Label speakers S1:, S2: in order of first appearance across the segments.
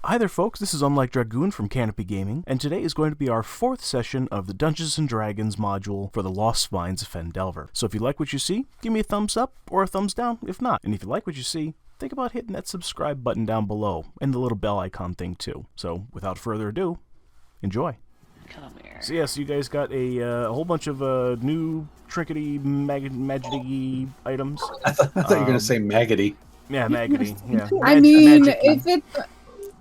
S1: Hi there folks, this is Unlike Dragoon from Canopy Gaming, and today is going to be our 4th session of the Dungeons & Dragons module for the Lost Mines of Phandelver. So if you like what you see, give me a thumbs up or a thumbs down if not. And if you like what you see, think about hitting that subscribe button down below, and the little bell icon thing too. So without further ado, enjoy.
S2: Come here.
S1: So yes, you guys got a whole bunch of new trinkety, magic-y items.
S3: I thought you were going to say maggoty.
S1: Yeah, maggoty. Yeah.
S4: I mean,
S1: magic-y.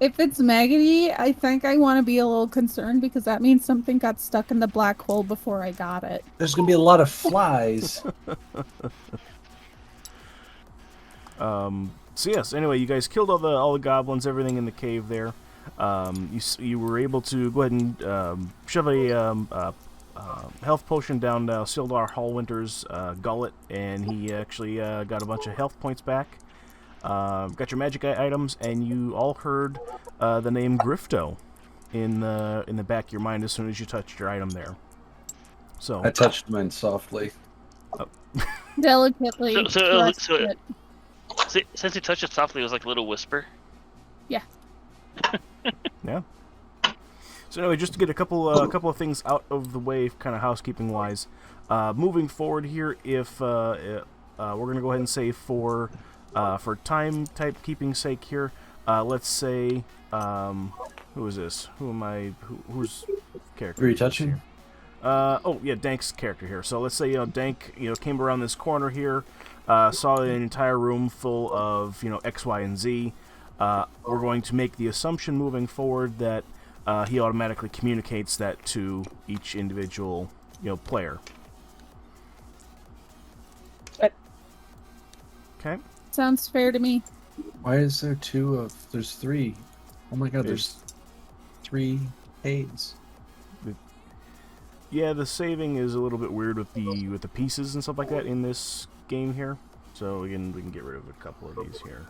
S4: if it's maggoty, I think I want to be a little concerned because that means something got stuck in the black hole before I got it.
S3: There's going to be a lot of flies.
S1: So yes, anyway, you guys killed all the goblins, everything in the cave there. You were able to go ahead and shove a health potion down Sildar Hallwinter's gullet, and he actually got a bunch of health points back. Got your magic items, and you all heard the name Grifto in the back of your mind as soon as you touched your item there. So
S3: I touched mine softly.
S4: Delicately.
S2: So since you touched it softly, it was like a little whisper.
S4: Yeah.
S1: Yeah. So anyway, just to get a couple of things out of the way, kind of housekeeping wise, moving forward here, if we're gonna go ahead and say for time type keeping sake here, let's say who is this? Who am I? Who's character?
S3: Are you touching?
S1: Oh yeah, Dank's character here. So let's say Dank came around this corner here, saw an entire room full of X, Y, and Z. We're going to make the assumption moving forward that he automatically communicates that to each individual player. Okay.
S4: Sounds fair to me.
S3: Why is there there's three? Oh my god, there's 3 aids.
S1: Yeah, the saving is a little bit weird with the pieces and stuff like that in this game here. So we can get rid of a couple of these here.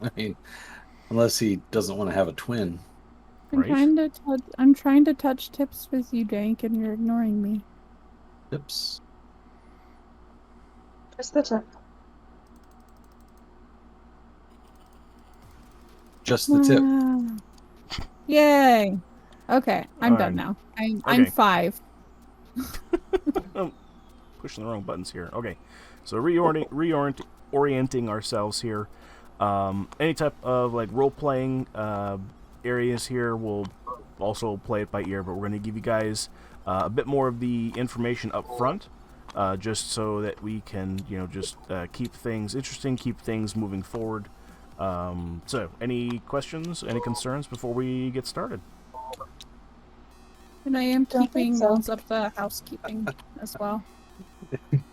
S3: I mean, unless he doesn't want to have a twin.
S1: Right.
S4: I'm trying to touch tips with you, Dank, and you're ignoring me.
S3: Tips.
S5: Where's the tip?
S3: Just the tip.
S4: Yay. Okay, I'm done
S1: Alright.
S4: now. I'm 5.
S1: Pushing the wrong buttons here. Okay, so reorienting ourselves here. Any type of role-playing areas here, we'll also play it by ear, but we're going to give you guys a bit more of the information up front, just so that we can just keep things interesting, keep things moving forward. So any questions, any concerns before we get started?
S4: And I am
S5: Don't think
S4: keeping
S5: so.
S4: notes of the housekeeping as well.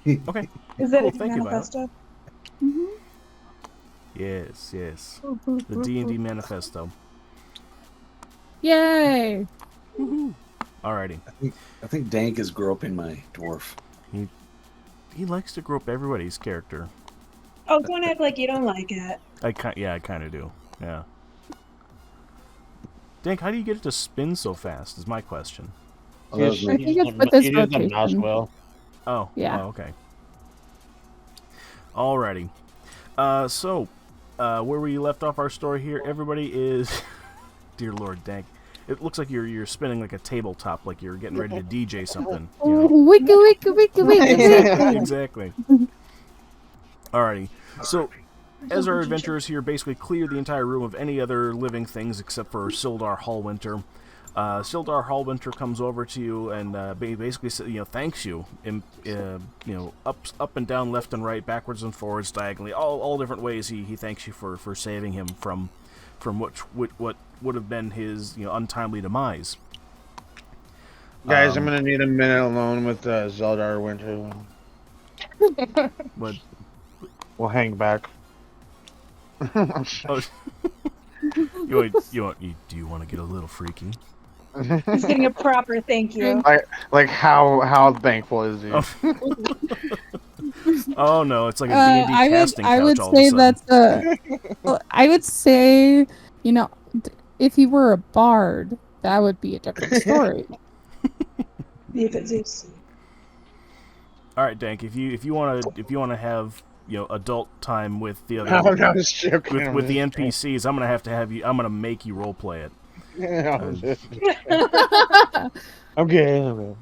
S1: Okay.
S5: Is it
S1: Cool,
S5: a
S1: thank you, Violet.
S5: manifesto?
S4: Mm-hmm.
S1: Yes, the D&D manifesto.
S4: Yay!
S1: Alrighty.
S3: I think Dank is groping my dwarf.
S1: He likes to grope everybody's character.
S5: Oh, don't act like you don't like it.
S1: I kind of do. Yeah. Dank, how do you get it to spin so fast? Is my question.
S3: Oh, that was
S4: I
S3: me.
S4: think it's with this
S6: You use the mouse
S4: rotation.
S6: wheel.
S1: Oh.
S4: Yeah.
S1: Oh, okay. Alrighty. So, where we left off our story here, everybody is... Dear Lord, Dank. It looks like you're spinning like a tabletop, like you're getting ready to DJ something.
S4: Wiki, wiki, wiki, wiki.
S1: Exactly. Alrighty. So, as our adventurers here basically clear the entire room of any other living things except for Sildar Hallwinter, Sildar Hallwinter comes over to you and basically thanks you, up and down, left and right, backwards and forwards, diagonally, all different ways. He thanks you for saving him from what would have been his untimely demise.
S6: Guys, I'm gonna need a minute alone with Zeldar Winter.
S1: But
S6: We'll hang back.
S1: oh, do you want to get a little freaky?
S5: He's getting a proper thank you.
S6: Like how thankful is he?
S1: Oh no, it's like a D&D casting couch
S4: I would
S1: all of a
S4: say
S1: sudden.
S4: well, I would say, if he were a bard, that would be a different story.
S5: Leave it, Zeus.
S1: All right, Dank. If you want to have adult time with the other
S6: No, I was joking.
S1: with the NPCs. I'm gonna have you. I'm gonna make you role play it.
S6: Okay.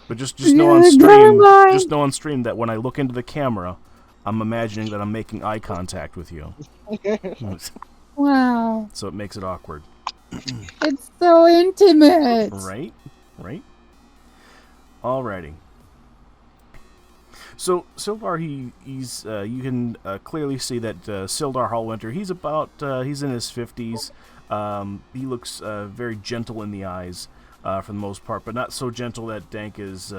S1: But just know on stream, just know on stream that when I look into the camera, I'm imagining that I'm making eye contact with you.
S4: Wow.
S1: So it makes it awkward.
S4: It's so intimate.
S1: Right? Alrighty. So Sildar, he's you can clearly see that Sildar Hallwinter, he's in his 50s. He looks very gentle in the eyes for the most part, but not so gentle that Dank is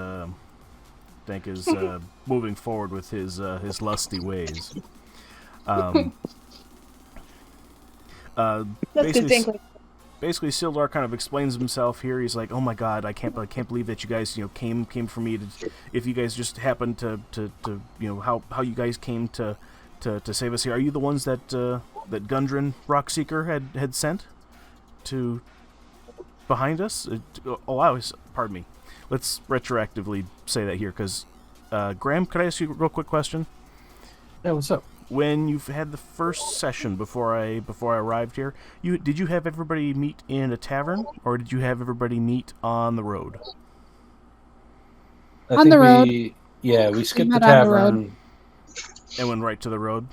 S1: moving forward with his lusty ways. Basically, Sildar kind of explains himself here. He's like, "Oh my God, I can't believe that you guys, came for me. If you guys just happened to how you guys came to save us here. Are you the ones that Gundren Rockseeker had sent to behind us? Pardon me. Let's retroactively say that here, because Graham, could I ask you a real quick question?
S3: Yeah, what's up?
S1: When you've had the first session before I arrived here, did you have everybody meet in a tavern, or did you have everybody meet on the road?
S3: On the road. Yeah, we skipped the tavern.
S1: And went right to the road?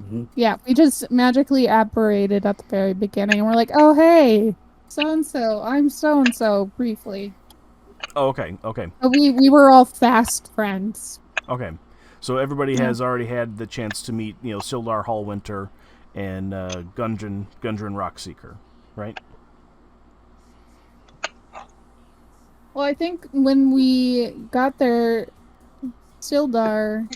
S3: Mm-hmm.
S4: Yeah, we just magically apparated at the very beginning, and we're like, oh, hey, so-and-so, I'm so-and-so, briefly.
S1: Oh, okay.
S4: But we were all fast friends.
S1: Okay. So everybody has already had the chance to meet, Sildar Hallwinter and Gundren Rockseeker, right?
S4: Well, I think when we got there, Sildar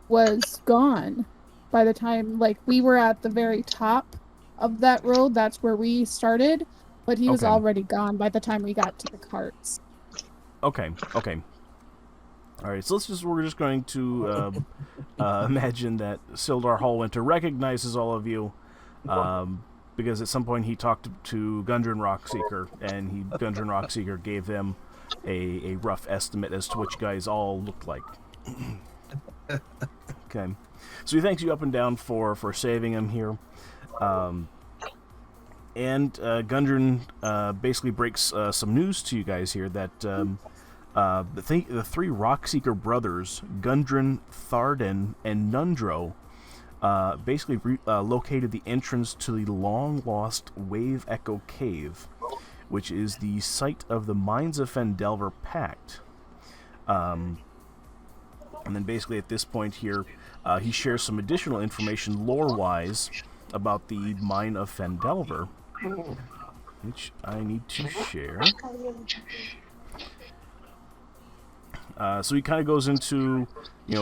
S4: was gone by the time, we were at the very top of that road. That's where we started, but he was already gone by the time we got to the carts. Okay.
S1: All right, so we're just going to imagine that Sildar Hallwinter recognizes all of you, because at some point he talked to Gundren Rockseeker, and Gundren Rockseeker gave him a rough estimate as to what you guys all looked like. Okay, so he thanks you up and down for saving him here, and Gundren basically breaks some news to you guys here that the three Rockseeker brothers, Gundren, Tharden, and Nundro, basically located the entrance to the long-lost Wave Echo Cave, which is the site of the Mines of Phandelver Pact. And then basically at this point here, he shares some additional information lore-wise about the Mine of Phandelver, which I need to share. So he kind of goes into,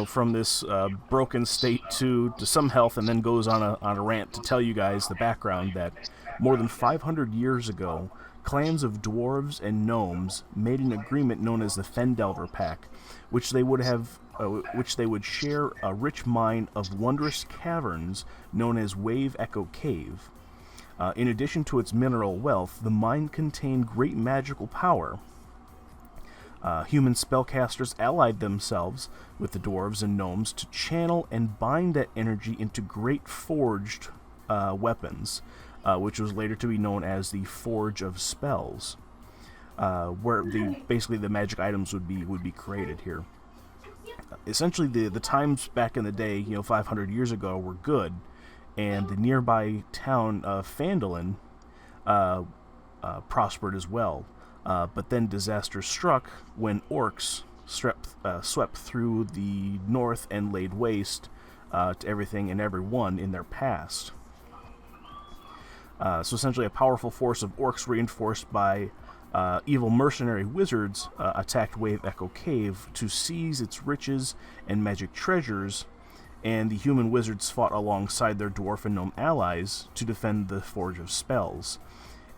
S1: from this broken state to some health, and then goes on a rant to tell you guys the background that more than 500 years ago, clans of dwarves and gnomes made an agreement known as the Phandelver Pact, which they would share a rich mine of wondrous caverns known as Wave Echo Cave. In addition to its mineral wealth, the mine contained great magical power. Human spellcasters allied themselves with the dwarves and gnomes to channel and bind that energy into great forged weapons, which was later to be known as the Forge of Spells, where basically the magic items would be created here. Essentially, the times back in the day, 500 years ago, were good, and the nearby town of Phandelver prospered as well. But then disaster struck when orcs swept through the north and laid waste to everything and everyone in their past. So essentially a powerful force of orcs reinforced by evil mercenary wizards attacked Wave Echo Cave to seize its riches and magic treasures, and the human wizards fought alongside their dwarf and gnome allies to defend the Forge of Spells,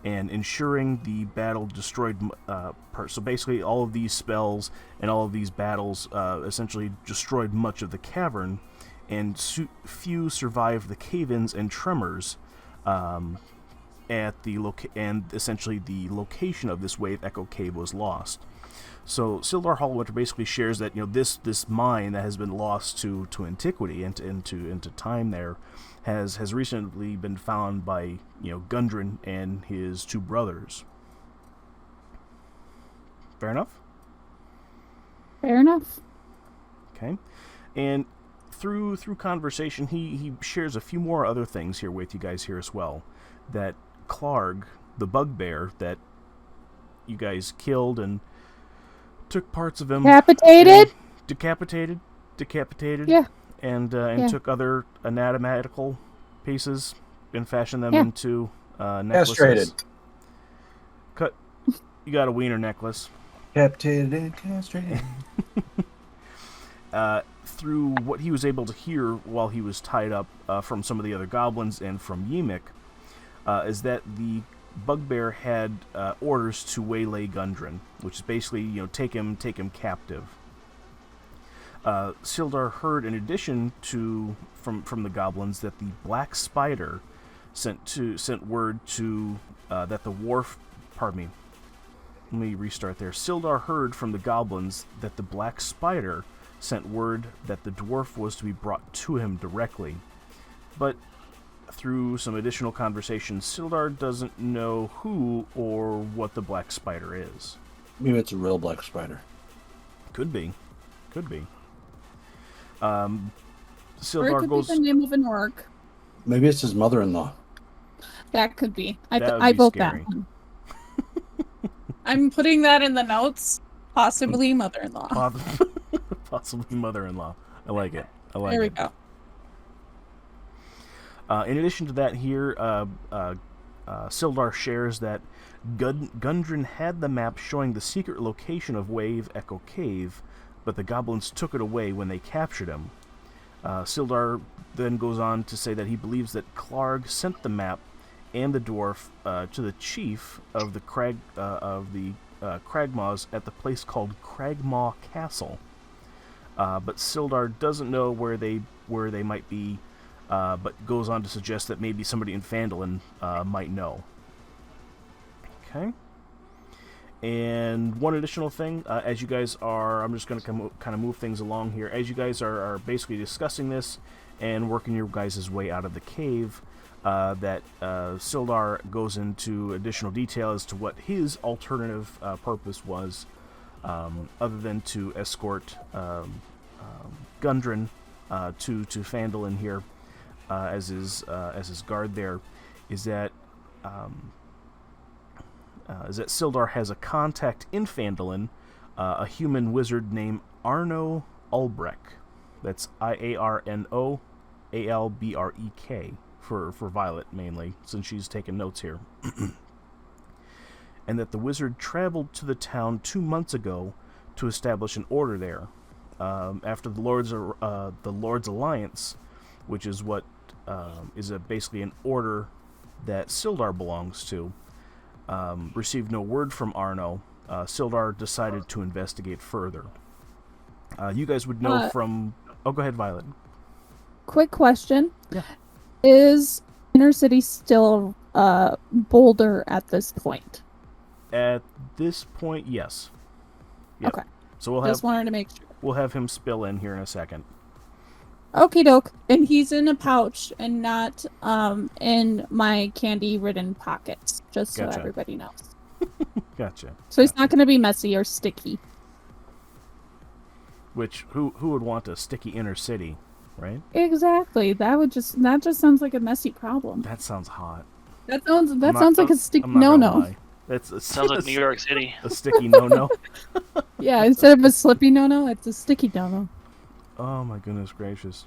S1: and ensuring the battle destroyed. So basically, all of these spells and all of these battles essentially destroyed much of the cavern, and few survived the cave-ins and tremors at the and essentially the location of this Wave Echo Cave was lost. So Sildar Hallwinter basically shares that this mine that has been lost to antiquity and into time there has recently been found by Gundren and his two brothers. Fair enough?
S4: Fair enough.
S1: Okay. And through conversation, he shares a few more other things here with you guys here as well. That Clarg, the bugbear that you guys killed and took parts of him.
S4: Decapitated?
S1: Decapitated.
S4: Yeah.
S1: And took other anatomical pieces and fashioned them into necklaces.
S3: Castrated.
S1: Cut. You got a wiener necklace.
S3: Captated and castrated.
S1: Through what he was able to hear while he was tied up from some of the other goblins and from Ymik, is that the bugbear had orders to waylay Gundren, which is basically take him captive. Sildar heard, in addition to from the goblins, that the black spider sent word to that the wharf. Pardon me. Let me restart there. Sildar heard from the goblins that the black spider sent word that the dwarf was to be brought to him directly. But through some additional conversations, Sildar doesn't know who or what the black spider is.
S3: Maybe it's a real black spider.
S1: Could be.
S4: Or it
S1: Sildar
S4: could
S1: goes.
S4: be the name of an orc.
S3: Maybe it's his mother-in-law.
S4: That could be.
S1: That would
S4: I
S1: be
S4: vote
S1: scary.
S4: that one. I'm putting that in the notes. Possibly mother-in-law.
S1: Possibly mother-in-law. I like it.
S4: There we go.
S1: In addition to that, here, Sildar shares that Gundren had the map showing the secret location of Wave Echo Cave, but the goblins took it away when they captured him. Sildar then goes on to say that he believes that Clarg sent the map and the dwarf to the chief of the Cragmaws at the place called Cragmaw Castle. But Sildar doesn't know where they might be, but goes on to suggest that maybe somebody in Phandelver might know. Okay. And one additional thing, as you guys are, I'm just going to kind of move things along here. As you guys are basically discussing this and working your guys' way out of the cave, that Sildar goes into additional detail as to what his alternative purpose was, other than to escort Gundren to Phandelver here as his guard. There is that Sildar has a contact in Phandelver, a human wizard named Arno Ulbrek. That's IARNO ALBREK for Violet mainly, since she's taking notes here. And that the wizard traveled to the town 2 months ago to establish an order there. After the Lord's Alliance, which is what is basically an order that Sildar belongs to, received no word from Arno, Sildar decided to investigate further. You guys would know from... Oh, go ahead, Violet.
S4: Quick question.
S1: Yeah.
S4: Is Inner City still Boulder at this point?
S1: At this point, yes. Yep.
S4: Okay.
S1: So we'll
S4: Just wanted to make sure.
S1: We'll have him spill in here in a second.
S4: Okie doke. And he's in a pouch and not in my candy-ridden pockets, just so
S1: Gotcha.
S4: everybody knows.
S1: Gotcha.
S4: So he's not going to be messy or sticky.
S1: Which, who would want a sticky Inner City, right?
S4: Exactly. That just sounds like a messy problem.
S1: That sounds hot.
S4: That sounds like a sticky
S1: I'm not gonna
S4: no-no.
S1: lie.
S2: Sounds like New York City.
S1: A sticky no-no.
S4: Yeah, instead of a slippy no-no, it's a sticky no-no.
S1: Oh my goodness gracious.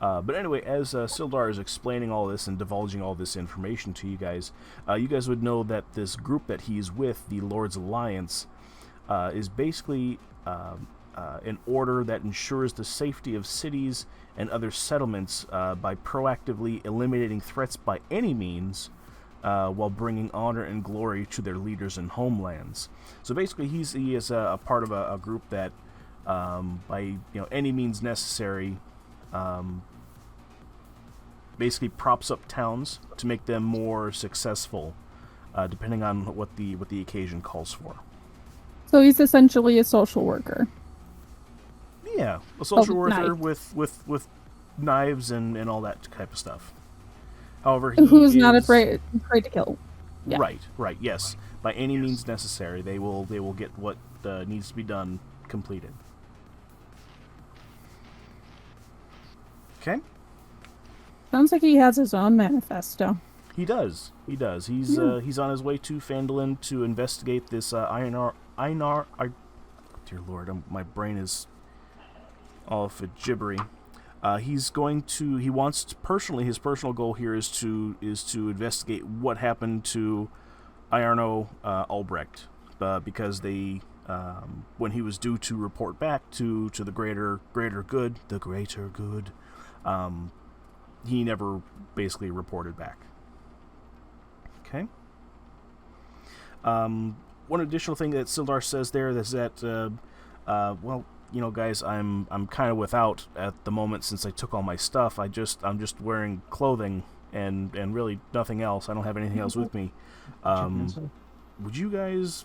S1: But anyway, as Sildar is explaining all this and divulging all this information to you guys would know that this group that he's with, the Lord's Alliance, is basically an order that ensures the safety of cities and other settlements by proactively eliminating threats by any means, while bringing honor and glory to their leaders and homelands. So basically, he is a part of a group that, by any means necessary, basically props up towns to make them more successful, depending on what the occasion calls for.
S4: So he's essentially a social worker.
S1: Yeah, a social
S4: Oh,
S1: worker
S4: knife.
S1: with knives and all that type of stuff. However,
S4: Who's not afraid to kill. Yeah.
S1: Right, yes. By any means necessary, they will get what needs to be done completed. Okay.
S4: Sounds like he has his own manifesto.
S1: He does. He's on his way to Phandelver to investigate this Einar. Dear Lord, my brain is all for gibbery. He's going to. He wants to, personally. His personal goal here is to investigate what happened to Iarno Albrecht, because they, when he was due to report back to the greater good, he never basically reported back. Okay. One additional thing that Sildar says there is that, well, you know, guys, I'm kind of without at the moment since I took all my stuff. I'm just wearing clothing and really nothing else. I don't have anything else with me. Would you guys,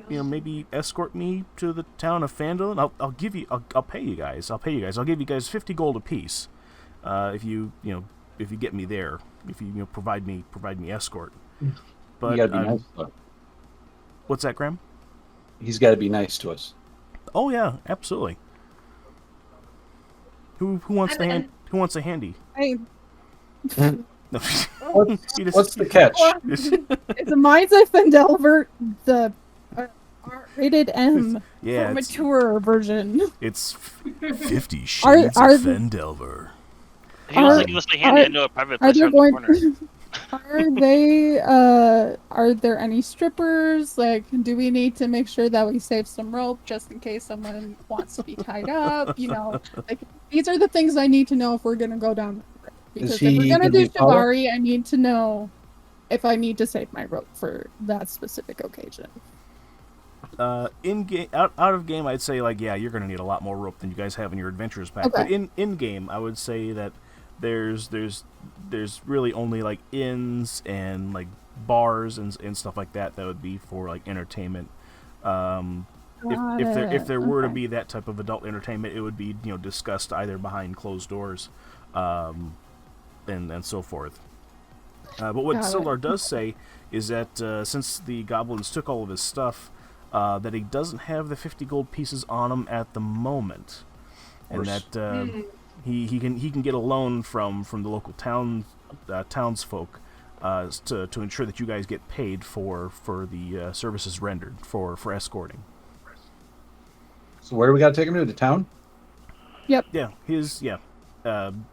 S1: you know, maybe escort me to the town of Phandelver? I'll pay you guys. I'll give you guys 50 gold apiece, if you get me there. If you provide me escort. But
S3: You gotta be nice to us.
S1: What's that, Graham?
S3: He's got to be nice to us.
S1: Oh yeah, absolutely. Who wants a handy?
S4: Hey,
S1: No.
S3: What's the catch?
S4: it's a Mine's a Phandelver, the rated M
S1: Yeah,
S4: for
S1: it's,
S4: mature version.
S1: it's 50 Shades
S4: Are-
S1: of Phandelver.
S2: He wants to give us a handy into a private place around the corner.
S4: Are there any strippers? Like, do we need to make sure that we save some rope just in case someone wants to be tied up? You know, like, these are the things I need to know if we're gonna go down that road. Because if
S3: he
S4: we're gonna
S3: gonna
S4: do
S3: be taller?
S4: Shibari, I need to know if I need to save my rope for that specific occasion.
S1: In game, out of game, I'd say like, yeah, you're gonna need a lot more rope than you guys have in your adventures pack.
S4: Okay.
S1: But in game, I would say that there's really only like inns and like bars and stuff like that would be for like entertainment. If there were to be that type of adult entertainment, it would be, you know, discussed either behind closed doors, and so forth. But what
S4: Got it.
S1: Sildar does say is that since the goblins took all of his stuff, that he doesn't have the 50 gold pieces on him at the moment, and that he can get a loan from the local townsfolk to ensure that you guys get paid for the services rendered for escorting.
S3: So where do we got to take him to? The town?
S1: Yeah,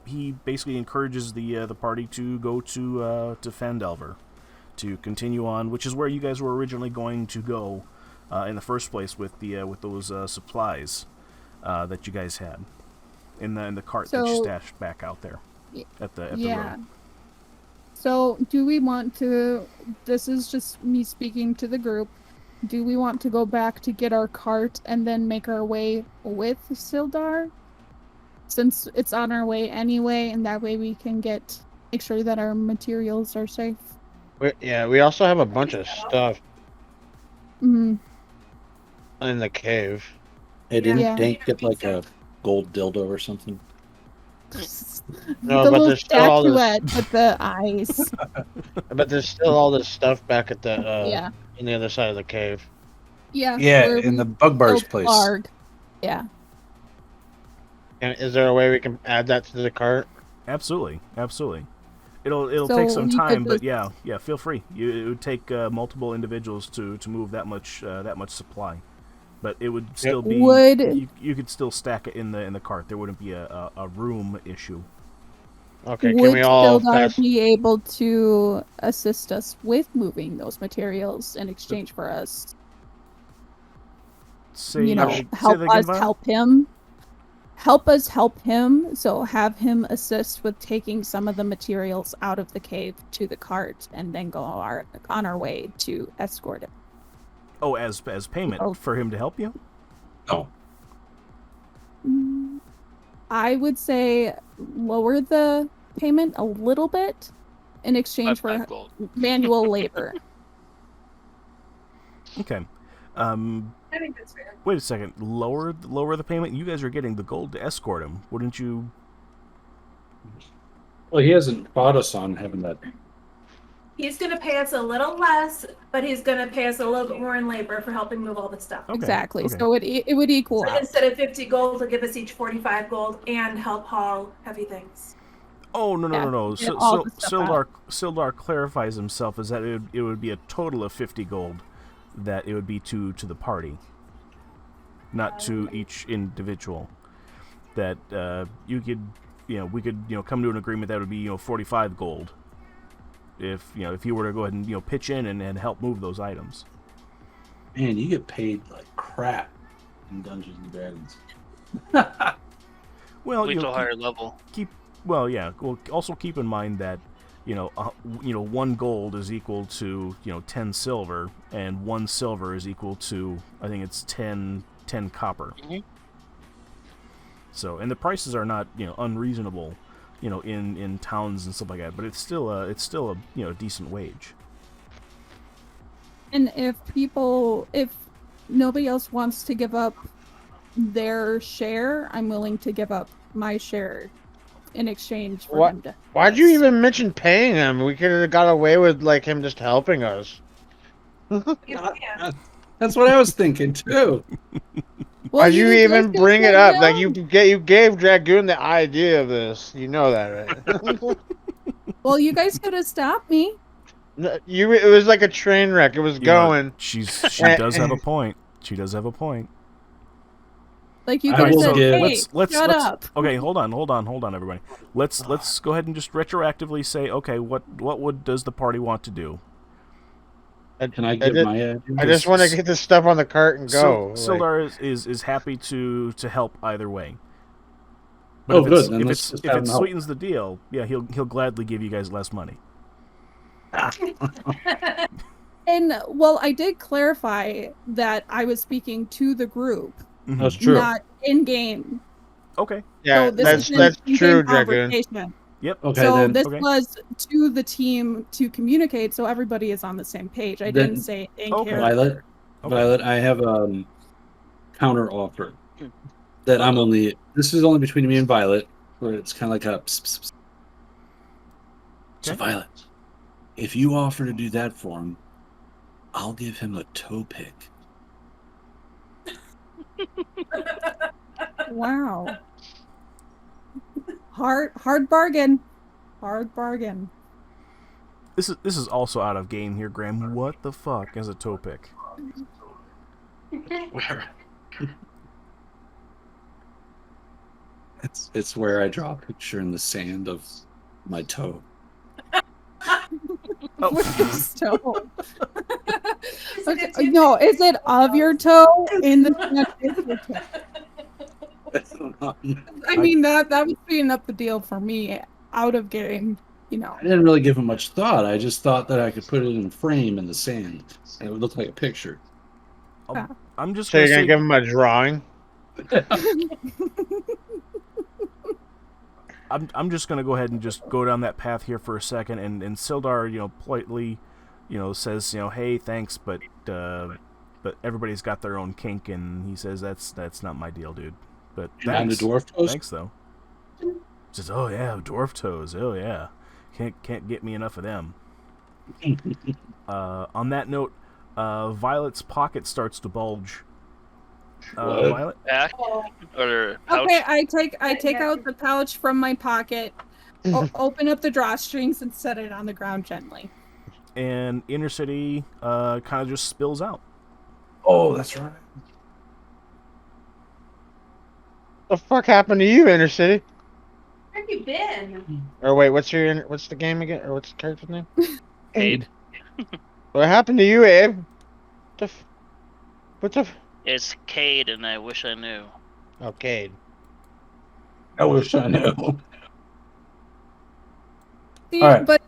S1: he basically encourages the party to go to Phandelver to continue on, which is where you guys were originally going to go in the first place with those supplies that you guys had in the cart that you
S4: So-
S1: stashed back out there at the road.
S4: So, do we want to? This is just me speaking to the group. Do we want to go back to get our cart and then make our way with Sildar? Since it's on our way anyway, and that way we can make sure that our materials are safe.
S6: We also have a bunch of stuff
S4: Mm.
S6: in the cave.
S3: Hey, didn't
S4: Yeah.
S3: Dank get like a gold dildo or something?
S6: No,
S4: The
S6: but
S4: little
S6: there's still all this.
S4: statuette with the eyes.
S6: But there's still all this stuff back at the
S4: Yeah.
S6: on the other side of the cave.
S4: Yeah.
S3: Yeah,
S4: where
S3: in
S4: we
S3: the Bug Bars
S4: built
S3: place.
S4: Larg. Yeah.
S6: And is there a way we can add that to the cart?
S1: Absolutely. It'll
S4: So
S1: take some
S4: he could
S1: time, but
S4: just-
S1: yeah, feel free. It would take multiple individuals to move that much supply, but it would still be you could still stack it in the cart. There wouldn't be a room issue.
S6: Okay, can
S4: Would
S6: we all
S4: Sildar
S6: pass?
S4: be able to assist us with moving those materials in exchange for us?
S1: Say,
S4: Help
S1: that again,
S4: us
S1: Violet?
S4: help him. Help us help him. So have him assist with taking some of the materials out of the cave to the cart, and then go on our way to escort it.
S1: Oh, as payment
S4: Oh.
S1: for him to help you?
S3: No.
S4: I would say lower the payment a little bit in exchange for
S2: 5 gold.
S4: manual labor.
S1: Okay.
S5: I think that's fair.
S1: Wait a second. Lower the payment. You guys are getting the gold to escort him. Wouldn't you?
S3: Well, he hasn't fought us on having that.
S7: He's gonna pay us a little less, but he's gonna pay us a little bit more in labor for helping move all the stuff.
S1: Okay,
S4: Exactly.
S1: okay.
S4: So it would equal
S7: So
S4: out.
S7: instead of 50 gold, he'll give us each 45 gold and help haul heavy things.
S1: Oh no.
S4: Get all the stuff
S1: Sildar clarifies himself as that it would be a total of 50 gold that it would be to the party, not to each individual. That we could come to an agreement that would be 45 gold. If you were to go ahead and pitch in and help move those items.
S8: Man, you get paid like crap in Dungeons and Dragons.
S1: Well,
S2: Wait till a higher level.
S1: Well, also keep in mind that 1 gold is equal to 10 silver, and 1 silver is equal to, I think it's 10 copper.
S2: Mhm.
S1: So, and the prices are not unreasonable, in towns and stuff like that. But it's still a decent wage.
S4: And if nobody else wants to give up their share, I'm willing to give up my share in exchange for
S6: What?
S4: him to.
S6: Why'd you even mention paying him? We could have got away with like him just helping us.
S5: Yeah.
S8: That's what I was thinking too.
S4: Well,
S6: Why'd you
S4: guys
S6: even
S4: can
S6: bring it
S4: slow
S6: up? Like
S4: down.
S6: you gave Dragoon the idea of this. You know that, right?
S4: Well, you guys could have stopped me.
S6: It was like a train wreck. It was going.
S1: She does have a point. She does have a point.
S4: Like you
S8: I
S4: could have
S8: will
S4: said,
S8: give-
S4: "Hey,
S1: let's
S4: shut up."
S1: Okay, hold on, everybody. Let's go ahead and just retroactively say, okay, what does the party want to do?
S8: Can I give my idea?
S6: I just want to get this stuff on the cart and go.
S1: Sildar is happy to help either way. But
S8: Oh,
S1: if
S8: good.
S1: it's,
S8: Then
S1: if
S8: let's
S1: it's,
S8: just
S1: if
S8: have
S1: it
S8: him help.
S1: sweetens the deal, yeah, he'll gladly give you guys less money.
S4: And well, I did clarify that I was speaking to the group,
S8: That's true.
S4: not in game.
S1: Okay.
S6: Yeah,
S4: So this
S6: that's
S4: is an in-game
S6: true, Dragoon.
S4: conversation.
S1: Yep.
S8: Okay,
S4: So
S8: then.
S4: this
S1: Okay.
S4: was to the team to communicate, so everybody is on the same page. I
S8: Then-
S4: didn't say in
S1: Okay.
S4: character.
S8: Violet, I have counter offer that I'm only. This is only between me and Violet, where it's kind of like a. Pss, pss, pss. So
S1: Okay.
S8: Violet, if you offer to do that for him, I'll give him a toe pick.
S4: Wow. Hard bargain. Hard bargain.
S1: This is also out of game here, Graham. What the fuck is a toe pick?
S8: Where? It's where I draw a picture in the sand of my toe.
S4: With his toe. Okay, no, is it of your toe? In the is your toe? I mean that was speeding up the deal for me out of game,
S8: I didn't really give it much thought. I just thought that I could put it in a frame in the sand, and it would look like a picture.
S1: I'm just
S6: So you're
S1: gonna
S6: gonna
S1: say,
S6: give him a drawing?
S1: I'm just gonna go ahead and just go down that path here for a second, and Sildar, politely, says, hey, thanks, but everybody's got their own kink, and he says that's not my deal, dude. But
S8: And the
S1: thanks,
S8: dwarf toes?
S1: thanks though. Says, oh yeah, dwarf toes, oh yeah, can't get me enough of them. On that note, Violet's pocket starts to bulge. Violet?
S2: Back or pouch?
S4: Okay, I take out the pouch from my pocket, open up the drawstrings, and set it on the ground gently.
S1: And Inner City kind of just spills out.
S8: Oh, that's right.
S6: The fuck happened to you, Inner City?
S5: Where have you been?
S6: Or wait, what's the game again? Or what's the character's name?
S2: Cade.
S6: What happened to you, Abe? What's the?
S2: It's Cade, and I wish I knew.
S6: Okay.
S8: I wish I knew.
S4: See,
S8: All right.
S4: but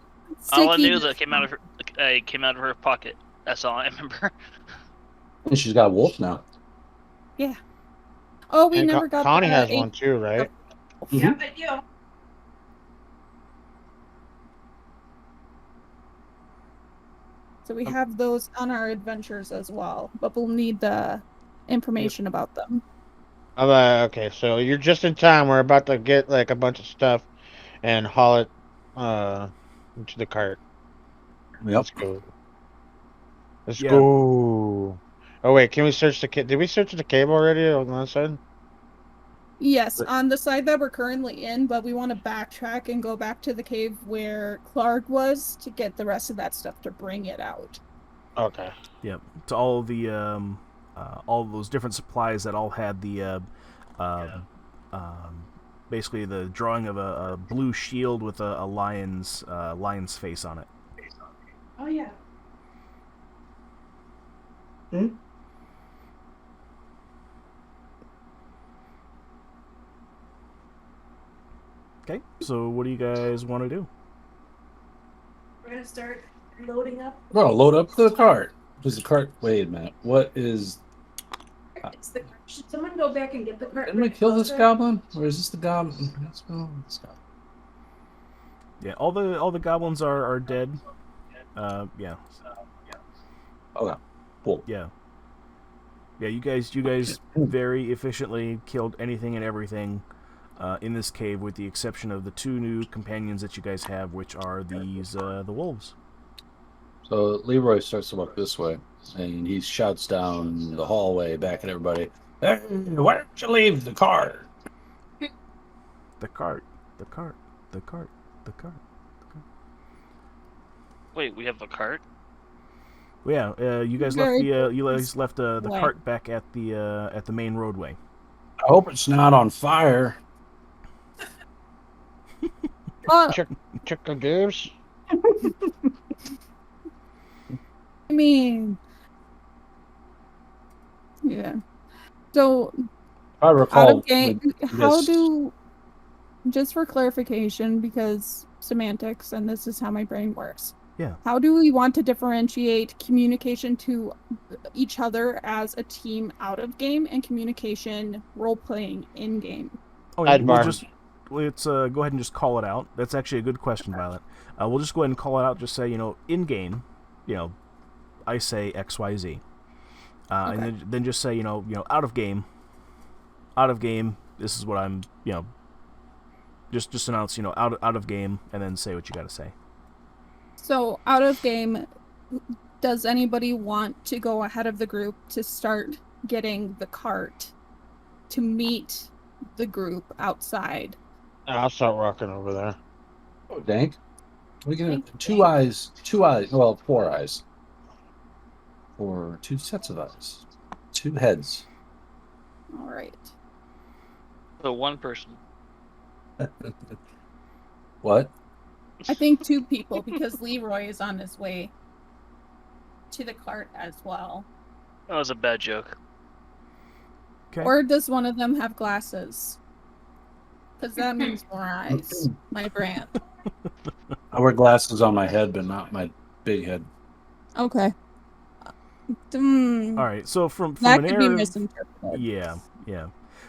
S2: All I
S4: sticky-
S2: knew that came out of her pocket. That's all I remember.
S8: And she's got a wolf now.
S4: Oh, we
S6: And
S4: never got
S6: Connie
S4: the
S6: has
S4: eight-
S6: one too, right?
S5: Yeah, but you.
S4: So we have those on our adventures as well, but we'll need the information about them.
S6: Okay, so you're just in time. We're about to get like a bunch of stuff and haul it into the cart.
S8: Yep.
S6: Let's go. Let's
S1: Yeah.
S6: go. Oh wait, can we search the cave? Did we search the cave already on that side?
S4: Yes, on the side that we're currently in, but we want to backtrack and go back to the cave where Clark was to get the rest of that stuff to bring it out.
S6: Okay.
S1: Yep. To all those different supplies that all had the basically the drawing of a blue shield with a lion's face on it.
S5: Oh yeah.
S1: Okay. So what do you guys want to do?
S7: We're gonna start loading up.
S8: We're gonna load up the cart. Does the cart? Wait a minute. What is?
S7: It's the cart. Should someone go back and get the cart?
S8: Didn't we kill this goblin? Or is this the goblin? Let's go. Let's go.
S1: Yeah. All the goblins are dead. Yeah.
S8: Okay. Cool.
S1: Yeah. Yeah. You guys very efficiently killed anything and everything. In this cave, with the exception of the 2 new companions that you guys have, which are these the wolves.
S8: So Leroy starts to walk this way, and he shouts down the hallway back at everybody. Hey, why don't you leave the cart?
S1: The cart, the cart, the cart, the cart.
S2: Wait, we have a cart?
S1: Well, yeah, you guys left the
S4: Way.
S1: cart back at the main roadway.
S8: I hope it's not on fire.
S6: Check the gives.
S4: I mean, yeah. So
S8: I
S4: out
S8: recall.
S4: of game, just for clarification, because semantics, and this is how my brain works.
S1: Yeah.
S4: How do we want to differentiate communication to each other as a team out of game and communication role playing in game?
S1: Oh, yeah,
S6: Sidebar.
S1: let's go ahead and just call it out. That's actually a good question, Violet. We'll just go ahead and call it out. Just say, in game, I say X, Y, Z, and then just say, out of game. This is what I'm, just announce, out of game, and then say what you got to say.
S4: So out of game, does anybody want to go ahead of the group to start getting the cart to meet the group outside?
S6: I'll start walking over there.
S8: Oh, Dank. We can have 2 eyes. 2 eyes. Well, 4 eyes. Or 2 sets of eyes. 2 heads.
S4: All right.
S2: So 1 person.
S8: What?
S4: I think 2 people, because Leroy is on his way to the cart as well.
S2: That was a bad joke.
S1: Okay.
S4: Or does one of them have glasses? Because that means more eyes. My brand.
S8: I wear glasses on my head, but not my big head.
S4: Okay.
S1: All right. So from
S4: That
S1: a
S4: could be
S1: narrative,
S4: misinterpreted.
S1: yeah.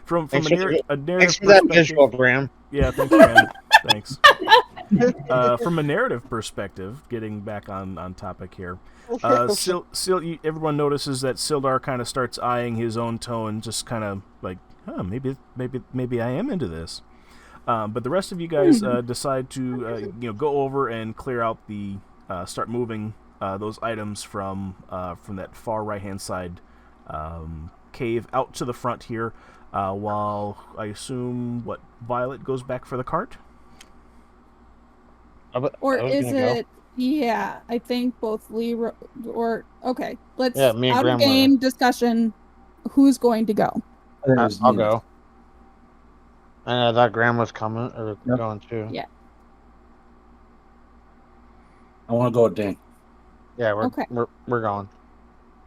S1: From
S6: Thanks
S1: a
S6: for
S1: narrative
S6: Thanks for that
S1: perspective.
S6: visual, Graham.
S1: Yeah, thanks, Graham. Thanks. From a narrative perspective, getting back on topic here, everyone notices that Sildar kind of starts eyeing his own tone, just kind of like, maybe I am into this. But the rest of you guys decide to go over and clear out start moving those items from that far right hand side cave out to the front here. While I assume Violet goes back for the cart.
S4: Or is it? Yeah, I think both Leroy or okay. Let's
S6: Me and
S4: out
S6: Graham
S4: of game discussion. Who's going to go?
S8: I think it was
S6: I'll
S8: Nina.
S6: go. I thought Graham was coming or
S8: Yep.
S6: going too.
S4: Yeah.
S8: I want to go with Dan.
S6: Yeah, we're
S4: Okay.
S6: we're going.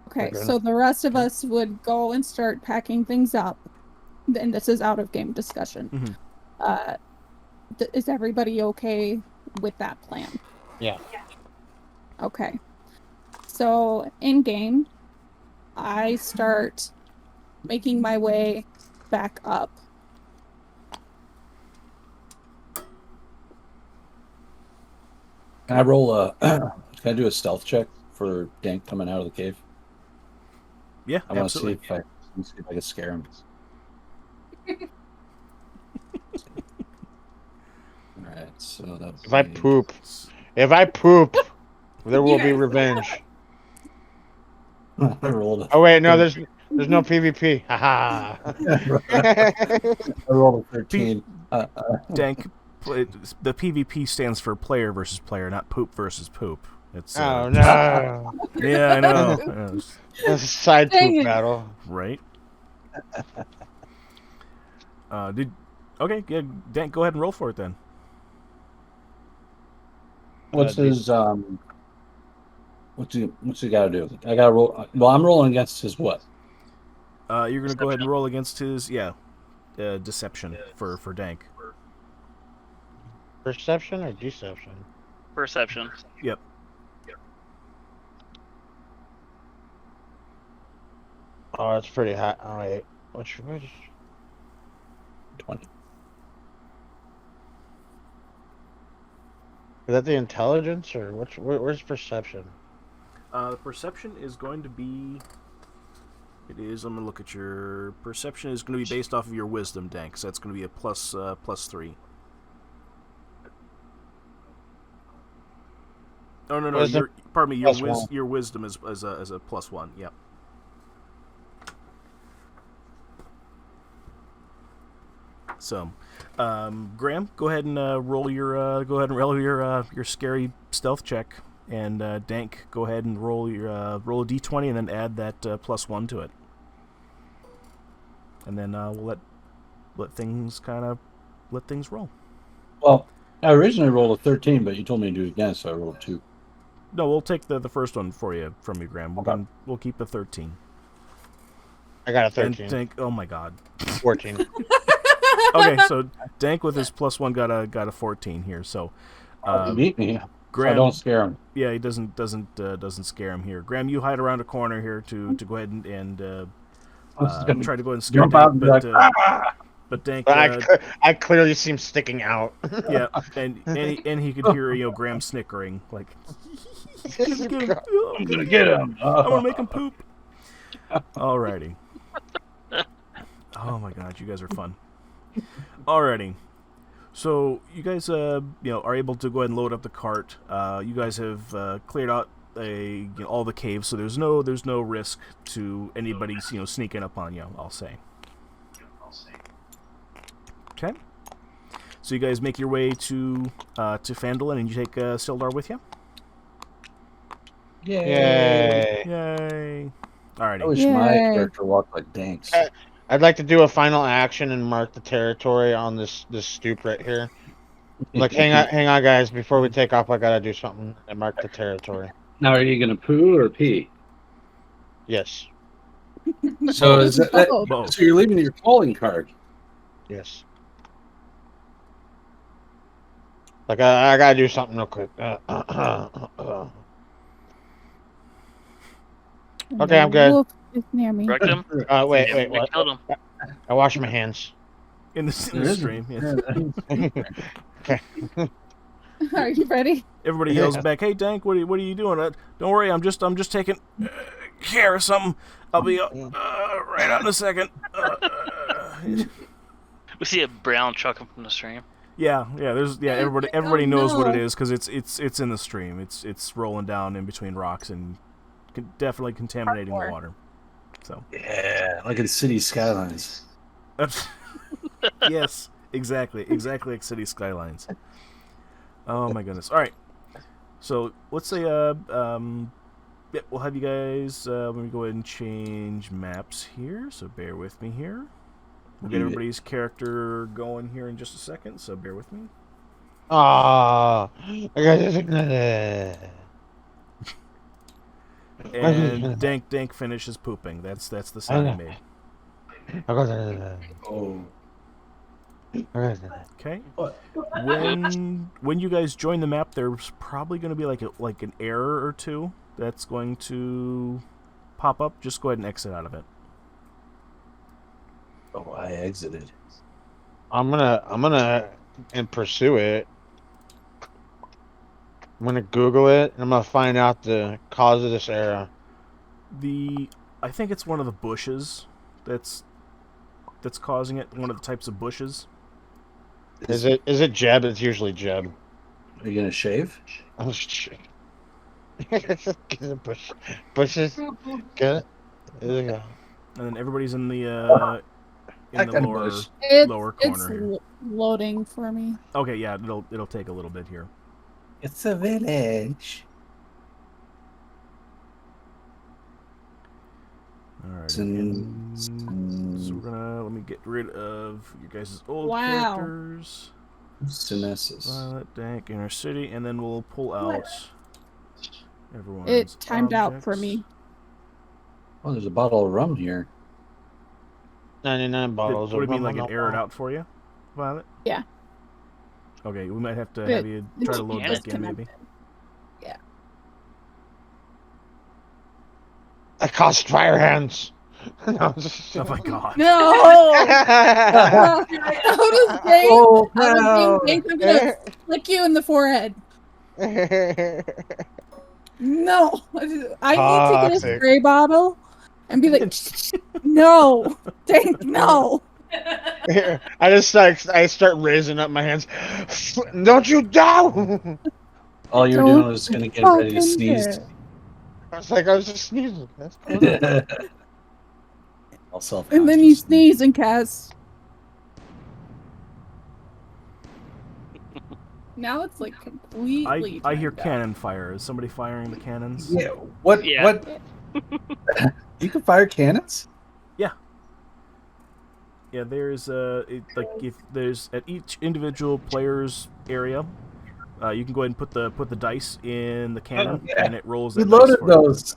S4: Okay,
S6: Okay.
S4: so the rest of us would go and start packing things up. And this is out of game discussion. Is everybody okay with that plan?
S6: Yeah.
S4: Okay. So in game, I start making my way back up.
S8: Can I roll a? Can I do a stealth check for Dank coming out of the cave?
S1: Yeah,
S8: I want to see
S1: absolutely.
S8: if I can scare him. All right, so that's
S6: If I poop, there will be
S7: guys-
S6: revenge.
S8: I rolled a
S6: Oh wait, no, there's no PvP. Haha.
S8: I rolled a 13.
S1: Dank, the PvP stands for player versus player, not poop versus poop. It's
S6: Oh no.
S1: yeah, I know. Yes.
S6: It's a side
S4: Dang
S6: poop
S4: it.
S6: battle.
S1: Right. Okay, yeah, Dank, go ahead and roll for it then.
S8: What's his what's he got to do? I got to roll. Well, I'm rolling against his what?
S1: You're gonna go ahead and roll against his deception for Dank.
S6: Perception or deception?
S2: Perception.
S1: Yep.
S6: Oh, it's pretty high. Oh wait, which
S8: 20.
S6: is that? The intelligence or where's perception?
S1: Perception is going to be. It is. I'm gonna look at your perception. Is going to be based off of your wisdom, Dank. So that's going to be a +3. Oh no,
S6: Wisdom
S1: pardon me.
S6: +1.
S1: Your wisdom is as a +1. Yep. So, Graham, go ahead and roll your scary stealth check, and Dank, go ahead and roll a d20 and then add that +1 to it, and then we'll let things roll.
S8: Well, I originally rolled a 13, but you told me to do it again, so I rolled 2.
S1: No, we'll take the first one from you, Graham.
S8: Okay.
S1: We'll keep the 13.
S6: I got a
S1: And
S6: 13.
S1: Dank, oh my god.
S6: 14.
S1: Okay, so Dank with his +1 got a 14 here. So
S8: You beat me.
S1: Graham,
S8: So don't scare him.
S1: yeah, he doesn't scare him here. Graham, you hide around a corner here to go ahead and try to go and scare
S8: Jump out
S1: Dank,
S8: and be like,
S1: but Dank,
S6: But I clearly seem sticking out.
S1: yeah, and he could hear Graham snickering like, I'm
S8: gonna get him.
S1: gonna make him poop. Alrighty. Oh my god, you guys are fun. Alrighty. So you guys, are able to go ahead and load up the cart. You guys have cleared out all the caves, so there's no risk to anybody sneaking up on you. I'll say. Okay. So you guys make your way to Phandelver, and you take Sildar with you.
S6: Yay.
S1: Yay!
S8: I
S1: Alrighty.
S8: wish my
S4: Yay.
S8: character walked like Danks.
S6: I'd like to do a final action and mark the territory on this stoop right here. Like, hang on, guys. Before we take off, I gotta do something and mark the territory.
S8: Now, are you gonna poo or pee?
S6: Yes.
S8: So is that
S1: Both.
S8: so you're leaving your calling card?
S6: Yes. Like, I gotta do something real quick. Okay, I'm good.
S4: Wolf is near me.
S2: Wrecked him.
S6: Wait,
S2: I
S6: what?
S2: killed him.
S6: I wash my hands.
S1: In the stream. Yes.
S6: Okay.
S4: Are you ready?
S1: Everybody yells back, "Hey, Dank, what are you doing? Don't worry, I'm just taking care of something. I'll be right out in a second."
S2: We see a brown truck from the stream.
S1: Everybody knows what it
S4: no.
S1: is because it's in the stream. It's rolling down in between rocks and definitely contaminating the water. So
S8: Yeah, like in City Skylines.
S1: yes, exactly like City Skylines. Oh my goodness! All right, so let's say we'll have you guys. Let me go ahead and change maps here. So bear with me here. We'll get everybody's character going here in just a second. So bear with me.
S6: Ah, I got
S1: And Dank finishes pooping. That's the sound he made.
S8: Oh.
S1: Okay. When you guys join the map, there's probably going to be like an error or two that's going to pop up. Just go ahead and exit out of it.
S8: Oh, I exited.
S6: I'm gonna and pursue it. I'm gonna Google it, and I'm gonna find out the cause of this error.
S1: I think it's one of the bushes that's causing it. One of the types of bushes.
S6: Is it Jeb? It's usually Jeb.
S8: Are you gonna shave?
S6: Oh shit. Get it, bushes. Get it? There you go.
S1: And then everybody's in the
S8: That kind of bush.
S1: lower
S4: It's
S1: corner here.
S4: loading for me.
S1: Okay, yeah, it'll take a little bit here.
S8: It's a village.
S1: All right.
S8: It's
S1: So
S8: in
S1: let me get rid of you guys' old
S4: Wow.
S1: characters.
S8: Synessis.
S1: Violet, Dank, Inner City, and then we'll pull out everyone's
S4: It timed out for
S1: objects.
S4: me.
S8: Oh, there's a bottle of rum here.
S6: 99 bottles
S1: What do
S6: of
S1: you mean,
S6: rum
S1: like
S6: on
S1: it
S6: the
S1: errored
S6: wall.
S1: out for you, Violet?
S4: Yeah.
S1: Okay, we might have to
S4: It-
S1: have you try to load
S2: yeah.
S1: back in, maybe.
S4: Yeah.
S6: I caused fire hands. No, just
S1: Oh my god.
S4: No! How does Dave?
S8: Oh,
S4: How does
S8: no.
S4: Dave? I'm gonna flick you in the forehead. No, I need to get a
S6: Toxic.
S4: spray bottle and be like, no, Dave, no.
S6: I start raising up my hands. Don't you done?
S8: All you're
S4: Don't
S8: doing is gonna get ready to
S4: fucking
S8: sneeze.
S4: dare.
S6: I was just sneezing. That's cool.
S8: All self.
S4: And then you sneeze and Kaz. Now it's like completely.
S1: I hear
S4: timed out.
S1: cannon fire. Is somebody firing the cannons?
S8: Yeah. What?
S2: Yeah.
S8: What? You can fire cannons?
S1: Yeah, there's if there's at each individual player's area, you can go ahead and put the dice in the cannon,
S8: yeah.
S1: and it rolls
S8: We
S1: that dice
S8: loaded
S1: for you.
S8: those.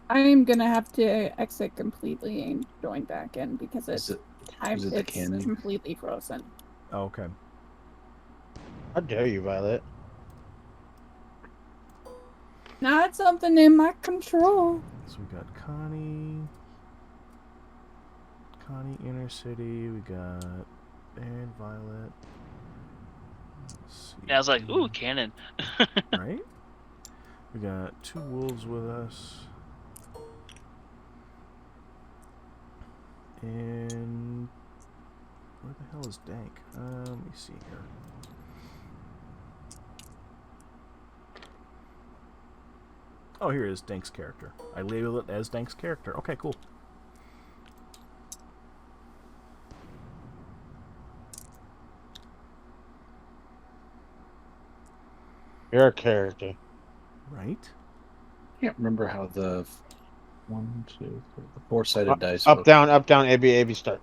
S4: I'm gonna have to exit completely and join back in because
S8: Is it?
S4: it's
S8: the cannon?
S4: completely frozen.
S1: Oh, okay.
S6: How dare you, Violet?
S4: Not something in my control.
S1: So we got Connie, Inner City. We got and Violet. Let's see.
S2: Yeah, I was like, ooh, cannon.
S1: Right? We got 2 wolves with us. And where the hell is Dank? Let me see here. Oh, here is Dank's character. I label it as Dank's character. Okay, cool.
S6: You're a character.
S1: Right?
S8: Can't remember how the 1, 2, 3, the 4-sided dice.
S6: Up, down, A, B, A, B, start.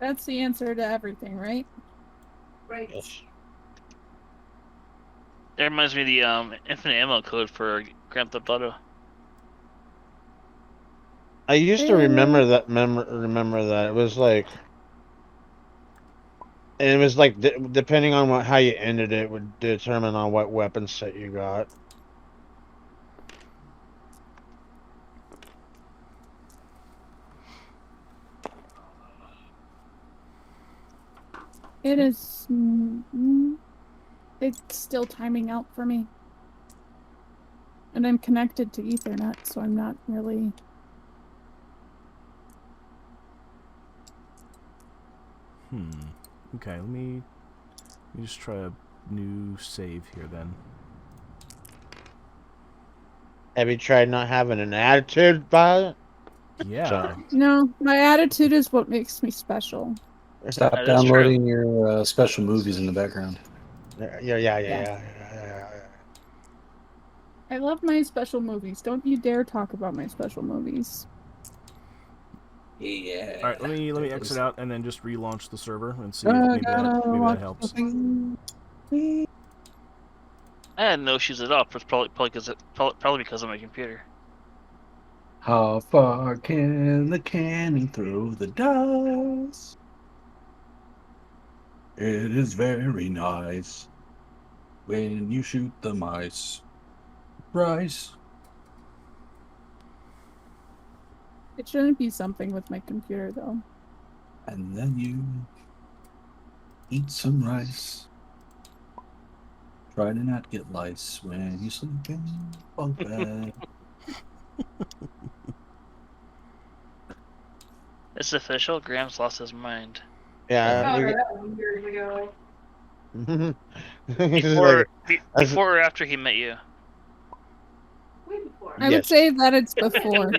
S4: That's the answer to everything, right?
S7: Right.
S6: Yes.
S2: That reminds me of the infinite ammo code for Grand Theft Auto.
S6: I used to remember that. Remember that it was like, and it was like depending on how you ended it would determine on what weapon set you got.
S4: It is. It's still timing out for me. And I'm connected to Ethernet, so I'm not really.
S1: Okay, let me just try a new save here then.
S6: Have you tried not having an attitude, Violet?
S1: Yeah.
S6: Sorry.
S4: No, my attitude is what makes me special.
S8: Stop
S2: That is
S8: downloading your special movies in the background.
S6: Yeah.
S4: I love my special movies. Don't you dare talk about my special movies.
S8: Yeah.
S1: All right, let me exit out and then just relaunch the server and see if maybe that helps.
S2: I had no issues at all. It's probably because of my computer.
S8: How far can the cannon throw the dice? It is very nice when you shoot the mice. Rice.
S4: It shouldn't be something with my computer, though.
S8: And then you eat some rice. Try to not get lice when you sleep in bunk bed.
S2: It's official. Graham's lost his mind.
S6: Yeah.
S5: Found her that one years ago.
S6: He's like,
S2: Before or after he met you.
S5: Way before.
S4: I would
S6: Yes.
S4: say that it's before.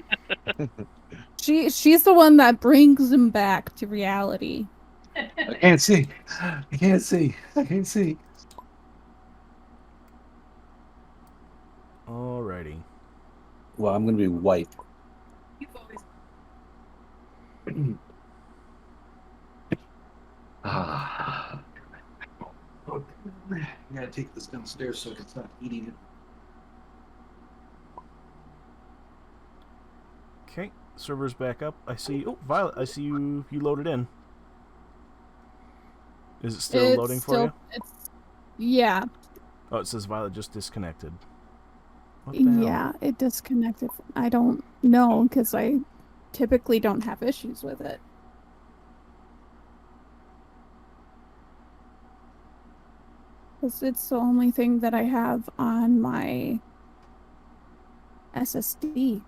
S4: She's the one that brings him back to reality.
S8: I can't see. I can't see. I can't see.
S1: Alrighty.
S8: Well, I'm gonna be white.
S5: You've always
S8: Ah. I gotta take this downstairs so I can stop eating it.
S1: Okay, server's back up. I see. Oh, Violet, I see you. You loaded in. Is it still loading for you?
S4: Yeah.
S1: Oh, it says Violet just disconnected. What the hell?
S4: Yeah, it disconnected. I don't know because I typically don't have issues with it. Because it's the only thing that I have on my SSD.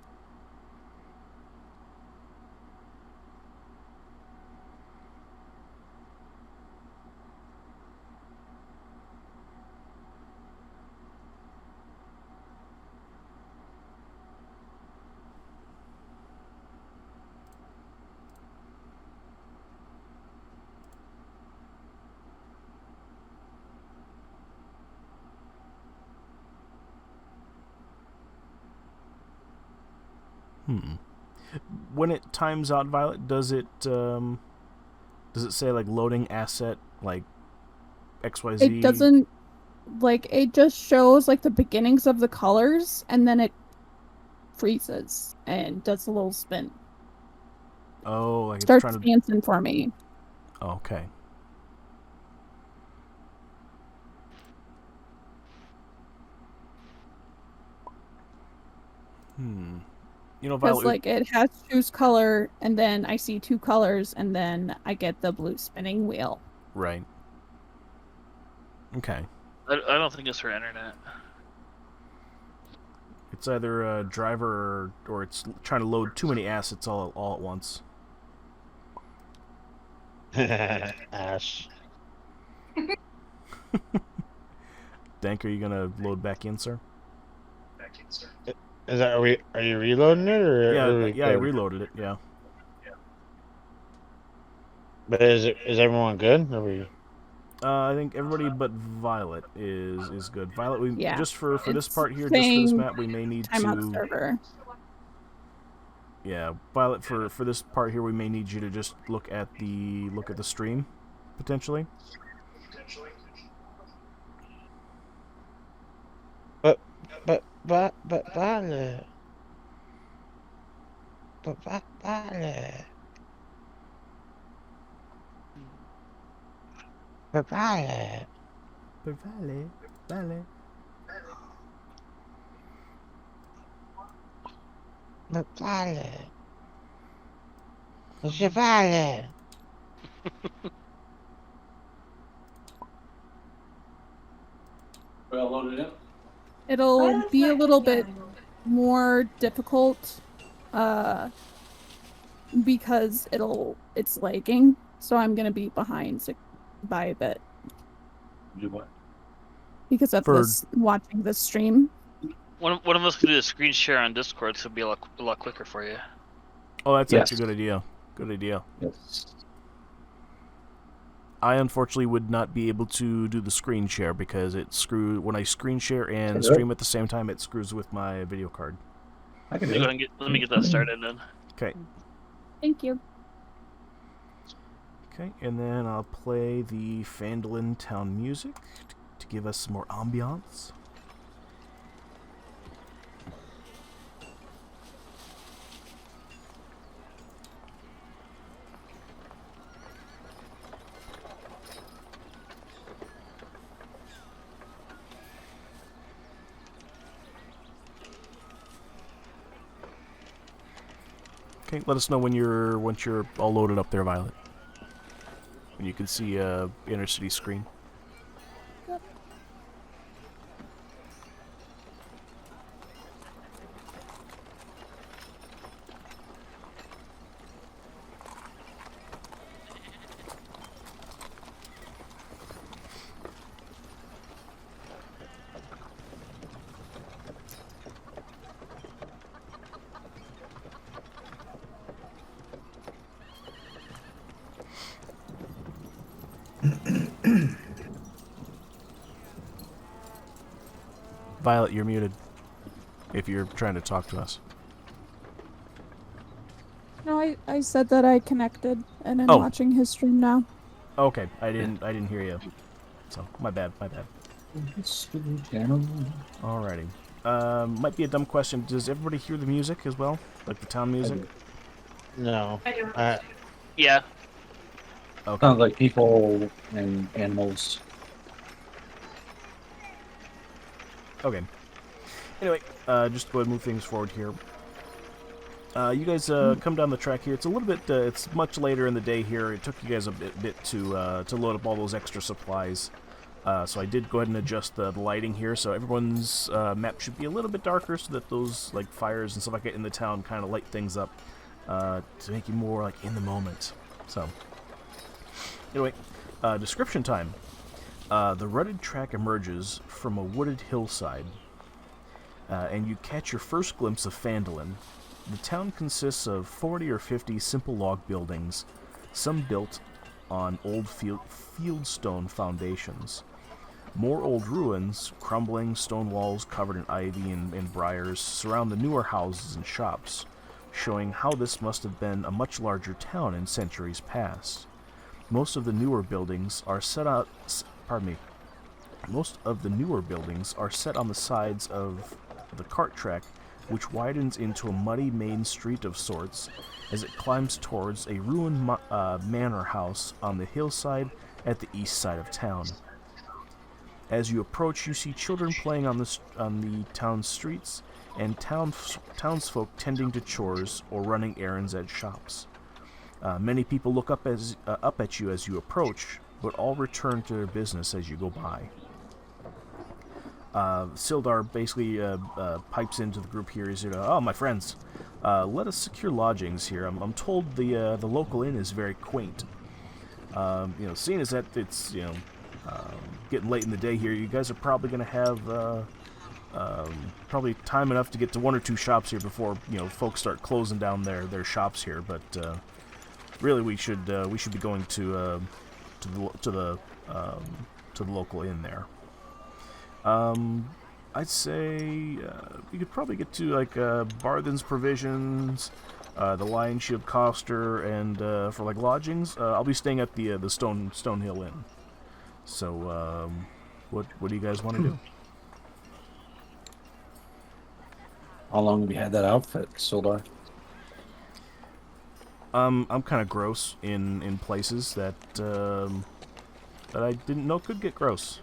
S1: When it times out, Violet, does it say like loading asset like XYZ?
S4: It doesn't, like, it just shows like the beginnings of the colors and then it freezes and does a little spin.
S1: Oh, like it's
S4: Starts
S1: trying to.
S4: dancing for me.
S1: Okay. You know,
S4: Because
S1: Violet.
S4: like it has choose color and then I see two colors and then I get the blue spinning wheel.
S1: Right. Okay.
S2: I don't think it's her internet.
S1: It's either a driver or it's trying to load too many assets all at once.
S6: Ash.
S1: Dank, are you gonna load back in, sir?
S6: Is that are you reloading it or
S1: Yeah,
S6: are we
S1: yeah, I
S6: good?
S1: reloaded it. Yeah.
S6: But is everyone good? Are we?
S1: I think everybody but Violet is good. Violet, we
S4: Yeah,
S1: just for this
S4: it's
S1: part here, just for this
S4: saying
S1: map, we may need
S4: timeout
S1: to.
S4: server.
S1: Yeah, Violet, for this part here, we may need you to just look at the stream, potentially.
S6: But Violet. But Violet. But Violet.
S1: But Violet.
S6: But Violet. It's your Violet.
S8: Well, loaded in.
S4: It'll be a little bit more difficult because it's lagging, so I'm gonna be behind by a bit
S8: Do what?
S4: because of
S1: For-
S4: this watching this stream.
S2: One of us could do a screen share on Discord, so it'd be a lot quicker for you.
S1: Oh, that's
S8: Yes.
S1: actually a good idea. Good idea.
S8: Yes.
S1: I unfortunately would not be able to do the screen share because when I screen share and
S8: Okay.
S1: stream at the same time, it screws with my video card.
S8: I can
S2: Let me
S8: do
S2: go
S8: it.
S2: ahead and let me get that started then.
S1: Okay.
S4: Thank you.
S1: Okay, and then I'll play the Phandelver town music to give us some more ambiance. Okay, let us know once you're all loaded up there, Violet. When you can see inner city screen. Violet, you're muted. If you're trying to talk to us.
S4: No, I said that I connected and I'm
S1: Oh.
S4: watching his stream now.
S1: Okay, I didn't hear you. So my bad. Alrighty. Might be a dumb question. Does everybody hear the music as well? Like the town music?
S6: No.
S7: I do.
S2: Yeah.
S1: Okay.
S8: Sounds like people and animals.
S1: Okay. Anyway, just go ahead and move things forward here. You guys come down the track here. It's a little bit. It's much later in the day here. It took you guys a bit to load up all those extra supplies. So I did go ahead and adjust the lighting here, so everyone's map should be a little bit darker, so that those like fires and stuff like that in the town kind of light things up to make you more like in the moment. So anyway, description time. The rutted track emerges from a wooded hillside, and you catch your first glimpse of Phandelver. The town consists of 40 or 50 simple log buildings, some built on old fieldstone foundations. More old ruins, crumbling stone walls covered in ivy and briars, surround the newer houses and shops, showing how this must have been a much larger town in centuries past. Most of the newer buildings are set on the sides of the cart track, which widens into a muddy main street of sorts as it climbs towards a ruined manor house on the hillside at the east side of town. As you approach, you see children playing on the town's streets and townsfolk tending to chores or running errands at shops. Many people look up at you as you approach, but all return to their business as you go by. Sildar basically pipes into the group here. He's oh, my friends, let us secure lodgings here. I'm told the local inn is very quaint. Seeing as that it's getting late in the day here, you guys are probably going to have probably time enough to get to one or two shops here before folks start closing down their shops here. But really, we should be going to the local inn there. I'd say you could probably get to like Barthen's Provisions, the Lion Shield Coster, and for like lodgings, I'll be staying at the Stone Hill Inn. So, what do you guys want to do?
S8: How long have you had that outfit, Sildar?
S1: I'm kind of gross in places that I didn't know could get gross.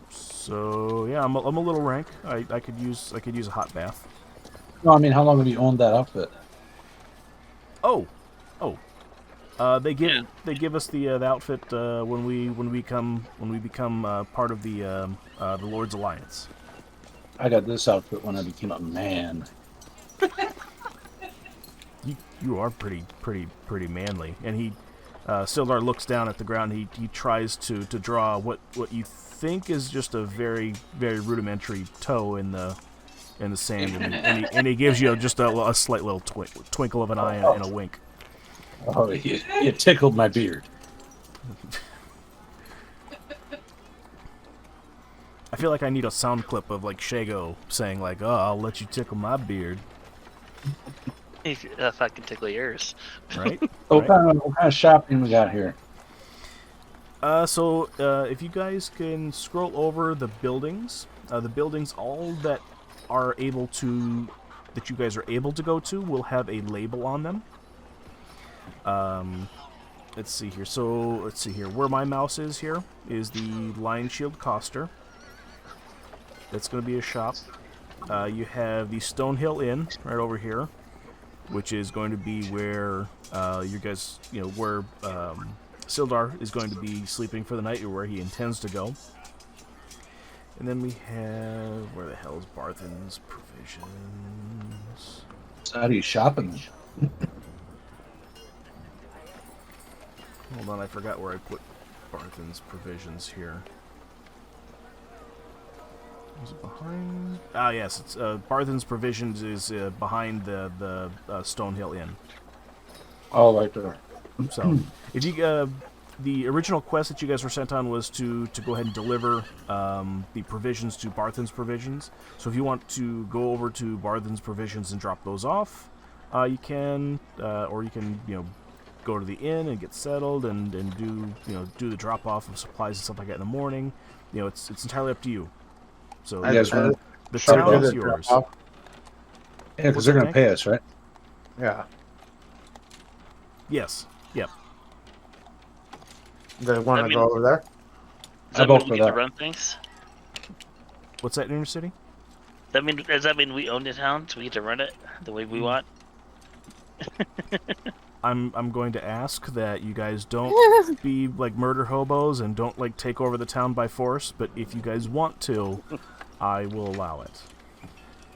S1: So yeah, I'm a little rank. I could use a hot bath.
S8: No, I mean, how long have you owned that outfit?
S1: Oh. They give us the outfit when we become part of the Lord's Alliance.
S8: I got this outfit when I became a man.
S1: You are pretty manly. And he Sildar looks down at the ground. He tries to draw what you think is just a very very rudimentary toe in the sand, and he gives you just a slight little twinkle of an eye and a wink.
S8: Oh, you tickled my beard.
S1: I feel like I need a sound clip of like Shago saying like, "Oh, I'll let you tickle my beard."
S2: If I can tickle yours.
S1: Right?
S8: What kind of shopping we got here?
S1: So if you guys can scroll over the buildings all that you guys are able to go to will have a label on them. Let's see here. So let's see here. Where my mouse is here is the Lion Shield Coster. That's going to be a shop. You have the Stonehill Inn right over here, which is going to be where you guys, where Sildar is going to be sleeping for the night, or where he intends to go. And then we have, where the hell is Barthen's Provisions?
S8: So how do you shopping?
S1: Hold on, I forgot where I put Barthen's Provisions here. Is it behind? Ah, yes, it's Barthen's Provisions is behind the Stonehill Inn.
S8: Oh, right there.
S1: So, if you the original quest that you guys were sent on was to go ahead and deliver the provisions to Barthen's Provisions. So, if you want to go over to Barthen's Provisions and drop those off, you can, or you can, go to the inn and get settled and do the drop off of supplies and stuff like that in the morning. It's entirely up to you. So,
S8: You guys want
S1: the
S6: Should we
S1: town
S6: do
S1: is
S6: the
S1: yours.
S6: drop-off?
S8: Yeah, because they're going to pay us, right?
S6: Yeah.
S1: Yes. Yep.
S6: They want to
S2: I mean-
S6: go over there?
S2: Does
S8: I
S2: that mean
S8: vote
S2: we
S8: for
S2: get to
S8: that.
S2: run things?
S1: What's that, Inner City?
S2: Does that mean we own the town, so we get to run it the way we want?
S1: I'm going to ask that you guys don't be like murder hobos and don't like take over the town by force, but if you guys want to, I will allow it.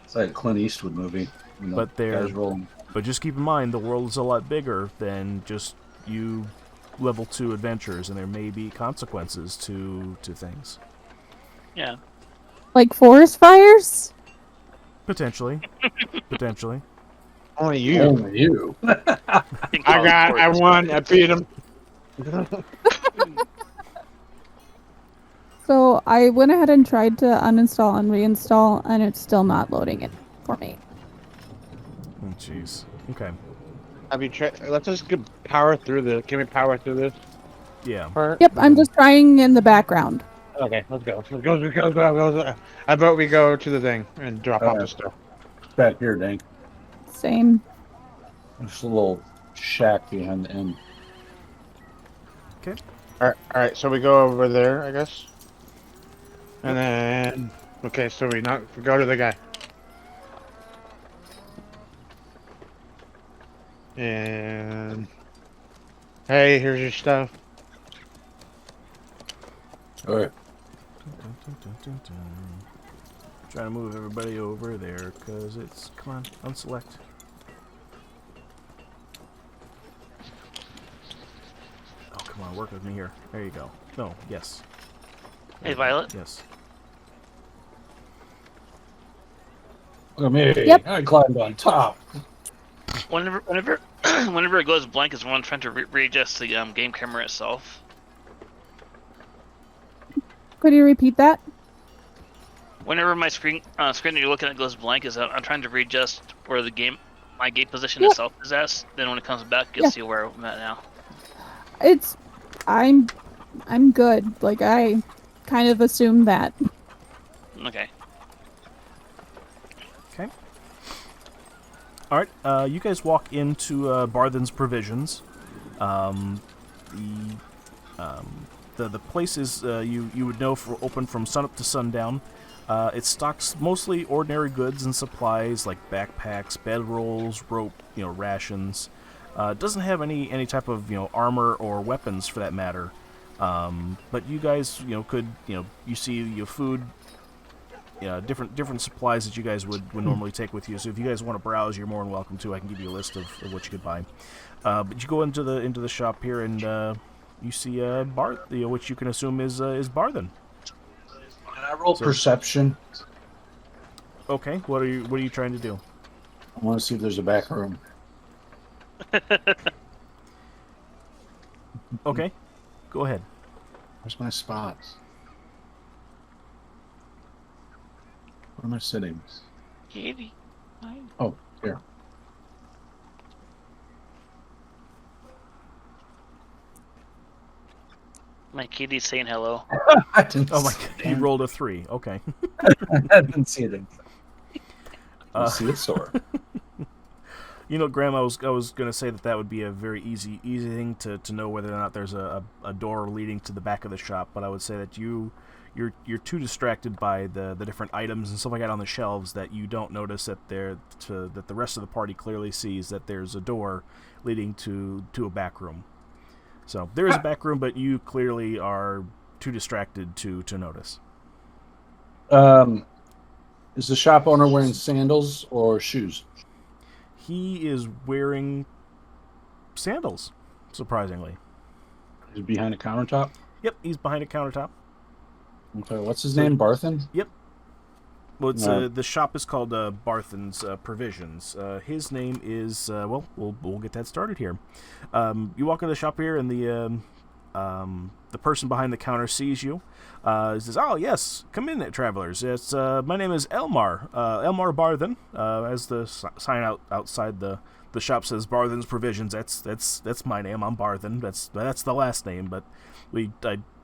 S8: It's like a Clint Eastwood movie.
S1: But they're-
S8: guys rolling.
S1: But just keep in mind, the world is a lot bigger than just you level 2 adventures, and there may be consequences to things.
S2: Yeah.
S4: Like forest fires?
S1: Potentially. Potentially.
S6: Only you.
S8: Only you.
S6: I won. I beat him.
S4: So I went ahead and tried to uninstall and reinstall, and it's still not loading it for me.
S1: Oh, jeez. Okay.
S6: Have you let's just power through this. Can we power through this
S1: Yeah.
S6: part?
S4: Yep, I'm just trying in the background.
S6: Okay, let's go. Let's go. How about we go to the thing and drop off the stuff?
S8: Back here, Dank.
S4: Same.
S8: There's a little shack behind the inn.
S6: All right. So we go over there, I guess. And then, okay, so we go to the guy. And hey, here's your stuff.
S8: All right.
S1: Trying to move everybody over there, because it's... Come on, unselect. Oh, come on, work with me here. There you go. No, yes.
S2: Hey, Violet.
S1: Yes.
S8: Look at me.
S4: Yep.
S8: I climbed on top.
S2: Whenever it goes blank, is one trying to readjust the game camera itself.
S4: Could you repeat that?
S2: Whenever my screen that you're looking at goes blank, I'm trying to readjust where my gate position
S4: Yeah.
S2: itself is at. Then when it comes back, you'll
S4: Yeah.
S2: see where I'm at now.
S4: I'm good. Like, I kind of assumed that.
S2: Okay.
S1: Okay. Alright, you guys walk into Barthen's Provisions. The place is, you would know, open from sunup to sundown. It stocks mostly ordinary goods and supplies like backpacks, bedrolls, rope, rations. It doesn't have any type of armor or weapons for that matter. But you guys could you see your food, different supplies that you guys would normally take with you. So if you guys want to browse, you're more than welcome to. I can give you a list of what you could buy. But you go into the shop here and you see Barth, which you can assume is Barthen.
S8: Can I roll perception?
S1: Okay, what are you trying to do?
S8: I want to see if there's a back room.
S1: Okay, go ahead.
S8: Where's my spots? Where am I sitting?
S2: Katie. Hi.
S8: Oh, here.
S2: My kitty's saying hello.
S8: I didn't
S1: Oh my
S8: see
S1: god, you rolled a 3. Okay.
S8: I didn't see it. I see a sword.
S1: Graham, I was gonna say that would be a very easy thing to know whether or not there's a door leading to the back of the shop. But I would say that you're too distracted by the different items and stuff like that on the shelves that you don't notice that that the rest of the party clearly sees that there's a door leading to a back room. So there is a back room, but you clearly are too distracted to notice.
S8: Is the shop owner wearing sandals or shoes?
S1: He is wearing sandals, surprisingly.
S8: He's behind a countertop.
S1: Yep, he's behind a countertop.
S8: Okay, what's his name? Barthen?
S1: Yep. Well, it's the shop is called Barthen's Provisions. His name is well, we'll get that started here. You walk into the shop here, and the person behind the counter sees you. He says, "Oh yes, come in, travelers. It's my name is Elmar. Elmar Barthen. As the sign outside the shop says Barthen's Provisions. That's my name. I'm Barthen. That's the last name, but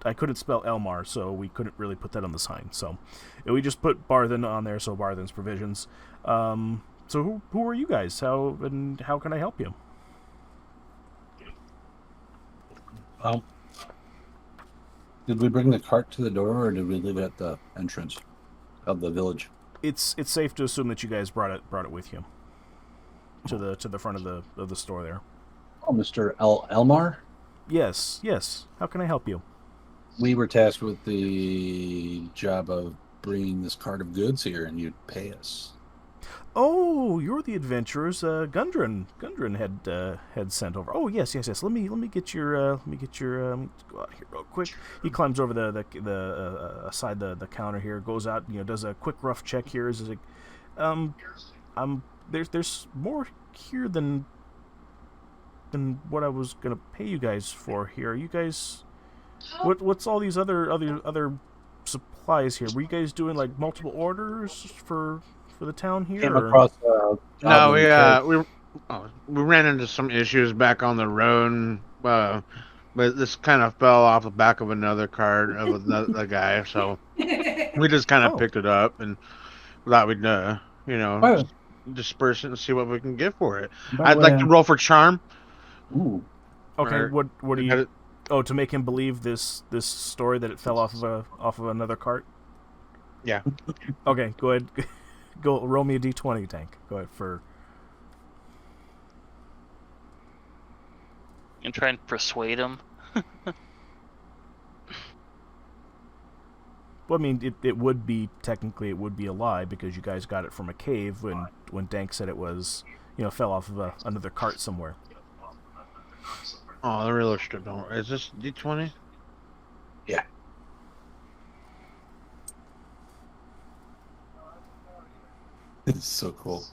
S1: I couldn't spell Elmar, so we couldn't really put that on the sign. So we just put Barthen on there, so Barthen's Provisions. So who are you guys? How can I help you?"
S8: Did we bring the cart to the door, or did we leave it at the entrance of the village?
S1: It's safe to assume that you guys brought it with you to the front of the store there.
S8: Oh, Mr. Elmar?
S1: Yes. How can I help you?
S8: We were tasked with the job of bringing this cart of goods here, and you'd pay us.
S1: Oh, you're the adventurers. Gundren had sent over. Oh, yes. Let me get your go out here real quick. He climbs over the side the counter here, goes out, does a quick rough check here. Is like, there's more here than what I was gonna pay you guys for here. Are you guys, what's all these other supplies here? Were you guys doing like multiple orders for the town here?
S8: Came across
S6: No, we ran into some issues back on the road, but this kind of fell off the back of another cart of another guy, so we just kind of picked it up and thought we'd disperse it and see what we can get for it. I'd like to roll for charm.
S8: Ooh.
S1: Okay, what do you? Oh, to make him believe this story that it fell off of another cart.
S6: Yeah.
S1: Okay, go ahead. Go roll me a d20, Tank. Go ahead for.
S2: And try and persuade him.
S1: Well, I mean, it would be technically a lie because you guys got it from a cave when Dank said it was fell off of another cart somewhere.
S6: Oh, the real strip. Is this d20?
S8: Yeah. It's so cool.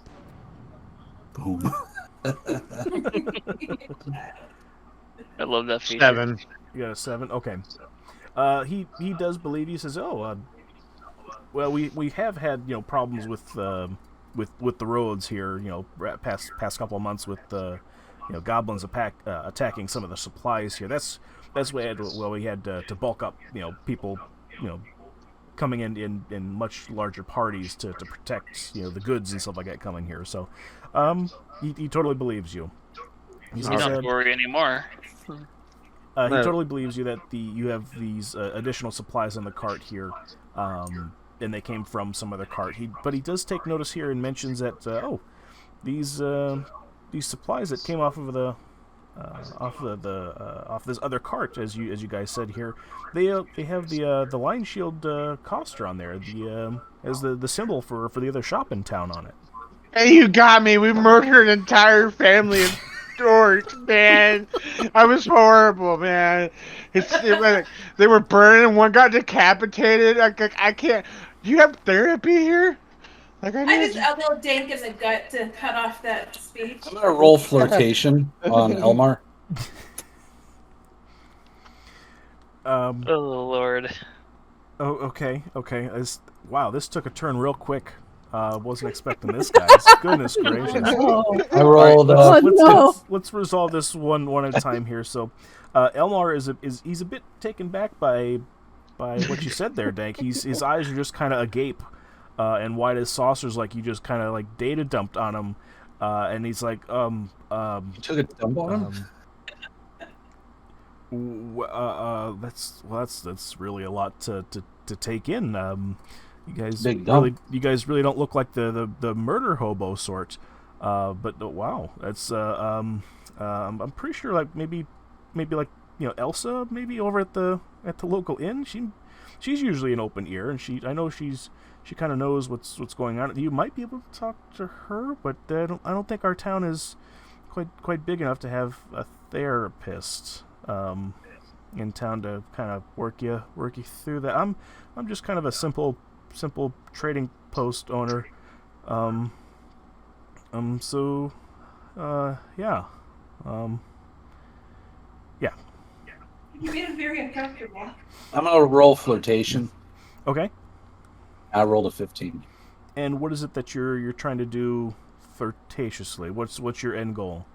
S8: Boom.
S2: I love that feature.
S6: 7.
S1: You got a 7? Okay. He does believe you. Says, "Oh, well, we have had problems with the roads here. Past couple of months with goblins attacking some of the supplies here. That's why we had to bulk up people coming in much larger parties to protect the goods and stuff like that coming here. So he totally believes you.
S2: You don't have to worry anymore.
S1: He totally believes you that you have these additional supplies on the cart here, and they came from some other cart. But he does take notice here and mentions that these supplies that came off of this other cart, as you guys said here, they have the Lion Shield coster on there, as the symbol for the other shop in town on it.
S6: Hey, you got me. We murdered an entire family of dorks, man. I was horrible, man. They were burning. One got decapitated. I can't. Do you have therapy here?
S7: I just elbow Dank in the gut to cut off that speech.
S8: I'm gonna roll flirtation on Elmar.
S2: Oh Lord.
S1: Oh, okay. Wow, this took a turn real quick. Wasn't expecting this, guys. Goodness gracious.
S8: I rolled.
S1: Let's resolve this one at a time here. So, Elmar he's a bit taken back by what you said there, Dank. His eyes are just kind of agape, and wide as saucers, like you just kind of like data dumped on him, and he's like,
S8: You took a dump on him?
S1: That's really a lot to take in. You guys really don't look like the murder hobo sort. But wow, that's I'm pretty sure like maybe like Elsa maybe over at the local inn. She's usually an open ear, and I know she kind of knows what's going on. You might be able to talk to her, but I don't think our town is quite big enough to have a therapist in town to kind of work you through that. I'm just kind of a simple trading post owner. So, yeah. Yeah.
S5: You made it very uncomfortable.
S8: I'm gonna roll flirtation.
S1: Okay.
S8: I rolled a 15.
S1: And what is it that you're trying to do flirtatiously? What's your end goal?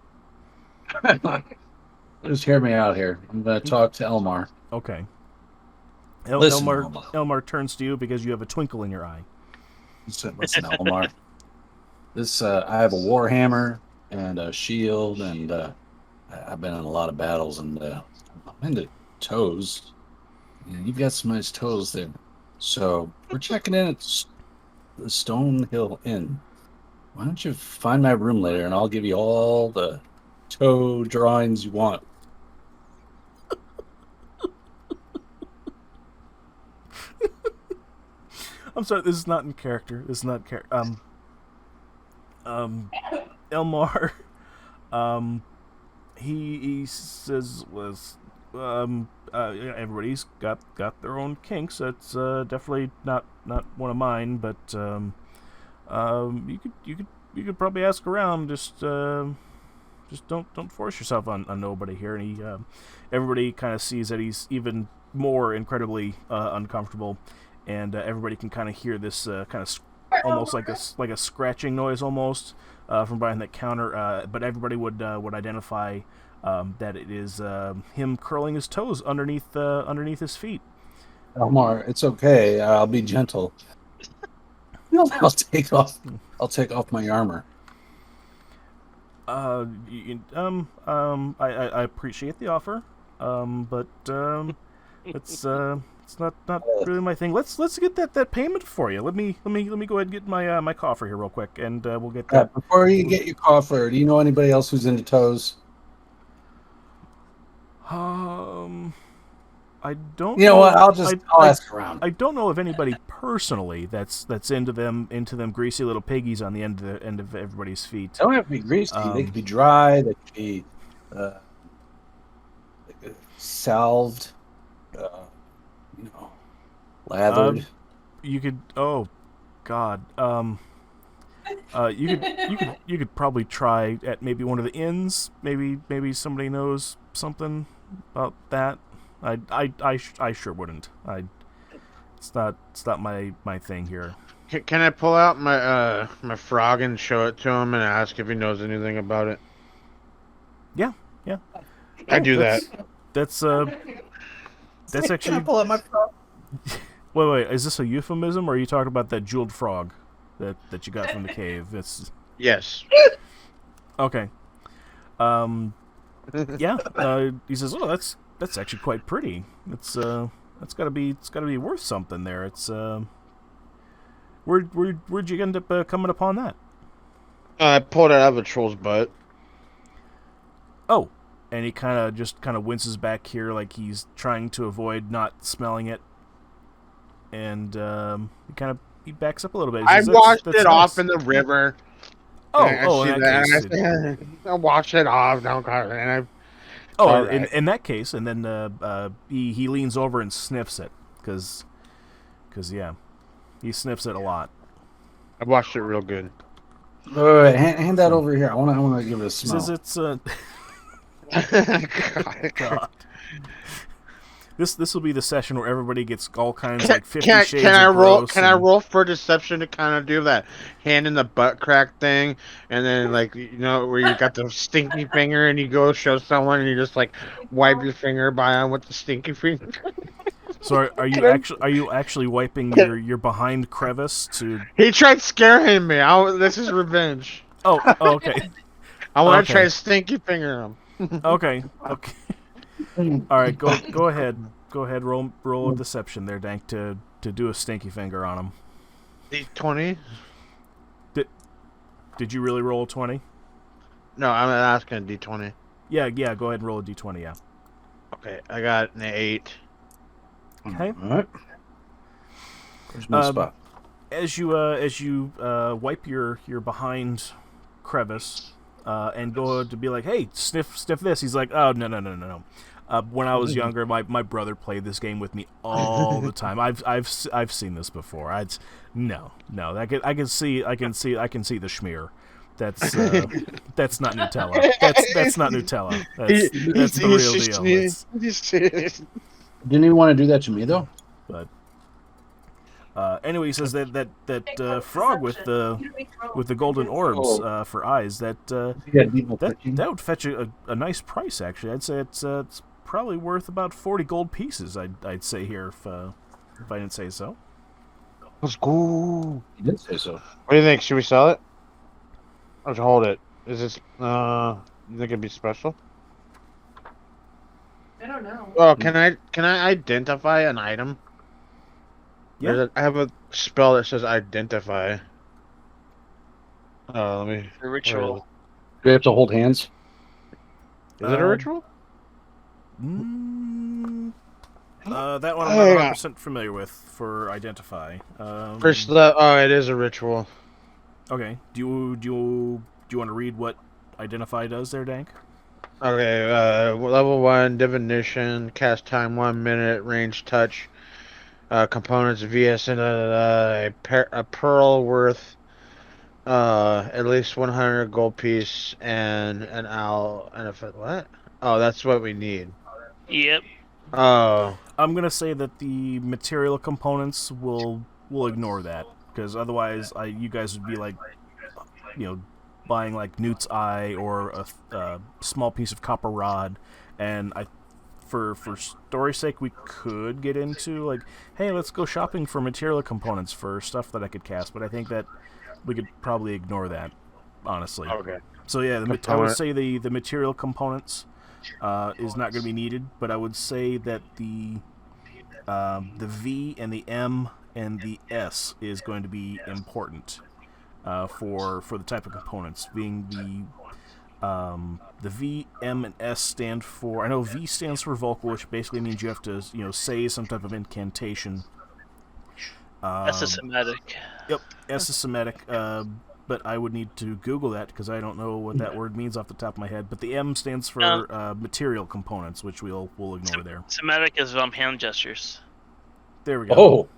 S8: Just hear me out here. I'm gonna talk to Elmar.
S1: Okay.
S8: Listen,
S1: Elmar turns to you because you have a twinkle in your eye.
S8: Listen, Elmar. This I have a war hammer and a shield, and I've been in a lot of battles, and I'm into toes. You've got some nice toes there. So we're checking in at the Stonehill Inn. Why don't you find my room later, and I'll give you all the toe drawings you want.
S1: I'm sorry, this is not in character. Elmar, he says everybody's got their own kinks. That's definitely not one of mine, but you could probably ask around. Just don't force yourself on nobody here. And everybody kind of sees that he's even more incredibly uncomfortable, and everybody can kind of hear this kind of almost like a scratching noise almost from behind that counter. But everybody would identify that it is him curling his toes underneath his feet.
S8: Elmar, it's okay. I'll be gentle. I'll take off my armor.
S1: I appreciate the offer, but it's not really my thing. Let's get that payment for you. Let me go ahead and get my coffer here real quick, and we'll get that.
S8: Before you get your coffer, do you know anybody else who's into toes?
S1: I don't.
S8: You know what? I'll ask around.
S1: I don't know of anybody personally that's into them greasy little piggies on the end of everybody's feet.
S8: They don't have to be greasy. They could be dry. They could be salved. Lathered.
S1: You could. Oh, God. You could probably try at maybe one of the inns. Maybe somebody knows something about that. I sure wouldn't. It's not my thing here.
S6: Can I pull out my my frog and show it to him and ask if he knows anything about it?
S1: Yeah.
S6: I do that.
S1: That's actually.
S3: Pull out my frog.
S1: Wait. Is this a euphemism, or are you talking about that jeweled frog that you got from the cave? It's
S6: Yes.
S1: okay. Yeah. He says, "Oh, that's actually quite pretty. It's gotta be worth something there. It's where'd you end up coming upon that?"
S6: I pulled it out of a troll's butt.
S1: Oh, and he kind of winces back here like he's trying to avoid not smelling it, and he backs up a little bit. He says,
S6: I washed
S1: that's
S6: it
S1: nice.
S6: off in the river.
S1: Oh, in that case.
S6: I washed it off. And
S1: in that case, and then he leans over and sniffs it, because yeah, he sniffs it a lot.
S6: I washed it real good.
S8: Wait, hand that over here. I want to give it a smell.
S1: Says it's
S6: God.
S1: This will be the session where everybody gets all kinds like 50 shades
S6: Can I
S1: of
S6: roll?
S1: gross
S6: Can I roll for deception to kind of do that hand in the butt crack thing, and then like where you got the stinky finger and you go show someone and you just like wipe your finger by on with the stinky finger.
S1: So are you actually wiping your behind crevice to?
S6: He tried scaring me. This is revenge.
S1: Oh, okay.
S6: I want to try to stinky finger him.
S1: Okay. All right, go ahead. Go ahead. Roll a deception there, Dank, to do a stinky finger on him.
S6: D20.
S1: Did you really roll a 20?
S6: No, I'm asking a D20.
S1: Yeah. Go ahead and roll a D20. Yeah.
S6: Okay, I got an 8.
S1: Okay.
S8: All right. There's my spot.
S1: As you wipe your behind crevice and go to be like, hey, sniff this. He's like, oh no. When I was younger, my brother played this game with me all the time. I've seen this before. No. I can see the schmear. That's not Nutella. That's not Nutella. That's the real deal.
S8: Didn't even want to do that to me though.
S1: But anyway, he says that frog with the golden orbs for eyes that would fetch a nice price. Actually, I'd say it's probably worth about 40 gold pieces. I'd say here if I didn't say so.
S6: Let's go.
S8: You did say so.
S6: What do you think? Should we sell it? Or just hold it? Is this you think it'd be special?
S5: I don't know.
S6: Oh, can I identify an item?
S1: Yeah.
S6: I have a spell that says identify. Oh, let me.
S2: The ritual.
S8: Do we have to hold hands?
S6: Is it a ritual?
S1: That one I'm not 100% familiar with for identify.
S6: First, it is a ritual.
S1: Okay. Do you want to read what identify does there, Dank?
S6: Okay. Level 1 divination, cast time 1 minute, range touch, components VS and a pearl worth at least 100 gold piece and an owl and a what? Oh, that's what we need.
S2: Yep.
S6: Oh.
S1: I'm gonna say that the material components will ignore that, because otherwise you guys would be like, buying like Newt's eye or a small piece of copper rod, and for story's sake we could get into like, hey, let's go shopping for material components for stuff that I could cast, but I think that we could probably ignore that, honestly.
S6: Okay.
S1: So yeah, I would say the material components is not going to be needed, but I would say that the V and the M and the S is going to be important for the type of components. Being the V, M, and S stand for. I know V stands for vocal, which basically means you have to say some type of incantation.
S2: That's a Semitic.
S1: Yep, S is Semitic. But I would need to Google that because I don't know what that word means off the top of my head. But the M stands for material components, which we'll ignore there.
S2: Semitic is hand gestures.
S1: There we go.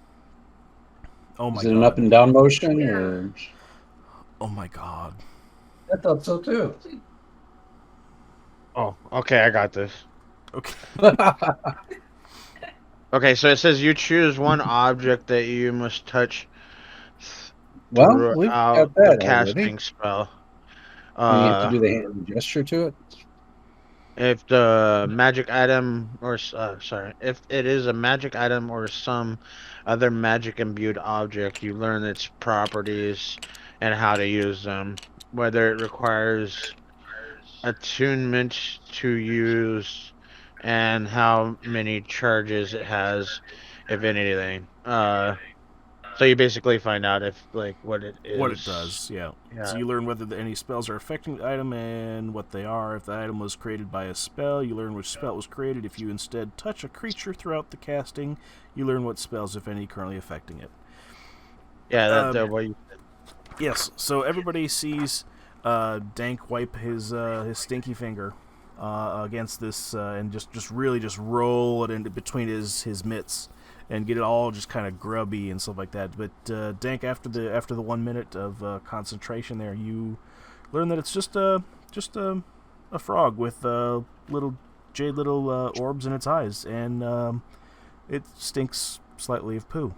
S1: Oh my god.
S8: Is it an up and down motion or?
S1: Oh my god.
S8: I thought so too.
S6: Oh, okay, I got this.
S1: Okay.
S6: Okay, so it says you choose one object that you must touch
S8: Well, we've got that
S6: the casting
S8: already.
S6: spell.
S8: You have to do the hand gesture to it.
S6: If the magic item, if it is a magic item or some other magic imbued object, you learn its properties and how to use them. Whether it requires attunement to use and how many charges it has, if anything. So you basically find out if what it is.
S1: What it does, yeah. So you learn whether any spells are affecting the item and what they are. If the item was created by a spell, you learn which spell was created. If you instead touch a creature throughout the casting, you learn what spells, if any, currently affecting it.
S6: Yeah, that's what you said.
S1: Yes, so everybody sees Dank wipe his stinky finger against this and just really roll it into between his mitts and get it all just kind of grubby and stuff like that. But Dank, after the 1 minute of concentration there, you learn that it's just a frog with little orbs in its eyes, and it stinks slightly of poo.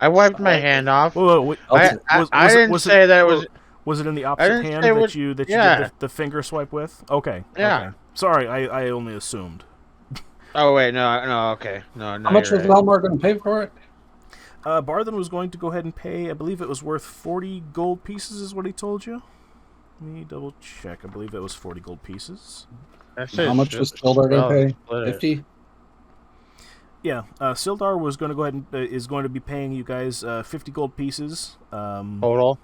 S6: I wiped my hand off.
S1: Whoa, wait,
S6: I didn't say that it was.
S1: Was it in the opposite hand that you did the finger swipe with? Okay.
S6: Yeah.
S1: Okay. Sorry, I only assumed.
S6: Oh wait, no, okay, no.
S8: How much was Valmar going to pay for it?
S1: Barthen was going to go ahead and pay. I believe it was worth 40 gold pieces, is what he told you. Let me double check. I believe it was 40 gold pieces.
S8: How much was Sildar going to pay? 50.
S1: Yeah, Sildar was going to go ahead and is going to be paying you guys 50 gold pieces.
S6: Total.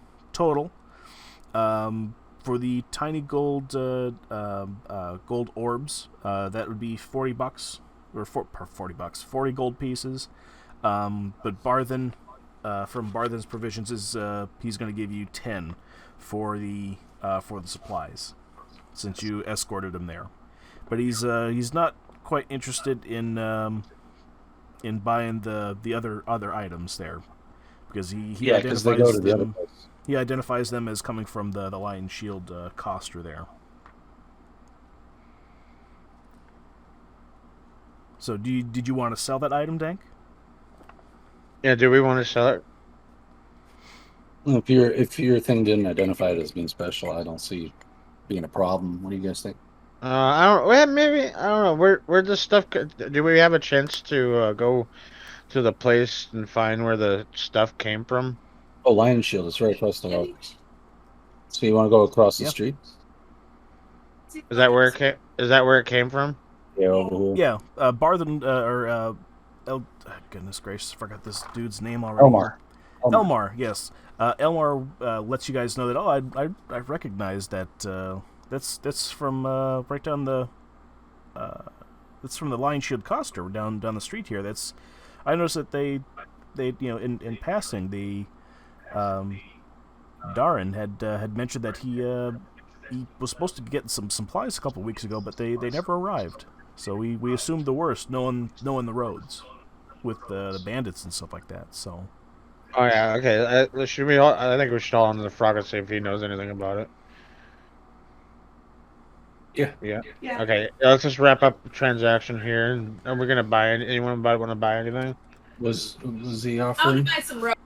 S1: For the tiny gold gold orbs, that would be $40 or $40, 40 gold pieces. But Barthen, from Barthen's provisions, is he's going to give you 10 for the supplies, since you escorted him there. but he's not quite interested in buying the other items there, because he
S8: Yeah, because they go to the other
S1: them.
S8: place.
S1: He identifies them as coming from the Lion Shield coster there. So did you want to sell that item, Dank?
S6: Yeah, do we want to sell it?
S8: If your thing didn't identify it as being special, I don't see being a problem. What do you guys think?
S6: I don't. Well, maybe I don't know. Where the stuff? Do we have a chance to go to the place and find where the stuff came from?
S8: Oh, Lion Shield is right across the road. So you want to go across the
S1: Yeah.
S8: street?
S6: Is that where it came? Is that where it came from?
S8: Yeah, over here.
S1: Yeah, Barthen goodness gracious, I forgot this dude's name already. Elmar, yes. Elmar lets you guys know that. Oh, I recognize that. That's from right down the. That's from the Lion Shield coster down the street here. That's. I noticed that they in passing the. Darren had mentioned that he was supposed to get some supplies a couple weeks ago, but they never arrived. So we assumed the worst, knowing the roads with the bandits and stuff like that. So.
S6: Oh yeah. Okay. Should we all? I think we should all on the frog and see if he knows anything about it.
S8: Yeah.
S6: Yeah.
S5: Yeah.
S6: Okay. Let's just wrap up the transaction here. And are we gonna buy anyone want to buy anything?
S8: Was he
S7: I'll
S8: offering
S7: buy some rope.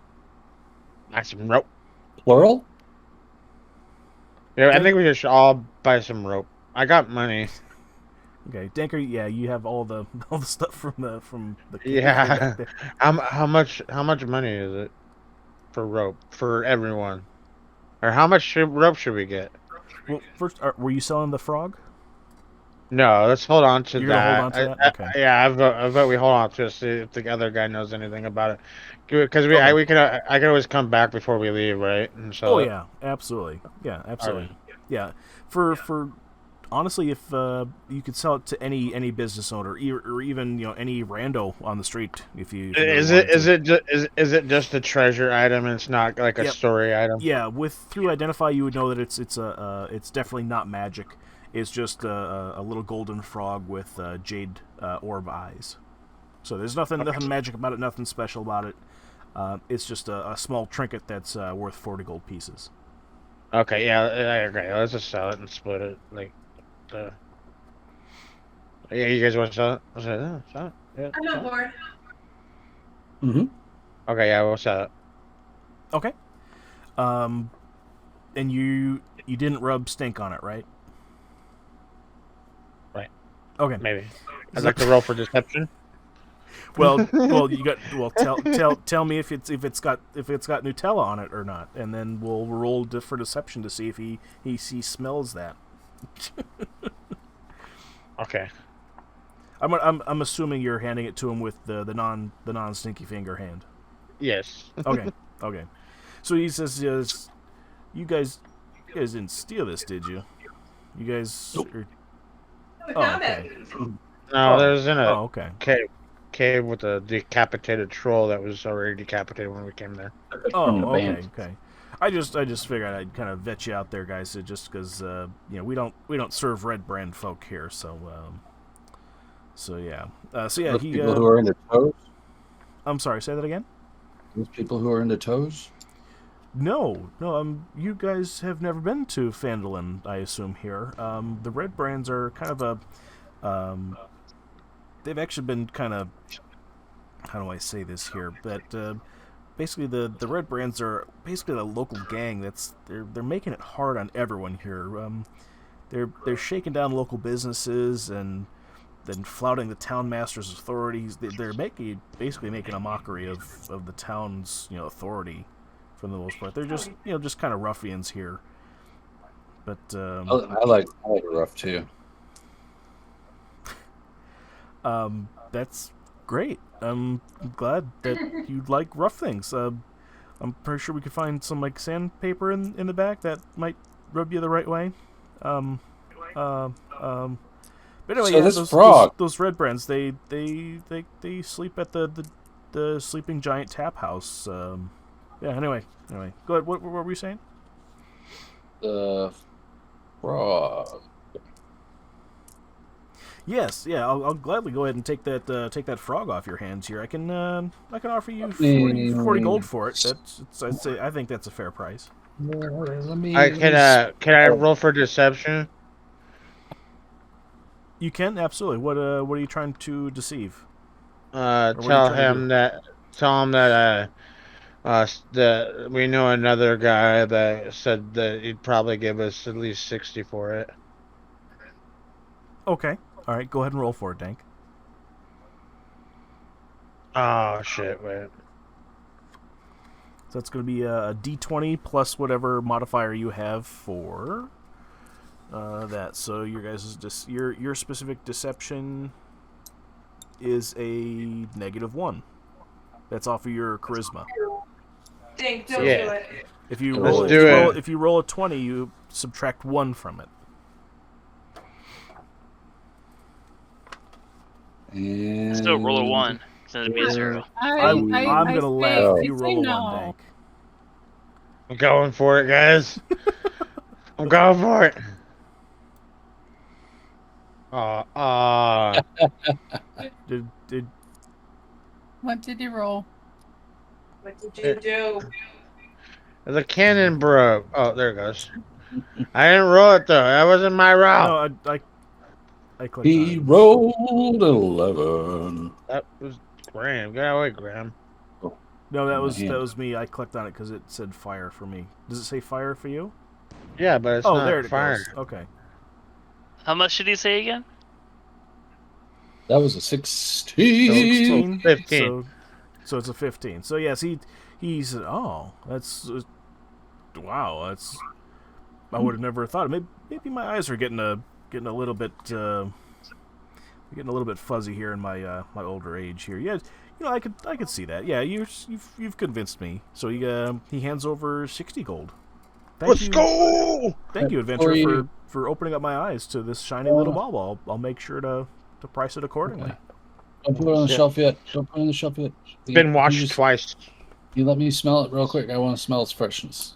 S6: Buy some rope.
S8: plural?
S6: Yeah, I think we should all buy some rope. I got money.
S1: Okay, Danker, yeah, you have all the stuff from the
S6: Yeah. How much money is it for rope for everyone? Or how much rope should we get?
S1: Well, first, were you selling the frog?
S6: No, let's hold on to
S1: You're
S6: that.
S1: gonna hold on to that? Okay.
S6: Yeah, I vote we hold on to it, see if the other guy knows anything about it. Because
S1: Okay.
S6: I can always come back before we leave, right? And so
S1: Oh yeah, absolutely. Yeah, absolutely.
S6: Alright.
S1: Yeah, for honestly, if you could sell it to any business owner, or even any rando on the street, if you
S6: Is
S1: really
S6: it
S1: wanted to.
S6: is it just a treasure item? And it's not like a
S1: Yep.
S6: story item.
S1: Yeah, through Identify, you would know that it's definitely not magic. It's just a little golden frog with jade orb eyes. So there's nothing magic about it, nothing special about it. It's just a small trinket that's worth 40 gold pieces.
S6: Okay, yeah, okay. Let's just sell it and split it. Yeah, you guys want to sell it? We'll sell it. Sell it. Yeah.
S5: I'm
S6: sell
S5: on
S6: it.
S5: board.
S8: Mm-hmm.
S6: Okay, yeah, we'll sell it.
S1: Okay. And you didn't rub stink on it, right?
S6: Right.
S1: Okay.
S6: Maybe. I'd like to roll for deception.
S1: Well, tell me if it's got Nutella on it or not, and then we'll roll for deception to see if he smells that.
S6: Okay.
S1: I'm assuming you're handing it to him with the non stinky finger hand.
S6: Yes.
S1: Okay. Okay. So he says, yes, you guys didn't steal this, did you? You guys.
S8: Nope.
S5: We
S1: Oh,
S5: found
S1: okay.
S5: it.
S6: No, there's in a
S1: Oh, okay.
S6: cave with a decapitated troll that was already decapitated when we came there.
S1: Oh,
S8: From the
S1: okay,
S8: band.
S1: okay. I just figured I'd kind of vet you out there, guys, just because we don't serve red brand folk here, so yeah,
S8: Those
S1: he.
S8: people who are into toes.
S1: I'm sorry, say that again.
S8: Those people who are into toes.
S1: No. You guys have never been to Phandelver, I assume here. The red brands are kind of they've actually been kind of, how do I say this here? But basically, the red brands are basically a local gang they're making it hard on everyone here. They're shaking down local businesses and then flouting the town master's authorities. They're basically making a mockery of the town's authority for the most part. They're just just kind of ruffians here. But
S8: I like it rough too.
S1: That's great. I'm glad that you like rough things. I'm pretty sure we could find some sandpaper in the back that might rub you the right way. But anyway,
S8: So
S1: yeah,
S8: this frog-
S1: those red brands, they sleep at the sleeping giant tap house. Yeah. Anyway, go ahead. What were we saying?
S8: The frog.
S1: Yes, yeah, I'll gladly go ahead and take that frog off your hands here. I can offer you 40 gold for it. I think that's a fair price.
S3: Let me.
S6: I
S3: let me
S6: can I
S3: oh,
S6: roll for deception?
S1: You can absolutely. What are you trying to deceive? Or what are you
S6: Tell
S1: trying to do?
S6: him that that we know another guy that said that he'd probably give us at least 60 for it.
S1: Okay. All right. Go ahead and roll for it, Dank.
S6: Oh shit! Wait.
S1: So that's going to be a D20 plus whatever modifier you have for that. So your guys' your specific deception is a -1. That's off of your charisma.
S5: Dink,
S1: So-
S5: don't
S6: Yeah.
S5: do it.
S1: If you
S8: Let's
S1: roll,
S6: do it.
S1: if you roll a 20, you subtract 1 from it.
S8: And
S2: Still roll a 1. So it'd be a 0.
S1: I'm gonna laugh if you
S4: I say
S1: roll a 1,
S4: no.
S1: Dank.
S6: I'm going for it, guys. I'm going for it.
S1: Did
S4: What did you roll?
S5: What did you do?
S6: The cannon broke. Oh, there it goes. I didn't roll it though. That wasn't my roll.
S1: no? I clicked
S8: he
S1: on it.
S8: rolled 11.
S6: That was Graham. Get away, Graham.
S1: No, that
S8: My
S1: was
S8: hand.
S1: me. I clicked on it because it said fire for me. Does it say fire for you?
S6: Yeah, but it's
S1: Oh,
S6: not
S1: there it
S6: fire.
S1: goes. Okay.
S2: How much did he say again?
S8: That was a 16.
S1: 16.
S6: 15.
S1: So it's a 15. So yes, he's oh, that's wow. That's I would have never thought. Maybe my eyes are getting a little bit getting a little bit fuzzy here in my my older age here. Yeah, I could see that. Yeah, you've convinced me. So he hands over 60 gold.
S6: Let's go!
S1: Thank you,
S8: Before
S1: Adventurer,
S8: you-
S1: for opening up my eyes to this shiny little bauble. I'll make sure to price it accordingly.
S8: Don't put it on the
S6: Shit.
S8: shelf yet. Don't put it on the shelf yet.
S6: Been
S8: You
S6: washed
S8: just-
S6: twice.
S8: You let me smell it real quick. I want to smell its freshness.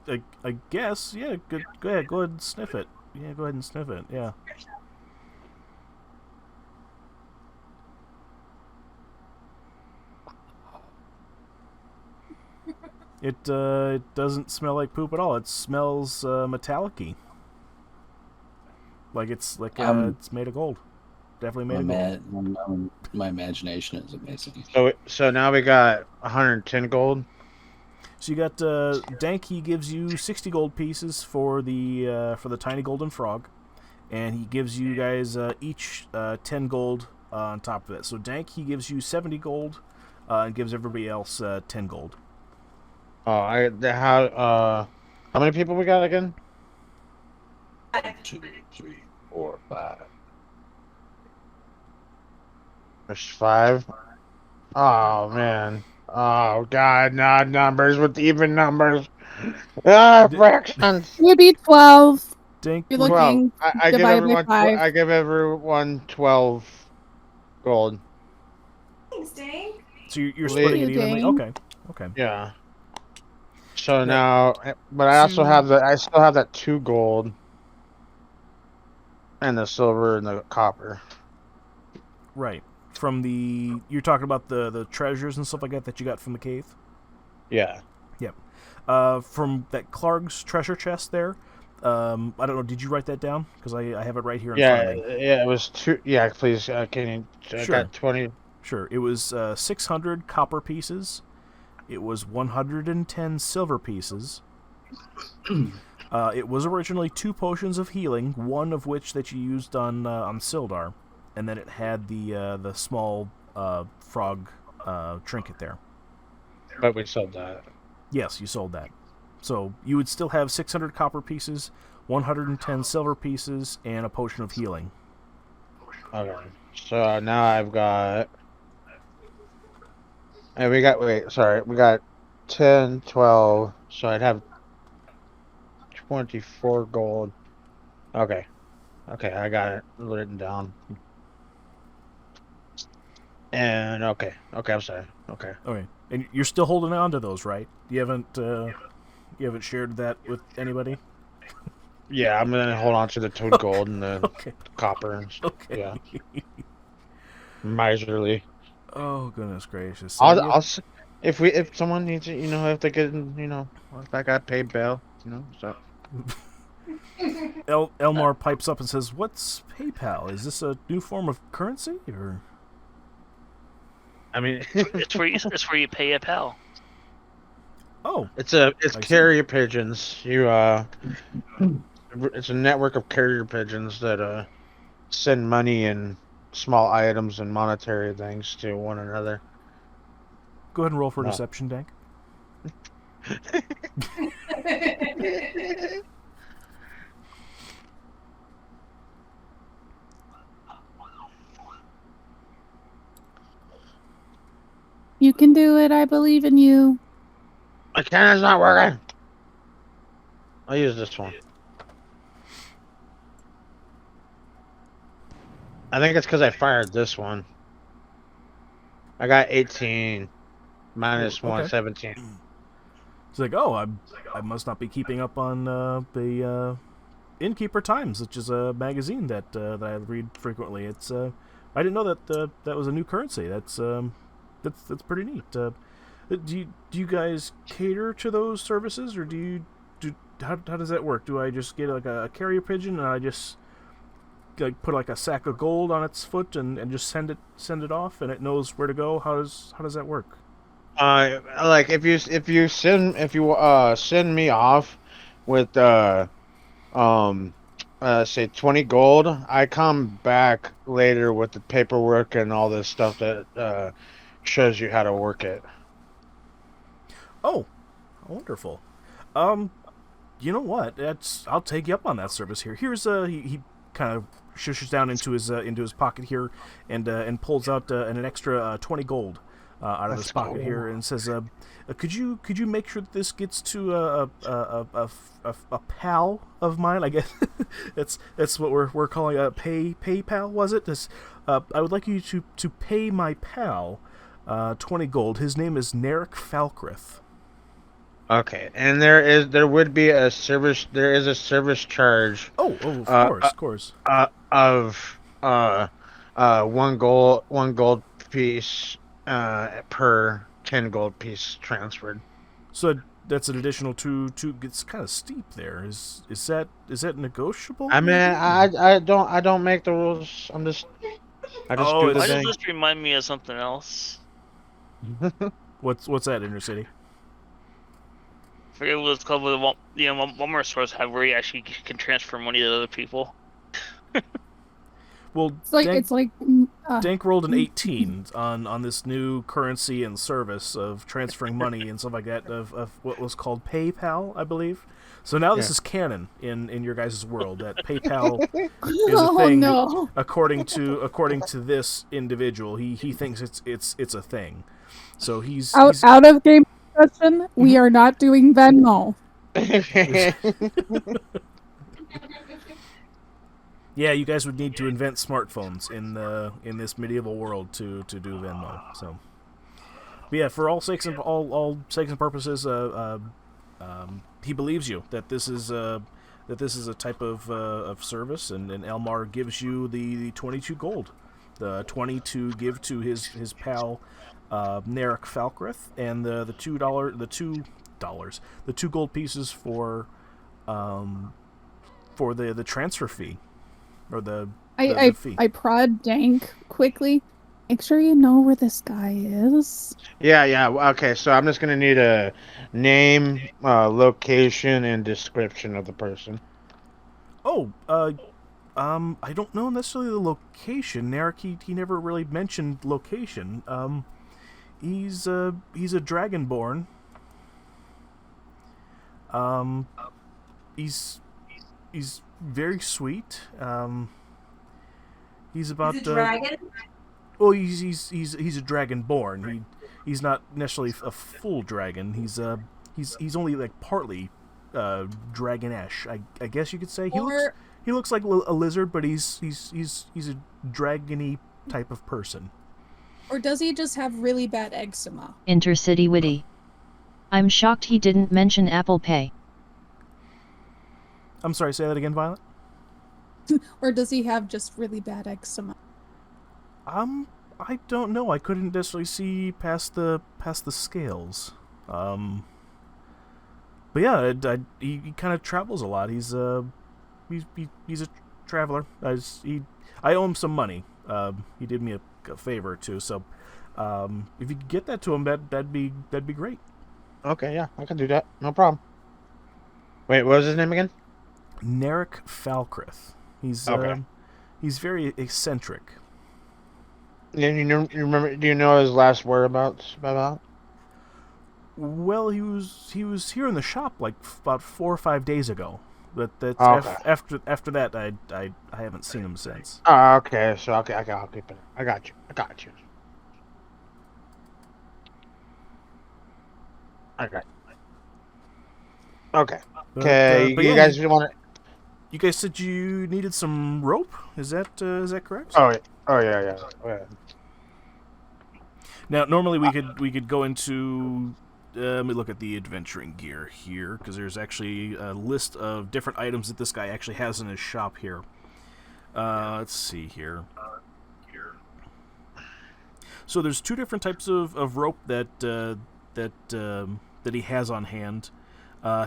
S1: I guess. Yeah. Good. Go ahead. Go ahead and sniff it. Yeah. Go ahead and sniff it. Yeah. It doesn't smell like poop at all. It smells metallic-y. Like it's it's made of gold. Definitely made of gold.
S8: My imagination is amazing.
S6: So now we got 110 gold.
S1: So you got Dank. He gives you 60 gold pieces for the tiny golden frog, and he gives you guys each 10 gold on top of it. So Dank, he gives you 70 gold, and gives everybody else 10 gold.
S6: Oh, how many people we got again?
S8: 2, 3, 4, 5.
S6: There's 5. Oh man. Oh god, not numbers with even numbers. Fractions.
S4: Maybe 12.
S1: Dank,
S4: You're
S1: would-
S6: 12.
S4: looking.
S6: I give
S4: divide by
S6: everyone.
S4: 5.
S6: I give everyone 12 gold.
S5: Thanks, Dink.
S1: so you're
S6: Leave.
S1: splitting it evenly.
S4: Dank.
S1: Okay. Okay.
S6: Yeah. So now, but I also have I still have that 2 gold, and the silver and the copper.
S1: Right. From you're talking about the treasures and stuff like that you got from the cave.
S6: Yeah.
S1: From that Clark's treasure chest there. I don't know. Did you write that down? Because I have it right here in front of me.
S6: Yeah. It was 2. Yeah, please. Can you? I
S1: Sure.
S6: got 20.
S1: Sure. It was 600 copper pieces. It was 110 silver pieces. It was originally 2 potions of healing, one of which that you used on Sildar, and then it had the small frog trinket there.
S6: But we sold that.
S1: Yes, you sold that. So you would still have 600 copper pieces, 110 silver pieces, and a potion of healing.
S6: Okay. So now I've got. And we got. Wait, sorry. We got 10, 12. So I'd have 24 gold. Okay. Okay, I got it written down. And okay. Okay, I'm sorry. Okay.
S1: Okay, and you're still holding on to those, right? You haven't shared that with anybody?
S6: Yeah, I'm gonna hold on to the toad gold and the
S1: Okay.
S6: copper.
S1: Okay.
S6: Yeah, miserly.
S1: Oh goodness gracious. So
S6: I'll,
S1: yeah.
S6: I'll, s- if someone needs it, if they get, if I got paid bail, so.
S1: Elmar pipes up and says, "What's PayPal? Is this a new form of currency, or?"
S6: I mean,
S2: It's where you pay a pal.
S1: Oh,
S6: it's
S1: I see.
S6: carrier pigeons. It's a network of carrier pigeons that send money and small items and monetary things to one another.
S1: Go ahead and roll for
S6: No.
S1: deception, Dank.
S4: You can do it. I believe in you.
S6: My cannon's not working. I'll use this one. I think it's because I fired this one. I got 18 minus
S1: Oh,
S6: 1,
S1: okay.
S6: 17.
S1: It's like, oh, I must not be keeping up on the Innkeeper Times, which is a magazine that I read frequently. It's I didn't know that that was a new currency. That's pretty neat. Do you guys cater to those services, or how does that work? Do I just get like a carrier pigeon and I just like put like a sack of gold on its foot and just send it off and it knows where to go? How does that work?
S6: Like if you send me off with say 20 gold, I come back later with the paperwork and all this stuff that shows you how to work it.
S1: Oh, wonderful. You know what? I'll take you up on that service here. Here's he kind of shushes down into his pocket here and pulls out an extra 20 gold out of his pocket here and says, could you make sure that this gets to a pal of mine? I guess that's what we're calling a PayPal. Was it? I would like you to pay my pal 20 gold. His name is Narek Falkrith.
S6: Okay, and there would be a service. There is a service charge.
S1: Oh, of course.
S6: Of 1 gold piece per 10 gold piece transferred.
S1: So that's an additional two. It's kind of steep there. Is that negotiable?
S6: I mean, I don't make the rules. I just do the
S2: Why does
S6: thing.
S2: this remind me of something else?
S1: What's that, Intercity?
S2: I forget what it's called. With one more source have where you actually can transfer money to other people.
S1: Well,
S4: It's like
S1: Dank rolled an 18 on this new currency and service of transferring money and stuff like that of what was called PayPal, I believe. So now this is canon in your guys' world that PayPal is a thing.
S4: No.
S1: According to this individual, he thinks it's a thing. So he's
S4: out of game discussion. We are not doing Venmo.
S1: Yeah, you guys would need to invent smartphones in this medieval world to do Venmo. So, but yeah, for all sakes and purposes, he believes you that this is a type of service, and Elmar gives you the 22 gold, the 20 to give to his pal Narek Falkrith, and the $2 gold pieces for the transfer fee. Or the fee.
S4: I prod Dank quickly. Make sure you know where this guy is.
S6: Yeah. Okay, so I'm just gonna need a name, location, and description of the person.
S1: Oh, I don't know necessarily the location. Narek, he never really mentioned location. He's a dragonborn. He's very sweet. He's about
S5: He's a dragon?
S1: Well, he's a dragonborn. He's not necessarily a full dragon. He's only like partly dragonish. I guess you could say. He looks like a lizard, but he's a dragony type of person.
S9: Or does he just have really bad eczema?
S10: Intercity witty. I'm shocked he didn't mention Apple Pay.
S1: I'm sorry, say that again, Violet.
S9: Or does he have just really bad eczema?
S1: I don't know. I couldn't necessarily see past the scales. But yeah, he kind of travels a lot. He's a traveler. I owe him some money. He did me a favor too. So, if you could get that to him, that'd be great.
S6: Okay, yeah, I can do that. No problem. Wait, what was his name again?
S1: Narek Falkrith.
S6: Okay.
S1: He's very eccentric.
S6: And you remember? Do you know his last whereabouts about?
S1: Well, he was here in the shop like about 4 or 5 days ago. But that's
S6: Okay.
S1: after that, I haven't seen him since.
S6: Oh, okay. So okay, I'll keep it. I got you. Okay. Okay. Okay.
S1: But
S6: You
S1: yeah,
S6: guys want to?
S1: you guys said you needed some rope. Is that correct?
S6: Oh, yeah. Oh yeah. Oh, yeah.
S1: Now, normally we could go into. Let me look at the adventuring gear here, because there's actually a list of different items that this guy actually has in his shop here. Let's see here. So there's 2 different types of rope that he has on hand.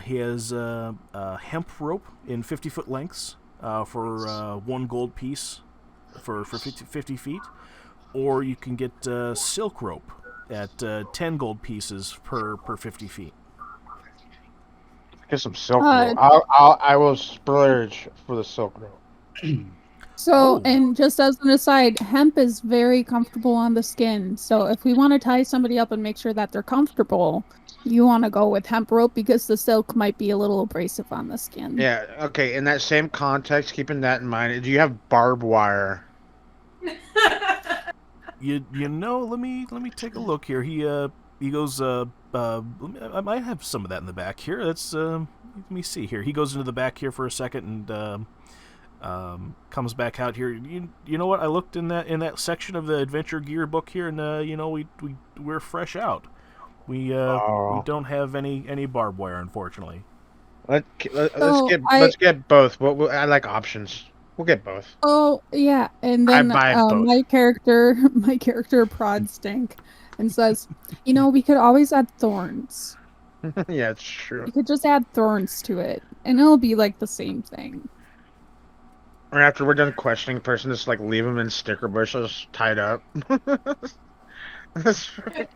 S1: He has hemp rope in 50-foot lengths for 1 gold piece for 50 feet. Or you can get silk rope at 10 gold pieces per 50 feet.
S6: Get some silk rope. I will splurge for the silk rope.
S4: So, and just as an aside, hemp is very comfortable on the skin. So if we want to tie somebody up and make sure that they're comfortable, you want to go with hemp rope because the silk might be a little abrasive on the skin.
S6: Yeah. Okay. In that same context, keeping that in mind, do you have barbed wire?
S1: You know, let me take a look here. He goes I might have some of that in the back here. That's let me see here. He goes into the back here for a second and comes back out here. You know what? I looked in that section of the adventure gear book here, and you know, we're fresh out. We don't have any barbed wire, unfortunately.
S6: Let's get both. I like options. We'll get both.
S4: Oh yeah, and then
S6: both.
S4: my character prods Stink and says, "You know, we could always add thorns.
S6: Yeah, it's true.
S4: You could just add thorns to it, and it'll be like the same thing."
S6: Or after we're done questioning a person, just like leave them in sticker bushes tied up. That's right.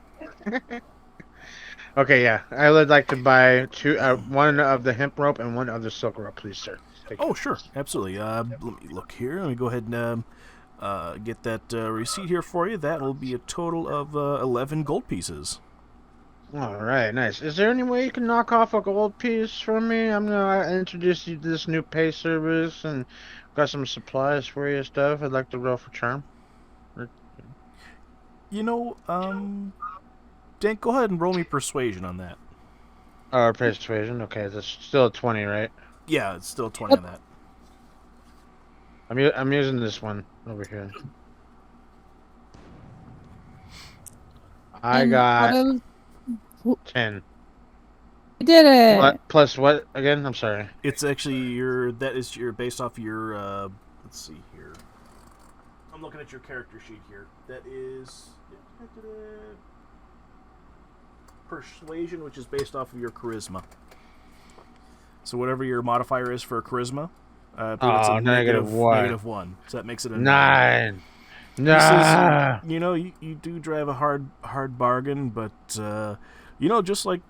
S6: Okay, yeah. I would like to buy 2, 1 of the hemp rope and 1 of the silk rope, please, sir.
S1: Oh, sure, absolutely. Let me look here. Let me go ahead and get that receipt here for you. That will be a total of 11 gold pieces.
S6: All right, nice. Is there any way you can knock off a gold piece from me? I'm gonna introduce you to this new pay service and got some supplies for you and stuff. I'd like to roll for charm.
S1: You know, Dan, go ahead and roll me persuasion on that.
S6: Persuasion. Okay, that's still a 20, right?
S1: Yeah, it's still 20 on that.
S6: I'm using this one over here. I got 10.
S4: I did it.
S6: What, plus what again? I'm sorry.
S1: It's actually that is your based off your let's see here. I'm looking at your character sheet here. That is persuasion, which is based off of your charisma. So whatever your modifier is for charisma, I believe it's a -1. So that makes it a 9.
S6: Nah.
S1: Says, you know, you do drive a hard bargain, but you know, just like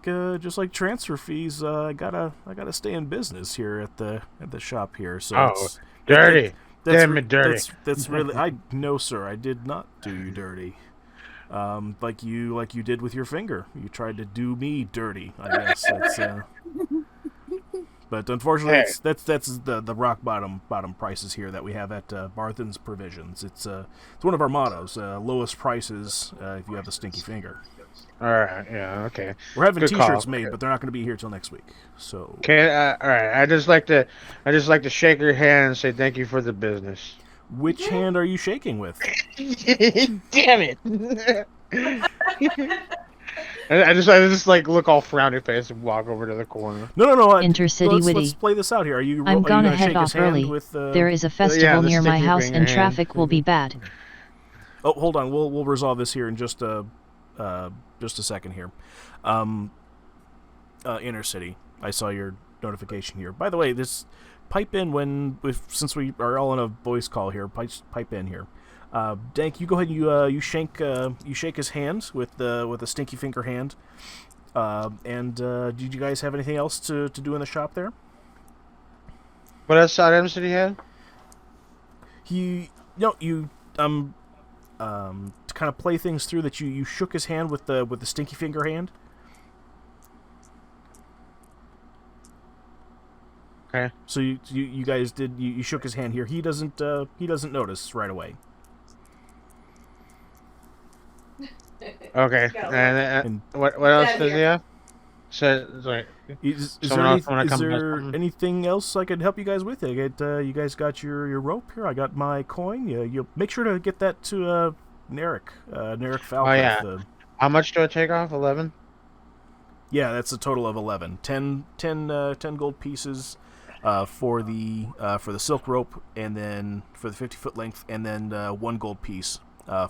S1: transfer fees, I gotta stay in business here at the shop here. So it's
S6: dirty. Damn it, dirty.
S1: That's really no, sir. I did not do you dirty. Like you did with your finger. You tried to do me dirty. I guess that's. But unfortunately, that's the rock bottom prices here that we have at Barthen's Provisions. It's one of our mottos: lowest prices if you have a stinky finger.
S6: All right, yeah, okay.
S1: We're having T-shirts made, but they're not going to be here till next week. So
S6: okay, all right. I just like to shake your hand and say thank you for the business.
S1: Which hand are you shaking with?
S6: Damn it! I just like look all frowny face and walk over to the corner.
S1: No.
S10: Intercity
S1: Let's
S10: witty.
S1: play this out here. Are you
S10: I'm
S1: are you
S10: gonna
S1: gonna
S10: head
S1: shake his
S10: off
S1: hand
S10: early.
S1: with?
S10: There is a
S6: yeah,
S10: festival
S6: the
S10: near my
S6: sticky
S10: house
S6: finger
S10: and
S6: hand.
S10: traffic will be bad.
S1: Oh, hold on. We'll resolve this here in just a second here. Inner City. I saw your notification here. By the way, this pipe in since we are all in a voice call here. Pipe in here. Dank, you go ahead. And you shake his hand with the stinky finger hand. And did you guys have anything else to do in the shop there?
S6: What else items did he have?
S1: To kind of play things through that you shook his hand with the stinky finger hand.
S6: Okay.
S1: So you guys did you shook his hand here. He doesn't notice right away.
S6: Okay. And what else does he have? So sorry.
S1: Is
S6: Someone else wanna come with
S1: there
S6: something?
S1: anything else I could help you guys with? You guys got your rope here. I got my coin. You make sure to get that to Narek Falcon.
S6: Oh yeah. How much do I take off? 11.
S1: Yeah, that's a total of 11. 10 gold pieces for the silk rope, and then for the 50-foot length, and then 1 gold piece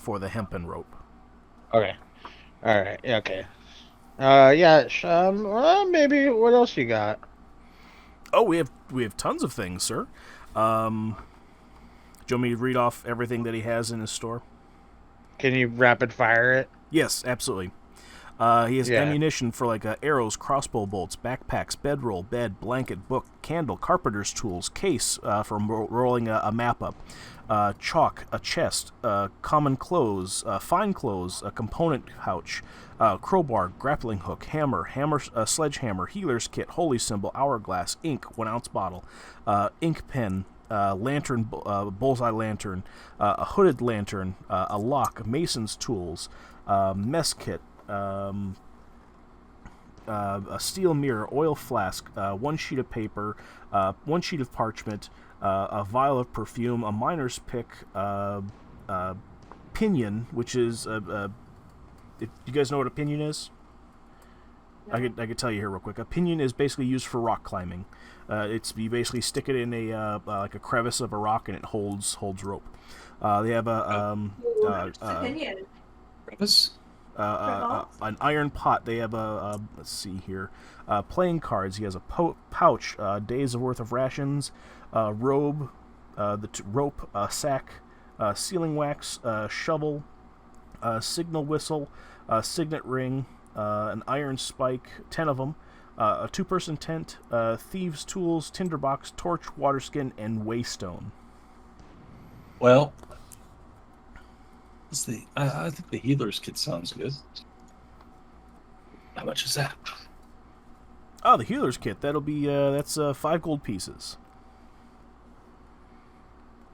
S1: for the hempen rope.
S6: Okay. All right. Yeah, okay. Yeah. Maybe. What else you got?
S1: Oh, we have tons of things, sir. Do you want me to read off everything that he has in his store?
S6: Can you rapid fire it?
S1: Yes, absolutely. He has ammunition for like arrows, crossbow bolts, backpacks, bedroll, bed, blanket, book, candle, carpenter's tools, case for rolling a map up, chalk, a chest, common clothes, fine clothes, a component pouch, crowbar, grappling hook, hammer, sledgehammer, healer's kit, holy symbol, hourglass, ink, 1 ounce bottle, ink pen, lantern, bullseye lantern, a hooded lantern, a lock, mason's tools, mess kit, a steel mirror, oil flask, 1 sheet of paper, 1 sheet of parchment, a vial of perfume, a miner's pick, pinion, which is if you guys know what a pinion is? I could tell you here real quick. A pinion is basically used for rock climbing. You basically stick it in a like a crevice of a rock, and it holds rope. They have
S5: Opinion.
S3: Crevice?
S1: an iron pot. They have let's see here, playing cards. He has a pouch, days worth of rations, robe, rope, sack, sealing wax, shovel, signal whistle, signet ring, an iron spike, 10 of them, a 2-person tent, thieves' tools, tinderbox, torch, waterskin, and waystone.
S8: Well, I think the healer's kit sounds good. How much is that?
S1: Oh, the healer's kit. That'll be that's 5 gold pieces.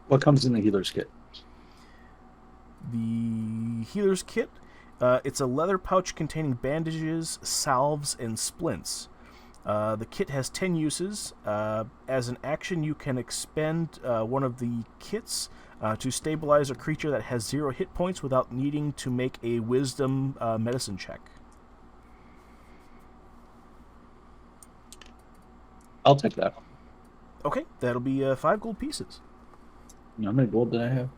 S8: What comes in the healer's kit?
S1: The healer's kit. It's a leather pouch containing bandages, salves, and splints. The kit has 10 uses. As an action, you can expend one of the kits to stabilize a creature that has 0 hit points without needing to make a wisdom medicine check.
S8: I'll take that.
S1: Okay, that'll be 5 gold pieces.
S8: How many gold did I have?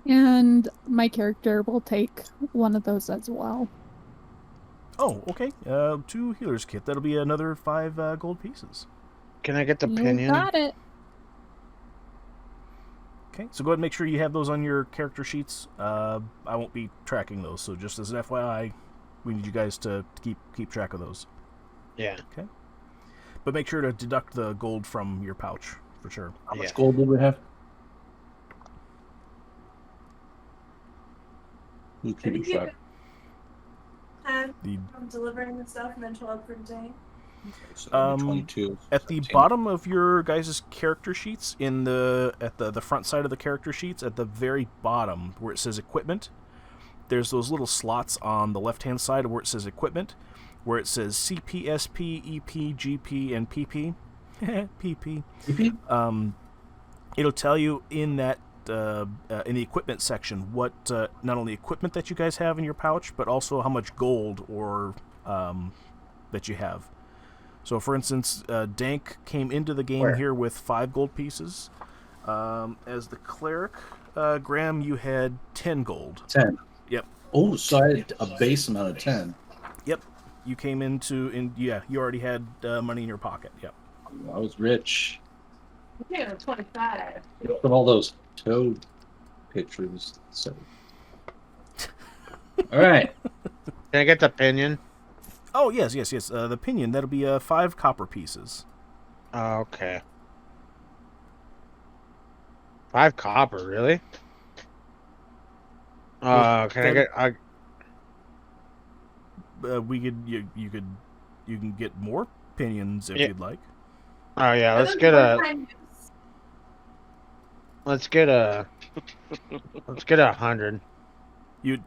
S4: And my character will take one of those as well.
S1: Oh, okay. 2 healer's kit. That'll be another 5 gold pieces.
S6: Can I get the
S4: You
S6: pinion?
S4: got it.
S1: Okay, so go ahead and make sure you have those on your character sheets. I won't be tracking those, so just as an FYI, we need you guys to keep track of those.
S6: Yeah.
S1: Okay. But make sure to deduct the gold from your pouch, for sure.
S8: How much gold did we have? Who's keeping track?
S5: I'm delivering the stuff and then 12 for today.
S8: So that'd be 22.
S1: At the
S8: 17.
S1: bottom of your guys' character sheets, at the front side of the character sheets, at the very bottom where it says equipment, there's those little slots on the left-hand side where it says equipment, where it says CP, SP, EP, GP, and PP. PP.
S8: PP?
S1: It'll tell you in that in the equipment section what not only equipment that you guys have in your pouch, but also how much gold or that you have. So, for instance, Dank came into the game here with 5 gold pieces. As the cleric, Graham, you had 10 gold.
S8: 10.
S1: Yep.
S8: Oh, so I had a base amount of 10.
S1: Yep. You came you already had money in your pocket. Yep.
S8: I was rich.
S7: Yeah, 25.
S8: From all those toad pictures. So. All right.
S6: Can I get the pinion?
S1: Oh, yes. The pinion, that'll be 5 copper pieces.
S6: Okay. 5 copper, really?
S1: Well,
S6: can I get?
S1: You can get more pinions if you'd like.
S6: Oh yeah, let's get a 100.
S1: You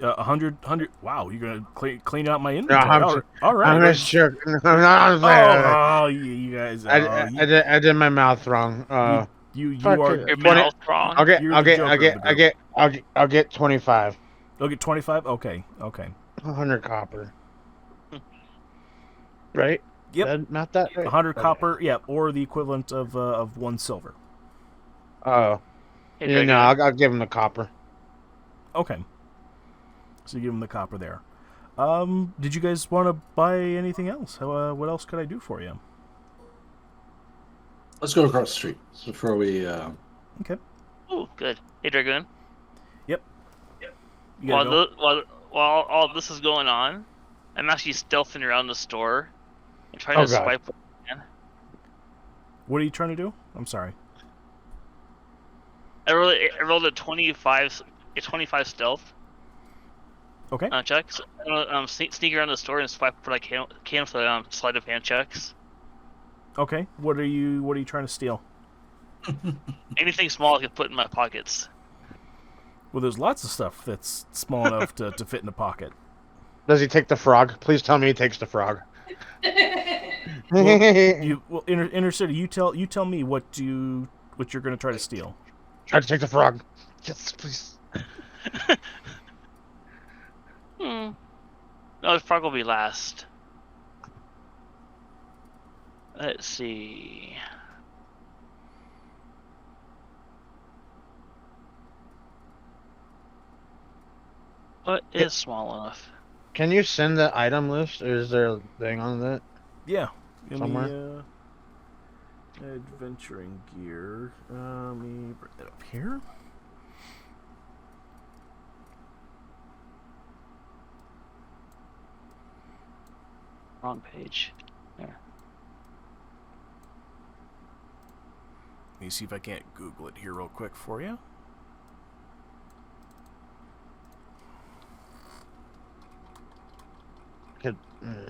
S1: 100. Wow, you're gonna clean out my
S6: No,
S1: inventory. All right.
S6: I'm not sure.
S1: Oh, you guys.
S6: I did my mouth wrong.
S1: You
S6: fuck
S1: are
S6: it.
S2: Your mouth wrong.
S6: I'll get
S1: You're the Joker of the group.
S6: I'll get 25.
S1: You'll get 25. Okay.
S6: 100 copper. Right?
S1: Yep.
S6: Not that right?
S1: 100 copper. Yeah, or the equivalent of 1 silver.
S6: Oh.
S2: Hey,
S6: Yeah, no, I'll give him the copper.
S1: Okay. So you give him the copper there. Did you guys want to buy anything else? What else could I do for you?
S8: Let's go across the street before we.
S1: Okay.
S2: Oh, good. Hey, Dragoon.
S1: Yep. You gotta go.
S2: While all this is going on, I'm actually stealthing around the store and trying to swipe.
S1: What are you trying to do? I'm sorry.
S2: I rolled a 25 stealth.
S1: Okay.
S2: Check. So I'm sneak around the store and swipe what I can for sleight of hand checks.
S1: Okay. What are you trying to steal?
S2: Anything small I can put in my pockets.
S1: Well, there's lots of stuff that's small enough to fit in a pocket.
S6: Does he take the frog? Please tell me he takes the frog.
S1: Inner City, you tell me what you're going to try to steal.
S6: Try to take the frog. Yes, please.
S2: No, the frog will be last. Let's see. What is small enough?
S6: Can you send the item list, or is there a thing on that?
S1: Yeah.
S6: Somewhere?
S1: Adventuring gear. Let me bring it up here.
S2: Wrong page. There.
S1: Let me see if I can't Google it here real quick for you.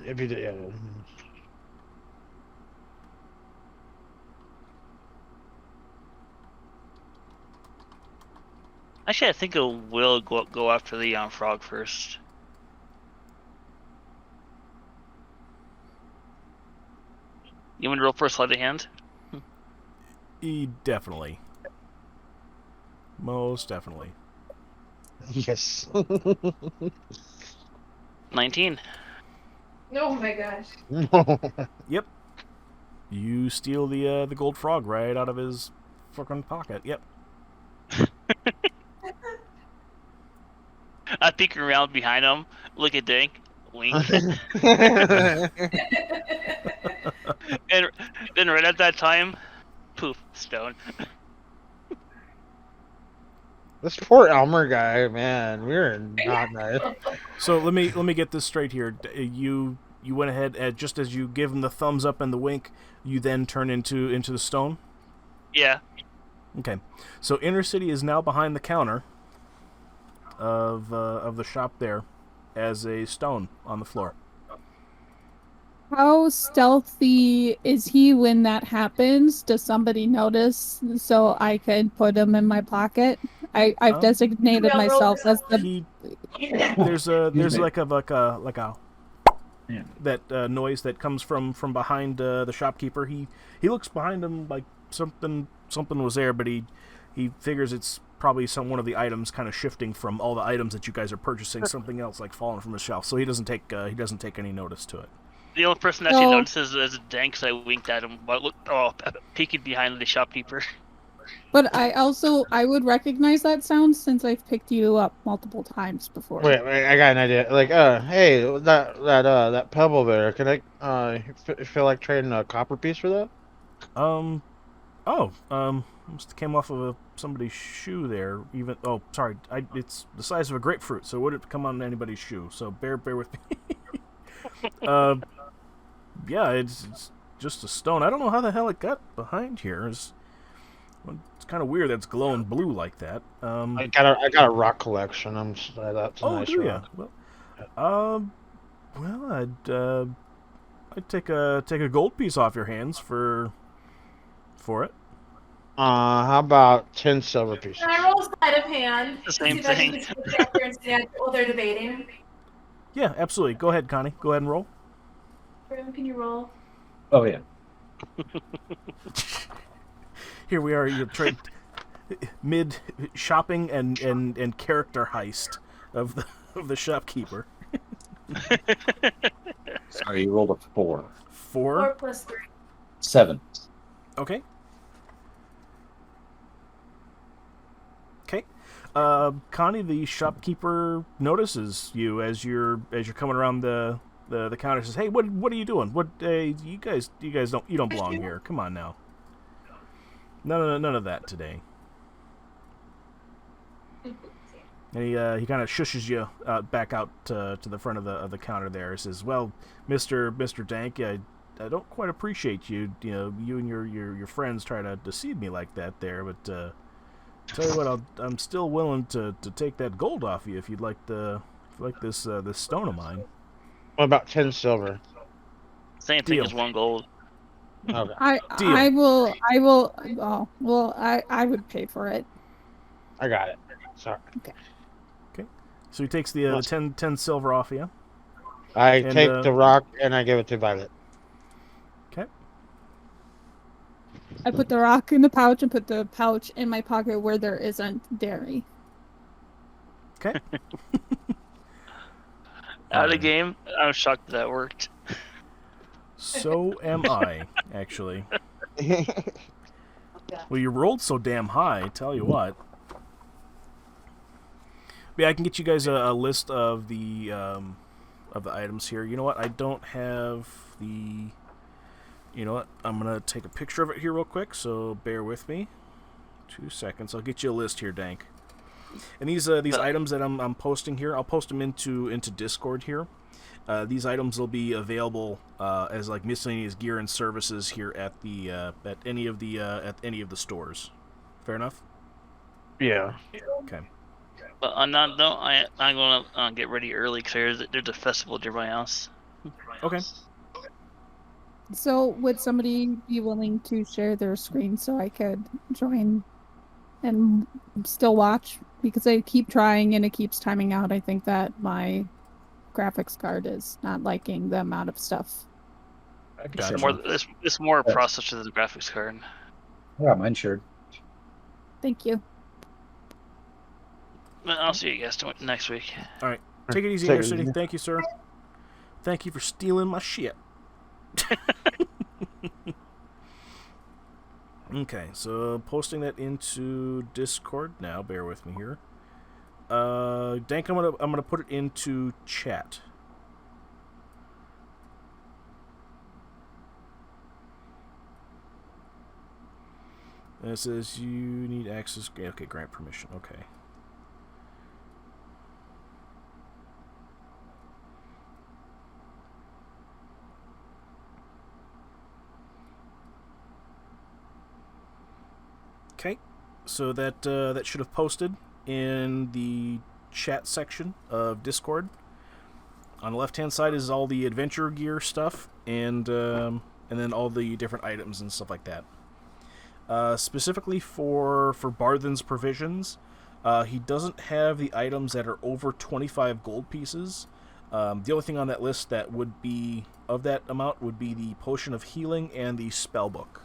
S6: If you did, yeah.
S2: Actually, I think it will go after the frog first. You want to roll for a sleight of hand?
S1: Definitely. Most definitely.
S6: Yes.
S2: 19.
S7: Oh my gosh.
S1: Yep. You steal the gold frog right out of his fucking pocket. Yep.
S2: I peek around behind him, look at Dink, wink. And then right at that time, poof, stone.
S6: This poor Elmer guy, man, we're not nice.
S1: So let me get this straight here. You went ahead just as you give him the thumbs up and the wink, you then turn into the stone.
S2: Yeah.
S1: Okay. So Inner City is now behind the counter of the shop there, as a stone on the floor.
S4: How stealthy is he when that happens? Does somebody notice so I can put him in my pocket? I've designated myself as the.
S1: There's like a that noise that comes from behind the shopkeeper. He looks behind him like something was there, but he he figures it's probably one of the items kind of shifting from all the items that you guys are purchasing, something else like falling from the shelf. So he doesn't take any notice to it.
S2: The only person that actually notices is Dan, because I winked at him, but peeking behind the shopkeeper.
S4: But I would recognize that sound since I've picked you up multiple times before.
S6: Wait, I got an idea. Like, hey, that pebble there. Can I feel like trading a copper piece for that?
S1: Must have came off of somebody's shoe there. Sorry, it's the size of a grapefruit, so it wouldn't come on anybody's shoe. So bear with me. Yeah, it's just a stone. I don't know how the hell it got behind here. It's kind of weird that it's glowing blue like that.
S6: I got a rock collection. That's a nice
S1: do
S6: rock.
S1: ya? I'd take a gold piece off your hands for it.
S6: How about 10 silver pieces?
S7: Can I roll sleight of hand?
S2: The same
S7: See if I can
S2: thing.
S7: just look at their instead while they're debating.
S1: Yeah, absolutely. Go ahead, Connie. Go ahead and roll.
S7: Grim, can you roll?
S8: Oh yeah.
S1: Here we are. You're mid shopping and character heist of the shopkeeper.
S8: Sorry, you rolled a 4.
S7: 4 plus 3.
S8: 7.
S1: Okay. Connie, the shopkeeper, notices you as you're coming around the counter. Says, "Hey, what are you doing? You guys don't belong here. Come on now. None of that today." And he kind of shushes you back out to the front of the counter there. He says, "Well, Mister Dank, I don't quite appreciate you. You and your friends try to deceive me like that there, but." Tell you what, I'm still willing to take that gold off you if you'd like this stone of mine.
S6: What about 10 silver?
S2: Same thing as 1 gold.
S6: Okay.
S4: I will. Oh, well, I would pay for it.
S6: I got it. Sorry.
S1: Okay. So he takes the 10 silver off you.
S6: I take the rock and I give it to Violet.
S1: Okay.
S4: I put the rock in the pouch and put the pouch in my pocket where there isn't dairy.
S1: Okay.
S2: Out of the game, I'm shocked that worked.
S1: So am I, actually. Well, you rolled so damn high, tell you what. But yeah, I can get you guys a list of the items here. You know what? I don't have the... You know what? I'm going to take a picture of it here real quick, so bear with me. 2 seconds. I'll get you a list here, Dank. And these items that I'm posting here, I'll post them into Discord here. These items will be available as like miscellaneous gear and services here at any of the stores. Fair enough?
S6: Yeah.
S1: Okay.
S2: But on that note, I'm going to get ready early because there's a festival near my house.
S1: Okay.
S4: So, would somebody be willing to share their screen so I could join and still watch? Because I keep trying and it keeps timing out. I think that my graphics card is not liking the amount of stuff.
S1: Gotcha.
S2: It's more processed than the graphics card.
S8: Yeah, mine shared.
S4: Thank you.
S2: I'll see you guys next week.
S1: All right. Take it easy, Inner City. Thank you, sir. Thank you for stealing my shit. Okay, so posting that into Discord now. Bear with me here. Dank, I'm gonna put it into chat. And it says you need access. Okay, grant permission. Okay. Okay, so that should have posted in the chat section of Discord. On the left-hand side is all the adventure gear stuff, and then all the different items and stuff like that. Specifically for Barthen's provisions, he doesn't have the items that are over 25 gold pieces. The only thing on that list that would be of that amount would be the potion of healing and the spell book.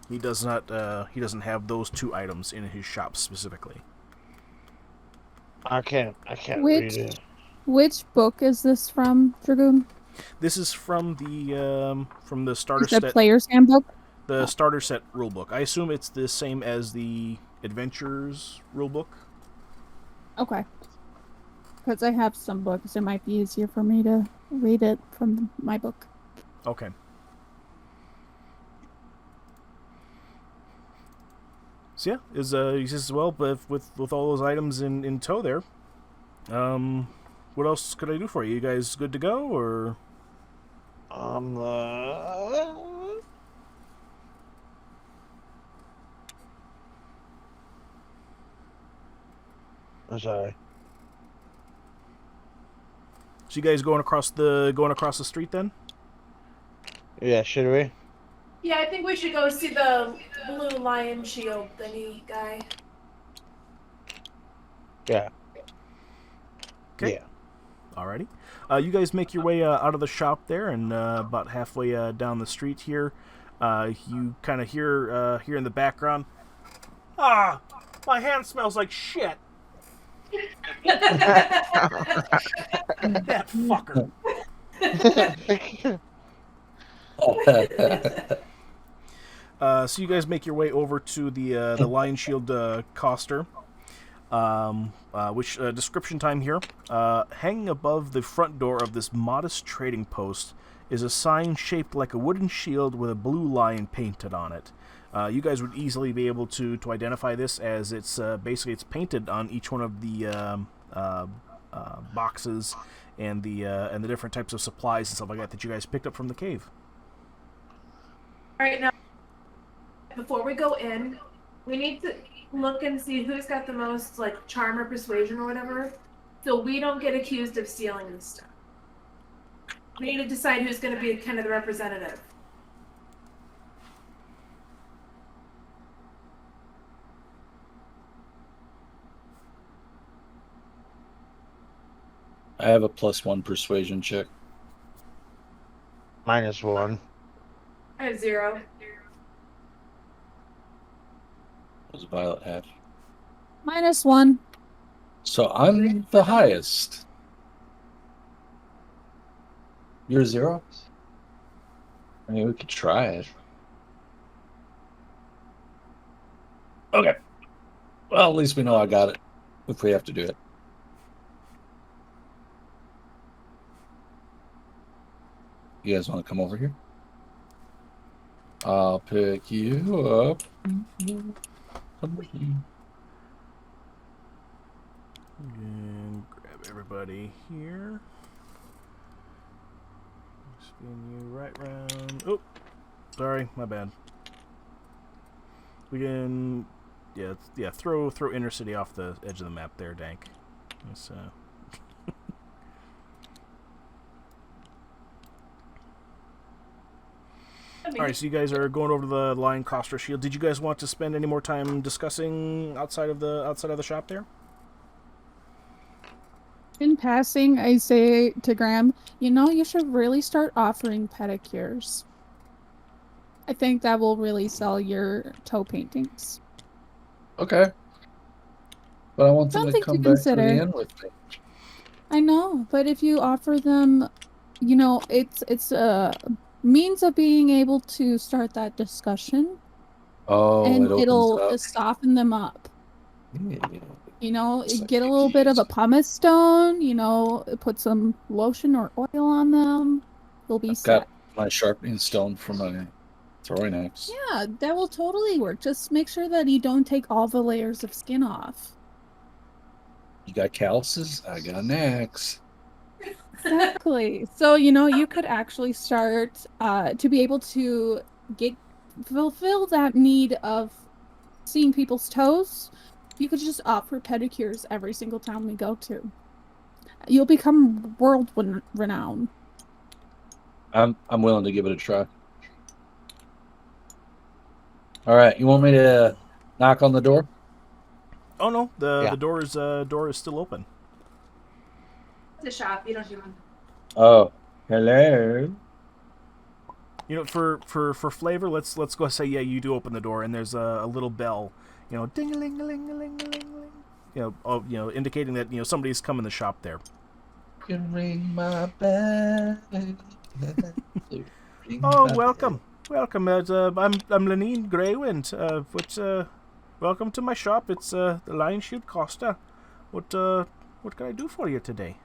S1: He does not. He doesn't have those 2 items in his shop specifically.
S6: I can't
S4: Which
S6: read it.
S4: which book is this from, Dragoon?
S1: This is from the starter
S4: Is it
S1: set.
S4: Player's Handbook?
S1: The starter set rulebook. I assume it's the same as the Adventures rulebook.
S4: Okay. Because I have some books, it might be easier for me to read it from my book.
S1: Okay. So yeah, he says, well, but with all those items in tow there, what else could I do for you? You guys good to go, or?
S6: I'm sorry.
S1: So you guys going across the street then?
S6: Yeah, should we?
S7: Yeah, I think we should go see the blue lion shield thingy guy.
S6: Yeah.
S1: Okay.
S6: Yeah.
S1: Alrighty. You guys make your way out of the shop there, and about halfway down the street here, you kind of hear in the background, "Ah, my hand smells like shit." That fucker. So you guys make your way over to the Lion Shield coster, which description time here. Hanging above the front door of this modest trading post is a sign shaped like a wooden shield with a blue lion painted on it. You guys would easily be able to identify this, as it's basically it's painted on each one of the boxes and the different types of supplies and stuff like that you guys picked up from the cave.
S7: All right, now before we go in, we need to look and see who's got the most like charm or persuasion or whatever, so we don't get accused of stealing this stuff. We need to decide who's going to be kind of the representative.
S8: I have a +1 persuasion check.
S6: -1.
S7: I have 0.
S8: What does Violet have?
S4: -1.
S8: So I'm the highest. You're 0? I mean, we could try it. Okay. Well, at least we know I got it, if we have to do it. You guys want to come over here? I'll pick you up.
S1: And grab everybody here. Spin you right round. Oh, sorry, my bad. We can, yeah. Throw Inner City off the edge of the map there, Dank. It's, Alright, so you guys are going over to the Lion Coster Shield. Did you guys want to spend any more time discussing outside of the shop there?
S4: In passing, I say to Graham, you should really start offering pedicures. I think that will really sell your toe paintings.
S8: Okay. But I want them to
S4: Something
S8: come
S4: to
S8: back to the
S4: consider.
S8: inn with me.
S4: I know, but if you offer them, it's a means of being able to start that discussion,
S8: Oh,
S4: and
S8: it
S4: it'll
S8: opens it up.
S4: soften them up.
S8: Yeah.
S4: Get a little bit of a pumice stone, put some lotion or oil on them. They'll be
S8: I've
S4: set.
S8: got my sharpening stone for my throwing axe.
S4: Yeah, that will totally work. Just make sure that you don't take all the layers of skin off.
S8: You got calluses? I got an axe.
S4: Exactly. So, you could actually start to be able to fulfill that need of seeing people's toes. You could just offer pedicures every single town we go to. You'll become world renowned.
S8: I'm willing to give it a try. All right, you want me to knock on the door?
S1: Oh no, the
S6: Yeah.
S1: door is still open.
S7: It's a shop. You don't do one.
S8: Oh, hello.
S1: You know, for flavor, let's go say yeah, you do open the door, and there's a little bell, you know, ding a ling a ling a ling a ling, indicating that somebody's come in the shop there.
S8: You can ring my bell.
S1: Oh, welcome. Welcome. I'm Lenine Greywind. Welcome to my shop. It's the Lion Shoot Costa. What can I do for you today?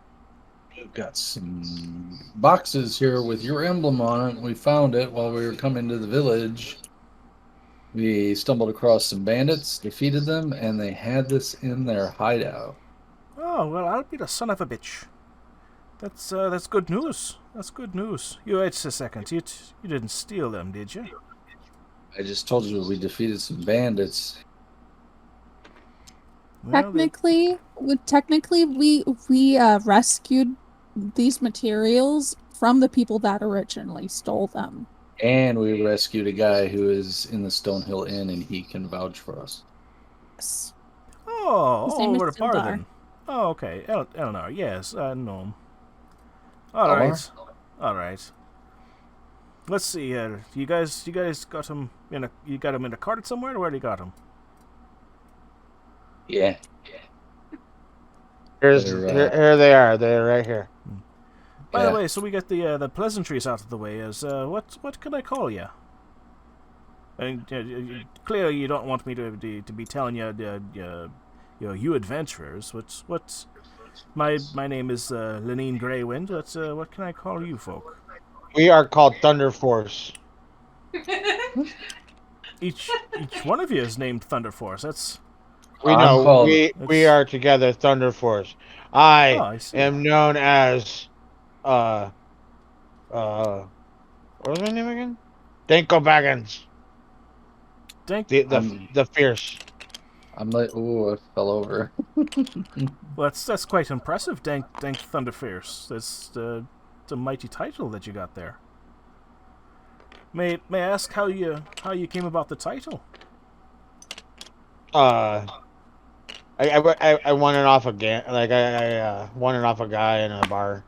S8: We've got some boxes here with your emblem on it. We found it while we were coming to the village. We stumbled across some bandits, defeated them, and they had this in their hideout.
S1: Oh, well, I'll be the son of a bitch. That's good news. That's good news. Wait a second. You didn't steal them, did you?
S8: I just told you we defeated some bandits.
S1: Well,
S9: Technically, we rescued these materials from the people that originally stole them.
S8: And we rescued a guy who is in the Stonehill Inn, and he can vouch for us.
S9: Yes.
S1: Oh,
S9: His name is
S1: what a
S9: Sildar.
S1: pardon. Oh, okay. Eleanor, yes, I know him. All
S8: Elmar?
S1: right. All right. Let's see here. You guys got him in a cart somewhere, or where do you got him?
S8: Yeah.
S6: Here they are. They're right here.
S1: By the way, so we get the pleasantries out of the way. What can I call you? And clearly, you don't want me to be telling you adventurers. What's my name is Lenine Greywind. What can I call you folk?
S6: We are called Thunder Force.
S1: Each one of you is named Thunder Force. That's
S6: We know we are together, Thunder Force. I
S1: see.
S6: am known as what was my name again? Danko Baggins. The fierce.
S8: I'm like, oh, I fell over.
S1: Well, that's quite impressive, Dank Thunder Fierce. It's a mighty title that you got there. May I ask how you came about the title?
S6: I won it off a I won it off a guy in a bar,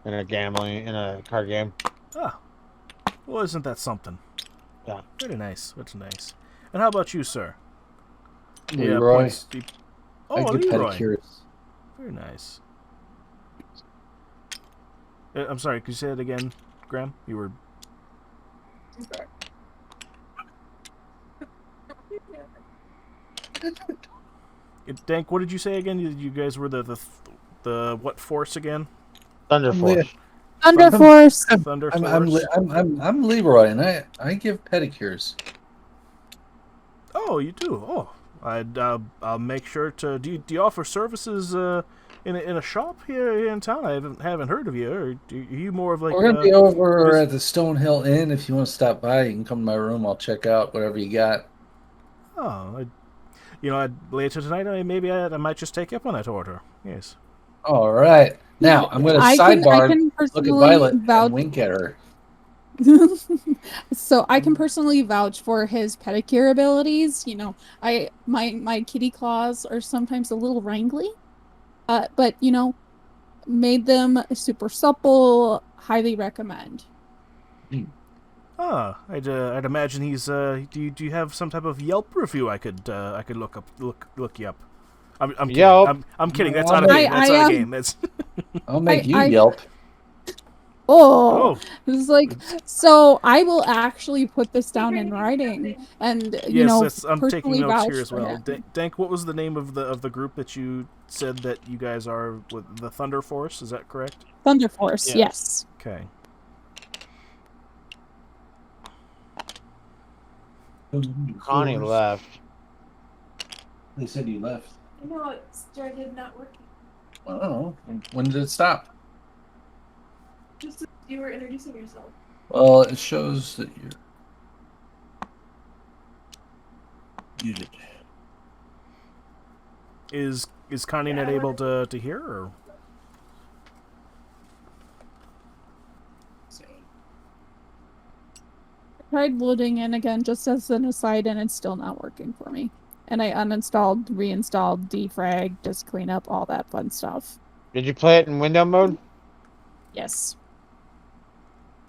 S6: in a card game.
S1: Ah, well, isn't that something?
S6: Yeah.
S1: Very nice. Very nice. And how about you, sir?
S8: Leroy.
S1: Oh,
S8: I give
S1: Leroy.
S8: pedicures.
S1: Very nice. I'm sorry. Could you say it again, Graham? You were. Dank, what did you say again? You guys were the what force again?
S6: Thunder Force.
S9: Thunder Force.
S1: Thunder Force.
S8: I'm Leroy, and I give pedicures.
S1: Oh, you do. Oh, I'll make sure to. Do you offer services in a shop here in town? I haven't heard of you. Or are you more of like?
S8: We're gonna be over at the Stonehill Inn. If you want to stop by, you can come to my room. I'll check out whatever you got.
S1: Oh, later tonight, I might just take you up on that order. Yes.
S8: All right. Now I'm going to sidebar. Look at Violet and wink at her.
S9: So I can personally vouch for his pedicure abilities. My kitty claws are sometimes a little wrangly, but made them super supple. Highly recommend.
S1: Ah, I'd imagine he's. Do you have some type of Yelp review I could look you up? I'm kidding.
S6: Yelp.
S1: I'm kidding. That's not a game. That's not a game. That's.
S8: I'll make you Yelp.
S9: Oh, it's like, so I will actually put this down in writing, and
S1: I'm taking notes here as well.
S9: him.
S1: Dank, what was the name of the group that you said that you guys are with? The Thunder Force, is that correct?
S9: Thunder Force, yes.
S1: Okay.
S6: Connie left.
S8: They said you left.
S7: No, it started not working.
S8: I don't know. When did it stop?
S7: Just as you were introducing yourself.
S8: Well, it shows that you're muted.
S1: Is Connie not able to hear? Or?
S4: Tried loading in again just as an aside, and it's still not working for me. And I uninstalled, reinstalled, defragged, just clean up all that fun stuff.
S6: Did you play it in window mode?
S4: Yes.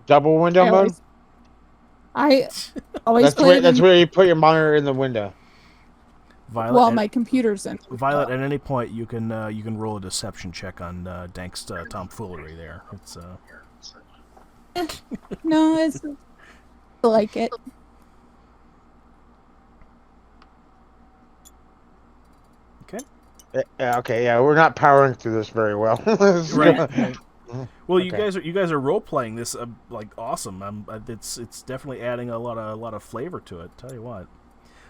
S6: Double window mode?
S9: I always
S6: That's
S9: play
S6: where
S9: it
S6: that's
S9: in,
S6: where you put your monitor in the window.
S1: Violet,
S9: while
S1: at,
S9: my computer's in.
S1: Violet, at any point you can roll a deception check on Dank's tomfoolery there. It's
S9: No, it's I like it.
S6: Okay, yeah, we're not powering through this very well.
S1: Right. Well,
S6: Okay.
S1: you guys are role playing this like awesome. It's definitely adding a lot of flavor to it. Tell you what.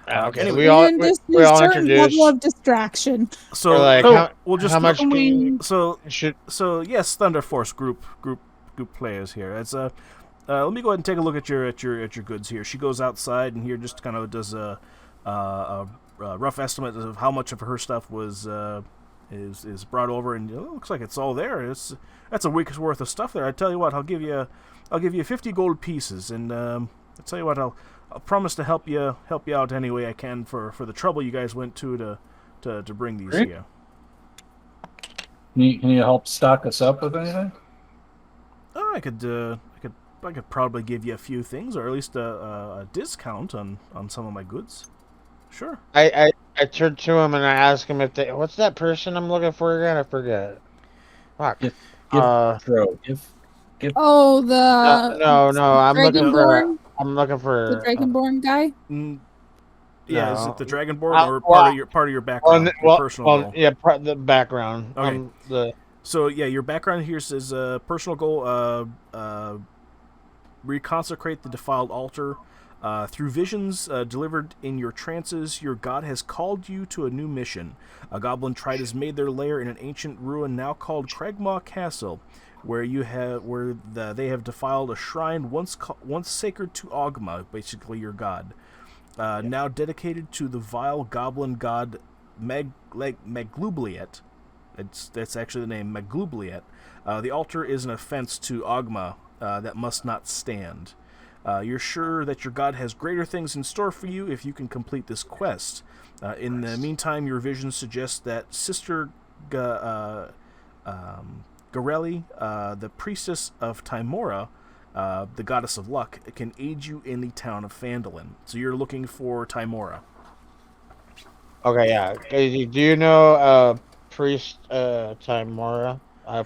S6: Okay,
S1: Anyway,
S6: we all
S9: And just
S6: we
S9: a
S6: all
S9: certain
S6: introduced.
S9: level of distraction.
S1: so
S6: We're like,
S1: we'll just
S6: how much
S9: Can we-
S6: should
S1: So yes, Thunder Force group players here. It's let me go ahead and take a look at your goods here. She goes outside and here just kind of does a rough estimate of how much of her stuff was is brought over, and it looks like it's all there. That's a week's worth of stuff there. I tell you what, I'll give you 50 gold pieces, and I'll tell you what, I'll promise to help you out any way I can for the trouble you guys went to bring these
S8: Great.
S1: here.
S8: Can you help stock us up with anything?
S1: Oh, I could probably give you a few things, or at least a discount on some of my goods. Sure.
S6: I turned to him and I asked him if they. What's that person I'm looking for again? I forget. Fuck.
S8: Give
S6: Uh,
S8: Pro. Give
S9: Oh, the
S6: no. I'm looking
S9: Dragonborn,
S6: the
S9: the Dragonborn guy.
S1: Yeah, is
S6: No.
S1: it the Dragonborn or
S6: well,
S1: part of your background, your personal goal?
S6: yeah, the background.
S1: Okay. So yeah, your background here says personal goal: reconsecrate the defiled altar. Through visions delivered in your trances, your god has called you to a new mission. A goblin tribe has made their lair in an ancient ruin now called Cragmaw Castle, where they have defiled a shrine once sacred to Ogma, basically your god. Now dedicated to the vile goblin god Maglubliet. That's actually the name, Maglubliet. The altar is an offense to Ogma that must not stand. You're sure that your god has greater things in store for you if you can complete this quest. In the meantime, your visions suggest that Sister Garelli, the priestess of Timora, the goddess of luck, can aid you in the town of Phandelver. So you're looking for Timora.
S6: Okay, yeah. Do you know priest Timora?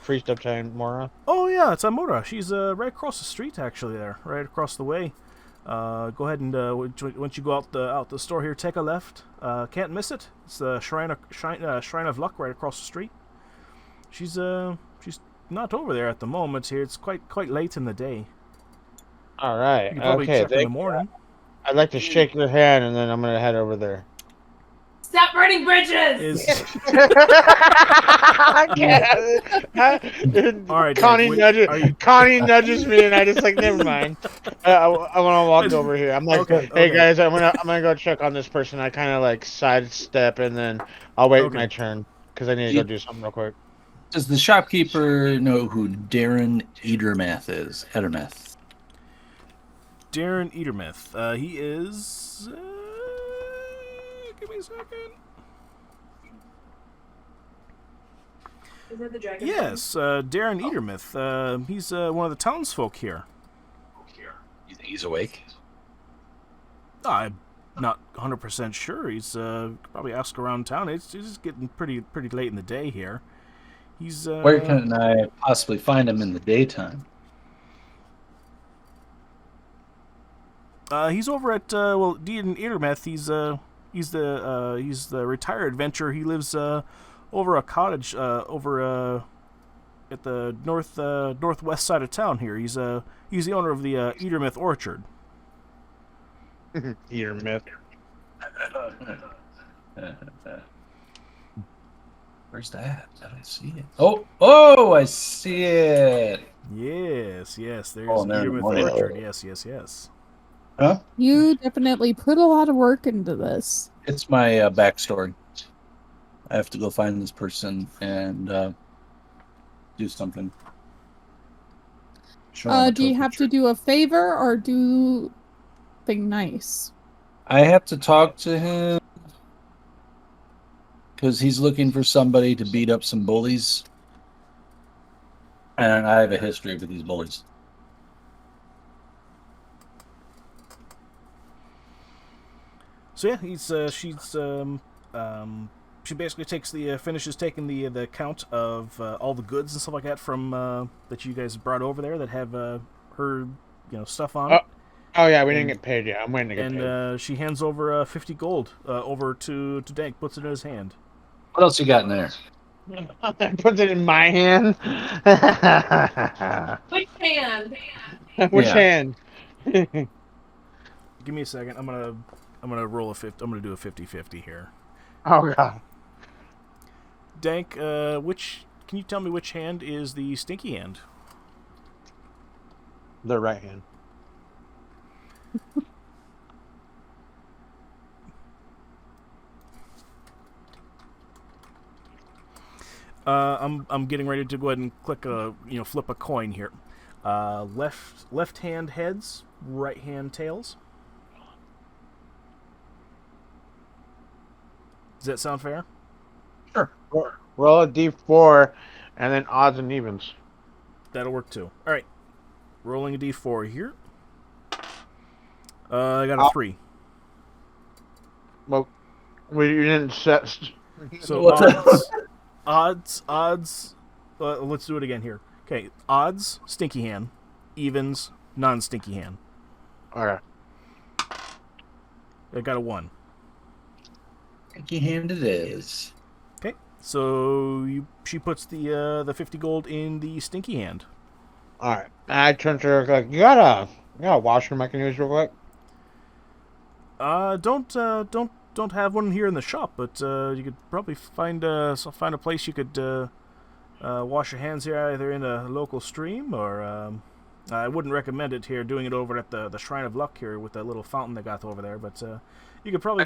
S6: Priest of Timora?
S1: Oh yeah, it's Timora. She's right across the street, actually. There, right across the way. Go ahead and once you go out the store here, take a left. Can't miss it. It's the Shrine of Luck right across the street. She's not over there at the moment. Here, it's quite late in the day.
S6: All right.
S1: You can probably
S6: Okay.
S1: check in the morning.
S6: I'd like to shake your hand and then I'm gonna head over there.
S7: Stop burning bridges!
S1: All right,
S6: Connie
S1: Dave,
S6: Connie nudges me, and I just like, never mind. I want to walk over here. I'm like, hey guys, I'm gonna go check on this person. I kind of like sidestep, and then I'll wait my turn because I need to go do something real quick.
S8: Does the shopkeeper know who Darren Edermath is? Edermath.
S1: Darren Edermath. He is. Give me a second.
S5: Is that the dragon?
S1: Yes, Darren Edermath. He's one of the townsfolk here.
S8: You think he's awake?
S1: I'm not 100% sure. He's probably ask around town. It's just getting pretty late in the day here. He's
S8: Where can I possibly find him in the daytime?
S1: He's over at Darren Edermath. He's the retired adventurer. He lives over a cottage over at the northwest side of town here. He's the owner of the Edermath Orchard.
S6: Edermath.
S8: Where's that? I don't see it. Oh, I see it.
S1: Yes. There's
S8: Edermath
S1: Orchard. Yes.
S8: Huh?
S9: You definitely put a lot of work into this.
S8: It's my backstory. I have to go find this person and do something.
S9: Do you have to do a favor or do something nice?
S8: I have to talk to him because he's looking for somebody to beat up some bullies. And I have a history with these bullies.
S1: So yeah, she basically takes finishes taking the count of all the goods and stuff like that from that you guys brought over there that have her stuff on it.
S6: Oh yeah, we didn't get paid yet. I'm waiting to get paid.
S1: And she hands over 50 gold over to Dank, puts it in his hand.
S8: What else you got in there?
S6: Puts it in my hand.
S7: Which hand?
S6: Which
S8: Yeah.
S6: hand?
S1: Give me a second. I'm gonna roll a 50. I'm gonna do a 50-50 here.
S6: Oh god.
S1: Dank, can you tell me which hand is the stinky hand?
S6: The right hand.
S1: I'm getting ready to go ahead and click flip a coin here. Left hand heads, right hand tails. Does that sound fair?
S8: Sure.
S6: Roll a d4, and then odds and evens.
S1: That'll work too. All right, rolling a d4 here. I got a 3.
S6: Well, you didn't set.
S1: So odds. Let's do it again here. Okay, odds, stinky hand. Evens, non-stinky hand.
S6: Okay.
S1: I got a 1.
S8: Stinky hand it is.
S1: Okay, so she puts the 50 gold in the stinky hand.
S6: All right. I turn to her like, you got a washroom I can use real quick?
S1: Don't have one here in the shop, but you could probably find a place you could wash your hands here, either in a local stream or I wouldn't recommend it here, doing it over at the Shrine of Luck here with that little fountain they got over there. But you could probably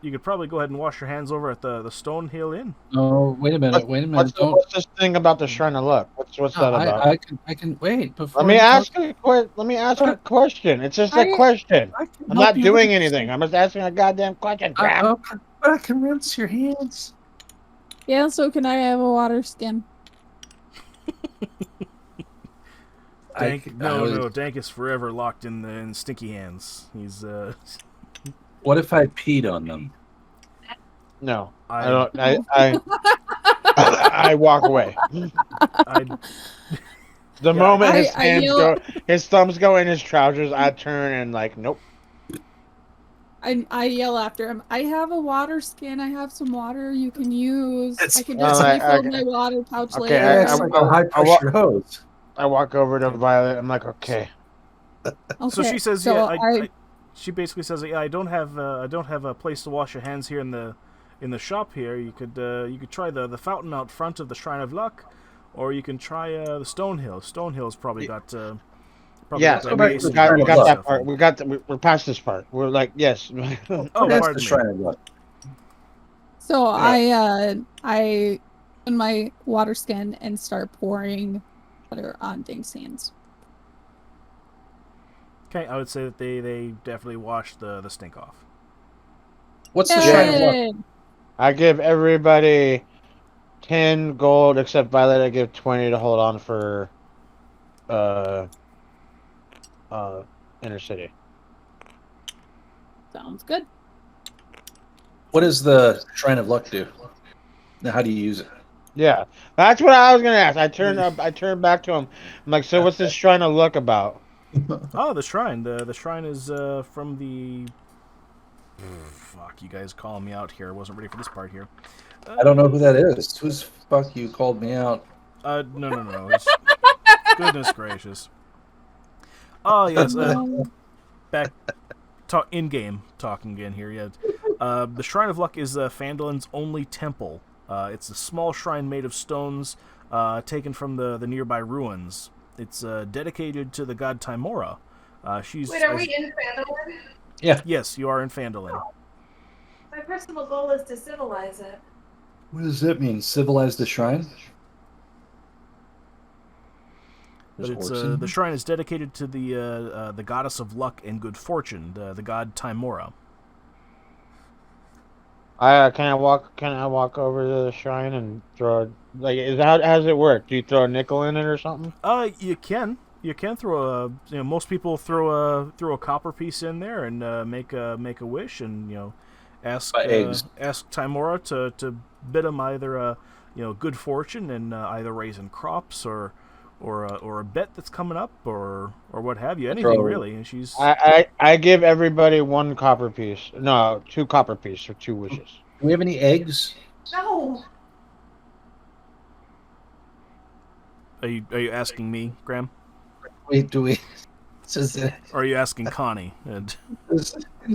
S1: you could probably go ahead and wash your hands over at the Stonehill Inn.
S8: Oh, wait a minute.
S6: What's this thing about the Shrine of Luck? What's that about?
S8: I can wait. Before
S6: Let me ask a question. It's just a question. I'm not doing anything. I'm just asking a goddamn question, crap.
S8: But I can rinse your hands.
S9: Yeah, so can I have a water skin?
S1: Dank, no. Dank is forever locked in stinky hands. He's
S8: What if I peed on them?
S6: No, I don't. I walk away. The moment his thumbs go in his trousers, I turn and like, nope.
S9: I yell after him. I have a water skin. I have some water you can use. I can
S6: just
S9: refill my water pouch later.
S8: It's like a high pressure hose.
S6: I walk over to Violet. I'm like, okay.
S1: So she says, she basically says, I don't have a place to wash your hands here in the shop here. You could try the fountain out front of the Shrine of Luck, or you can try the Stonehill. Stonehill's probably got.
S6: We got that part. We're past this part. We're like, yes.
S1: Oh,
S8: that's the Shrine of Luck.
S9: So I open my water skin and start pouring water on Dank's hands.
S1: Okay, I would say that they definitely washed the stink off.
S8: What's the Shrine of Luck?
S6: I give everybody 10 gold except Violet. I give 20 to hold on for Inner City.
S9: Sounds good.
S8: What does the Shrine of Luck do? Now, how do you use it?
S6: Yeah, that's what I was gonna ask. I turned back to him. I'm like, so what's this Shrine of Luck about?
S1: Oh, the shrine. The shrine is from the. Fuck, you guys calling me out here. I wasn't ready for this part here.
S8: I don't know who that is. Who's fuck you called me out?
S1: No. Goodness gracious. Oh yes. Back. In-game talking again here. Yeah. The Shrine of Luck is Phandelver's only temple. It's a small shrine made of stones taken from the nearby ruins. It's dedicated to the god Timora.
S7: Wait, are we in Phandelver?
S8: Yeah.
S1: Yes, you are in Phandelver.
S7: My personal goal is to civilize it.
S8: What does that mean? Civilize the shrine?
S1: But it's the shrine is dedicated to the goddess of luck and good fortune, the god Timora.
S6: Can I walk over to the shrine and throw how does it work? Do you throw a nickel in it or something?
S1: You can. You can throw a. Most people throw a copper piece in there and make a wish, and ask
S8: Eggs.
S1: ask Timora to bid him either good fortune and either raising crops or a bet that's coming up or what have you. Anything
S8: Throw-
S1: really. And she's
S6: I give everybody 1 copper piece. No, 2 copper piece or 2 wishes.
S8: Do we have any eggs?
S7: No.
S1: Are you asking me, Graham?
S8: Wait, do we? Just,
S1: Or are you asking Connie? And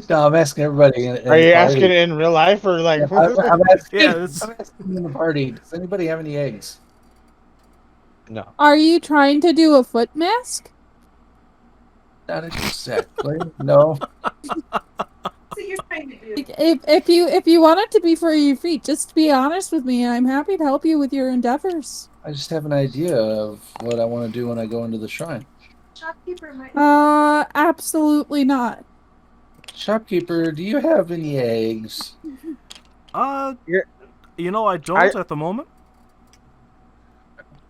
S8: no, I'm asking everybody. In
S6: Are
S8: the
S6: you
S8: party.
S6: asking in real life or like?
S8: I'm asking,
S1: yeah, it's,
S8: I'm asking in the party. Does anybody have any eggs?
S6: No.
S9: Are you trying to do a foot mask?
S8: Not exactly. No.
S7: So you're trying to do.
S9: If you want it to be for your feet, just be honest with me, and I'm happy to help you with your endeavors.
S8: I just have an idea of what I want to do when I go into the shrine.
S7: Shopkeeper might.
S9: Absolutely not.
S8: Shopkeeper, do you have any eggs?
S1: I don't at the moment.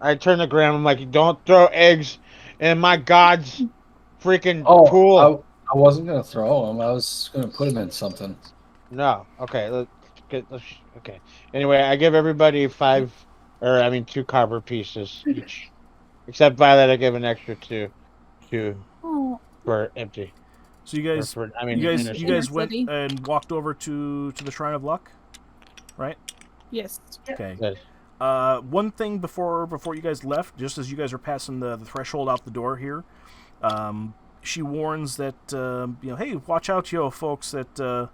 S6: I turn to Graham. I'm like, don't throw eggs in my god's freaking
S8: Oh,
S6: pool.
S8: I wasn't gonna throw them. I was gonna put them in something.
S6: No. Okay. Okay. Anyway, I give everybody 2 copper pieces each, except Violet. I give an extra 2
S9: Oh,
S6: for empty.
S1: So you guys,
S6: innocent.
S1: you guys went
S9: City.
S1: and walked over to the Shrine of Luck, right?
S9: yes.
S1: Okay.
S6: Yes.
S1: One thing before you guys left, just as you guys are passing the threshold out the door here, she warns that hey, watch out, folks, that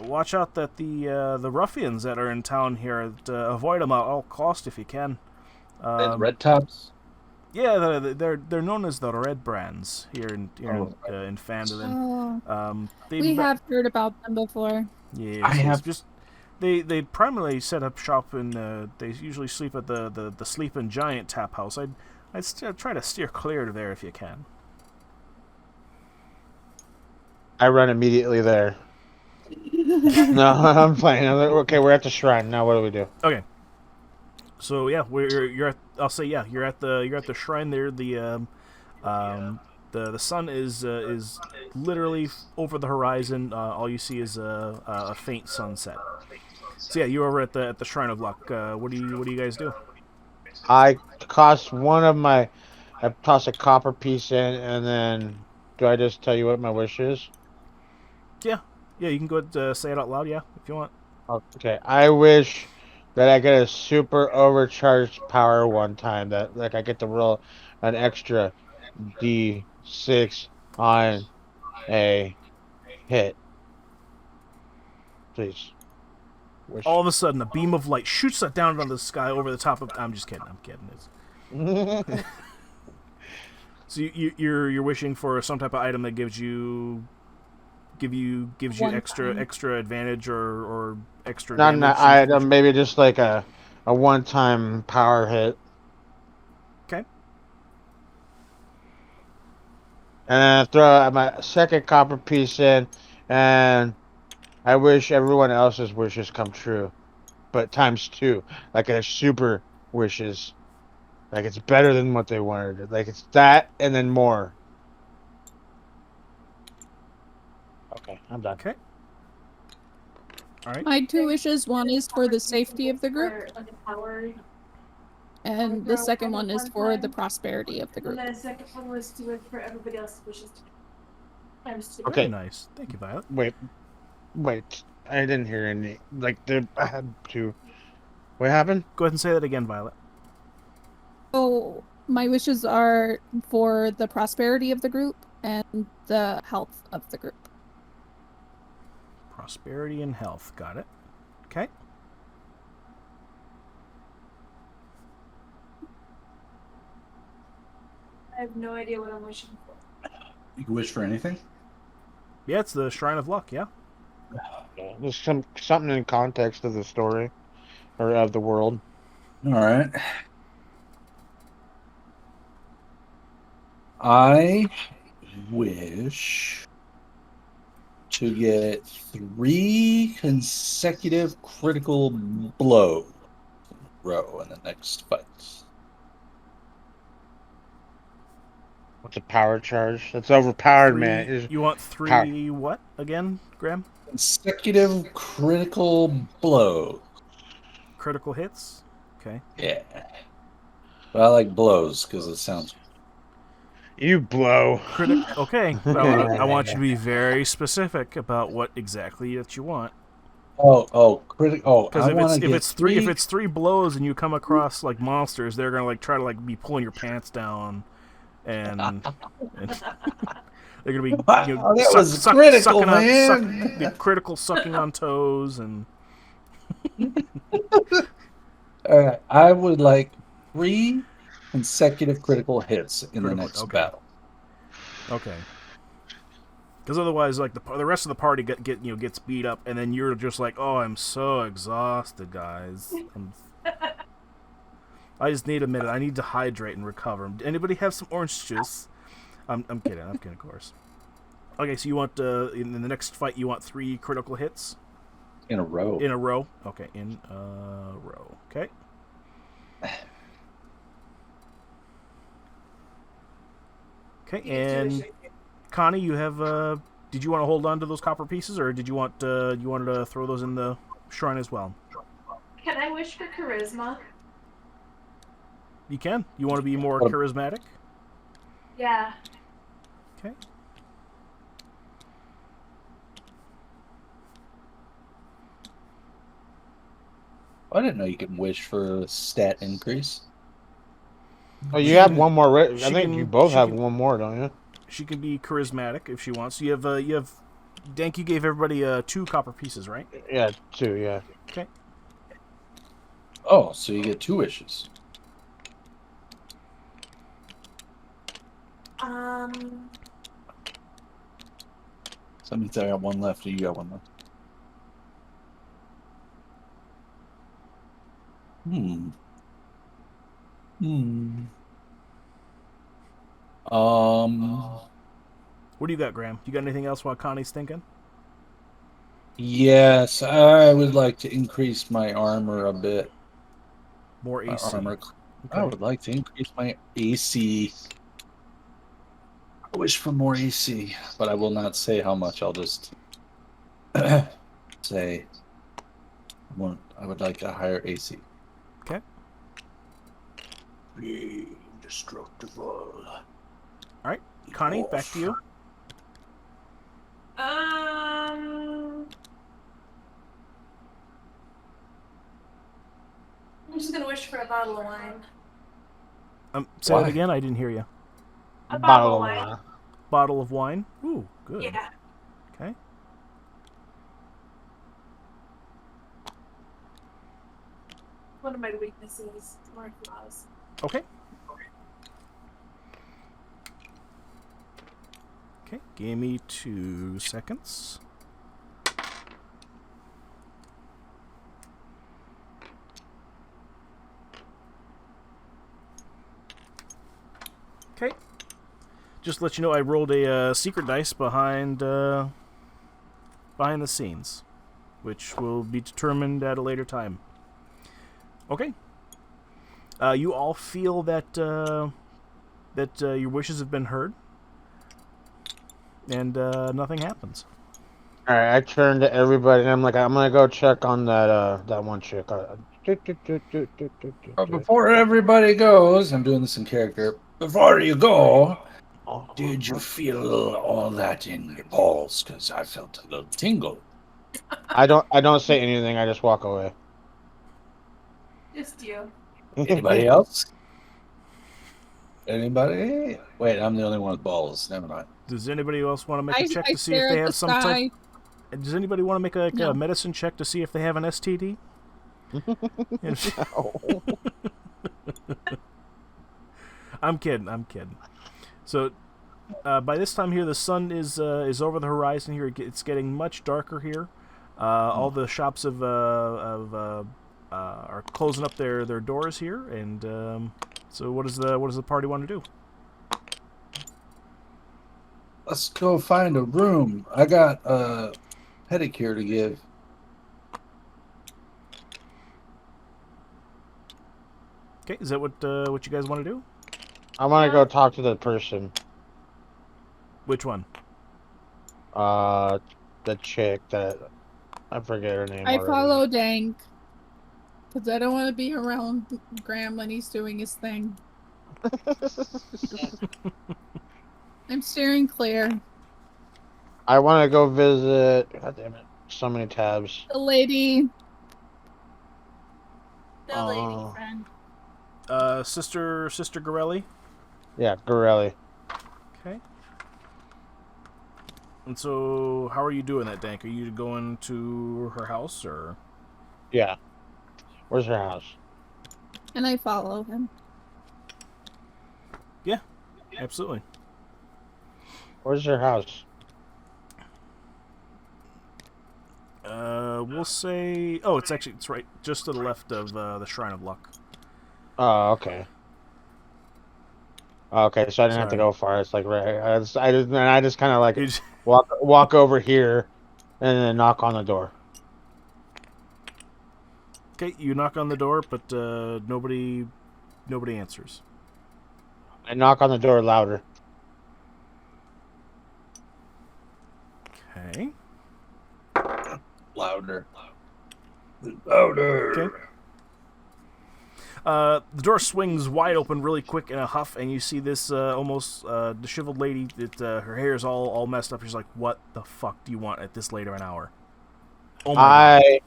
S1: watch out that the ruffians that are in town here, avoid them at all cost if you can.
S8: The red tops.
S1: Yeah, they're known as the Red Brands here in Phandelver.
S9: Oh, we have heard about them before.
S1: Yeah,
S8: I have
S1: just they primarily set up shop in. They usually sleep at the Sleeping Giant Tap House. I'd still try to steer clear of there if you can.
S6: I run immediately there. No, I'm fine. Okay, we're at the shrine now. What do we do?
S1: Okay. So yeah, you're at. I'll say yeah, you're at the shrine there. The sun is literally over the horizon. All you see is a faint sunset. So yeah, you're over at the Shrine of Luck. What do you guys do?
S6: I toss a copper piece in, and then do I just tell you what my wish is?
S1: Yeah, you can go ahead and say it out loud. Yeah, if you want.
S6: Okay, I wish that I get a super overcharged power one time. That like I get to roll an extra D6 on a hit. Please. Wish.
S1: All of a sudden, a beam of light shoots that down into the sky over the top of. I'm just kidding. I'm kidding. So you're wishing for some type of item that gives you extra advantage or extra
S6: Not
S1: damage.
S6: an item, maybe just like a one-time power hit.
S1: Okay.
S6: And then I throw my second copper piece in, and I wish everyone else's wishes come true, but ×2, like a super wishes, like it's better than what they wanted. Like it's that and then more. Okay, I'm done.
S1: Okay. All right.
S9: My 2 wishes, one is for the safety of the group, and the second one is for the prosperity of the group.
S7: And then the second one was to work for everybody else's wishes. ×2.
S6: Okay.
S1: Very nice. Thank you, Violet.
S6: Wait. I didn't hear any. Like I had to. What happened?
S1: Go ahead and say that again, Violet.
S9: So my wishes are for the prosperity of the group and the health of the group.
S1: Prosperity and health. Got it. Okay.
S7: I have no idea what I'm wishing for.
S8: You can wish for anything.
S1: Yeah, it's the Shrine of Luck. Yeah.
S6: There's something in context of the story, or of the world.
S8: All right. I wish to get 3 consecutive critical blows in a row in the next fight.
S6: What's a power charge? That's overpowered, man.
S1: You want three what again, Graham?
S8: Consecutive critical blow.
S1: Critical hits. Okay.
S8: Yeah. But I like blows because it sounds.
S6: You blow.
S1: Okay. Well, I want you to be very specific about what exactly that you want.
S8: Critical.
S1: Because
S8: I want to get
S1: if it's three blows and you come across like monsters, they're gonna like try to like be pulling your pants down, and they're gonna be
S8: that was critical, man.
S1: The critical sucking on toes and.
S8: All right, I would like 3 consecutive critical hits in the next battle.
S1: Okay. Because otherwise, like the rest of the party gets beat up, and then you're just like, oh, I'm so exhausted, guys. I just need a minute. I need to hydrate and recover. Anybody have some orange juice? I'm kidding. I'm kidding, of course. Okay, so you want in the next fight, you want 3 critical hits
S8: in a row.
S1: In a row. Okay, in a row. Okay. Okay, and Connie, you have. Did you want to hold on to those copper pieces, or did you want you wanted to throw those in the shrine as well?
S7: Can I wish for charisma?
S1: You can. You want to be more charismatic?
S7: Yeah.
S1: Okay.
S8: I didn't know you could wish for a stat increase.
S6: Oh, you have one more. I think you both have one more, don't you?
S1: She can be charismatic if she wants. You have. Dank, you gave everybody 2 copper pieces, right?
S6: Yeah, 2. Yeah.
S1: Okay.
S8: Oh, so you get 2 wishes. So that means I got 1 left, or you got 1 left.
S1: What do you got, Graham? You got anything else while Connie's thinking?
S8: Yes, I would like to increase my armor a bit.
S1: More AC.
S8: Okay. I would like to increase my AC. I wish for more AC, but I will not say how much. I'll just say I would like a higher AC.
S1: Okay.
S8: Be indestructible.
S1: All right, Connie, back to you.
S7: I'm just gonna wish for a bottle of wine.
S1: Say that again. I didn't hear you.
S7: A bottle of wine.
S1: Bottle of wine. Ooh, good.
S7: Yeah.
S1: Okay.
S7: One of my weaknesses, more flaws.
S1: Okay. Okay, give me 2 seconds. Okay. Just to let you know, I rolled a secret dice behind the scenes, which will be determined at a later time. Okay. You all feel that your wishes have been heard, and nothing happens.
S6: All right, I turn to everybody and I'm like, I'm gonna go check on that one chick.
S8: Before everybody goes, I'm doing this in character. Before you go, did you feel all that in your balls? Because I felt a little tingle.
S6: I don't say anything. I just walk away.
S7: Just you.
S8: Anybody else? Anybody? Wait, I'm the only one with balls. Never mind.
S1: Does anybody else want to make a check to see if they have some type? Does anybody want to make a medicine check to see if they have an STD? I'm kidding. So, by this time here, the sun is over the horizon here. It's getting much darker here. All the shops are closing up their doors here, and so what does the party want to do?
S8: Let's go find a room. I got a pedicure to give.
S1: Okay, is that what you guys want to do?
S6: I want to go talk to the person.
S1: Which one?
S6: The chick that I forget her name
S9: I
S6: already.
S9: follow Dank because I don't want to be around Graham when he's doing his thing. I'm steering clear.
S6: I want to go visit. God damn it! So many tabs.
S9: The lady.
S5: The lady
S6: Oh.
S5: friend.
S1: Sister Gorelli.
S6: Yeah, Gorelli.
S1: Okay. And so, how are you doing that, Dank? Are you going to her house, or?
S6: Yeah. Where's her house?
S9: And I follow him.
S1: Yeah, absolutely.
S6: Where's her house?
S1: We'll say. Oh, it's right just to the left of the Shrine of Luck.
S6: Oh, okay. Okay, so I didn't have to
S1: Sorry.
S6: go far. It's like right. I just kind of like
S1: You just-
S6: walk over here, and then knock on the door.
S1: Okay, you knock on the door, but nobody answers.
S6: I knock on the door louder.
S1: Okay.
S8: Louder. Louder.
S1: Okay. The door swings wide open really quick in a huff, and you see this almost disheveled lady that her hair is all messed up. She's like, "What the fuck do you want at this late of an hour?" Oh my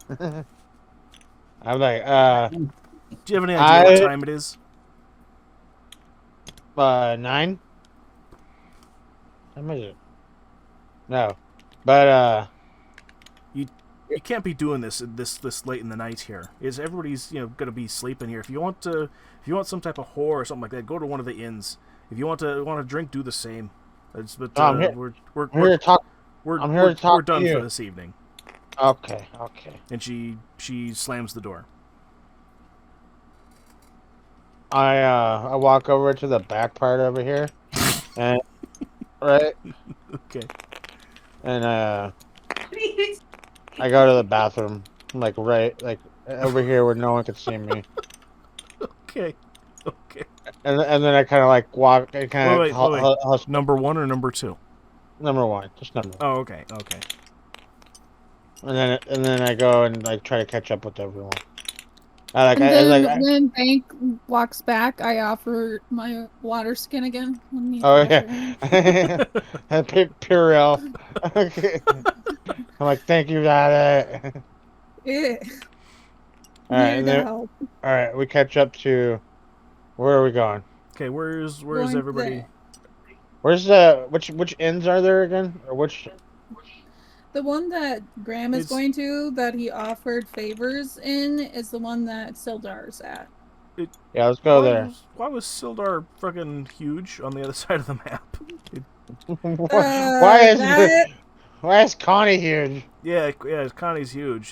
S1: god.
S6: I'm like,
S1: Do you have any idea what time it is?
S6: 9. How is it? No, but
S1: You can't be doing this late in the night here. Everybody's gonna be sleeping here. If you want some type of whore or something like that, go to one of the inns. If you want to drink, do the same.
S6: I'm here to talk.
S1: We're
S6: to
S1: done
S6: you.
S1: for this evening.
S6: Okay.
S1: And she slams the door.
S6: I walk over to the back part over here, and right,
S1: Okay.
S6: and I go to the bathroom, like over here where no one could see me,
S1: Okay. Okay.
S6: and then I kind of like walk. I kind
S1: Wait.
S6: of
S1: Number 1 or number 2?
S6: number 1, just number 1.
S1: Oh, okay. Okay.
S6: And then I go and like try to catch up with everyone.
S9: When Bank walks back, I offer my water skin again.
S6: Oh yeah, Purell. Okay. I'm like, thank you, Dad.
S9: Yeah.
S6: All right,
S9: Need
S6: and
S9: the
S6: then,
S9: help.
S6: all right, we catch up to where are we going?
S1: Okay. Where's
S9: Going
S1: everybody?
S9: there.
S6: Where's which inns are there again? Or which?
S9: The one that Graham is
S1: It's-
S9: going to, that he offered favors in, is the one that Sildar's at.
S6: Yeah, let's go there.
S1: Why was Sildar fucking huge on the other side of the map?
S6: Why is Connie huge?
S1: Yeah, Connie's huge.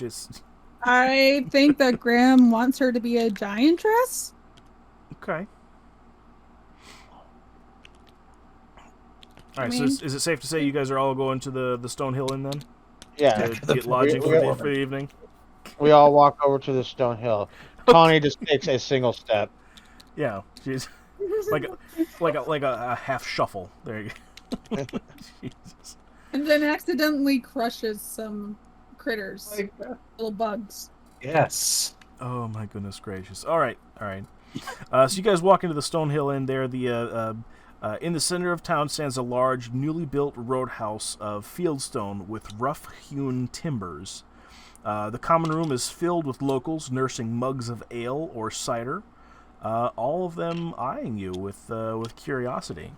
S9: I think that Graham wants her to be a giantress.
S1: Okay. All right, so is it safe to say you guys are all going to the Stone Hill Inn then?
S6: Yeah,
S1: To get lodging for the evening?
S6: we all walk over to the Stone Hill. Connie just takes a single step.
S1: Yeah, she's like a half shuffle. There you go. Jesus.
S9: And then accidentally crushes some critters. Little bugs.
S8: Yes.
S1: Oh my goodness gracious! All right. So you guys walk into the Stone Hill Inn. There, in the center of town stands a large, newly built roadhouse of fieldstone with rough-hewn timbers. The common room is filled with locals nursing mugs of ale or cider, all of them eyeing you with curiosity.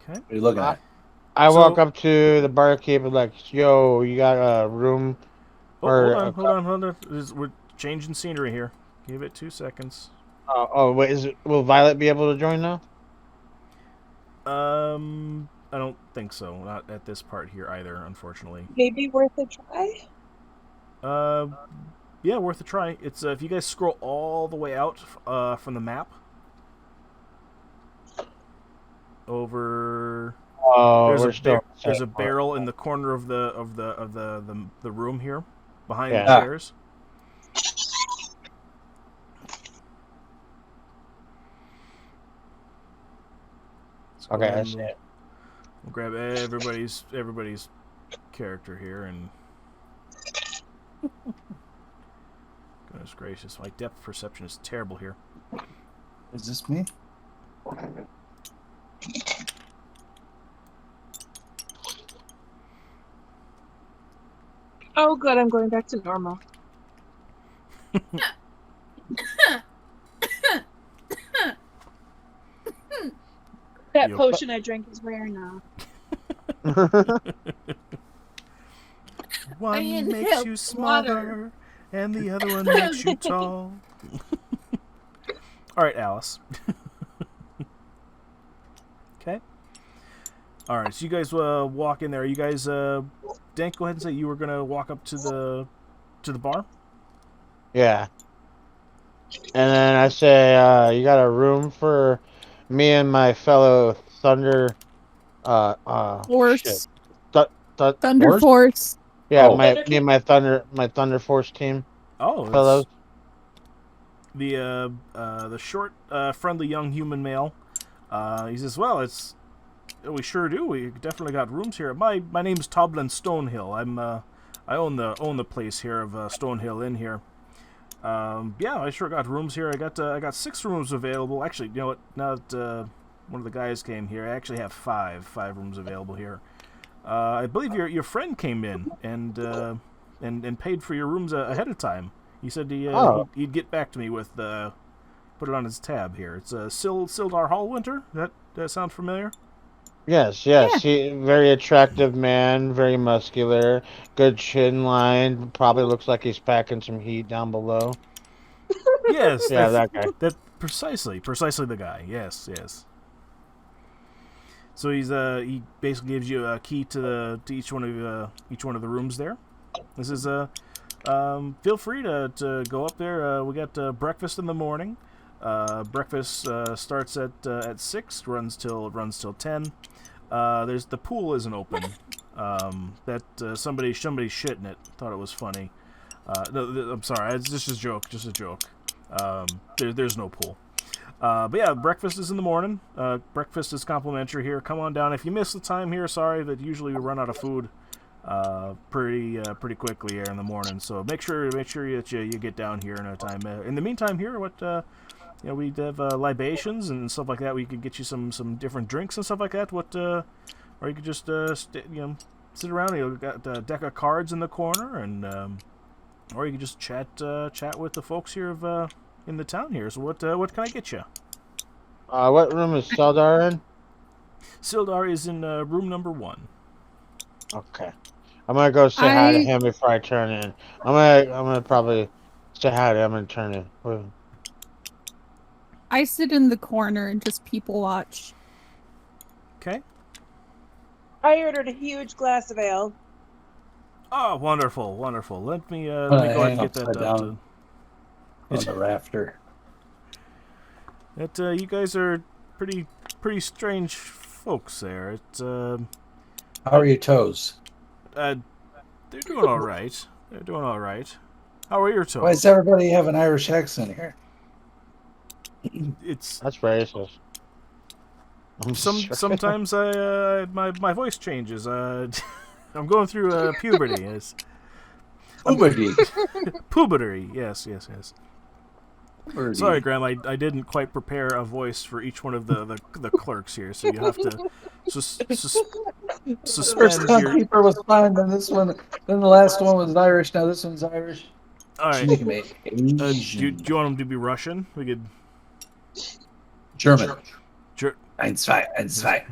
S1: Okay.
S8: What are you looking at?
S6: I walk up to the barkeep and like, yo, you got a room?
S1: Oh, hold on. We're changing scenery here. Give it 2 seconds.
S6: Wait, will Violet be able to join now?
S1: I don't think so. Not at this part here either, unfortunately.
S5: Maybe worth a try.
S1: Yeah, worth a try. It's if you guys scroll all the way out from the map over.
S6: Oh,
S1: there's a barrel in the corner of the room here, behind the
S6: Yeah.
S1: chairs. go
S6: Okay,
S1: ahead
S6: I
S1: and
S6: see it.
S1: we'll grab everybody's character here and. Goodness gracious, my depth perception is terrible here.
S8: Is this me?
S5: Oh, good. I'm going back to normal. That potion I drank is rare now.
S1: One makes you smaller, and the other one makes you tall. All right, Alice. Okay. All right, so you guys walk in there. You guys, Dank, go ahead and say you were gonna walk up to the bar.
S6: Yeah. And then I say, you got a room for me and my fellow Thunder, shit.
S9: Force. Thunder
S8: Force?
S9: Force.
S6: Yeah,
S8: Oh.
S6: me and my Thunder Force team
S1: Oh,
S6: fellows.
S1: the short, friendly young human male. He says, "Well, we sure do. We definitely got rooms here. My name's Toblin Stonehill. I own the place here of Stonehill Inn here. Yeah, I sure got rooms here. I got 6 rooms available. Actually, you know what? Now that one of the guys came here, I actually have five rooms available here. I believe your friend came in and paid for your rooms ahead of time. He said he'd get back to me with put it on his tab here. It's Sildar Hallwinter. That sound familiar?
S6: Yes. He very attractive man, very muscular, good chin line. Probably looks like he's packing some heat down below.
S1: Yes.
S6: Yeah, that guy.
S1: That precisely the guy. Yes. So he basically gives you a key to each one of the rooms there. This is feel free to go up there. We got breakfast in the morning. Breakfast starts at 6, runs till 10. There's the pool isn't open. Somebody shit in it. Thought it was funny. No, I'm sorry. It's just a joke. Just a joke. There's no pool. But yeah, breakfast is in the morning. Breakfast is complimentary here. Come on down. If you miss the time here, sorry, that usually we run out of food pretty quickly here in the morning. So make sure that you get down here in a time. In the meantime, here we have libations and stuff like that. We could get you some different drinks and stuff like that. Or you could just sit around. Got a deck of cards in the corner, and or you could just chat with the folks here in the town here. So what can I get you?
S6: What room is Sildar in?
S1: Sildar is in room number 1.
S6: Okay. I'm gonna go say hi to him before I turn in. I'm gonna probably say hi to him and turn in.
S9: I sit in the corner and just people watch.
S1: Okay.
S5: I ordered a huge glass of ale.
S1: Oh, wonderful. Let me go ahead and get that up
S8: on the rafter.
S1: You guys are pretty strange folks there.
S8: How are your toes?
S1: They're doing all right. How are your toes?
S8: Why does everybody have an Irish accent here?
S6: That's racist.
S1: Sometimes my voice changes. I'm going through puberty.
S8: Puberty.
S1: Puberty. Yes.
S8: Puberty.
S1: Sorry, Graham. I didn't quite prepare a voice for each one of the clerks here, so you have to suspend
S8: First
S1: your.
S8: timekeeper was fine, then this one, then the last one was Irish. Now this one's Irish.
S1: All right.
S8: Do
S1: Do you want them to be Russian? We could.
S8: German.
S1: Eins,
S8: zwei.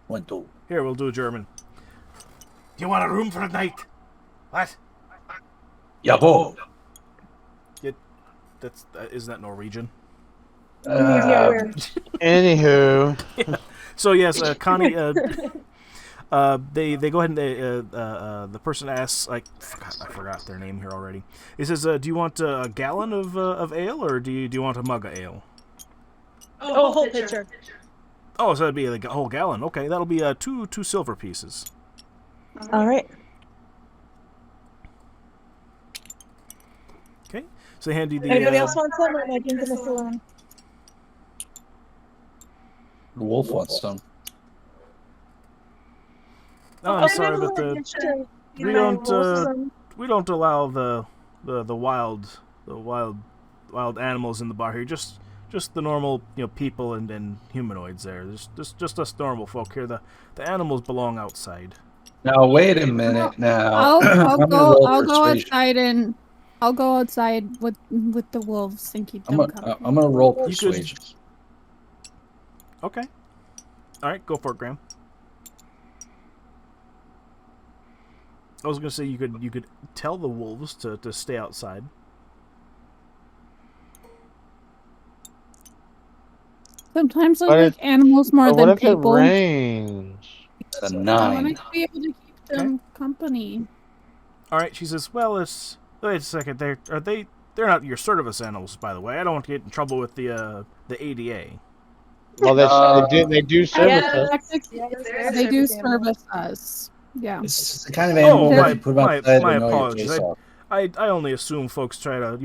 S8: 1, 2.
S1: Here, we'll do German. Do you want a room for the night? What?
S8: Jawohl.
S1: Isn't that Norwegian?
S6: Anywho.
S1: So yes, Connie. They go ahead and the person asks. I forgot their name here already. He says, "Do you want a gallon of ale, or do you want a mug of ale?"
S5: Oh, a whole pitcher.
S1: Oh, so that'd be like a whole gallon. Okay, that'll be two silver pieces.
S5: All right.
S1: Okay, so they hand you the.
S5: Anybody else want some? Or am I drinking this alone?
S8: The wolf wants some.
S1: Oh, I'm sorry, but we don't allow the wild animals in the bar here. Just the normal people and humanoids there. There's just us normal folk here. The animals belong outside.
S8: Now wait a minute. Now
S9: I'll
S8: I'm gonna roll
S9: go
S8: persuasion.
S9: outside and I'll go outside with the wolves and keep them company.
S8: I'm gonna roll
S1: You could-
S8: persuasion.
S1: Okay. All right, go for it, Graham. I was gonna say you could tell the wolves to stay outside.
S9: Sometimes I
S6: But
S9: like animals more
S6: But what
S9: than
S6: if it
S9: people.
S6: rains?
S8: A
S9: I
S8: 9.
S9: want to be able to keep them company.
S1: All right, she says, "Well, wait a second. They're not your service animals, by the way. I don't want to get in trouble with the ADA."
S6: Well, they do service us.
S9: They do service us. Yeah.
S8: It's the kind of animal
S1: Oh,
S8: that
S1: my
S8: you put them outside
S1: my
S8: and know your
S1: apologies.
S8: face off.
S1: I only assume folks try to.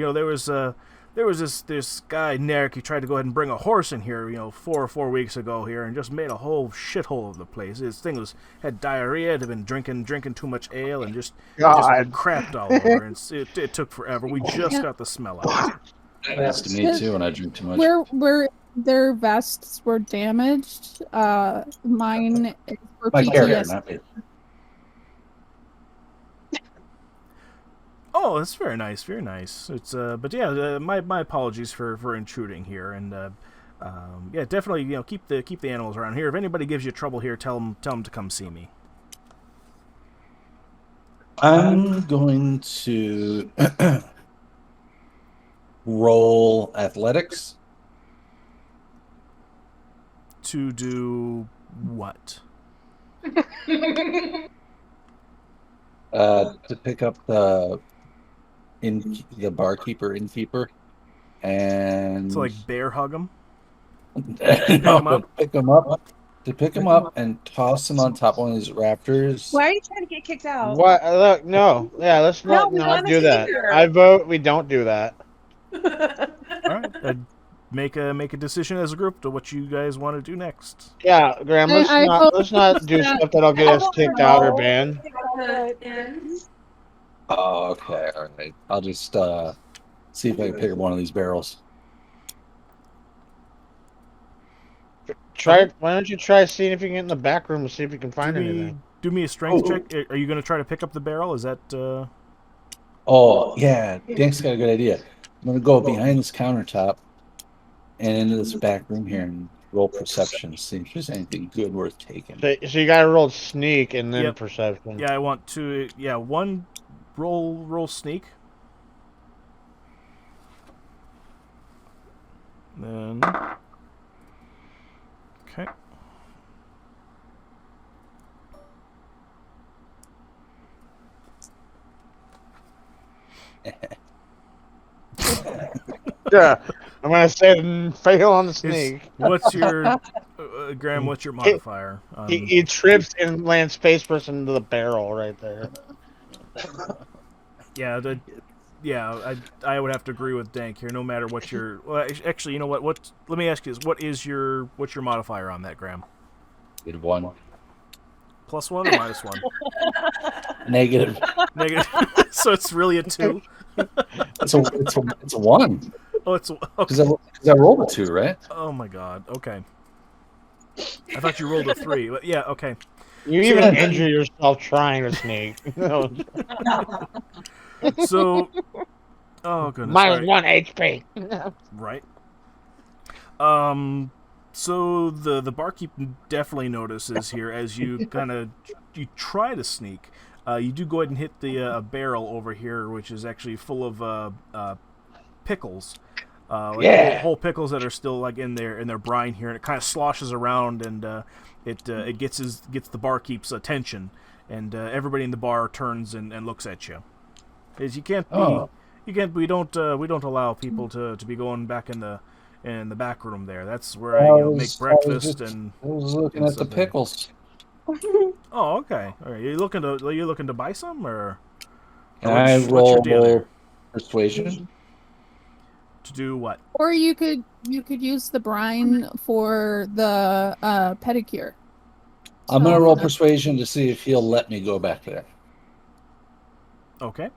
S1: There was this guy Narek. He tried to go ahead and bring a horse in here. 4 weeks ago here, and just made a whole shithole of the place. His thing had diarrhea. Had been drinking too much ale and just crapped all over. And it took forever. We just got the smell out.
S8: That's to me too when I drink too much.
S9: Where their vests were damaged. Mine is for
S8: My character,
S9: PTSD.
S8: not me.
S1: Oh, that's very nice, very nice. It's but yeah, my apologies for intruding here, and yeah, definitely keep the animals around here. If anybody gives you trouble here, tell them to come see me.
S8: I'm going to roll athletics.
S1: To do what?
S8: To pick up the barkeeper, innkeeper, and
S1: To like bear hug them.
S8: no, to pick him up and toss him on top of one of these rafters.
S5: Why are you trying to get kicked out?
S6: What? Look, no. Yeah, let's
S5: No,
S6: not
S5: we wanna
S6: do
S5: see
S6: that.
S5: her.
S6: I vote we don't do that.
S1: All right, make a decision as a group to what you guys want to do next.
S6: Yeah, Graham. Let's not do stuff that'll get us kicked out or banned.
S8: Oh, okay, all right. I'll just see if I can pick up one of these barrels.
S6: Why don't you try seeing if you can get in the back room and see if you can find anything?
S1: Do me a strength check. Are you going to try to pick up the barrel? Is that?
S8: Oh yeah, Dank's got a good idea. I'm gonna go behind this countertop and into this back room here and roll perception, see if there's anything good worth taking.
S6: So you gotta roll sneak and then
S1: Yep.
S6: perception.
S1: Yeah, I want to. Yeah, one roll sneak. Then. Okay.
S6: Yeah, I'm gonna say fail on the sneak.
S1: What's your Graham? What's your modifier?
S6: He trips and lands face first into the barrel right there.
S1: Yeah, I would have to agree with Dank here. No matter what your, well, actually, you know what? Let me ask you this: what's your modifier on that, Graham?
S8: -1.
S1: +1 or -1?
S8: Negative.
S1: Negative. So it's really a 2.
S8: It's a 1.
S1: Oh, it's okay.
S8: Because I rolled a 2, right?
S1: Oh my God. Okay. I thought you rolled a 3, but yeah, okay.
S6: You even injure yourself trying to sneak.
S1: So, oh goodness.
S6: -1 HP.
S1: Right. So the barkeep definitely notices here as you you try to sneak. You do go ahead and hit the barrel over here, which is actually full of pickles. Whole pickles that are still like in their brine here, and it kind of sloshes around, and it gets the barkeep's attention, and everybody in the bar turns and looks at you. Because we don't allow people to be going back in the back room there. That's where I make breakfast
S8: I was looking at the pickles.
S1: Oh, okay. All right. Are you looking to buy some, or
S8: Can
S1: what's your deal
S8: roll
S1: there?
S8: persuasion?
S1: To do what?
S9: Or you could use the brine for the pedicure.
S8: I'm gonna roll persuasion to see if he'll let me go back there.
S1: Okay.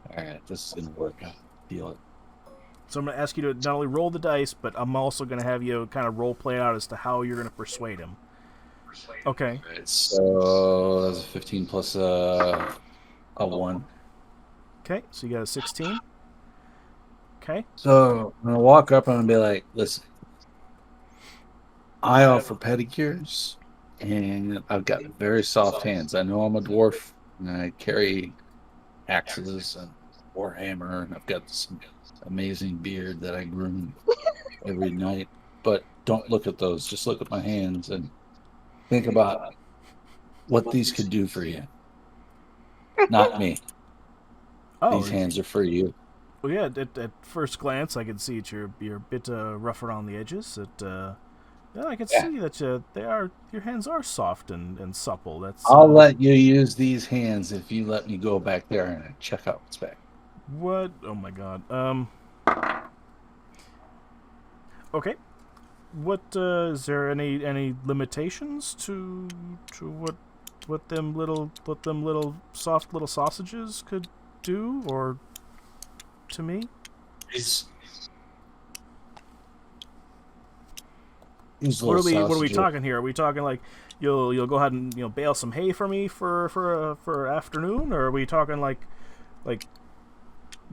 S8: All right, this is gonna work. I feel it.
S1: So I'm going to ask you to not only roll the dice, but I'm also going to have you kind of role play out as to how you're going to persuade him. Okay.
S8: All right, so that's a 15 plus a 1.
S1: Okay, so you got a 16. Okay.
S8: So I'm gonna walk up and I'm gonna be like, "Listen, I offer pedicures, and I've got very soft hands. I know I'm a dwarf, and I carry axes and warhammer, and I've got this amazing beard that I groom every night. But don't look at those. Just look at my hands and think about what these could do for you. Not me.
S1: Oh,
S8: These hands are for you."
S1: well, yeah. At first glance, I can see that you're a bit rough around the edges. Yeah, I can see that your hands are soft and supple. That's.
S8: I'll let you use these hands if you let me go back there and check out what's back.
S1: What? Oh my God. Okay. What is there any limitations to what them little soft little sausages could do or to me?
S8: These
S1: What are we
S8: sausages.
S1: talking here? Are we talking like you'll go ahead and bale some hay for me for afternoon, or are we talking like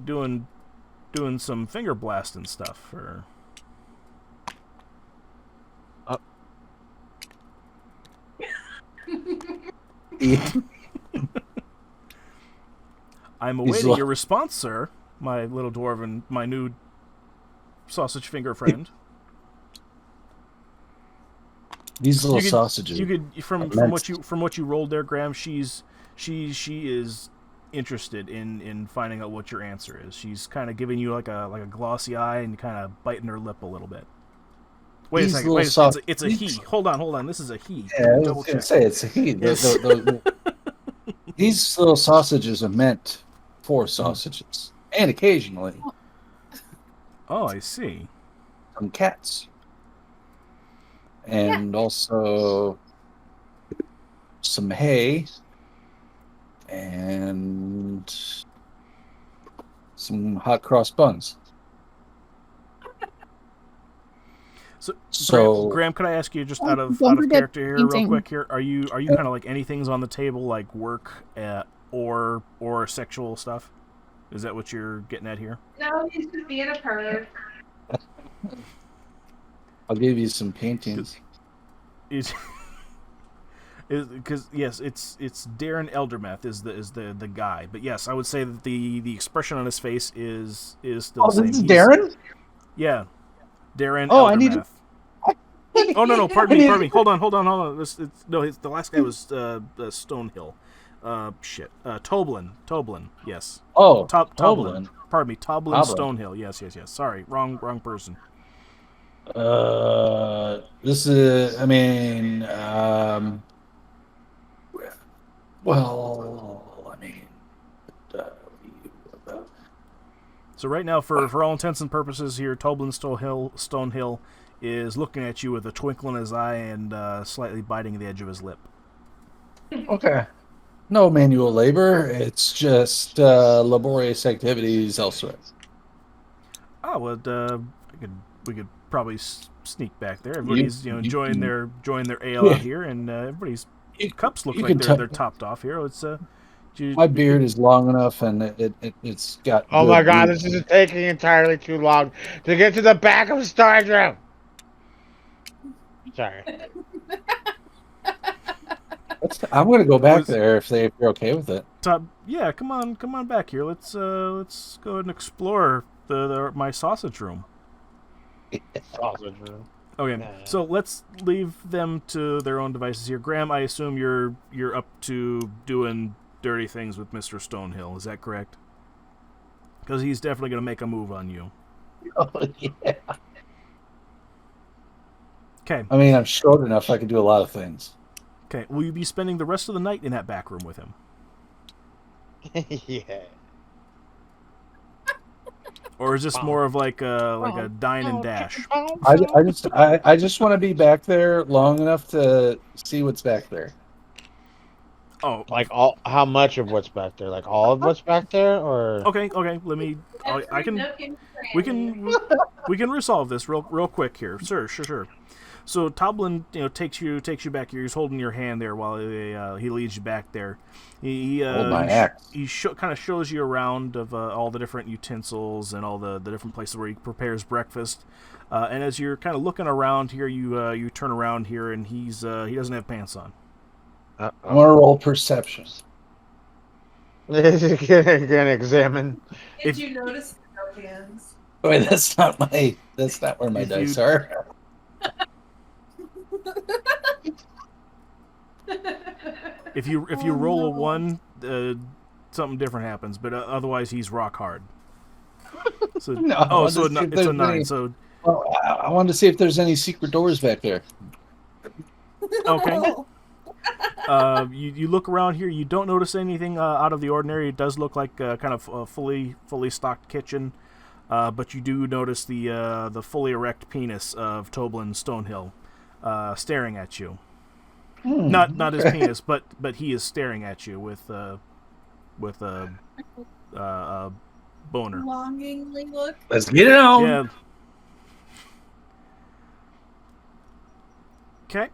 S1: doing some finger blasting stuff or? I'm awaiting your response, sir. My little dwarven, my new sausage finger friend.
S8: These little sausages.
S1: You could from what you rolled there, Graham. She is interested in finding out what your answer is. She's kind of giving you like a glossy eye and kind of biting her lip a little bit. Wait a second. Wait, it's a he. Hold on. This is a he.
S8: Yeah, I was going to say it's a he. These little sausages are meant for sausages, and occasionally
S1: Oh, I see.
S8: some cats, and also some hay, and some hot cross buns.
S1: So Graham, could I ask you just out of character here, real quick here? Are you kind of like anything's on the table like work or sexual stuff? Is that what you're getting at here?
S7: No, he's just being a perv.
S8: I'll give you some paintings.
S1: Because yes, it's Darren Eldermeth is the guy, but yes, I would say that the expression on his face is still the same.
S8: This is Darren?
S1: Yeah, Darren.
S8: Oh,
S1: Eldermeth.
S8: I need to.
S1: Oh no, pardon me. Hold on. The last guy was Stonehill. Toblin. Yes.
S8: Oh,
S1: Toblin. Pardon me, Toblin Stonehill. Yes. Sorry, wrong person.
S8: This is. I mean, well, I mean.
S1: So right now, for all intents and purposes, here, Toblin Stonehill is looking at you with a twinkle in his eye and slightly biting the edge of his lip.
S8: Okay. No manual labor. It's just laborious activities elsewhere.
S1: Oh well, we could probably sneak back there. Everybody's enjoying their ale out here, and everybody's cups look like they're topped off here. It's
S8: my beard is long enough, and it's got.
S6: Oh my God! This is taking entirely too long to get to the back of the storage room. Sorry.
S8: I'm going to go back there if you're okay with it.
S1: Yeah, come on back here. Let's go ahead and explore my sausage room.
S6: Sausage room.
S1: Okay, so let's leave them to their own devices here. Graham, I assume you're up to doing dirty things with Mr. Stonehill. Is that correct? Because he's definitely going to make a move on you.
S8: Oh yeah.
S1: Okay.
S8: I mean, I'm short enough. I can do a lot of things.
S1: Okay. Will you be spending the rest of the night in that back room with him?
S6: Yeah.
S1: Or is this more of like a dine and dash?
S8: I just want to be back there long enough to see what's back there.
S1: Oh,
S6: Like how much of what's back there? Like all of what's back there, or
S1: okay. Let me. I can. We can resolve this real quick here, sir. Sure. So Toblin, takes you back here. He's holding your hand there while he leads you back there. He
S8: Hold my axe.
S1: He kind of shows you around of all the different utensils and all the different places where he prepares breakfast. And as you're kind of looking around here, you turn around here, and he doesn't have pants on.
S8: I'm gonna roll perception.
S6: gonna examine.
S7: Did you notice the no hands?
S8: Wait, that's not where my dice are.
S1: If you roll a 1, something different happens, but otherwise he's rock hard. So it's a 9. So
S8: I wanted to see if there's any secret doors back there.
S1: okay. You look around here. You don't notice anything out of the ordinary. It does look like kind of a fully stocked kitchen, but you do notice the fully erect penis of Toblin Stonehill staring at you. Not his penis, but he is staring at you with a boner.
S9: Longingly look.
S8: Let's get it on.
S1: Yeah. Okay.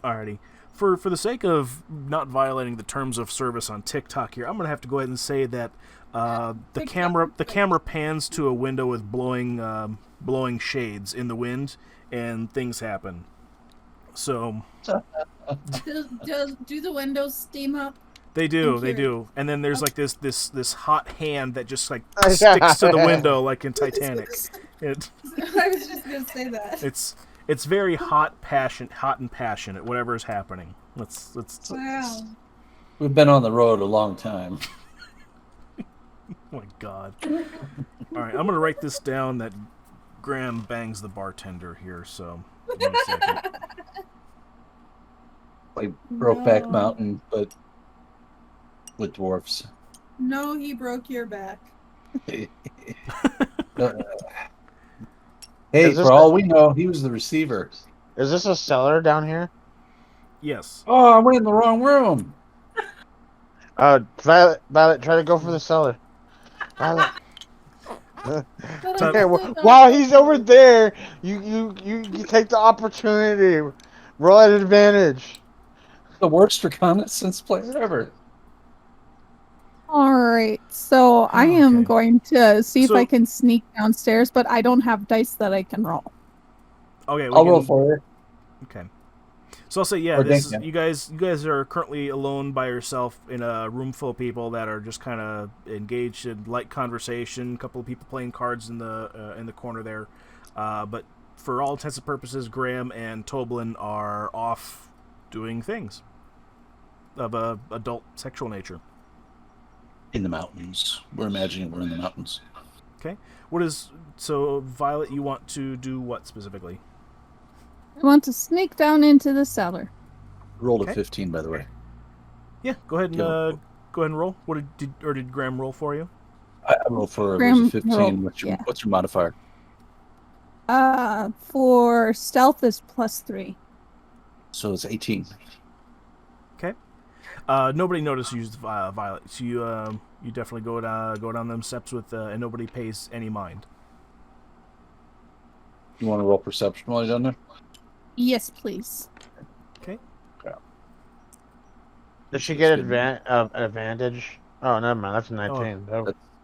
S1: Alrighty. For the sake of not violating the terms of service on TikTok here, I'm gonna have to go ahead and say that the camera pans to a window with blowing shades in the wind, and things happen. So
S9: do the windows steam up?
S1: They do. And then there's like this hot hand that just like sticks to the window like in Titanic.
S9: I was just gonna say that.
S1: It's very hot and passionate, whatever is happening. Let's
S9: Wow.
S8: We've been on the road a long time.
S1: Oh my god. Alright, I'm gonna write this down that Graham bangs the bartender here, so 1 second.
S8: Like Brokeback Mountain, but with dwarfs.
S9: No, he broke your back.
S8: Hey, for all we know, he was the receiver.
S6: Is this a cellar down here?
S1: Yes.
S8: Oh, I went in the wrong room.
S6: Violet, try to go for the cellar. Violet. While he's over there, you take the opportunity. Roll at advantage.
S8: The worst reconnaissance player ever.
S9: All right, so I am
S1: Okay.
S9: going to see if
S1: So-
S9: I can sneak downstairs, but I don't have dice that I can roll.
S1: Okay,
S8: I'll roll for you.
S1: Okay. So I'll say, yeah,
S8: Or
S1: this is,
S8: Dinkum.
S1: you guys are currently alone by yourself in a room full of people that are just kind of engaged in light conversation. A couple of people playing cards in the corner there, but for all intents and purposes, Graham and Toblin are off doing things of a adult sexual nature.
S8: In the mountains. We're imagining we're in the mountains.
S1: Okay. So Violet, you want to do what specifically?
S9: I want to sneak down into the cellar.
S8: Rolled
S1: Okay.
S8: a 15, by the way.
S1: Yeah, go ahead and
S8: Go.
S1: go ahead and roll. What did Graham roll for you?
S8: I rolled for
S9: Graham
S8: was a 15.
S9: rolled,
S8: What's your
S9: yeah.
S8: what's your modifier?
S9: For stealth is +3.
S8: So it's 18.
S1: Okay. Nobody noticed you used Violet, so you definitely go down them steps with and nobody pays any mind.
S8: You want to roll perception while you're down there?
S9: Yes, please.
S1: Okay.
S6: Does she get
S8: That's good.
S6: advantage? Oh, never mind. That's a 19.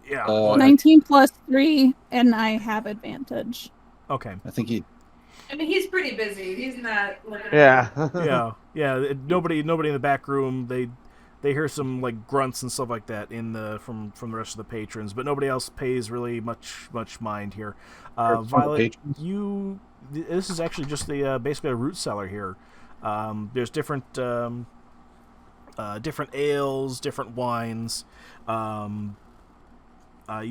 S1: Yeah.
S8: Uh,
S9: 19 +3, and I have advantage.
S1: Okay.
S8: I think he.
S7: I mean, he's pretty busy. He's not looking.
S6: Yeah.
S1: Yeah. Nobody in the back room. They hear some like grunts and stuff like that from the rest of the patrons, but nobody else pays really much mind here. Violet, this is actually just basically a root cellar here. There's different ales, different wines. You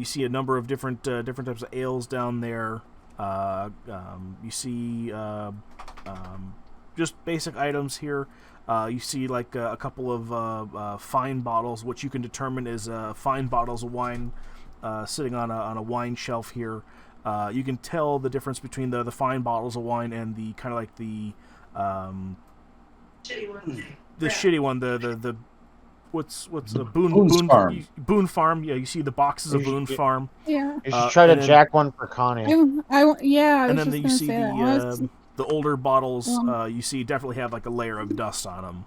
S1: see a number of different types of ales down there. You see just basic items here. You see like a couple of fine bottles, which you can determine is fine bottles of wine. sitting on a wine shelf here. You can tell the difference between the fine bottles of wine and the kind of like the
S7: Shitty one.
S1: the
S7: Yeah.
S1: shitty one. The what's a
S8: Boone's Farm.
S1: Boone Farm. Yeah, you see the boxes of Boone Farm.
S9: Yeah.
S6: You should try to
S1: and then-
S6: jack one for Connie.
S9: I was
S1: And then
S9: just
S1: you
S9: gonna
S1: see
S9: say that. I was-
S1: the older bottles.
S9: Um,
S1: You see definitely have like a layer of dust on them.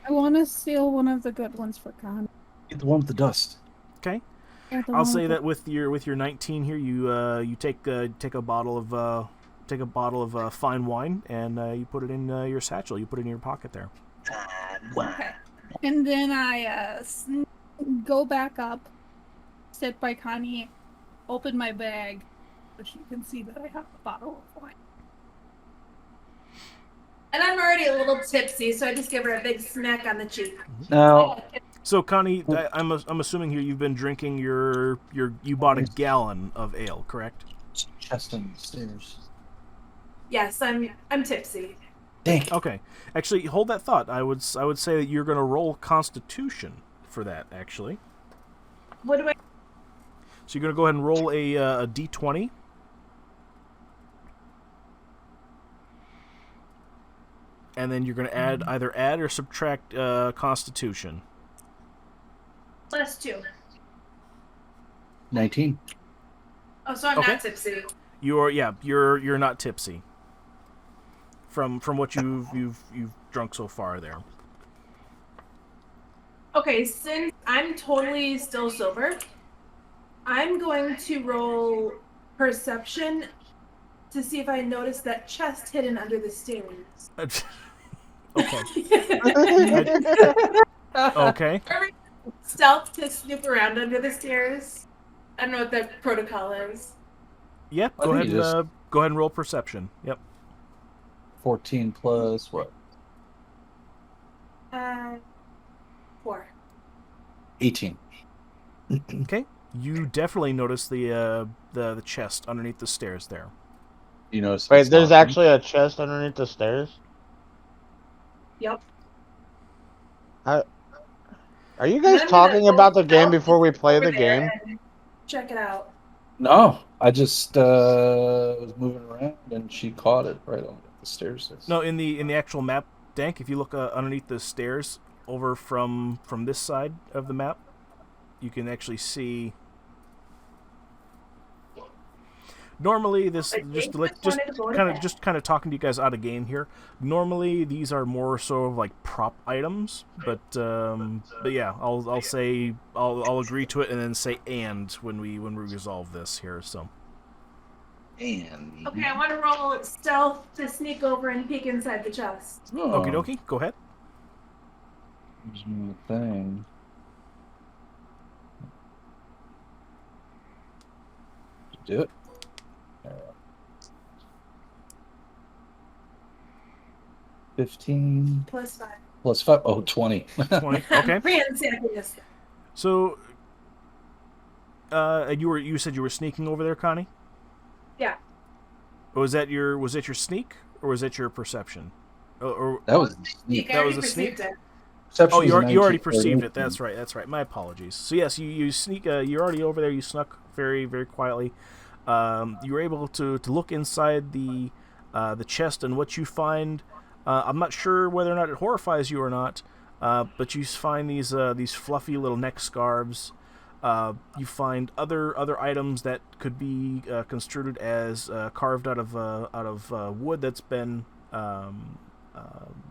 S9: I want to steal one of the good ones for Con.
S8: Get the one with the dust.
S1: Okay.
S9: Yeah, the
S1: I'll
S9: one
S1: say
S9: with
S1: that with your 19 here, you take a bottle of fine wine and you put it in your satchel. You put it in your pocket there.
S9: Okay. And then I go back up, sit by Connie, open my bag, which you can see that I have a bottle of wine.
S7: And I'm already a little tipsy, so I just give her a big smack on the cheek.
S8: Now,
S1: So Connie, I'm assuming here you've been drinking you bought a gallon of ale, correct?
S8: chest on the stairs.
S7: Yes, I'm tipsy.
S8: Dang it.
S1: Okay. Actually, hold that thought. I would say that you're going to roll Constitution for that. Actually,
S7: What do I?
S1: so you're going to go ahead and roll a d20. And then you're going to either add or subtract Constitution.
S7: +2.
S8: 19.
S7: Oh, so I'm
S1: Okay.
S7: not tipsy.
S1: You're not tipsy. From what you've drunk so far there.
S7: Okay, since I'm totally still sober, I'm going to roll perception to see if I notice that chest hidden under the stairs.
S1: Okay. Okay.
S7: Stealth to snoop around under the stairs. I don't know what the protocol is.
S1: Yep.
S8: I
S1: Go
S8: think
S1: ahead
S8: you
S1: and go ahead and roll perception. Yep.
S8: 14 plus what?
S7: 4.
S8: 18.
S1: Okay. You definitely notice the chest underneath the stairs there.
S8: You notice
S6: Wait,
S8: it's
S6: there's
S8: not-
S6: actually a chest underneath the stairs?
S7: Yep.
S6: Are you guys
S7: I'm gonna
S6: talking
S7: go
S6: about the game
S7: stealth
S6: before we play
S7: over
S6: the
S7: there
S6: game?
S7: and check it out.
S8: No, I just was moving around and she caught it right on the stairs.
S1: No, in the actual map, Dank, if you look underneath the stairs over from this side of the map, you can actually see. Normally, this
S7: I think
S1: just
S7: this one is going back.
S1: kind of talking to you guys out of game here. Normally, these are more sort of like prop items, but yeah, I'll say I'll agree to it and then say and when we resolve this here. So
S8: And
S7: Okay, I want to roll stealth to sneak over and peek inside the chest.
S1: okie dokie, go ahead.
S8: Here's my thing. Do it. 15
S7: +5.
S8: plus 5. Oh, 20.
S1: 20. Okay.
S7: Ransackness.
S1: So, and you said you were sneaking over there, Connie?
S7: Yeah.
S1: Was that your sneak or was that your perception? Or
S8: That was
S7: Sneak, I
S1: That was
S7: already
S1: a sneak?
S7: perceived it.
S8: perception
S1: oh,
S8: was
S1: you already
S8: 19.
S1: perceived it. That's right. That's right. My apologies. So yes, you sneak. You're already over there. You snuck very very quietly. You were able to look inside the chest, and what you find. I'm not sure whether or not it horrifies you or not, but you find these fluffy little neck scarves. You find other items that could be construed as carved out of wood that's been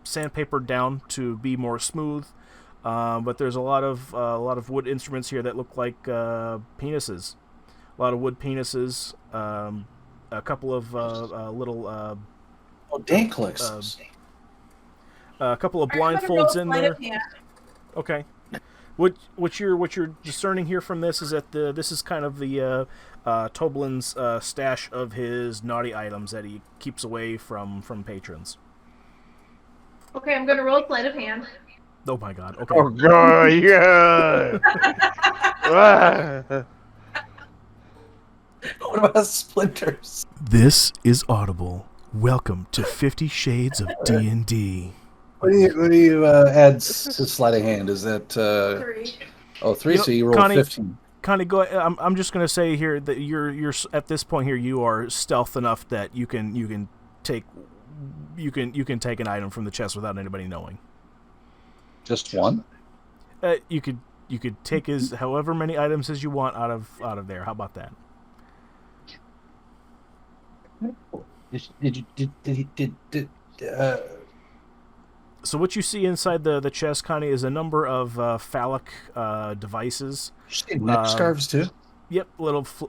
S1: sandpapered down to be more smooth. But there's a lot of wood instruments here that look like penises. A lot of wood penises. A couple of little.
S8: Oh, Dan collects.
S1: A couple of
S7: All right, I'm gonna
S1: blindfolds
S7: roll
S1: in
S7: sleight
S1: there.
S7: of hand.
S1: Okay. What you're discerning here from this is that this is kind of the Toblin's stash of his naughty items that he keeps away from patrons.
S7: Okay, I'm gonna roll sleight of hand.
S1: Oh my god. Okay.
S6: Oh god, yeah. Ah.
S8: What about splinters?
S1: This is Audible. Welcome to 50 Shades of D&D.
S8: What do you add to sleight of hand? Is that
S7: 3.
S8: 3?
S1: You know,
S8: So you roll
S1: Connie-
S8: 15.
S1: kind of go. I'm just gonna say here that you're at this point here you are stealth enough that you can take an item from the chest without anybody knowing.
S8: Just one?
S1: You could take as however many items as you want out of there. How about that? So what you see inside the chest, Connie, is a number of phallic devices.
S8: Neck scarves too.
S1: Yep,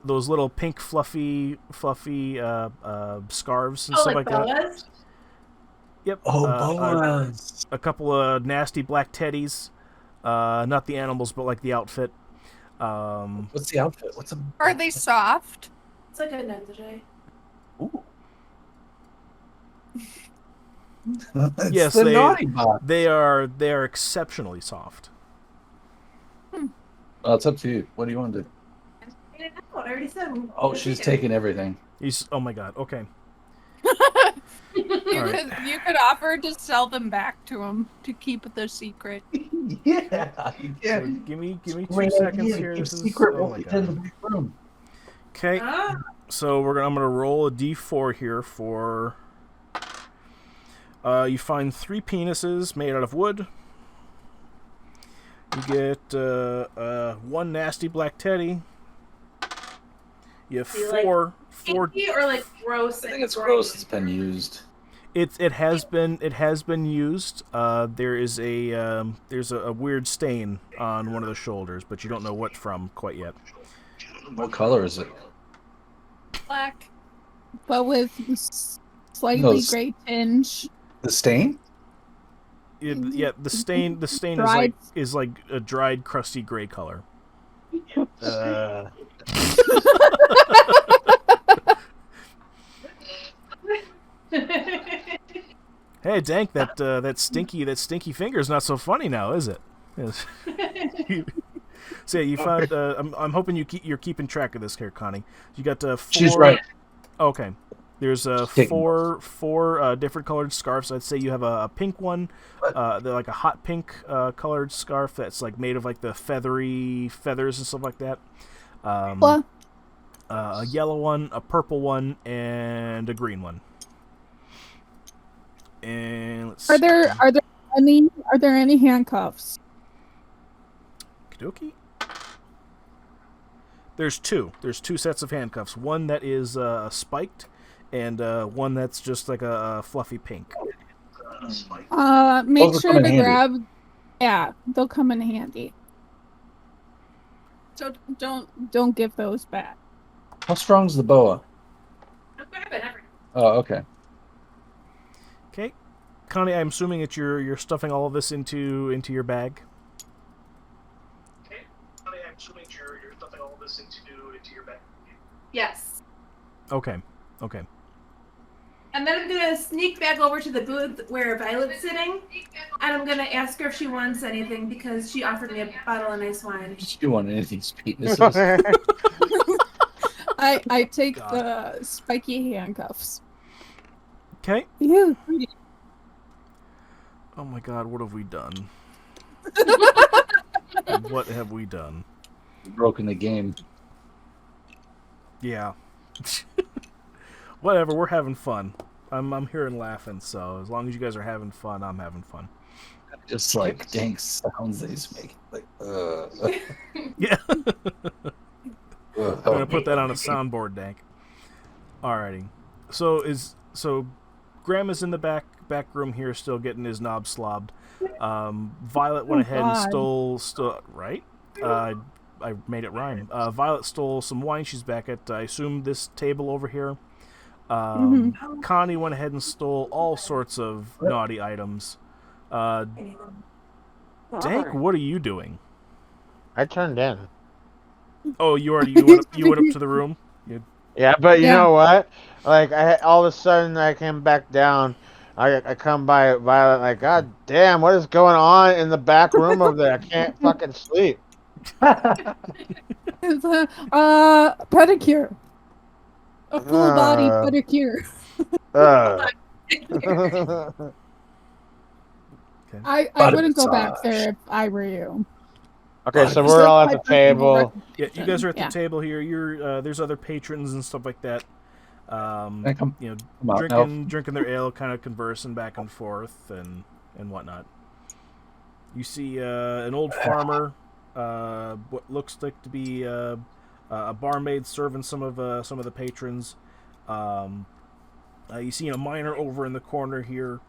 S1: those little pink fluffy scarves and
S7: Oh,
S1: stuff
S7: like
S1: like that.
S7: boas?
S1: Yep.
S8: Oh, boas.
S1: A couple of nasty black teddies. Not the animals, but like the outfit.
S8: What's the outfit? What's a?
S9: Are they soft?
S7: It's like a negligee.
S8: Ooh.
S1: Yes,
S8: the naughty box.
S1: they are exceptionally soft.
S8: Oh, it's up to you. What do you want to do?
S7: I already said.
S8: Oh, she's taking everything.
S1: Oh my god. Okay.
S9: You could offer to sell them back to him to keep the secret.
S8: Yeah.
S1: So give me 2 seconds here. This is oh my god. Okay. So I'm gonna roll a d4 here for. You find 3 penises made out of wood. You get 1 nasty black teddy. You have four.
S7: Kinky or like gross?
S8: I think it's gross. It's been used.
S1: It has been used. There's a weird stain on one of the shoulders, but you don't know what from quite yet.
S8: What color is it?
S9: Black, but with slightly gray tinge.
S8: The stain?
S1: Yeah, the stain is like a dried, crusty gray color. Hey, Dank, that stinky finger's not so funny now, is it? Yes. So yeah, you found. I'm hoping you're keeping track of this here, Connie. You got 4.
S8: She's right.
S1: Okay. There's four different colored scarves. I'd say you have a pink one, they're like a hot pink colored scarf that's like made of like the feathery feathers and stuff like that. A yellow one, a purple one, and a green one. And let's
S4: Are there any handcuffs?
S1: Kadoki? There's 2. There's 2 sets of handcuffs. One that is spiked, and one that's just like a fluffy pink.
S4: Make sure to grab. Yeah, they'll come in handy. So don't give those back.
S8: How strong's the boa?
S7: I'm grabbing everything.
S8: Oh, okay.
S1: Okay, Connie, I'm assuming that you're stuffing all of this into your bag. Okay, Connie, I'm assuming you're stuffing all of this into your bag.
S7: Yes.
S1: Okay.
S7: And then I'm gonna sneak back over to the booth where Violet's sitting, and I'm gonna ask her if she wants anything because she offered me a bottle of nice wine.
S8: She want anything sweetnesses.
S4: I take the spiky handcuffs.
S1: Okay.
S4: Yeah.
S1: Oh my god, what have we done? What have we done?
S8: Broken the game.
S1: Yeah. Whatever, we're having fun. I'm here and laughing, so as long as you guys are having fun, I'm having fun.
S8: Just like dank sounds that he's making. Like,
S1: Yeah. I'm gonna put that on a soundboard, Dank. Alrighty. So Graham is in the back room here, still getting his knob slobbed. Violet went ahead and stole right. I made it rhyme. Violet stole some wine. She's back at I assume this table over here. Connie went ahead and stole all sorts of naughty items. Dank, what are you doing?
S6: I turned in.
S1: Oh, you went up to the room.
S6: Yeah, but you know what? Like, all of a sudden I came back down. I come by Violet like, God damn, what is going on in the back room over there? I can't fucking sleep.
S4: It's a pedicure. A full body pedicure.
S1: Okay.
S4: I wouldn't go back there if I were you.
S6: Okay, so
S4: Just
S6: we're
S4: like
S6: all at
S4: my
S6: the
S4: personal
S6: table.
S1: Yeah, you guys are at the
S4: Yeah.
S1: table here. You're there's other patrons and stuff like that.
S3: Hey, come out, Elf.
S1: Drinking their ale, kind of conversing back and forth and whatnot. You see an old farmer, what looks like to be a barmaid serving some of the patrons. You see a miner over in the corner here.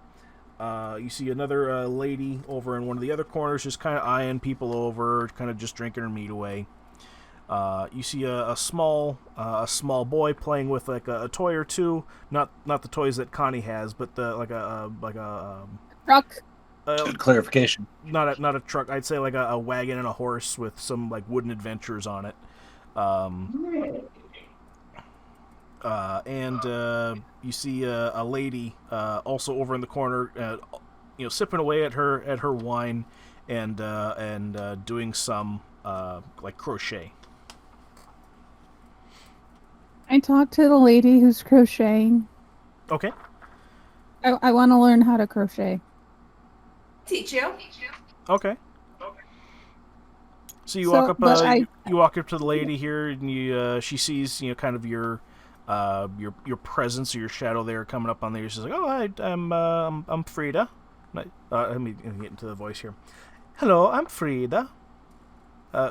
S1: You see another lady over in one of the other corners, just kind of eyeing people over, kind of just drinking her meat away. You see a small boy playing with like a toy or two, not the toys that Connie has, but like a
S4: Truck.
S8: Good clarification.
S1: not a truck. I'd say like a wagon and a horse with some like wooden adventures on it. And you see a lady also over in the corner, sipping away at her wine and doing some like crochet.
S4: I talked to the lady who's crocheting.
S1: Okay.
S4: I want to learn how to crochet.
S7: Teach you.
S1: Okay. So you walk up.
S4: but
S1: You walk up to the lady here, and she sees kind of your presence or your shadow there coming up on there. She's like, "Oh, I'm Frida." Let me get into the voice here. Hello, I'm Frida.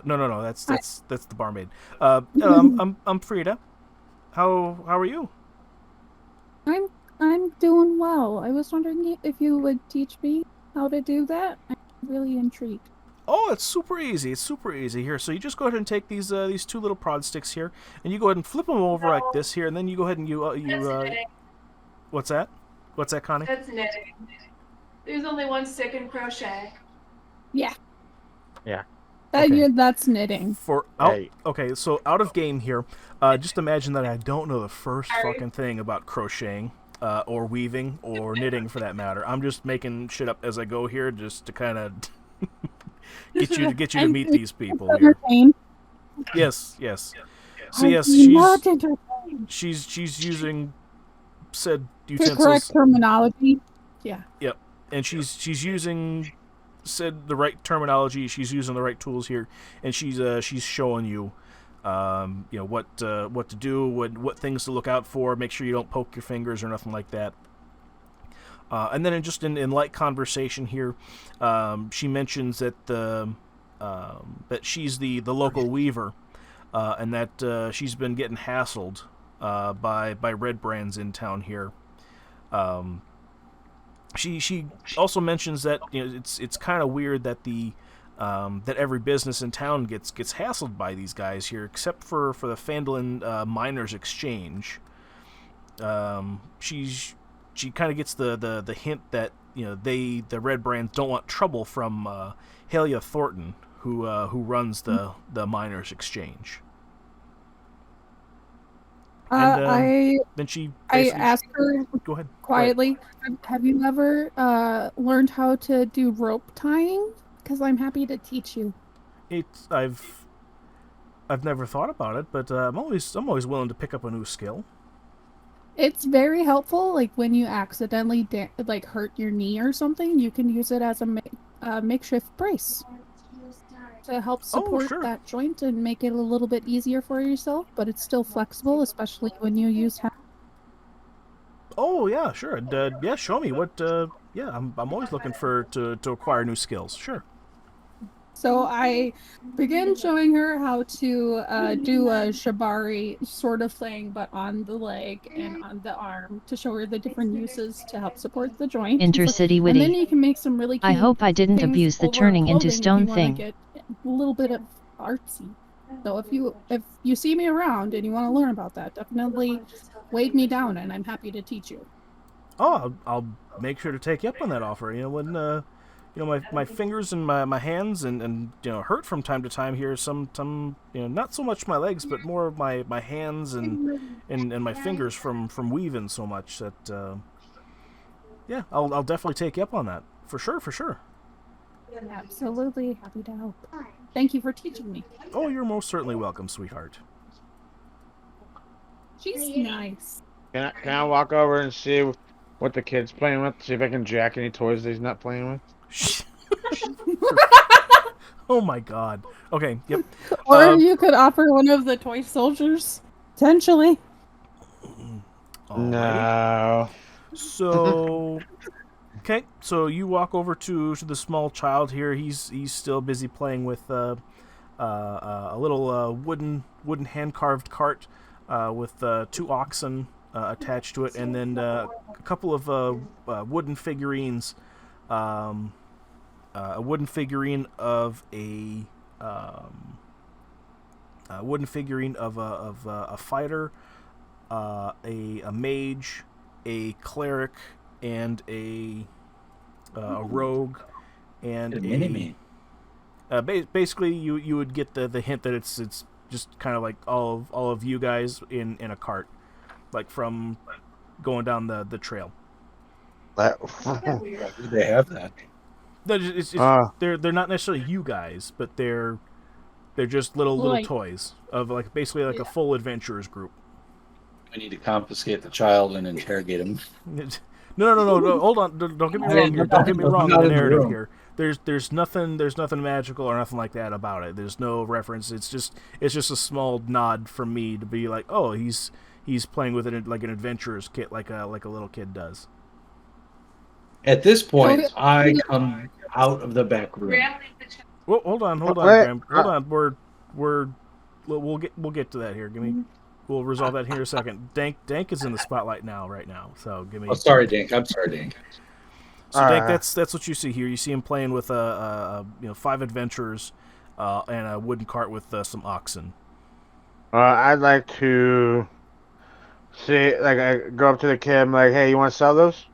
S1: No, that's the barmaid. I'm Frida. How are you?
S4: I'm doing well. I was wondering if you would teach me how to do that. I'm really intrigued.
S1: Oh, it's super easy. It's super easy here. So you just go ahead and take these two little prod sticks here, and you go ahead and flip them over like this here, and then you go ahead and you what's that? What's that, Connie?
S7: That's knitting. There's only one stick in crochet.
S4: Yeah.
S6: Yeah.
S4: That's knitting.
S1: Okay, so out of game here. Just imagine that I don't know the first fucking thing about crocheting, or weaving, or knitting for that matter. I'm just making shit up as I go here, just to kind of get you to meet these people here. Yes. So yes, she's using said utensils.
S4: The correct terminology. Yeah.
S1: Yep, and she's using said the right terminology. She's using the right tools here, and she's showing you, what to do, what things to look out for. Make sure you don't poke your fingers or nothing like that. And then in light conversation here, she mentions that that she's the local weaver, and that she's been getting hassled by red brands in town here. She also mentions that it's kind of weird that that every business in town gets hassled by these guys here, except for the Phandelver Miners Exchange. She kind of gets the hint that the red brands don't want trouble from Halia Thornton, who runs the Miners Exchange. And then
S4: I asked her
S1: go ahead
S4: quietly, have you ever learned how to do rope tying? Because I'm happy to teach you.
S1: I've never thought about it, but I'm always willing to pick up a new skill.
S4: It's very helpful. Like when you accidentally hurt your knee or something, you can use it as a makeshift brace to help support that joint and make it a little bit easier for yourself. But it's still flexible, especially when you use.
S1: Oh yeah, sure. Yeah, show me what. Yeah, I'm always looking to acquire new skills. Sure.
S4: So I began showing her how to do a shibari sort of thing, but on the leg and on the arm, to show her the different uses to help support the joint.
S10: Intercity witty.
S4: And then you can make some really cute
S10: I hope I didn't abuse the turning into stone thing.
S4: Get a little bit of artsy. So if you see me around and you want to learn about that, definitely wave me down, and I'm happy to teach you.
S1: Oh, I'll make sure to take you up on that offer. When my fingers and my hands and hurt from time to time here. Some not so much my legs, but more of my hands and my fingers from weaving so much that yeah, I'll definitely take you up on that for sure.
S4: Absolutely happy to help. Thank you for teaching me.
S1: Oh, you're most certainly welcome, sweetheart.
S4: She's nice.
S6: Can I walk over and see what the kid's playing with? See if I can jack any toys that he's not playing with.
S1: Oh my god. Okay, yep.
S9: Or you could offer one of the toy soldiers. Potentially.
S1: Alrighty.
S6: No.
S1: So, okay. So you walk over to the small child here. He's still busy playing with a little wooden hand carved cart with 2 oxen attached to it, and then a couple of wooden figurines. A wooden figurine of a fighter, a mage, a cleric, and a rogue, and
S8: A mini-me.
S1: basically you would get the hint that it's just kind of like all of you guys in a cart, like from going down the trail.
S8: Why do they have that?
S1: They're not necessarily you guys, but they're just little toys of like basically like a full adventurers group.
S8: We need to confiscate the child and interrogate him.
S1: No. Hold on. Don't get me wrong here. Don't get me wrong in the narrative here. There's nothing magical or nothing like that about it. There's no reference. It's just a small nod from me to be like, oh, he's playing with it like an adventurer's kit, like a little kid does.
S8: At this point, I come out of the back room.
S1: Well, hold on, Graham. Hold on. We'll get to that here. We'll resolve that here in a second. Dank is in the spotlight right now. So give me.
S8: Oh, sorry, Dank. I'm sorry, Dank.
S1: So Dank, that's what you see here. You see him playing with 5 adventurers and a wooden cart with some oxen.
S6: I'd like to see, like, I go up to the kid. I'm like, hey, you want to sell those?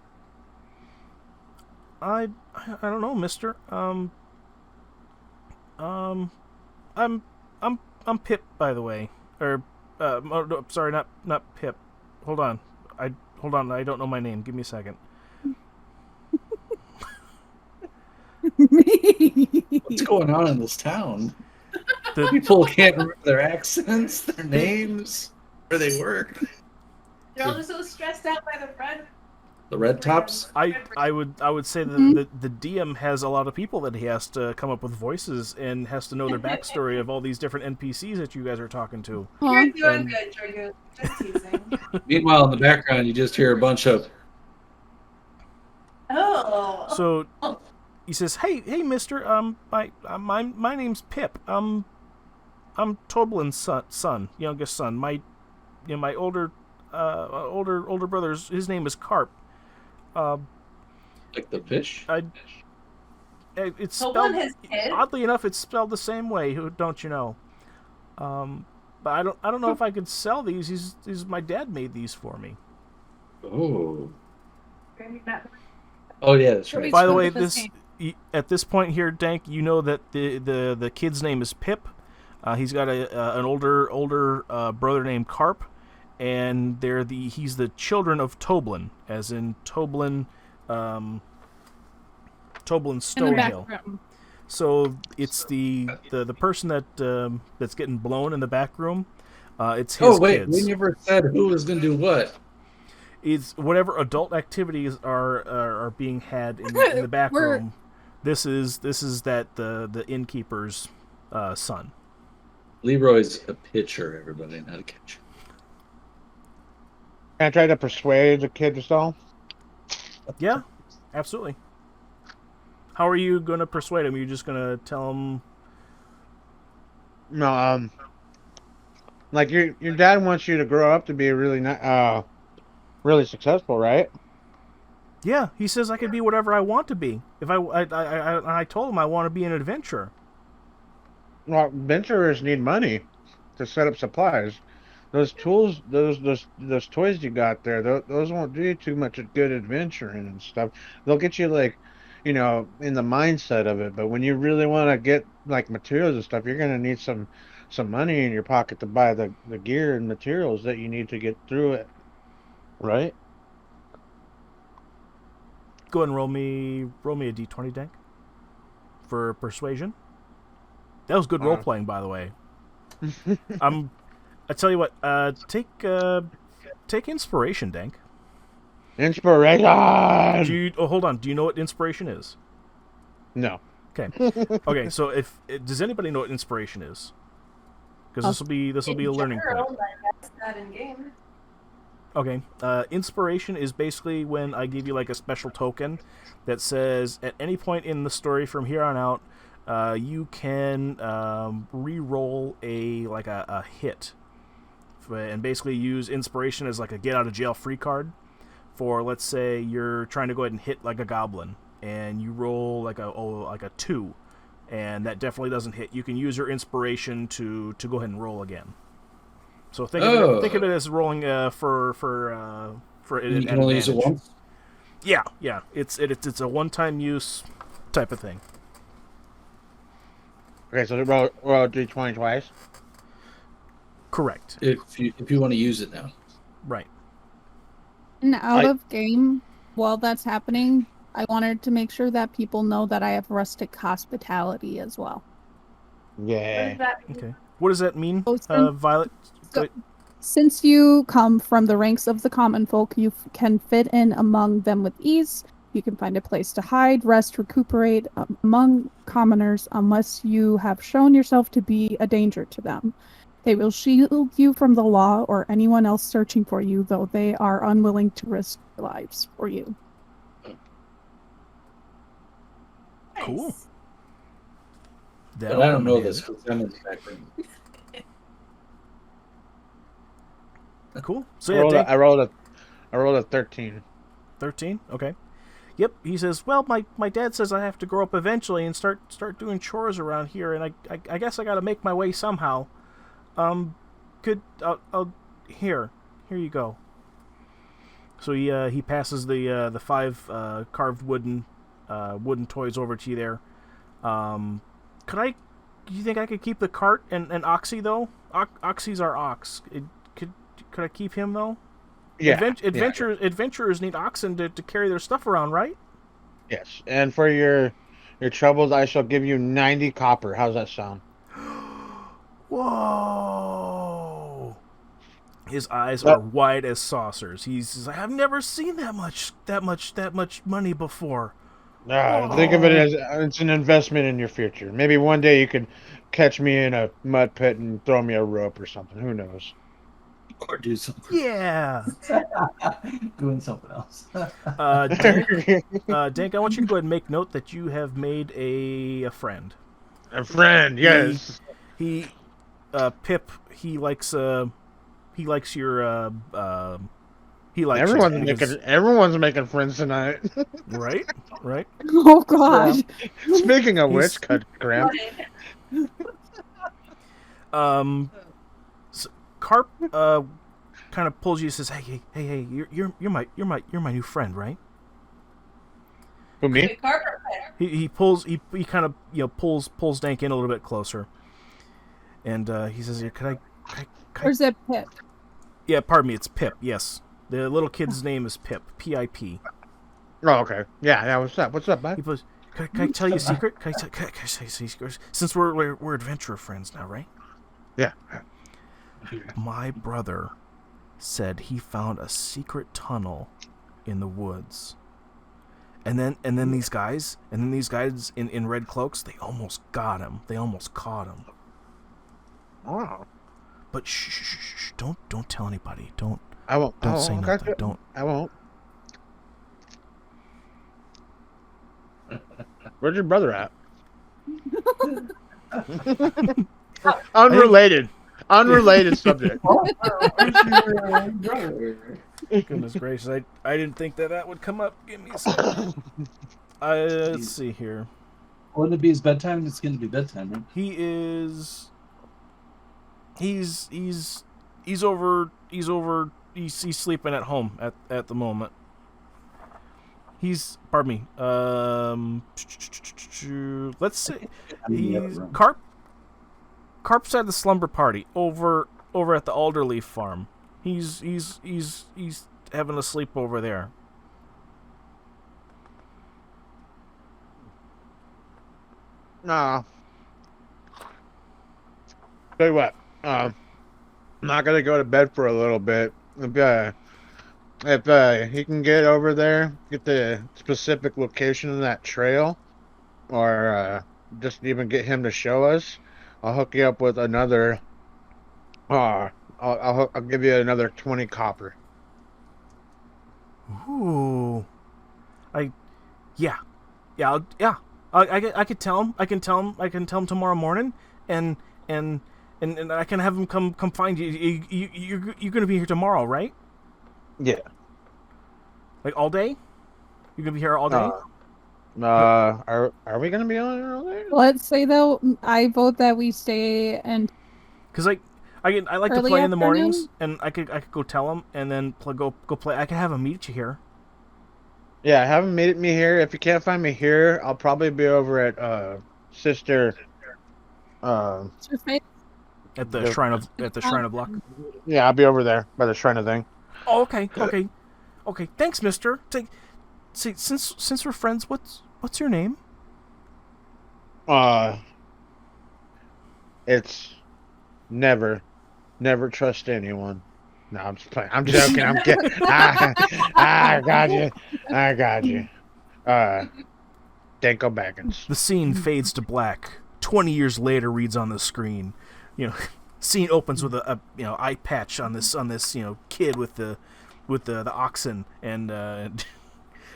S1: I don't know, Mister. I'm Pip, by the way. Or no, sorry, not Pip. Hold on. I don't know my name. Give me a second.
S8: What's going on in this town? People can't remember their accents, their names, where they work.
S7: You're all just so stressed out by
S8: the red tops.
S1: I would say that the DM has a lot of people that he has to come up with voices and has to know their backstory of all these different NPCs that you guys are talking to.
S7: You're doing good, Jorgo. Just teasing.
S8: Meanwhile, in the background, you just hear a bunch of.
S7: Oh.
S1: So he says, "Hey, Mister. My name's Pip. I'm Toblin's son, youngest son. My older brother's his name is Carp.
S8: Like the fish?
S1: It's spelled, oddly enough, it's spelled the same way. Don't you know? But I don't know if I could sell these. These my dad made these for me.
S8: Oh. Oh yeah, that's right.
S1: By the way, at this point here, Dank, you know that the kid's name is Pip. He's got an older brother named Carp. And he's the children of Toblin, as in Toblin Stonehill. So it's the person that's getting blown in the back room. It's his kids.
S8: We never said who was going to do what.
S1: It's whatever adult activities are being had in the back room. This is the innkeeper's son.
S8: Leroy's a pitcher, everybody, not a catcher.
S6: Can I try to persuade the kid to sell?
S1: Yeah, absolutely. How are you going to persuade him? Are you just going to tell him?
S6: No, like your dad wants you to grow up to be really successful, right?
S1: Yeah, he says I can be whatever I want to be. If I told him I want to be an adventurer.
S6: Well, adventurers need money to set up supplies. Those tools, those toys you got there, those won't do you too much good adventuring and stuff. They'll get you like, in the mindset of it. But when you really want to get like materials and stuff, you're gonna need some money in your pocket to buy the gear and materials that you need to get through it. Right?
S1: Go ahead and roll me a d20, Dank, for persuasion. That was good role playing, by the way. I tell you what, take inspiration, Dank.
S6: Inspiration.
S1: Hold on. Do you know what inspiration is?
S6: No.
S1: Okay. Okay. So does anybody know what inspiration is? Because this will be a learning point.
S5: That's not in game.
S1: Okay. Inspiration is basically when I give you like a special token that says at any point in the story from here on out, you can re-roll a hit, and basically use inspiration as like a get out of jail free card. For let's say you're trying to go ahead and hit like a goblin, and you roll like a 2, and that definitely doesn't hit. You can use your inspiration to go ahead and roll again. So think of it as rolling for
S3: You can only use it once.
S1: Yeah. It's a one-time use type of thing.
S6: Okay, so roll d20 twice.
S1: Correct.
S3: If you want to use it now.
S1: Right.
S9: And out of game, while that's happening, I wanted to make sure that people know that I have rustic hospitality as well.
S6: Yeah.
S1: Okay. What does that mean, Violet?
S9: Since you come from the ranks of the common folk, you can fit in among them with ease. You can find a place to hide, rest, recuperate among commoners unless you have shown yourself to be a danger to them. They will shield you from the law or anyone else searching for you, though they are unwilling to risk their lives for you.
S1: Cool.
S3: But I don't know this because I'm in the background.
S1: Cool. So yeah,
S6: I rolled a 13.
S1: 13? Okay. Yep. He says, "Well, my dad says I have to grow up eventually and start doing chores around here, and I guess I got to make my way somehow. I'll here you go." So he passes the 5 carved wooden toys over to you there. Do you think I could keep the cart and Oxy though? Oxy's our ox. Could I keep him though?
S6: Yeah.
S1: Adventurers need oxen to carry their stuff around, right?
S6: Yes. And for your troubles, I shall give you 90 copper. How's that sound?
S1: Whoa! His eyes are wide as saucers. He's like, I've never seen that much money before.
S6: Think of it as it's an investment in your future. Maybe one day you could catch me in a mud pit and throw me a rope or something. Who knows?
S3: Or do something.
S1: Yeah.
S3: Doing something else.
S1: Dank, I want you to go ahead and make note that you have made a friend.
S6: A friend, yes.
S1: He Pip. He likes your. He likes
S6: everyone's making friends tonight.
S1: Right.
S9: Oh God.
S6: Yeah. Speaking of which, cut Graham.
S1: So Carp kind of pulls you and says, "Hey, you're my new friend, right?"
S6: Who, me?
S1: He kind of pulls Dank in a little bit closer, and he says, "Yeah, could I?"
S9: Or is it Pip?
S1: Yeah, pardon me, it's Pip. Yes, the little kid's name is Pip. P-I-P.
S6: Oh, okay. Yeah. What's up? What's up, bud?
S1: He goes, "Can I tell you a secret? Can I tell you a secret? Since we're adventurer friends now, right?"
S6: Yeah.
S1: My brother said he found a secret tunnel in the woods. And then these guys in red cloaks, they almost got him. They almost caught him.
S6: Oh.
S1: But shh, don't tell anybody. Don't say
S6: okay.
S1: nothing. Don't.
S6: I won't. Where's your brother at? Unrelated subject.
S1: Goodness gracious, I didn't think that would come up. Give me a second. Let's see here.
S3: Wouldn't it be his bedtime? It's going to be bedtime, right?
S1: He's sleeping at home at the moment. Pardon me. Let's see. Carp's at the slumber party over at the Alderleaf farm. He's having a sleep over there.
S6: No. Tell you what. I'm not gonna go to bed for a little bit. If he can get over there, get the specific location of that trail, or just even get him to show us, I'll hook you up with another. I'll give you another 20 copper.
S1: Ooh. Yeah. Yeah. I could tell him. I can tell him. I can tell him tomorrow morning, and and and I can have him come find you. You're gonna be here tomorrow, right?
S6: Yeah.
S1: Like all day? You're gonna be here all day?
S6: Are we gonna be on here all day?
S9: Let's say though, I vote that we stay and
S1: Because like I like to
S9: early
S1: play in the
S9: afternoon?
S1: mornings, and I could go tell him, and then go play. I can have him meet you here.
S6: Yeah, have him meet me here. If you can't find me here, I'll probably be over at Sister.
S9: surface.
S1: At the Shrine of Luck.
S6: Yeah, I'll be over there by the shrine of thing.
S1: Oh, okay. Thanks, Mister. See, since we're friends, what's your name?
S6: It's never trust anyone. No, I'm just playing. I'm joking. I'm kidding. I got you. I got you. Danko Baggins.
S1: The scene fades to black. 20 years later, reads on the screen. Scene opens with a eye patch on this kid with the oxen, and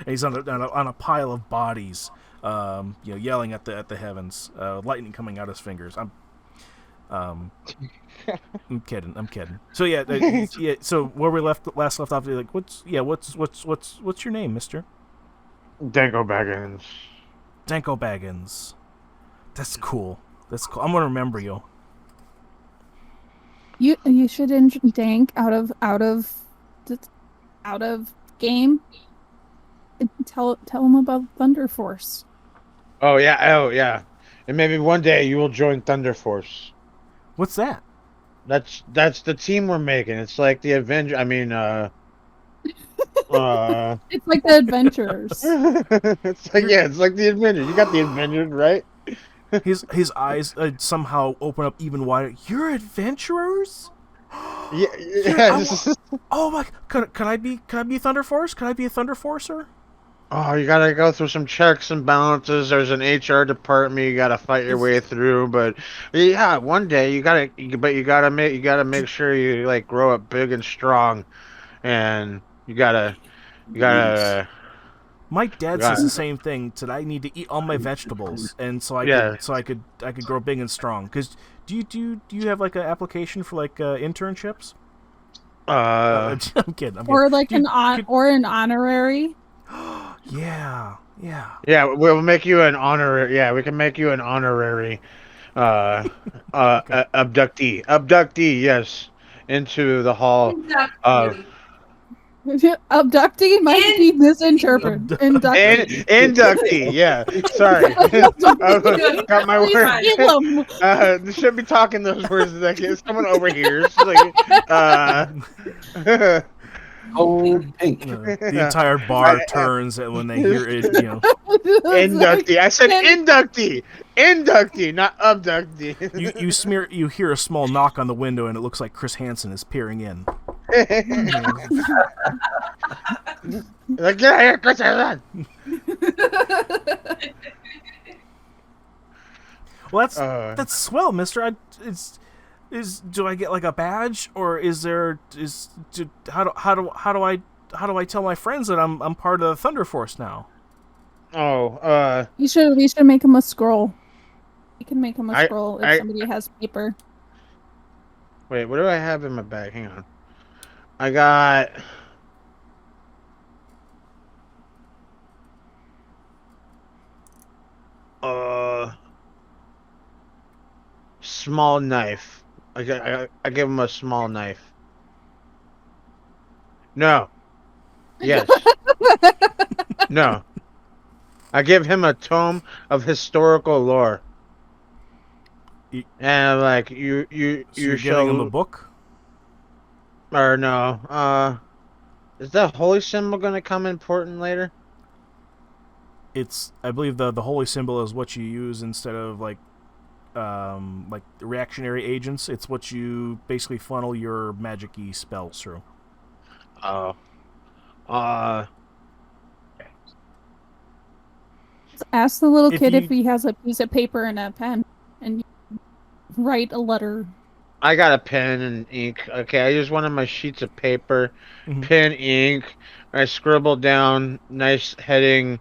S1: he's on a pile of bodies, yelling at the heavens, lightning coming out his fingers. I'm kidding. So yeah. So where we last left off, like, what's your name, Mister?
S6: Danko Baggins.
S1: Danko Baggins. That's cool. I'm gonna remember you.
S9: You should Dank out of game. Tell him about Thunder Force.
S6: Oh yeah. And maybe one day you will join Thunder Force.
S1: What's that?
S6: That's the team we're making. It's like the Avenger. I mean,
S9: It's like the Adventurers.
S6: it's like the Avengers. You got the Avengers, right?
S1: His eyes somehow open up even wider. You're adventurers?
S6: Yeah.
S1: Oh my! Can I be Thunder Force? Can I be a Thunder Forcer?
S6: Oh, you gotta go through some checks and balances. There's an HR department you gotta fight your way through. But yeah, one day you gotta make sure you like grow up big and strong, and you gotta.
S1: My dad says the same thing. That I need to eat all my vegetables, and so I could grow big and strong. Because do you have like an application for like internships? I'm kidding.
S9: Or like an honorary.
S1: Yeah.
S6: We'll make you an honorary. Yeah, we can make you an honorary abductee. Yes, into the hall.
S9: Abductee might be misinterpreted.
S6: Inductee, yeah. Sorry. I got my word. They shouldn't be talking those words. Like someone overhears. Like,
S8: pink.
S1: The entire bar turns when they hear it.
S6: Inductee. I said inductee. Inductee, not abductee.
S1: You hear a small knock on the window, and it looks like Chris Hansen is peering in.
S6: Like, get out here, Chris Hansen.
S1: Well, that's swell, Mister. Do I get like a badge, or how do I tell my friends that I'm part of the Thunder Force now?
S9: We should make him a scroll. We can make him a scroll if somebody has paper.
S6: Wait, what do I have in my bag? Hang on. I got small knife. I give him a small knife. No. Yes. No. I give him a tome of historical lore. And like you
S1: you're giving him a book?
S6: Or no. Is that holy symbol gonna come important later?
S1: I believe the holy symbol is what you use instead of like reactionary agents. It's what you basically funnel your magic-y spells through.
S4: Ask the little
S1: If
S4: kid
S1: you-
S4: if he has a piece of paper and a pen, and write a letter.
S6: I got a pen and ink. Okay, I use one of my sheets of paper,
S1: Mhm.
S6: pen, ink. I scribble down nice heading,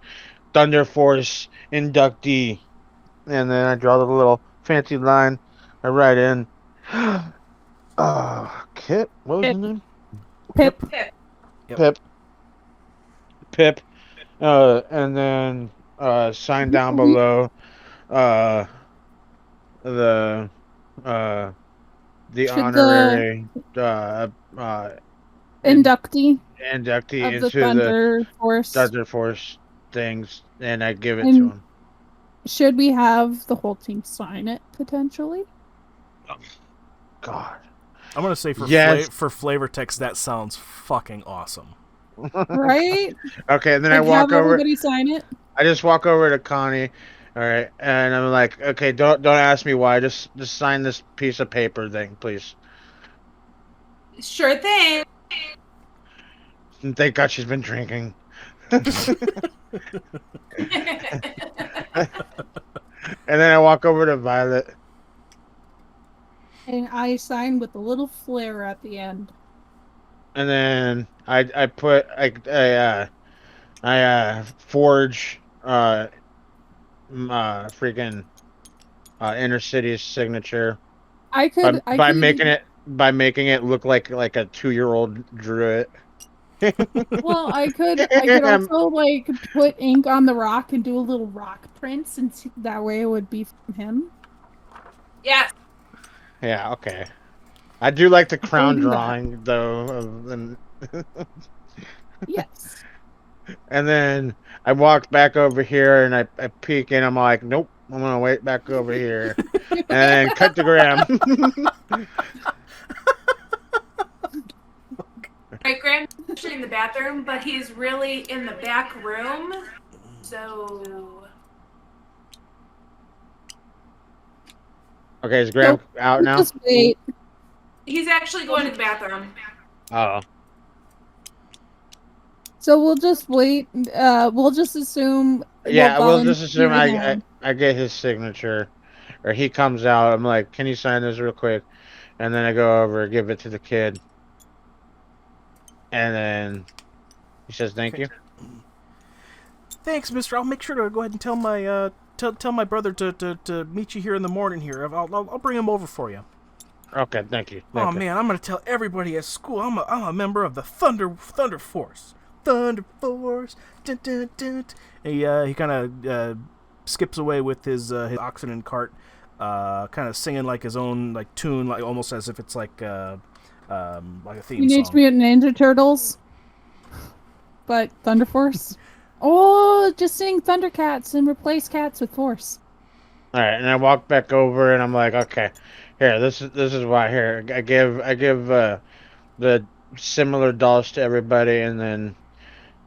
S6: Thunder Force inductee, and then I draw the little fancy line. I write in, Kip. What was
S4: Pip.
S6: his name?
S4: Pip.
S1: Yep.
S6: Pip. Pip. And then sign down below. The uh the
S4: Should the
S6: honorary
S4: inductee
S6: inductee
S4: of the
S6: into the
S4: Thunder Force.
S6: Thunder Force things, and I give it to
S4: And
S6: him.
S4: should we have the whole team sign it potentially?
S6: God.
S1: I'm gonna say for
S6: Yes.
S1: for flavor text, that sounds fucking awesome.
S4: Right?
S6: Okay, and then I
S4: Like,
S6: walk
S4: have
S6: over.
S4: everybody sign it.
S6: I just walk over to Connie. All right, and I'm like, okay, don't ask me why. Just sign this piece of paper thing, please.
S7: Sure thing.
S6: And thank God she's been drinking. And then I walk over to Violet.
S4: And I sign with a little flare at the end.
S6: And then I put I forge freaking Inner City's signature
S4: I could
S6: by making it look like a 2-year-old drew it.
S4: Well, I could also like put ink on the rock and do a little rock prints, and that way it would be from him.
S7: Yes.
S6: Yeah, okay. I do like the
S4: Before we
S6: crown
S4: do that.
S6: drawing though,
S4: Yes.
S6: and then I walked back over here and I peek and I'm like, nope, I'm gonna wait back over here, and then cut to Graham.
S7: Right, Graham's actually in the bathroom, but he's really in the back room. So
S6: Okay, is Graham out now?
S4: Just wait.
S7: he's actually going to the bathroom.
S6: Oh,
S4: So we'll just wait. We'll just assume.
S6: yeah. We'll just assume
S4: volunteer him.
S6: I get his signature, or he comes out. I'm like, can you sign this real quick? And then I go over, give it to the kid, and then he says, "Thank you."
S1: Thanks, Mister. I'll make sure to go ahead and tell my tell my brother to meet you here in the morning. Here, I'll bring him over for you.
S6: Okay, thank you.
S1: Oh man, I'm gonna tell everybody at school I'm a member of the Thunder Force. Thunder Force. Dun, dun, dun. And he kind of skips away with his oxen and cart, kind of singing like his own like tune, like almost as if it's like a theme
S4: Teenage
S1: song.
S4: Mutant Ninja Turtles, but Thunder Force. Oh, just sing Thundercats and replace cats with Force.
S6: All right, and I walk back over, and I'm like, okay, here, this is why. Here, I give the similar dolls to everybody, and then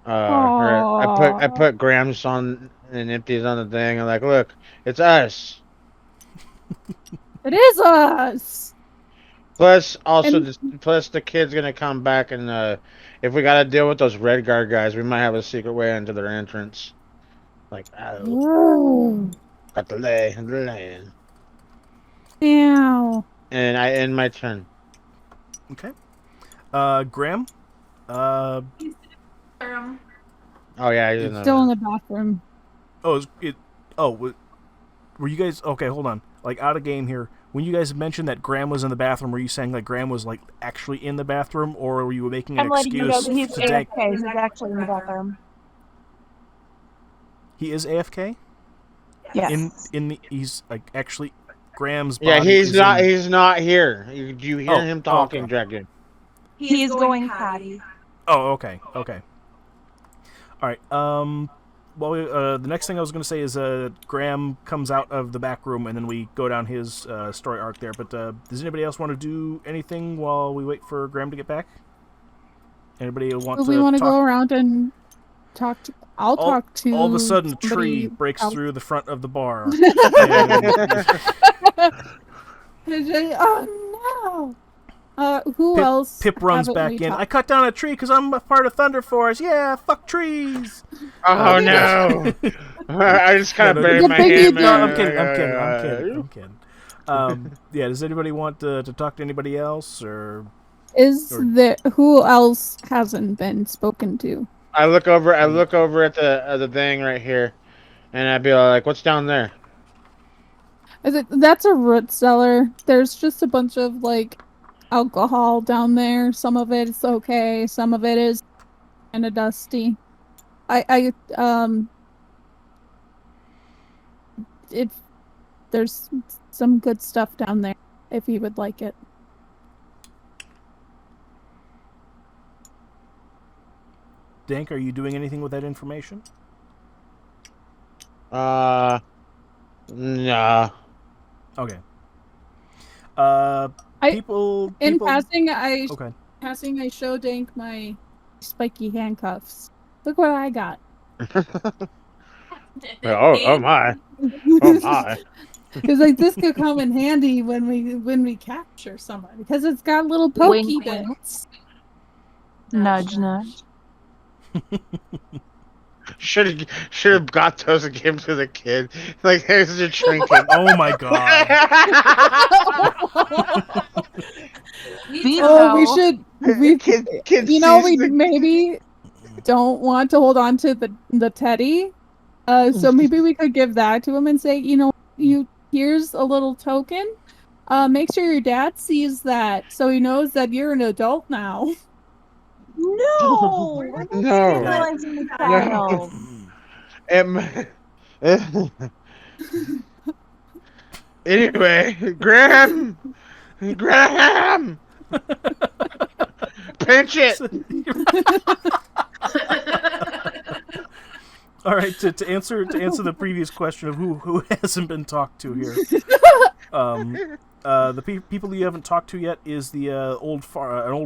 S6: I put Graham's on and empties on the thing, and like, look, it's us.
S4: It is us.
S6: Plus, also, plus the kid's gonna come back, and if we gotta deal with those Red Guard guys, we might have a secret way into their entrance. Like,
S4: Whoa.
S6: got the land.
S4: Ow.
S6: And I end my turn.
S1: Okay. Graham.
S6: Oh yeah, he's
S4: Still in the bathroom.
S1: Oh, were you guys okay? Hold on. Like out of game here. When you guys mentioned that Graham was in the bathroom, were you saying like Graham was like actually in the bathroom, or were you making an
S5: I'm letting you know
S1: excuse
S5: that he's
S1: to take?
S5: AFK. He's actually in the bathroom.
S1: He is AFK.
S5: Yes.
S1: He's like actually Graham's body.
S6: Yeah, he's
S1: is
S6: not.
S1: in-
S6: He's not here. You hear him talking,
S1: okay.
S6: Dragon?
S5: He's going potty.
S1: Oh, okay. All right. Well, the next thing I was going to say is Graham comes out of the back room, and then we go down his story arc there. But does anybody else want to do anything while we wait for Graham to get back? Anybody want to?
S4: We want to go around and talk to. I'll talk to.
S1: All of a sudden, a tree
S4: somebody
S1: breaks
S4: else.
S1: through the front of the bar.
S4: Oh no! Who else?
S1: Pip runs
S4: haven't
S1: back
S4: we
S1: in.
S4: talked-
S1: I cut down a tree because I'm a part of Thunder Force. Yeah, fuck trees.
S6: Oh no! I just kind of
S1: no,
S6: buried
S4: The
S6: my
S4: piggy
S6: hand.
S4: bank.
S1: No, I'm kidding. Yeah, does anybody want to talk to anybody else, or
S4: Who else hasn't been spoken to?
S6: I look over at the thing right here, and I'd be like, "What's down there?"
S4: That's a root cellar. There's just a bunch of like alcohol down there. Some of it's okay, some of it is kind of dusty. If there's some good stuff down there, if you would like it.
S1: Dank, are you doing anything with that information?
S6: Nah.
S1: Okay.
S4: In
S1: People. Okay.
S4: passing, I show Dank my spiky handcuffs. Look what I got.
S6: Oh my. Oh my.
S4: Because like this could come in handy when we capture somebody because it's got little pokey
S11: Wink, wink.
S4: bits.
S11: Nudge, nudge.
S6: Should have got those and gave them to the kid. Like, here's your trinket.
S1: Oh my god.
S4: Oh, we should.
S6: Kid
S4: You know,
S6: sees
S4: we maybe don't want to hold on to the teddy. So maybe we could give that to him and say, here's a little token. Make sure your dad sees that so he knows that you're an adult now.
S11: No! We're not sterilizing the child.
S6: Anyway, Graham! Pinch it!
S1: All right, to answer the previous question of who hasn't been talked to here, the people you haven't talked to yet is the an old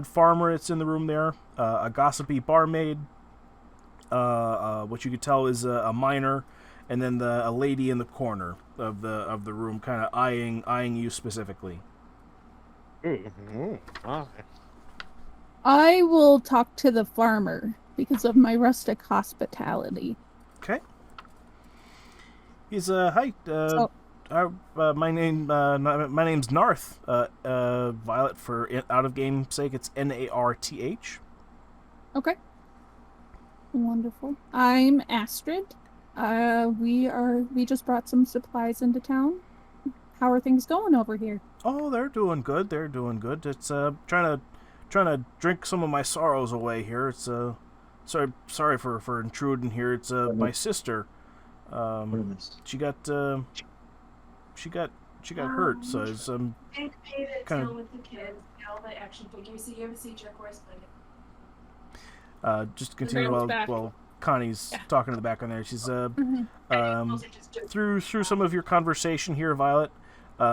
S1: farmer that's in the room there, a gossipy barmaid, what you could tell is a miner, and then a lady in the corner of the room, kind of eyeing you specifically.
S4: I will talk to the farmer because of my rustic hospitality.
S1: Okay. He's hi. My name's Narth. Violet for out of game sake. It's Narth.
S4: Okay. Wonderful. I'm Astrid. We just brought some supplies into town. How are things going over here?
S1: Oh, they're doing good. It's trying to drink some of my sorrows away here. It's sorry for intruding here. It's my sister. She got hurt, so it's
S7: Hank paid it
S1: kind
S7: deal
S1: of
S7: with the kids, all the action figures. So you have a seizure correspondent.
S1: just continue while Connie's talking in the background there. She's through some of your conversation here, Violet,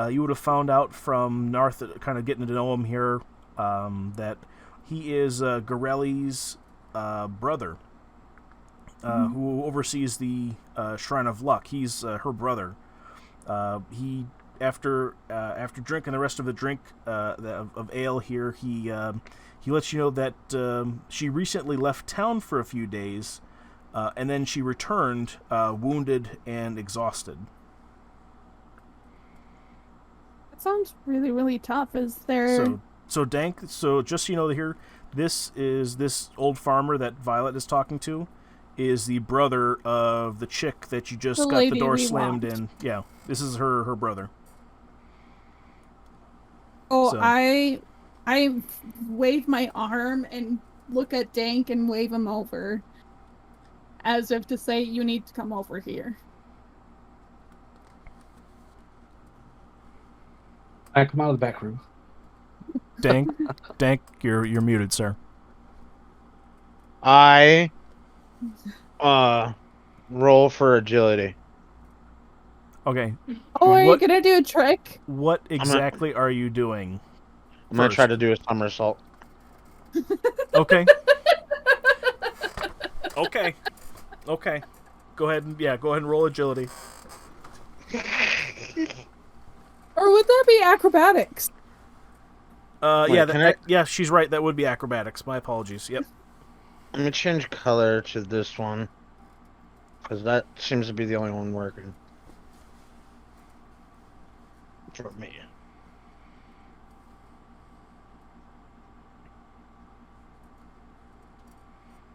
S1: you would have found out from Narth, kind of getting to know him here, that he is Gorelli's brother, who oversees the Shrine of Luck. He's her brother. He after drinking the rest of the drink of ale here, he lets you know that she recently left town for a few days, and then she returned wounded and exhausted.
S4: That sounds really, really tough. Is there...
S1: So Dank, so just so you know here, this old farmer that Violet is talking to is the brother of the chick that you just got the door slammed in. Yeah, this is her brother.
S4: Oh, so. I wave my arm and look at Dank and wave him over, as if to say, you need to come over here.
S3: I come out of the back room.
S1: Dank, you're muted, sir.
S6: I roll for agility.
S1: Okay.
S4: Oh, are you gonna do a trick?
S1: What exactly are you doing?
S6: I'm gonna try to do a somersault.
S1: Okay. Okay. Go ahead and roll agility.
S4: Or would that be acrobatics?
S1: Yeah, she's right. That would be acrobatics. My apologies. Yep.
S6: Let me change color to this one. Because that seems to be the only one working. For me.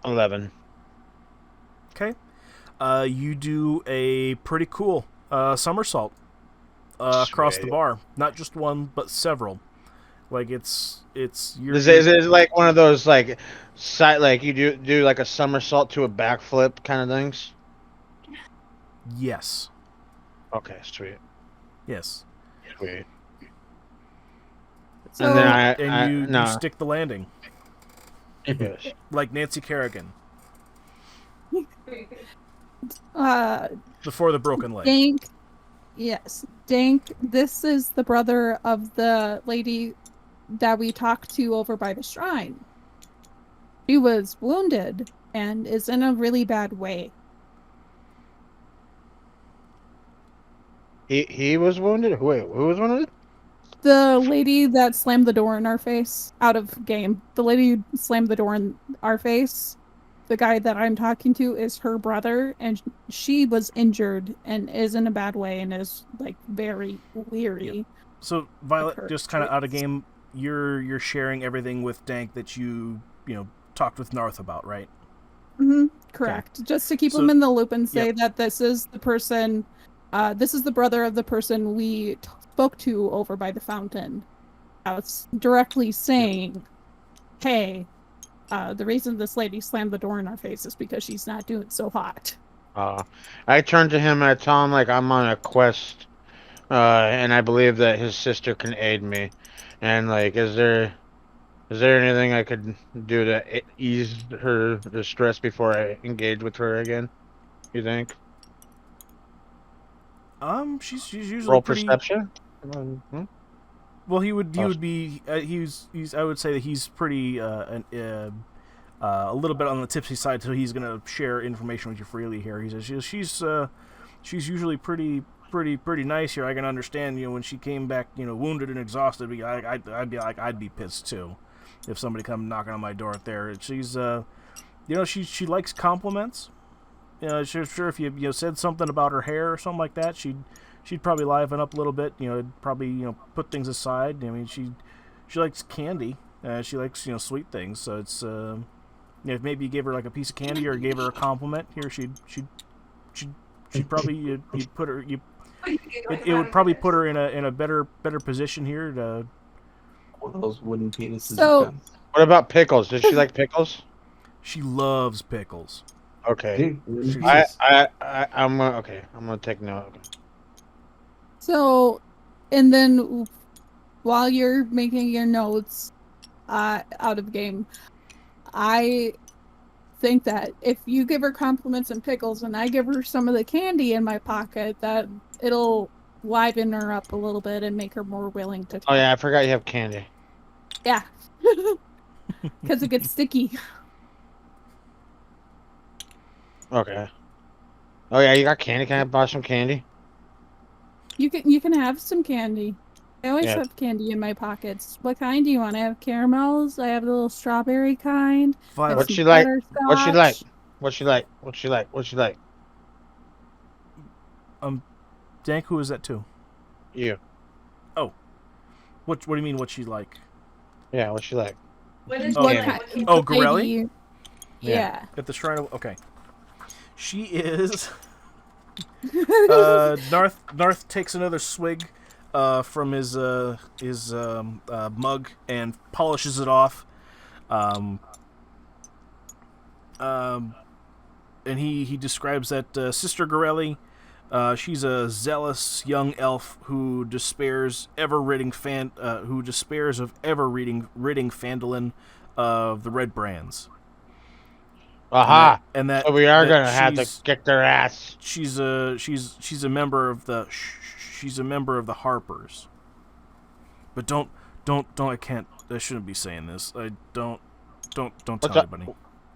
S6: $11.
S1: Okay. You do a pretty cool somersault across the
S6: Sweet.
S1: bar. Not just one, but several. Like it's you're,
S6: Is it like one of those like side like you do like a somersault to a backflip kind of things?
S1: yes.
S6: Okay, sweet.
S1: Yes.
S6: Sweet.
S9: So,
S6: And then
S1: you
S6: no.
S1: stick the landing
S6: Yes.
S1: like Nancy Kerrigan
S9: uh,
S1: before the broken leg.
S9: Dank, yes, Dank, this is the brother of the lady that we talked to over by the shrine. She was wounded and is in a really bad way.
S6: He was wounded? Wait, who was wounded?
S9: The lady that slammed the door in our face out of game. The lady who slammed the door in our face. The guy that I'm talking to is her brother, and she was injured and is in a bad way and is like very weary.
S1: Yep. So Violet, just kind of out of game, you're sharing everything with Dank that you talked with Narth about, right?
S9: Mm-hmm. Correct. Okay. Just to keep him in the loop and say that this is the person, this is the brother of the person we spoke to over by the fountain. I was directly saying, hey, the reason this lady slammed the door in our face is because she's not doing so hot.
S6: I turn to him and I tell him like I'm on a quest, and I believe that his sister can aid me. And like, is there anything I could do to ease her distress before I engage with her again? You think?
S1: She's usually
S6: Roll
S1: pretty.
S6: perception.
S1: Well, he would be he's I would say that he's pretty a little bit on the tipsy side, so he's gonna share information with you freely here. He says she's usually pretty nice here. I can understand, when she came back, wounded and exhausted. I'd be like, I'd be pissed too if somebody come knocking on my door there. She's she likes compliments. Sure if you said something about her hair or something like that, she'd probably liven up a little bit. Probably put things aside. I mean, she likes candy. She likes sweet things. So it's if maybe you gave her like a piece of candy or gave her a compliment here, she'd probably you'd put her it would probably put her in a better position here to.
S3: One of those wooden penises.
S9: So,
S6: what about pickles? Does she like pickles?
S1: She loves pickles.
S6: Okay. I'm gonna take note.
S9: So, and then while you're making your notes out of game, I think that if you give her compliments and pickles and I give her some of the candy in my pocket, that it'll liven her up a little bit and make her more willing to talk.
S6: Oh yeah, I forgot you have candy.
S9: Yeah. Because it gets sticky.
S6: Okay. Oh yeah, you got candy. Can I buy some candy?
S9: You can have some candy. I always have candy in my pockets. What kind do you want? I have caramels. I have the little strawberry kind.
S6: What she like? What she like? What she like? What she like? What she like?
S1: Dank, who is that to?
S6: You.
S1: Oh. What do you mean? What she like?
S6: Yeah, what she like?
S7: What is
S1: Gorelli?
S9: Yeah.
S1: At the shrine of she is. Narth takes another swig from his mug and polishes it off. And he describes that Sister Gorelli, she's a zealous young elf who despairs of ever ridding Phandelver of the red brands.
S6: Aha!
S1: And that
S6: so we are gonna have to kick their ass.
S1: She's a member of the Harpers. But don't I shouldn't be saying this. I don't tell anybody.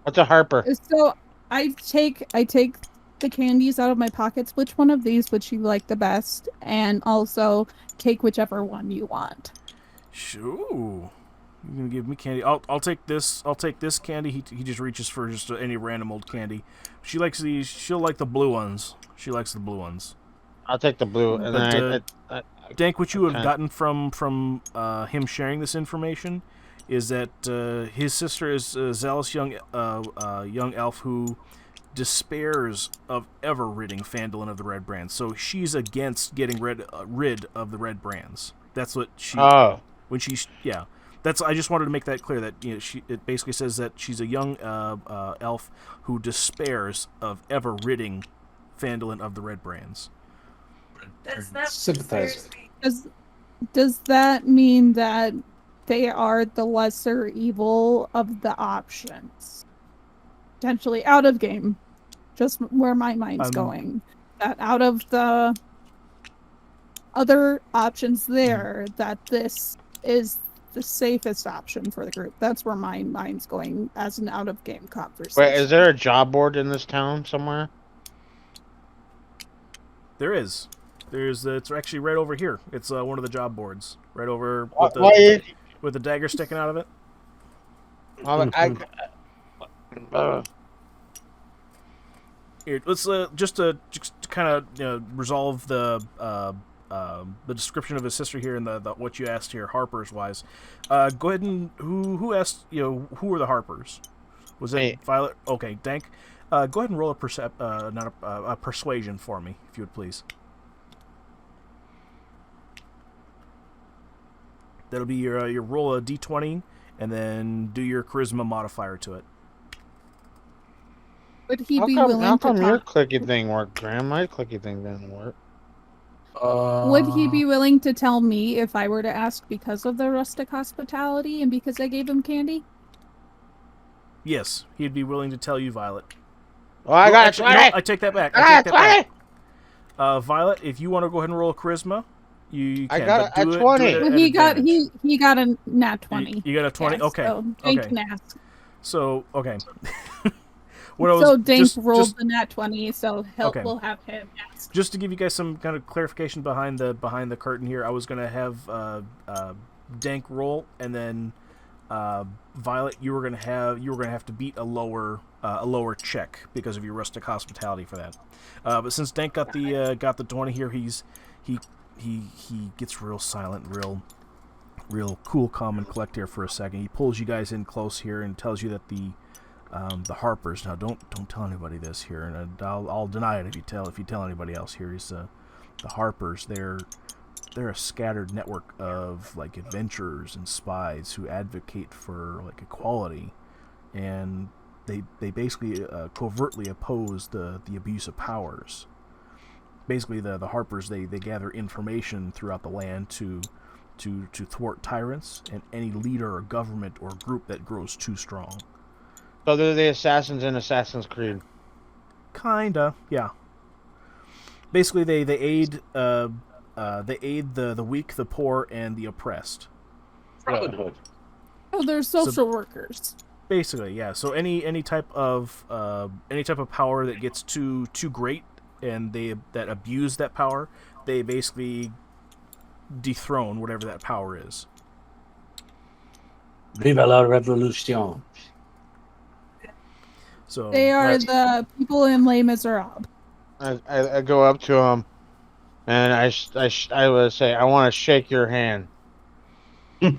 S6: What's a Harper?
S9: So I take the candies out of my pockets. Which one of these would you like the best? And also take whichever one you want.
S1: Sure. You're gonna give me candy. I'll take this. I'll take this candy. He just reaches for just any random old candy. She likes these. She'll like the blue ones. She likes the blue ones.
S6: I'll take the blue, and
S1: But
S6: then
S1: Dank, what you have
S6: okay.
S1: gotten from him sharing this information is that his sister is a zealous young elf who despairs of ever ridding Phandelver of the red brands. So she's against getting rid of the red brands. That's what she. When she's That's. I just wanted to make that clear. That it basically says that she's a young elf who despairs of ever ridding Phandelver of the red brands.
S7: That's not
S3: sympathizer.
S4: Does that mean that they are the lesser evil of the options? Potentially out of game. Just where my mind's going. That out of the other options there, that this is the safest option for the group. That's where my mind's going as an out of game conversation.
S6: Wait, is there a job board in this town somewhere?
S1: There is. It's actually right over here. It's one of the job boards, right over with the dagger sticking out of it. Here, let's just to kind of resolve the description of his sister here and the what you asked here, Harper's wise. Go ahead and who asked who were the Harpers? Was it Violet? Okay, Dank. Go ahead and roll a persuasion for me, if you would please. That'll be your roll a d20, and then do your charisma modifier to it.
S4: Would he be willing
S6: how
S4: to
S6: come your clicky thing worked, Graham? My clicky thing didn't work.
S4: Would he be willing to tell me if I were to ask because of the rustic hospitality and because I gave him candy?
S1: Yes, he'd be willing to tell you, Violet.
S6: Oh, I got 20!
S1: No, I take that back. I take that back. Violet, if you want to go ahead and roll a charisma, you can.
S6: I got a 20.
S4: He got a nat 20.
S1: You got a 20?
S4: Yes,
S1: okay.
S4: So Dank can ask.
S1: So, okay.
S4: Dank rolled the nat 20, so we'll have him ask.
S1: Just to give you guys some kind of clarification behind the curtain here, I was going to have Dank roll, and then Violet, you were going to have to beat a lower check because of your rustic hospitality for that. But since Dank got the 20 here, he gets real silent, real cool, calm, and collect here for a second. He pulls you guys in close here and tells you that the Harpers. Now, don't tell anybody this here, and I'll deny it if you tell anybody else here. Is the Harpers? They're a scattered network of like adventurers and spies who advocate for like equality, and they basically covertly oppose the abuse of powers. Basically, the Harpers they gather information throughout the land to thwart tyrants and any leader or government or group that grows too strong.
S6: So they're the assassins in Assassin's Creed.
S1: Kinda, yeah. Basically, they aid the weak, the poor, and the oppressed.
S3: Brotherhood.
S4: Oh, they're social workers.
S1: Basically, yeah. So any type of power that gets too great and that abuse that power, they basically dethrone whatever that power is.
S8: Viva la revolution.
S1: So
S4: they are the people in Les Miserables.
S6: I go up to him, and I would say, I want to shake your hand.
S1: Do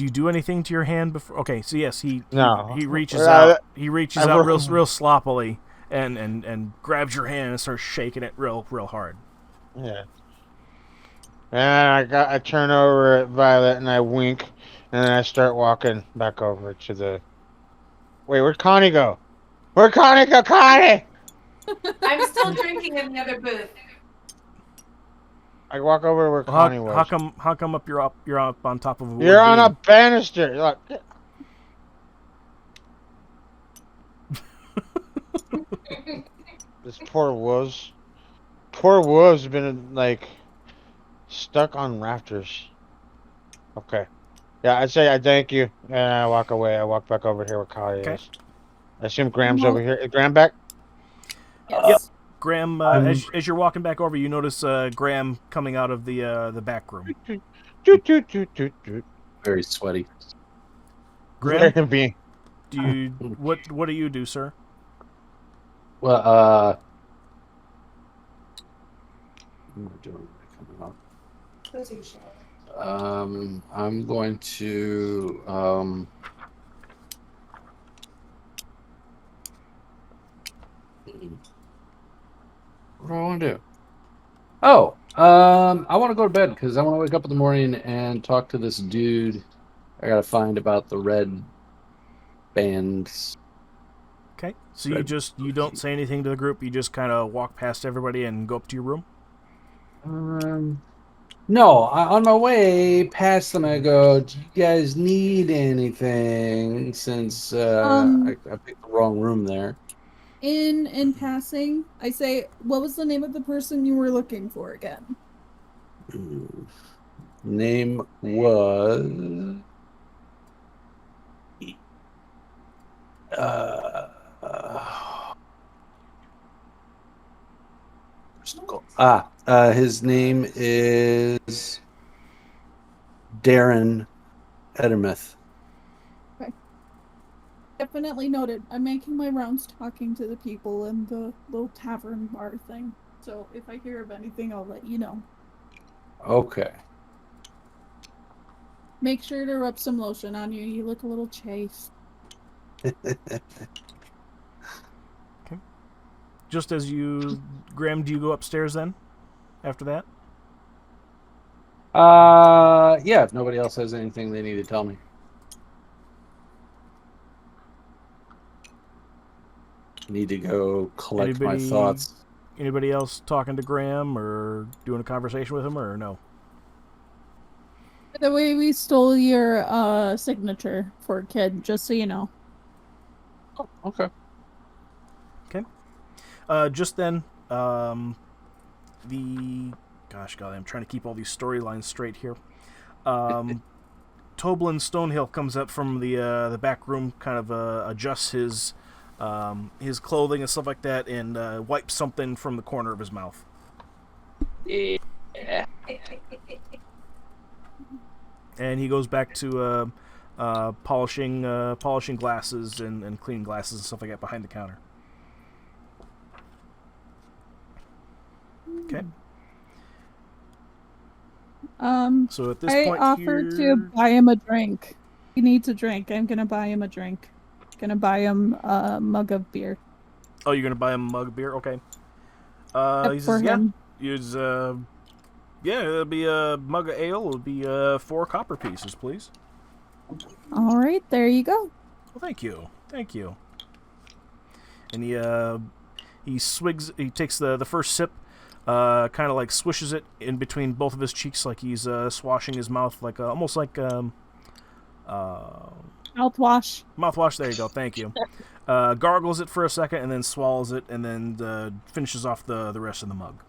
S1: you do anything to your hand before? Okay, so yes, he reaches
S6: out.
S1: He reaches out real sloppily and grabs your hand and starts shaking it real hard.
S6: Yeah. And I turn over at Violet and I wink, and then I start walking back over to the. Wait, where'd Connie go? Where'd Connie go, Connie?
S7: I'm still drinking in the other booth.
S6: I walk over to where Connie was.
S1: How come you're up on top of a
S6: You're on a banister. Look. This poor Wolves has been like stuck on rafters. Okay. Yeah, I'd say I thank you, and I walk away. I walk back over here where Connie is. I assume Graham's over here. Is Graham back?
S4: Yes.
S1: Graham, as you're walking back over, you notice Graham coming out of the back room.
S8: Very sweaty.
S1: Graham,
S6: Being-
S1: what do you do, sir?
S8: Well, I'm going to what do I want to do? Oh, I want to go to bed because I want to wake up in the morning and talk to this dude. I gotta find about the red bands.
S1: Okay, so you don't say anything to the group. You just kind of walk past everybody and go up to your room.
S8: No, on my way past them, I go, "Do you guys need anything?" Since I picked the wrong room there.
S9: In passing, I say, what was the name of the person you were looking for again?
S8: Name was his name is Darren Edermith.
S9: Okay. Definitely noted. I'm making my rounds talking to the people in the little tavern bar thing. So if I hear of anything, I'll let you know.
S8: Okay.
S9: Make sure to rub some lotion on you. You look a little chafed.
S1: Okay. Just as you, Graham, do you go upstairs then? After that?
S8: Yeah, if nobody else has anything they need to tell me. Need to go collect my thoughts.
S1: Anybody else talking to Graham or doing a conversation with him, or no?
S9: By the way, we stole your signature for Kid, just so you know.
S8: Oh, okay.
S1: Okay. Just then, gosh golly, I'm trying to keep all these storylines straight here. Toblin Stonehill comes up from the back room, kind of adjusts his clothing and stuff like that, and wipes something from the corner of his mouth.
S8: Yeah.
S1: And he goes back to polishing glasses and cleaning glasses and stuff like that behind the counter. Okay. So at this point,
S9: I offered to buy him a drink. He needs a drink. I'm gonna buy him a drink. Gonna buy him a mug of beer.
S1: Oh, you're gonna buy him a mug of beer? Okay. He
S9: For
S1: says,
S9: him.
S1: yeah, it'll be a mug of ale. It'll be 4 copper pieces, please.
S9: All right, there you go.
S1: Well, thank you. And he swigs. He takes the first sip, kind of like swishes it in between both of his cheeks, like he's swashing his mouth, like almost like
S9: Mouthwash.
S1: Mouthwash. There you go. Thank you. Gargles it for a second, and then swallows it, and then finishes off the rest of the mug.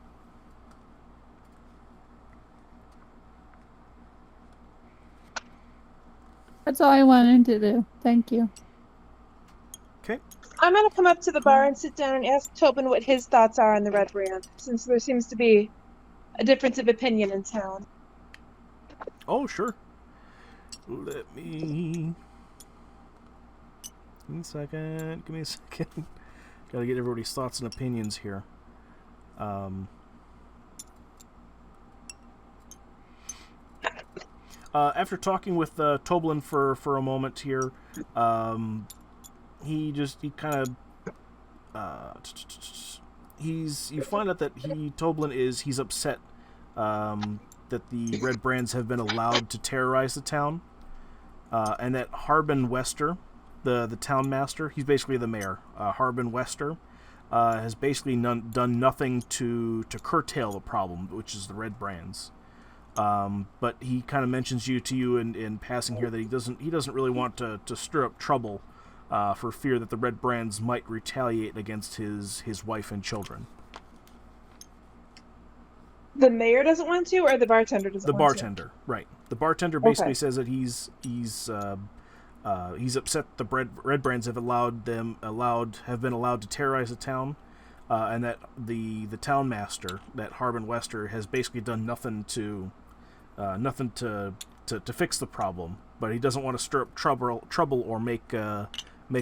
S9: That's all I wanted to do. Thank you.
S1: Okay.
S5: I'm gonna come up to the bar and sit down and ask Tobin what his thoughts are on the red brand, since there seems to be a difference of opinion in town.
S1: Oh, sure. Give me a second. Gotta get everybody's thoughts and opinions here. After talking with Toblin for a moment here, you find out that Toblin he's upset that the Red Brands have been allowed to terrorize the town, and that Harbin Wester, the town master, he's basically the mayor. Harbin Wester has basically done nothing to curtail the problem, which is the Red Brands. But he kind of mentions to you in passing here that he doesn't really want to stir up trouble for fear that the Red Brands might retaliate against his wife and children.
S5: The mayor doesn't want to, or the bartender doesn't want to?
S1: The bartender, right. The bartender basically says that he's upset the Red Brands have been allowed to terrorize the town, and that the town master, that Harbin Wester, has basically done nothing to fix the problem, but he doesn't want to stir up trouble or make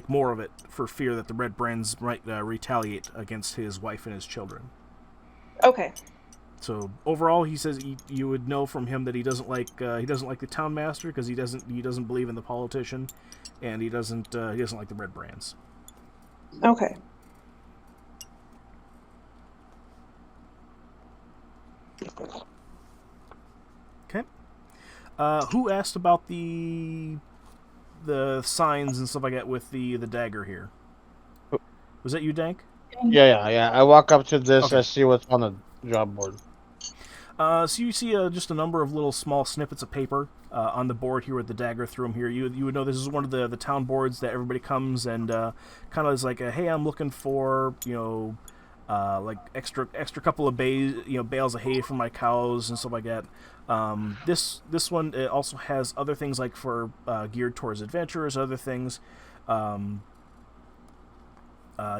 S1: more of it for fear that the Red Brands might retaliate against his wife and his children.
S5: Okay.
S1: So overall, he says you would know from him that he doesn't like the town master because he doesn't believe in the politician, and he doesn't like the Red Brands.
S5: Okay.
S1: Okay. Who asked about the signs and stuff like that with the dagger here? Was that you, Dank?
S6: Yeah. I walk up to this.
S1: Okay.
S6: I see what's on the job board.
S1: So you see just a number of little small snippets of paper on the board here with the dagger through them here. You would know this is one of the town boards that everybody comes and kind of is like, hey, I'm looking for like extra couple of bales of hay for my cows and stuff like that. This one also has other things like for geared towards adventurers, other things.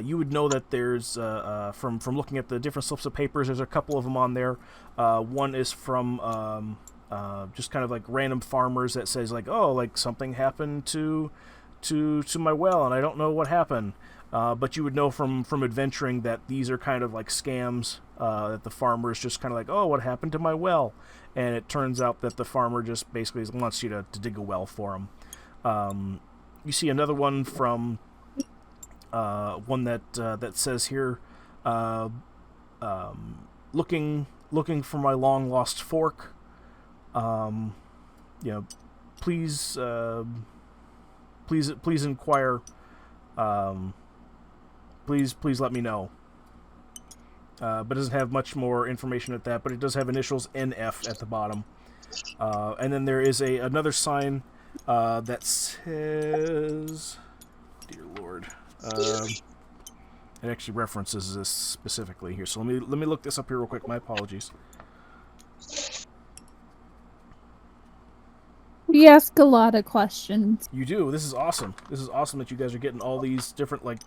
S1: You would know that there's from looking at the different slips of papers. There's a couple of them on there. One is from just kind of like random farmers that says like, oh, like something happened to my well and I don't know what happened. But you would know from adventuring that these are kind of like scams. That the farmer is just kind of like, oh, what happened to my well? And it turns out that the farmer just basically wants you to dig a well for him. You see another one from one that says here, looking for my long lost fork. Please inquire. Please let me know. But it doesn't have much more information at that, but it does have initials NF at the bottom. And then there is another sign that says, dear Lord, it actually references this specifically here. So let me look this up here real quick. My apologies.
S9: We ask a lot of questions.
S1: You do. This is awesome. This is awesome that you guys are getting all these different like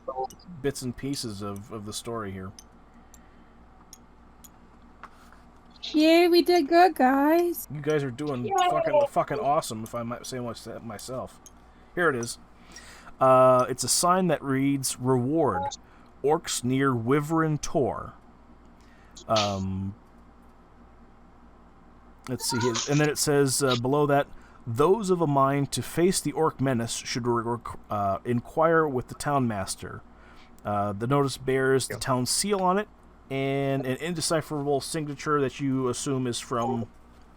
S1: bits and pieces of the story here.
S9: Yeah, we did good, guys.
S1: You guys are doing fucking awesome, if I might say myself. Here it is. It's a sign that reads, Reward, Orcs near Wyvern Tor. Let's see here. And then it says below that, those of a mind to face the Orc menace should inquire with the town master. The notice bears the town seal on it, and an indecipherable signature that you assume is from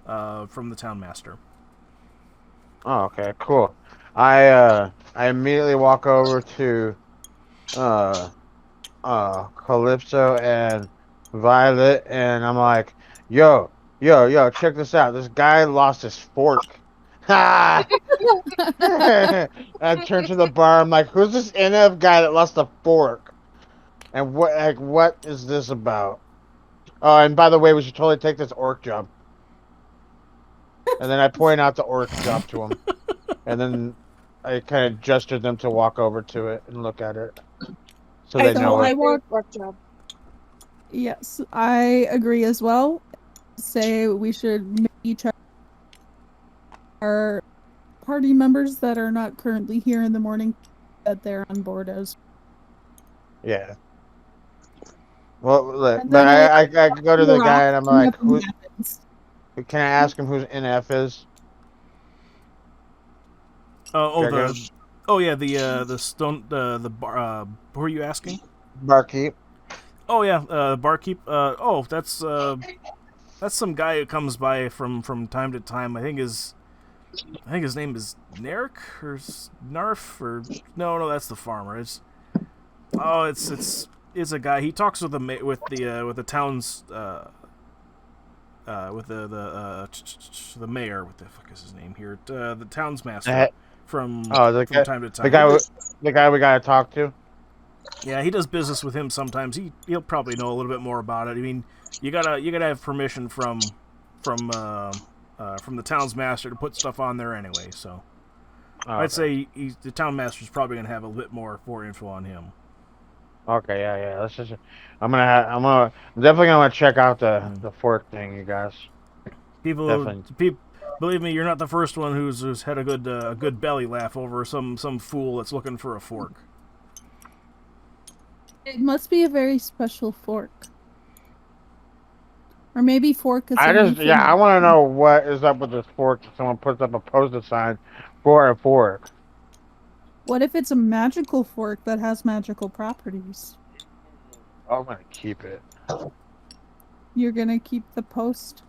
S1: the town master.
S6: Oh, okay, cool. I immediately walk over to Calypso and Violet, and I'm like, yo, check this out. This guy lost his fork. Ha! I turn to the bar. I'm like, who's this NF guy that lost a fork? And what is this about? Oh, and by the way, we should totally take this orc job. And then I point out the orc job to him. And then I kind of gestured them to walk over to it and look at it. So they know it.
S5: Work job.
S9: Yes, I agree as well. Say we should maybe check our party members that are not currently here in the morning, that they're on board as.
S6: Yeah. Well, but I go to the guy and I'm like, who, can I ask him who NF is?
S1: The stone the bar. Who are you asking?
S6: Barkeep.
S1: Oh yeah, barkeep. That's some guy who comes by from time to time. I think his name is Narek or Narf or no, that's the farmer. It's a guy. He talks with the town's with the mayor. What the fuck is his name here? The town's master from time to time.
S6: The guy we gotta talk to.
S1: Yeah, he does business with him sometimes. He'll probably know a little bit more about it. I mean, you gotta have permission from the town's master to put stuff on there anyway. So I'd say the town master's probably gonna have a bit more info on him.
S6: Okay, yeah. Let's just. I'm definitely gonna check out the fork thing, you guys. Definitely.
S1: Believe me, you're not the first one who's had a good belly laugh over some fool that's looking for a fork.
S4: It must be a very special fork. Or maybe fork is
S6: I
S4: a
S6: just, yeah, I
S4: euphemism.
S6: want to know what is up with this fork. If someone puts up a post-it sign for a fork.
S4: What if it's a magical fork that has magical properties?
S6: I'm gonna keep it.
S4: You're gonna keep the post?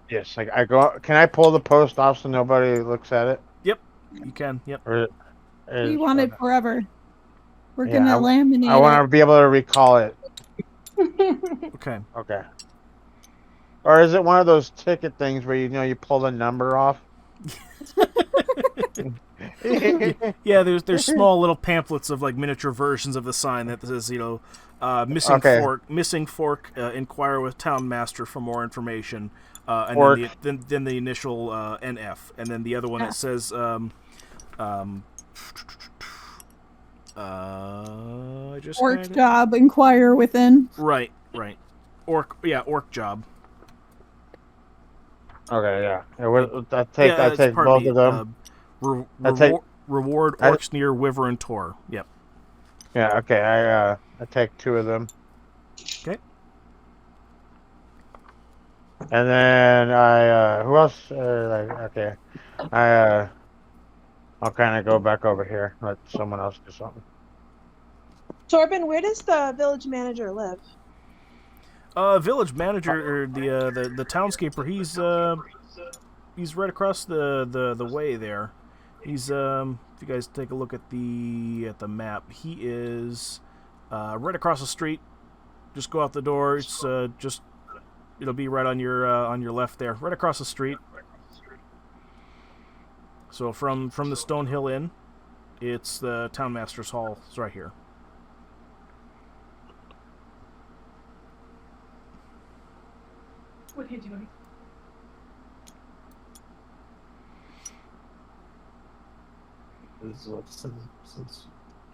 S6: Yes, like I go. Can I pull the post off so nobody looks at it?
S1: Yep, you can. Yep.
S6: Or
S4: We
S6: is
S4: want it
S6: okay.
S4: forever. We're
S6: Yeah,
S4: gonna
S6: I
S4: laminate
S6: want
S4: it.
S6: to be able to recall it.
S1: Okay.
S6: Okay. Or is it one of those ticket things where you pull the number off?
S1: Yeah, there's small little pamphlets of like miniature versions of the sign that says
S6: Okay.
S1: missing fork. Inquire with town master for more information. And
S6: Fork.
S1: then the initial NF, and then the other one that says I just
S4: Orc
S1: had it.
S4: job, inquire within.
S1: Right. Orc job.
S6: Okay, yeah. I
S1: Yeah,
S6: take
S1: pardon
S6: both
S1: me.
S6: of them. I take
S1: Reward
S6: I,
S1: orcs near Wyvern Tor. Yep.
S6: yeah. Okay, I take two of them,
S1: Okay.
S6: and then who else? Okay, I I'll kind of go back over here. Let someone else do something.
S5: Torben, where does the village manager live?
S1: Village manager or the townscaper. He's right across the way there. He's if you guys take a look at the map, he is right across the street. Just go out the door. It's just it'll be right on your left there, right across the street. So from the Stonehill Inn, it's the townmaster's hall. It's right here.
S7: What are you doing?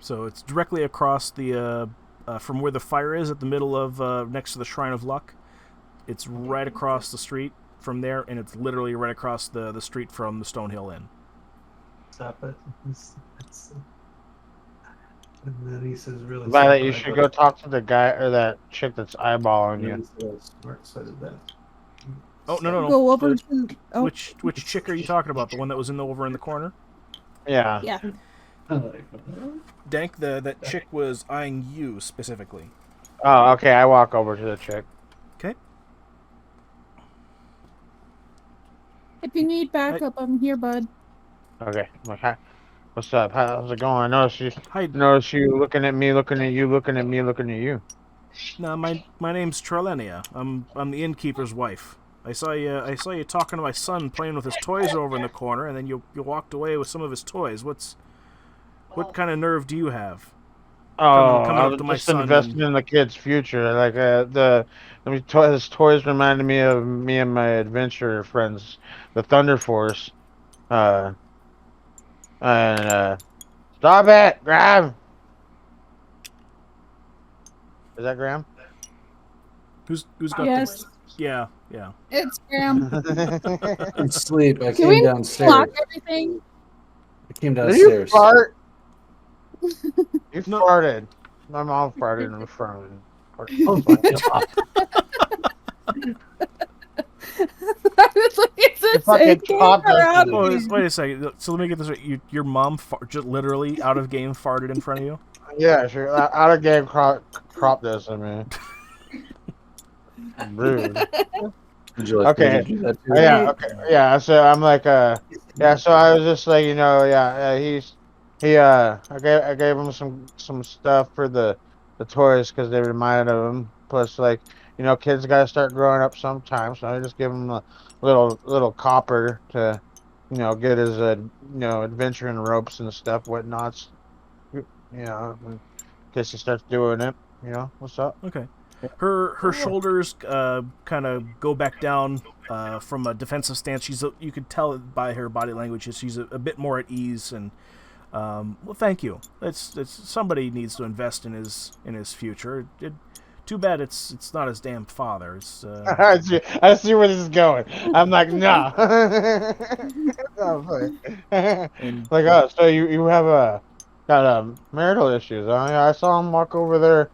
S1: So it's directly across the from where the fire is at the middle of next to the Shrine of Luck. It's right across the street from there, and it's literally right across the street from the Stonehill Inn.
S3: Stop it. And then he says, really
S6: Violet, you should go talk to the guy or that chick that's eyeballing you.
S3: Smart side of that.
S1: Oh no.
S4: Go over to
S1: Which chick are you talking about? The one that was over in the corner?
S6: Yeah.
S4: Yeah.
S1: Dank, that chick was eyeing you specifically.
S6: Oh, okay. I walk over to the chick.
S1: Okay.
S4: If you need backup, I'm here, bud.
S6: Okay. Hi. What's up? How's it going?
S1: Hi.
S6: Notice you looking at me, looking at you, looking at me, looking at you.
S1: No, my name's Charlenia. I'm the innkeeper's wife. I saw you talking to my son playing with his toys over in the corner, and then you walked away with some of his toys. What kind of nerve do you have? Coming
S6: I
S1: up
S6: was
S1: to my
S6: just
S1: son
S6: investing in the kid's future. Like his toys reminded me of me and my adventure friends, the Thunder Force. And stop it, Graham. Is that Graham?
S1: Who's got
S4: Yes.
S1: the... Yeah.
S4: It's Graham.
S3: In sleep. I
S4: Can
S3: came
S4: we
S3: downstairs.
S4: block everything?
S3: I came
S6: Did you
S3: downstairs.
S6: fart? You farted. My mom farted in front of me.
S3: Oh my god.
S1: Wait a second. So let me get this right. Your mom just literally out of game farted in front of you?
S6: Yeah, she out of game crop this. I mean, rude.
S3: Would you like me
S6: Okay.
S3: to do that too?
S6: Yeah. Okay. Yeah. So I'm like, yeah. So I was just like, I gave him some stuff for the toys because they reminded of him. Plus, like, kids gotta start growing up sometime. So I just give him a little copper to, get his adventuring ropes and stuff, whatnots. In case he starts doing it. What's up?
S1: Okay. Her shoulders kind of go back down from a defensive stance. You could tell by her body language she's a bit more at ease, and Well, thank you. It's somebody needs to invest in his future. Too bad it's not his damn father. It's
S6: I see where this is going. I'm like, no. No,
S1: and
S6: like, oh, so you have got marital issues. I saw him walk over there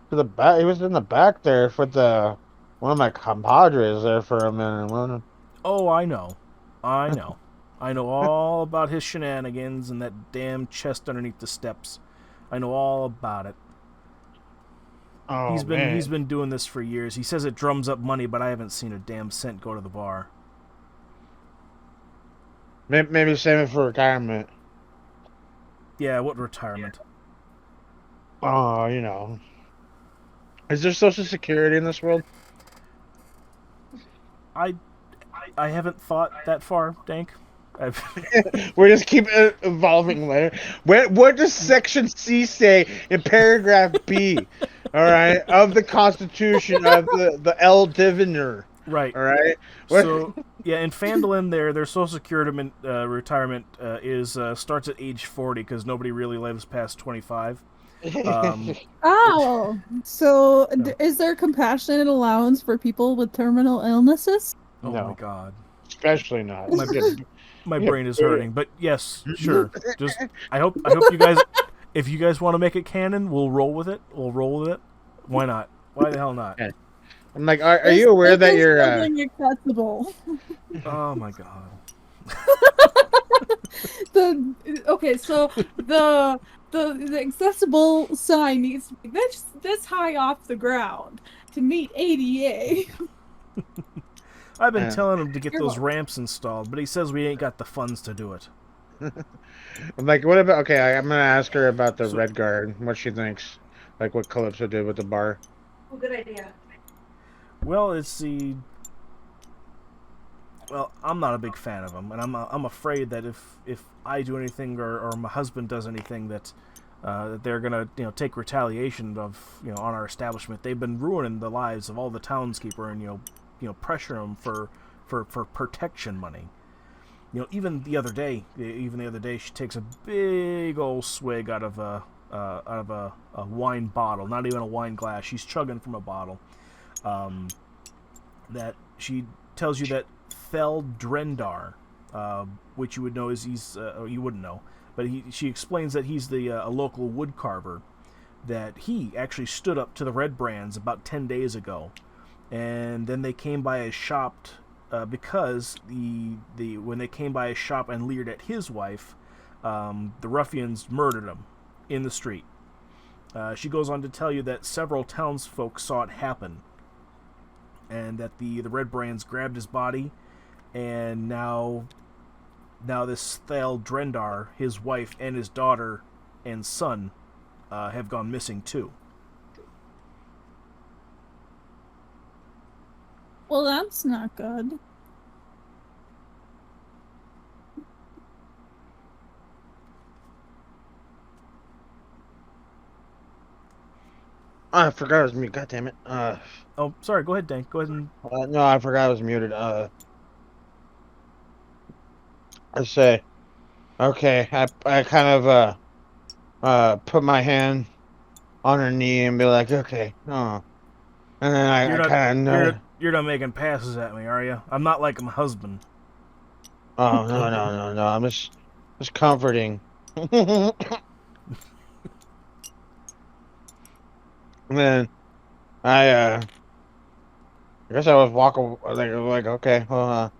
S6: to the back. He was in the back there with one of my compadres there for a minute.
S1: oh, I know, I know, I know all about his shenanigans and that damn chest underneath the steps. I know all about it.
S6: Oh
S1: He's
S6: man,
S1: been doing this for years. He says it drums up money, but I haven't seen a damn cent go to the bar.
S6: maybe save it for retirement.
S1: Yeah, what retirement?
S6: Oh, is there Social Security in this world?
S1: I I haven't thought that far, Dank. I've
S6: We just keep evolving later. What does Section C say in paragraph B? All right, of the Constitution of the El Diviner.
S1: right.
S6: All right. What?
S1: So yeah, in Phandelver, their Social Security retirement is starts at age 40 because nobody really lives past 25.
S9: Oh, so
S1: No.
S9: is there compassionate allowance for people with terminal illnesses?
S1: Oh my
S6: No,
S1: god,
S6: especially not.
S1: my
S6: Yeah,
S1: brain is hurting. But yes, sure. Just I hope you guys, if you guys want to make it canon, we'll roll with it. We'll roll with it. Why not? Why the hell not?
S6: Yeah. I'm like, are you aware that you're?
S9: Acceptable?
S1: Oh my god.
S9: Okay, so the accessible sign needs to be this high off the ground to meet ADA.
S1: I've been
S6: Yeah.
S1: telling him to get
S9: You're
S1: those
S9: welcome.
S1: ramps installed, but he says we ain't got the funds to do it.
S6: I'm like, what about? Okay, I'm gonna ask her about the
S1: So-
S6: Red Guard. What she thinks, like what Calypso did with the bar.
S7: Well, good idea.
S1: Well, it's the. Well, I'm not a big fan of them, and I'm afraid that if I do anything or my husband does anything that they're gonna take retaliation on our establishment. They've been ruining the lives of all the townskeeper and pressure them for protection money. Even the other day, she takes a big old swig out of a wine bottle, not even a wine glass. She's chugging from a bottle. That she tells you that Phandelver, which you would know is you wouldn't know, but she explains that he's a local wood carver. That he actually stood up to the Red Brands about 10 days ago, and then they came by his shop because when they came by his shop and leered at his wife, the ruffians murdered him in the street. She goes on to tell you that several townsfolk saw it happen, and that the Red Brands grabbed his body, and now this Phandelver, his wife and his daughter and son, have gone missing too.
S9: Well, that's not good.
S6: I forgot I was muted. God damn it.
S1: Oh, sorry. Go ahead, Dan. Go ahead and.
S6: No, I forgot I was muted. I say, okay. I kind of put my hand on her knee and be like, okay, oh, and then I kind of know.
S1: You're not making passes at me, are you? I'm not like my husband.
S6: Oh no! I'm just comforting. And then I guess I was walking like okay, well, all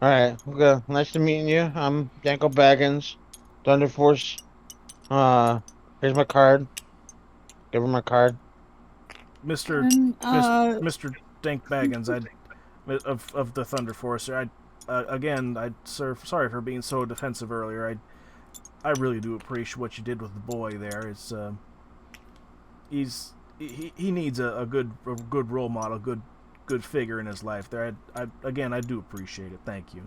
S6: right, okay, nice to meeting you. I'm Danko Baggins, Thunder Force. Here's my card. Give her my card.
S1: Mr.
S9: And,
S1: Mr. Dank Baggins, of the Thunder Force. Sorry for being so defensive earlier. I really do appreciate what you did with the boy there. It's he needs a good role model, good figure in his life. There, I do appreciate it. Thank you.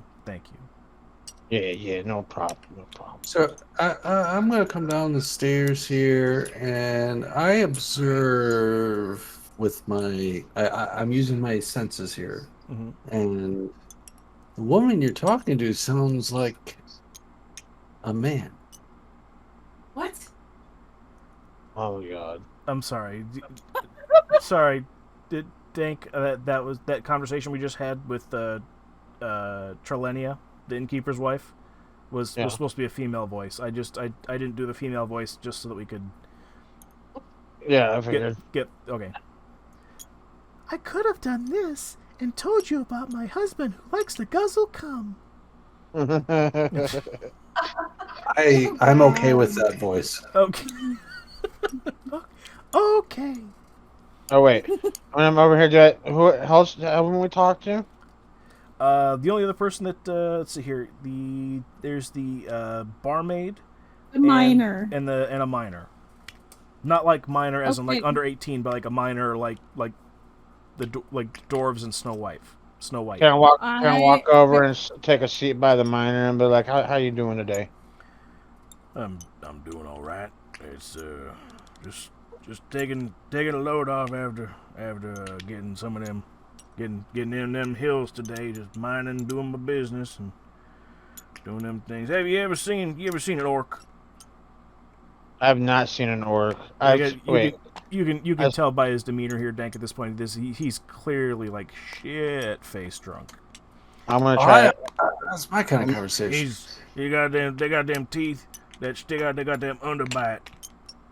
S6: Yeah, no problem.
S3: So I'm gonna come down the stairs here, and I observe with I'm using my senses here,
S1: Mm-hmm.
S3: and the woman you're talking to sounds like a man.
S6: Oh God.
S1: I'm sorry. Sorry, did Dank that was that conversation we just had with Trelenia, the innkeeper's wife, was supposed to be a female voice. I didn't do the female voice just so that we could.
S6: Yeah, I figured.
S1: Get okay. I could have done this and told you about my husband who likes to guzzle cum.
S3: I'm okay with that voice.
S1: Okay. Okay.
S6: Oh wait, when I'm over here, who else haven't we talked to?
S1: The only other person that let's see here, there's the barmaid,
S9: The miner,
S1: and a miner. Not like minor as in like
S9: Okay.
S1: under 18, but like a minor like like dwarves and Snow White.
S6: Can I walk over and take a seat by the miner and be like, how you doing today?
S1: I'm doing all right. It's just taking a load off after getting some of them getting in them hills today, just mining, doing my business and doing them things. Have you ever seen an orc?
S6: I have not seen an orc.
S1: You can tell by his demeanor here, Dank. At this point, he's clearly like shit-faced drunk.
S6: I'm gonna try.
S3: That's my kind of conversation.
S1: They got them teeth that stick out. They got them underbite,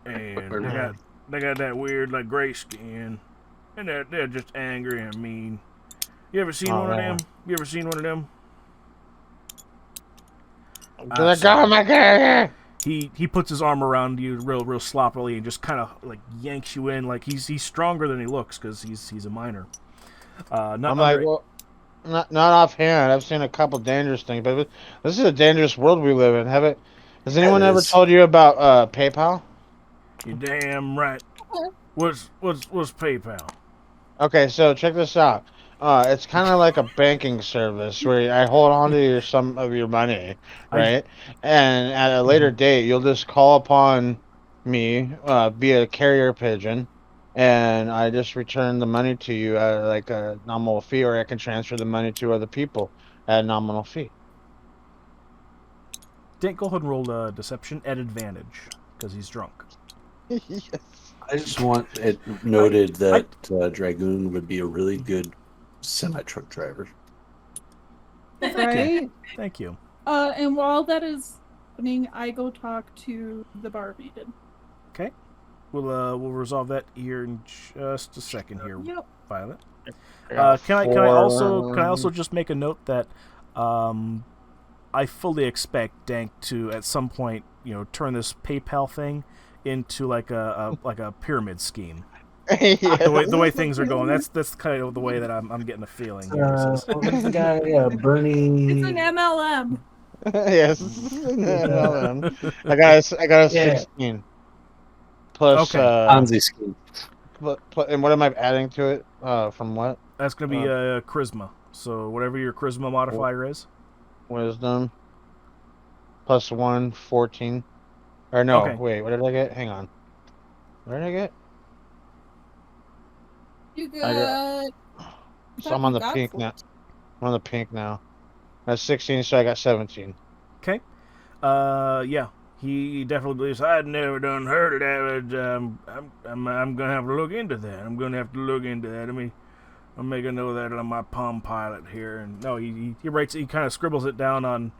S1: and they got that weird like gray skin, and they're just angry and mean. You ever seen one of them? You ever seen one of them?
S6: My God.
S1: He puts his arm around you real sloppily and just kind of like yanks you in. Like he's stronger than he looks because he's a miner.
S6: Not offhand. I've seen a couple dangerous things, but this is a dangerous world we live in. Has anyone ever told you about PayPal?
S1: You're damn right. What's PayPal?
S6: Okay, so check this out. It's kind of like a banking service where I hold on to some of your money, right? And at a later date, you'll just call upon me via carrier pigeon, and I just return the money to you at like a nominal fee, or I can transfer the money to other people at a nominal fee.
S1: Dink, go ahead and roll deception at advantage because he's drunk.
S6: Yes.
S3: I just want it noted that Dragoon would be a really good semi-truck driver.
S9: right?
S1: Thank you.
S9: And while that is happening, I go talk to the bar maiden.
S1: Okay. We'll resolve that here in just a second here,
S9: Yep.
S1: Violet. Can I also just make a note that I fully expect Dank to at some point, turn this PayPal thing into like a pyramid scheme.
S6: Yeah.
S1: The way things are going, that's kind of the way that I'm getting a feeling.
S3: What's the guy, Bernie?
S9: It's an MLM.
S6: Yes, an MLM. I got a 16 plus.
S3: Ponzi scheme.
S6: And what am I adding to it? From what?
S1: That's gonna be charisma. So whatever your charisma modifier is.
S6: Wisdom. Plus 1, 14. Or no,
S1: Okay.
S6: wait, what did I get? Hang on. What did I get?
S9: You got.
S6: So I'm on the pink now. I'm on the pink now. That's 16, so I got 17.
S1: Okay. Yeah. He definitely believes I'd never done heard of that, but I'm gonna have to look into that. I mean, I'm making note of that on my Palm Pilot here, and no, he writes. He kind of scribbles it down on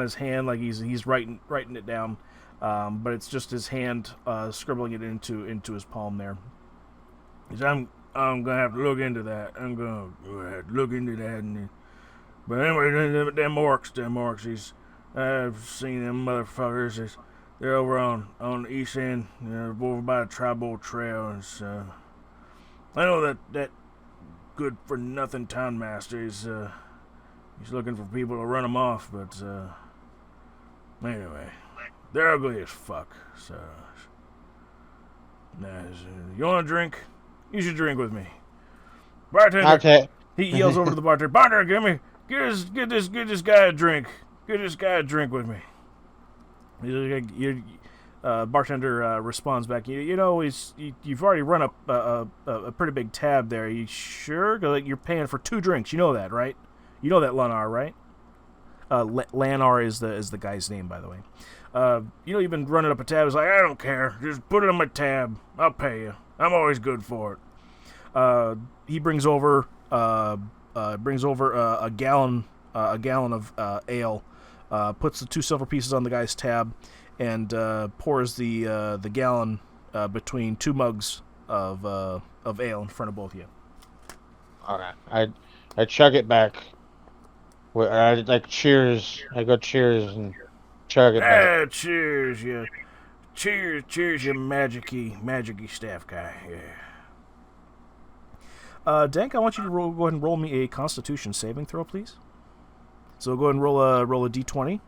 S1: his hand, like he's writing it down, but it's just his hand scribbling it into his palm there. He said, I'm gonna have to look into that. I'm gonna have to look into that, but anyway, them orcs. I've seen them motherfuckers. They're over on the east end, over by the Tribal Trail, and so I know that good for nothing town master he's looking for people to run him off, but anyway, they're ugly as fuck. So, you want a drink? You should drink with me, bartender.
S6: Okay.
S1: He yells over to the bartender. Bartender, get this guy a drink. Get this guy a drink with me. Bartender responds back. You've already run up a pretty big tab there. Are you sure? 'Cause, like, you're paying for 2 drinks. You know that, right? You know that, Lunar, right? Lanar is the guy's name, by the way. You've been running up a tab. It's like, I don't care. Just put it on my tab. I'll pay you. I'm always good for it. He brings over a gallon of ale. Puts the 2 silver pieces on the guy's tab, and pours the gallon between 2 mugs of ale in front of both of you.
S6: Okay. I chug it back. I like cheers. I go cheers and chug it back.
S1: Cheers, you. Cheers, you magic-y staff guy. Yeah. Dank, I want you to go ahead and roll me a Constitution saving throw, please. So go ahead and roll a d20,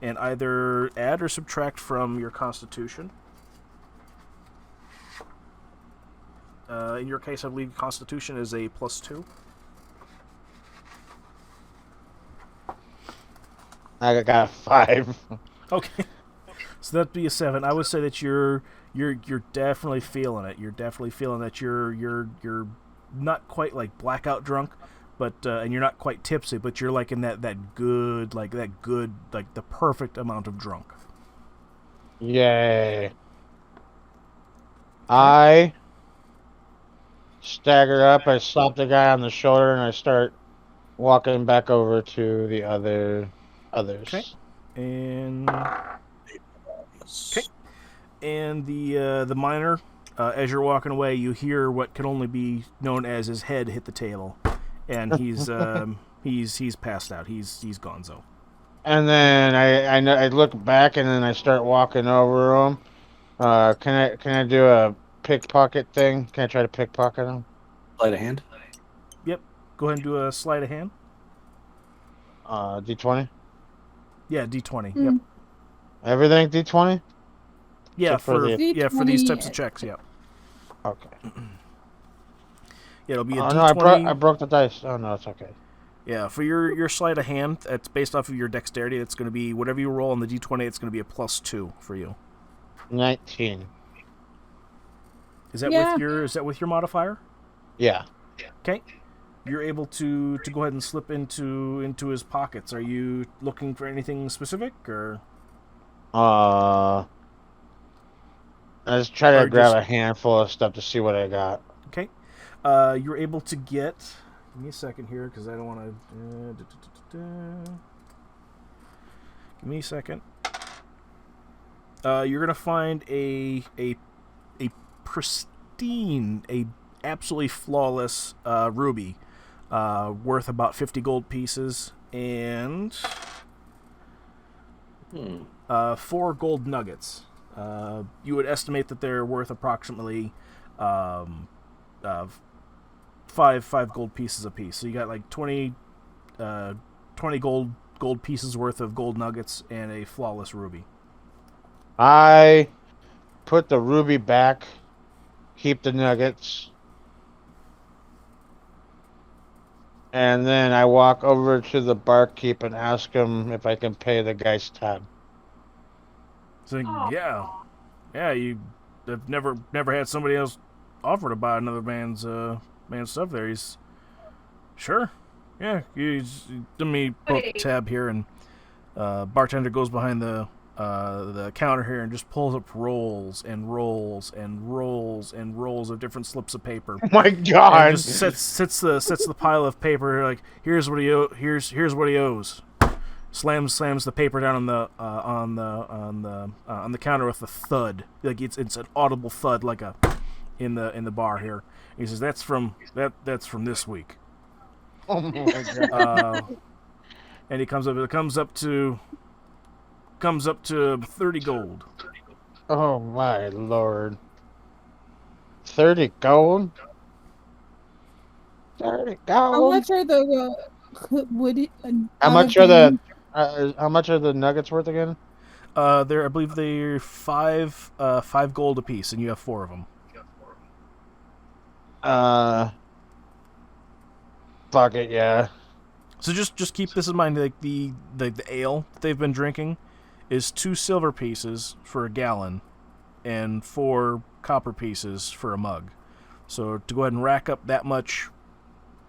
S1: and either add or subtract from your Constitution. In your case, I believe Constitution is a +2.
S6: I got a 5.
S1: Okay, so that'd be a 7. I would say that you're definitely feeling it. You're definitely feeling that you're not quite like blackout drunk, but and you're not quite tipsy, but you're like in that good the perfect amount of drunk.
S6: Yay! I stagger up. I slap the guy on the shoulder, and I start walking back over to the others.
S1: Okay. And the miner, as you're walking away, you hear what can only be known as his head hit the table, and he's he's passed out. He's gonzo.
S6: And then I look back, and then I start walking over him. Can I do a pickpocket thing? Can I try to pickpocket him?
S3: Sleight of hand.
S1: Yep. Go ahead and do a sleight of hand.
S6: D20.
S1: Yeah, D20. Yep.
S6: Everything D20.
S1: Yeah, for these
S9: D20.
S1: types of checks. Yeah.
S6: Okay.
S1: Yeah, it'll be a
S6: Oh
S1: D20.
S6: no, I broke the dice. Oh no, it's okay.
S1: Yeah, for your sleight of hand, it's based off of your dexterity. It's going to be whatever you roll on the D20. It's going to be a +2 for you.
S6: 19.
S1: Is that with your modifier?
S6: Yeah.
S1: Okay. You're able to go ahead and slip into his pockets. Are you looking for anything specific, or?
S6: I just try to grab a handful of stuff to see what I got.
S1: Okay. You're able to get. Give me a second here, because I don't want to. Give me a second. You're gonna find a pristine, a absolutely flawless ruby, worth about 50 gold pieces, and 4 gold nuggets. You would estimate that they're worth approximately 5 gold pieces apiece. So you got like 20 gold pieces worth of gold nuggets and a flawless ruby.
S6: I put the ruby back, keep the nuggets, and then I walk over to the barkeep and ask him if I can pay the guy's tab.
S1: So yeah, you have never had somebody else offer to buy another man's stuff there. He's sure, yeah. Let me pull up the tab here, and bartender goes behind the counter here and just pulls up rolls and rolls and rolls and rolls of different slips of paper.
S6: Oh my God!
S1: And just sets the pile of paper like here's what he owes. Slams the paper down on the counter with a thud. Like it's an audible thud, like in the bar here. He says that's from this week.
S6: Oh my God!
S1: And he comes up to 30 gold.
S6: Oh my Lord! 30 gold. 30 gold.
S9: How much are the
S6: How much are the nuggets worth again?
S1: I believe they're 5 gold apiece, and you have 4 of them.
S6: Fuck it, yeah.
S1: So just keep this in mind. Like the ale that they've been drinking is 2 silver pieces for a gallon, and 4 copper pieces for a mug. So to go ahead and rack up that much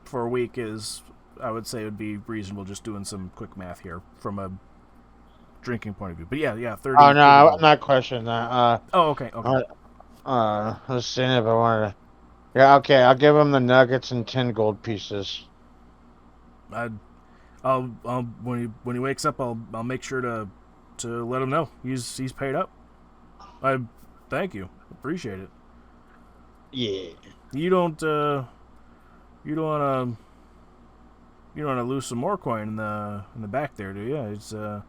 S1: for a week is I would say it would be reasonable just doing some quick math here from a drinking point of view. But yeah, 30.
S6: Oh no,
S1: 30
S6: I'm not questioning that.
S1: Oh, okay.
S6: Let's see if I wanted to. Yeah, okay, I'll give him the nuggets and 10 gold pieces.
S1: I'll when he wakes up, I'll make sure to let him know he's paid up. I thank you, appreciate it.
S6: Yeah.
S1: You don't want to lose some more coin in the back there, do you? It's I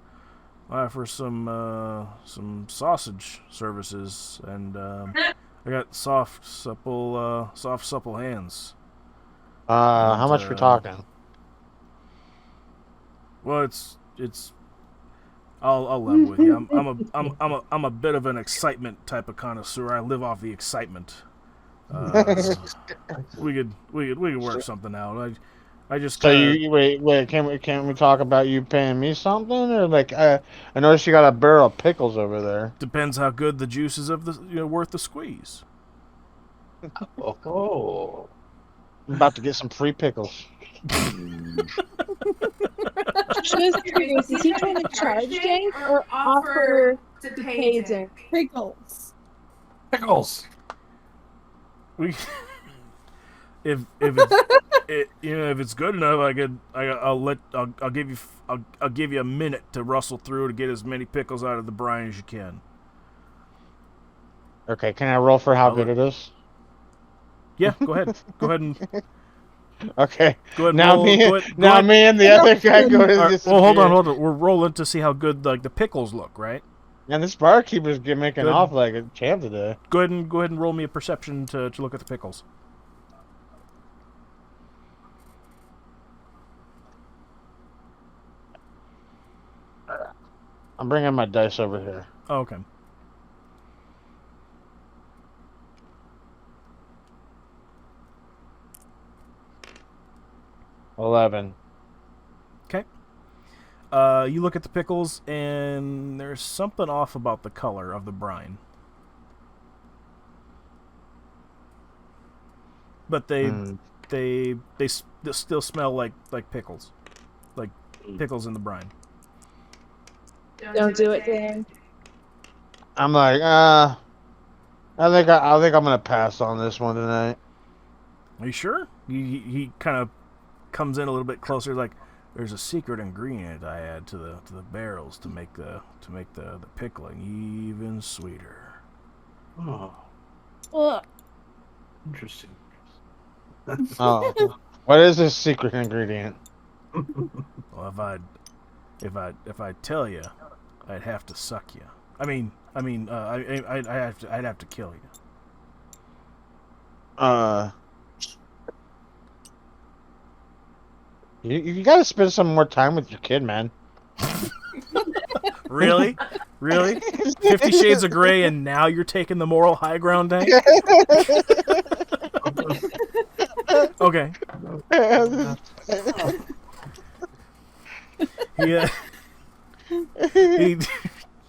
S1: offer some sausage services, and I got soft supple hands.
S6: How much we talking?
S1: Well, it's I'll level with you. I'm a bit of an excitement type of connoisseur. I live off the excitement. We could work something out. I just
S6: So you wait. Can we talk about you paying me something, or like I noticed you got a barrel of pickles over there.
S1: Depends how good the juice is of the worth the squeeze.
S3: Oh.
S6: I'm about to get some free pickles.
S5: Just curious, is he trying to charge Jake or offer to pay Jake?
S4: Pickles.
S3: Pickles.
S1: We if it's if it's good enough, I'll give you a minute to rustle through to get as many pickles out of the brine as you can.
S6: Okay, can I roll for how good it is?
S1: Yeah, go ahead. Go ahead and.
S6: Okay.
S1: Go ahead.
S6: Now
S1: roll,
S6: me,
S1: go ahead,
S6: now me and the other guy go to
S1: right, well, hold on. We're rolling to see how good like the pickles look, right?
S6: And this barkeeper's making off like a champ today.
S1: Go ahead and roll me a perception to look at the pickles.
S6: I'm bringing my dice over here.
S1: Oh, okay.
S6: $11.
S1: Okay. You look at the pickles, and there's something off about the color of the brine. But they still smell like pickles, like pickles in the brine.
S5: Don't do it, Dan.
S6: I'm like, I think I'm gonna pass on this one tonight.
S1: Are you sure? He kind of comes in a little bit closer, like there's a secret ingredient I add to the barrels to make the pickling even sweeter.
S3: Oh,
S4: Ugh.
S3: interesting.
S6: Oh, what is this secret ingredient?
S1: Well, if I tell you, I'd have to suck you. I'd have to kill you.
S6: You gotta spend some more time with your kid, man.
S1: Really? 50 Shades of Grey, and now you're taking the moral high ground, Dank? Okay. Yeah.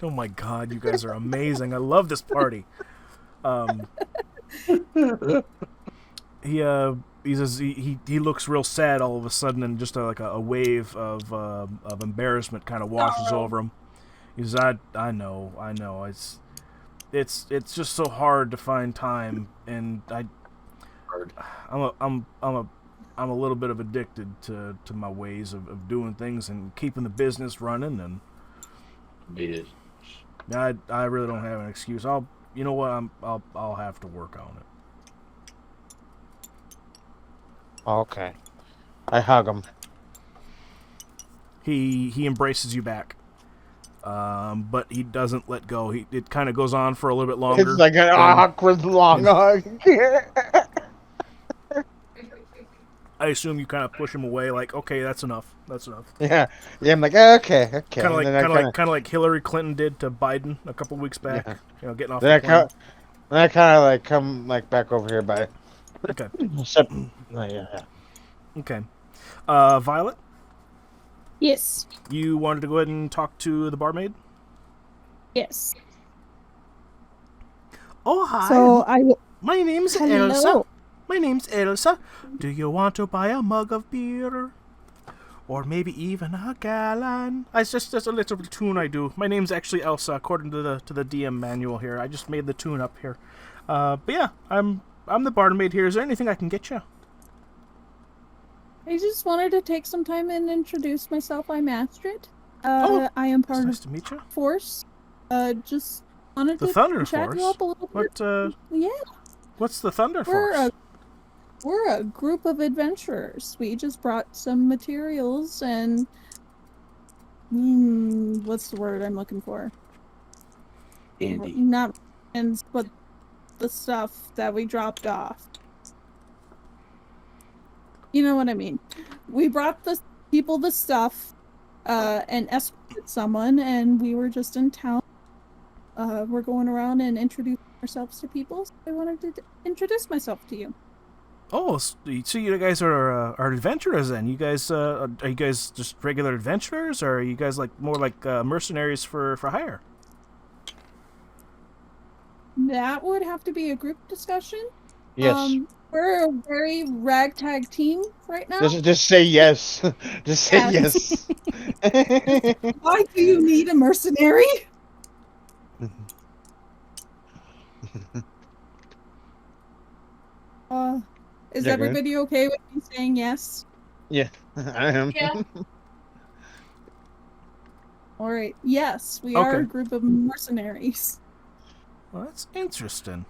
S1: Oh my God, you guys are amazing. I love this party. He says he looks real sad all of a sudden, and just like a wave of embarrassment kind of washes over him. He says, I know, it's just so hard to find time, and I'm a little bit of addicted to my ways of doing things and keeping the business running, and I really don't have an excuse. You know what, I'll have to work on it.
S6: Okay. I hug him.
S1: He embraces you back, but he doesn't let go. It kind of goes on for a little bit longer.
S6: It's like an awkward long hug.
S1: I assume you kind of push him away, like, okay, that's enough.
S6: Yeah. I'm like, okay.
S1: Kind of like Hillary Clinton did to Biden a couple weeks back. Yeah. Getting off
S6: then
S1: the plane.
S6: Then I kind of like come like back over here by.
S1: Okay.
S6: Yeah.
S1: Okay. Violet?
S4: Yes.
S1: You wanted to go ahead and talk to the barmaid?
S4: Yes.
S1: Oh, hi.
S4: So
S1: My name's Elsa. Do you want to buy a mug of beer? or maybe even a gallon. It's just a little tune I do. My name's actually Elsa, according to the DM manual here. I just made the tune up here. But yeah, I'm the barmaid here. Is there anything I can get you?
S4: I just wanted to take some time and introduce myself. I'm Astrid. I am part
S1: nice
S4: of
S1: to meet you.
S4: Force. Just wanted
S1: The
S4: to
S1: Thunder
S4: chat
S1: Force?
S4: you up a little bit. Yeah.
S1: What's the Thunder Force?
S4: We're a group of adventurers. We just brought some materials and what's the word I'm looking for?
S3: Andy.
S4: Not ends, but the stuff that we dropped off. You know what I mean? We brought the people the stuff and escorted someone, and we were just in town. We're going around and introducing ourselves to people, so I wanted to introduce myself to you.
S1: Oh, so you guys are adventurers then? You guys are you guys just regular adventurers, or are you guys more like mercenaries for hire?
S4: That would have to be a group discussion.
S6: Yes.
S4: We're a very ragtag team right now.
S6: Just say yes. Just say yes.
S4: Why do you need a mercenary? Is everybody okay with me saying yes?
S6: Yeah, I am.
S7: Yeah.
S4: All right. Yes, we are a group of mercenaries.
S1: Well, that's interesting.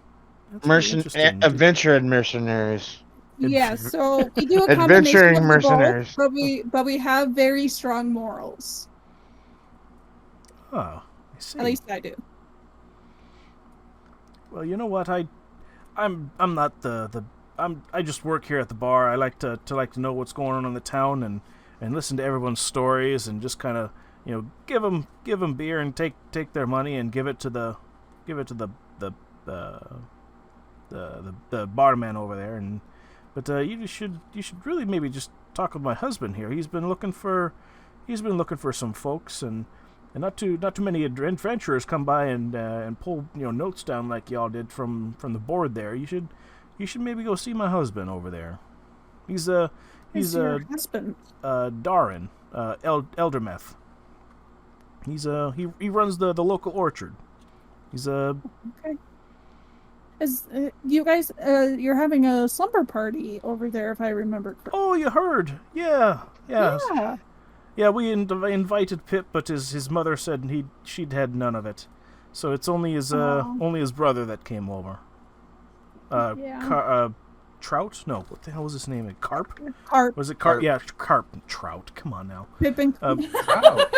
S1: That's interesting.
S6: Adventure mercenaries.
S4: Yes, so we do a combination
S6: Adventuring
S4: of
S6: mercenaries.
S4: both, but we have very strong morals.
S1: Oh, I see.
S4: At least I do.
S1: Well, you know what? I'm not I just work here at the bar. I like to know what's going on in the town and listen to everyone's stories and just kind of give them beer and take their money and give it to the barman over there. But you should really maybe just talk with my husband here. He's been looking for some folks, and not too many adventurers come by and pull notes down like y'all did from the board there. You should maybe go see my husband over there. He's
S4: your husband?
S1: Darren Eldermeth. He runs the local orchard. He's
S4: okay. You guys you're having a slumber party over there, if I remember correctly.
S1: Oh, you heard? Yeah. Yeah, we invited Pip, but his mother said she'd had none of it. So it's only his brother that came over. Trout? No, what the hell was his name? Carp?
S4: Carp.
S1: Was it Carp? Yeah, Carp and Trout. Come on now.
S4: Pip and Trout.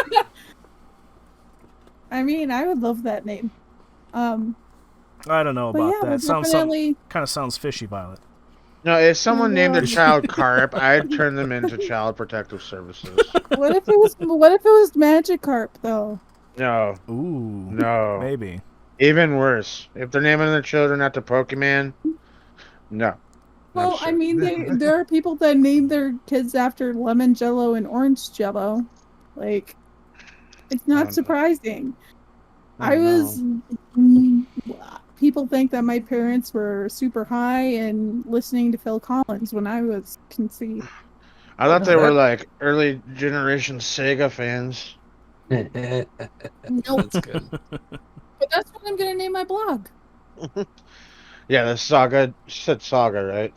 S4: I mean, I would love that name.
S1: I don't know about that. It sounds
S4: definitely...
S1: kind of sounds fishy, Violet.
S6: No, if someone named their child Carp, I'd turn them into Child Protective Services.
S4: What if it was Magikarp though?
S6: No.
S1: Ooh.
S6: No.
S1: Maybe.
S6: Even worse. If they're naming their children after Pokemon, no.
S4: Well, I mean, there are people that name their kids after Lemon Jello and Orange Jello. Like, it's not surprising. People think that my parents were super high and listening to Phil Collins when I was conceived.
S6: I thought they were like early generation Sega fans.
S4: Nope.
S3: That's good.
S4: But that's what I'm gonna name my blog.
S6: Yeah, the Saga. You said Saga, right?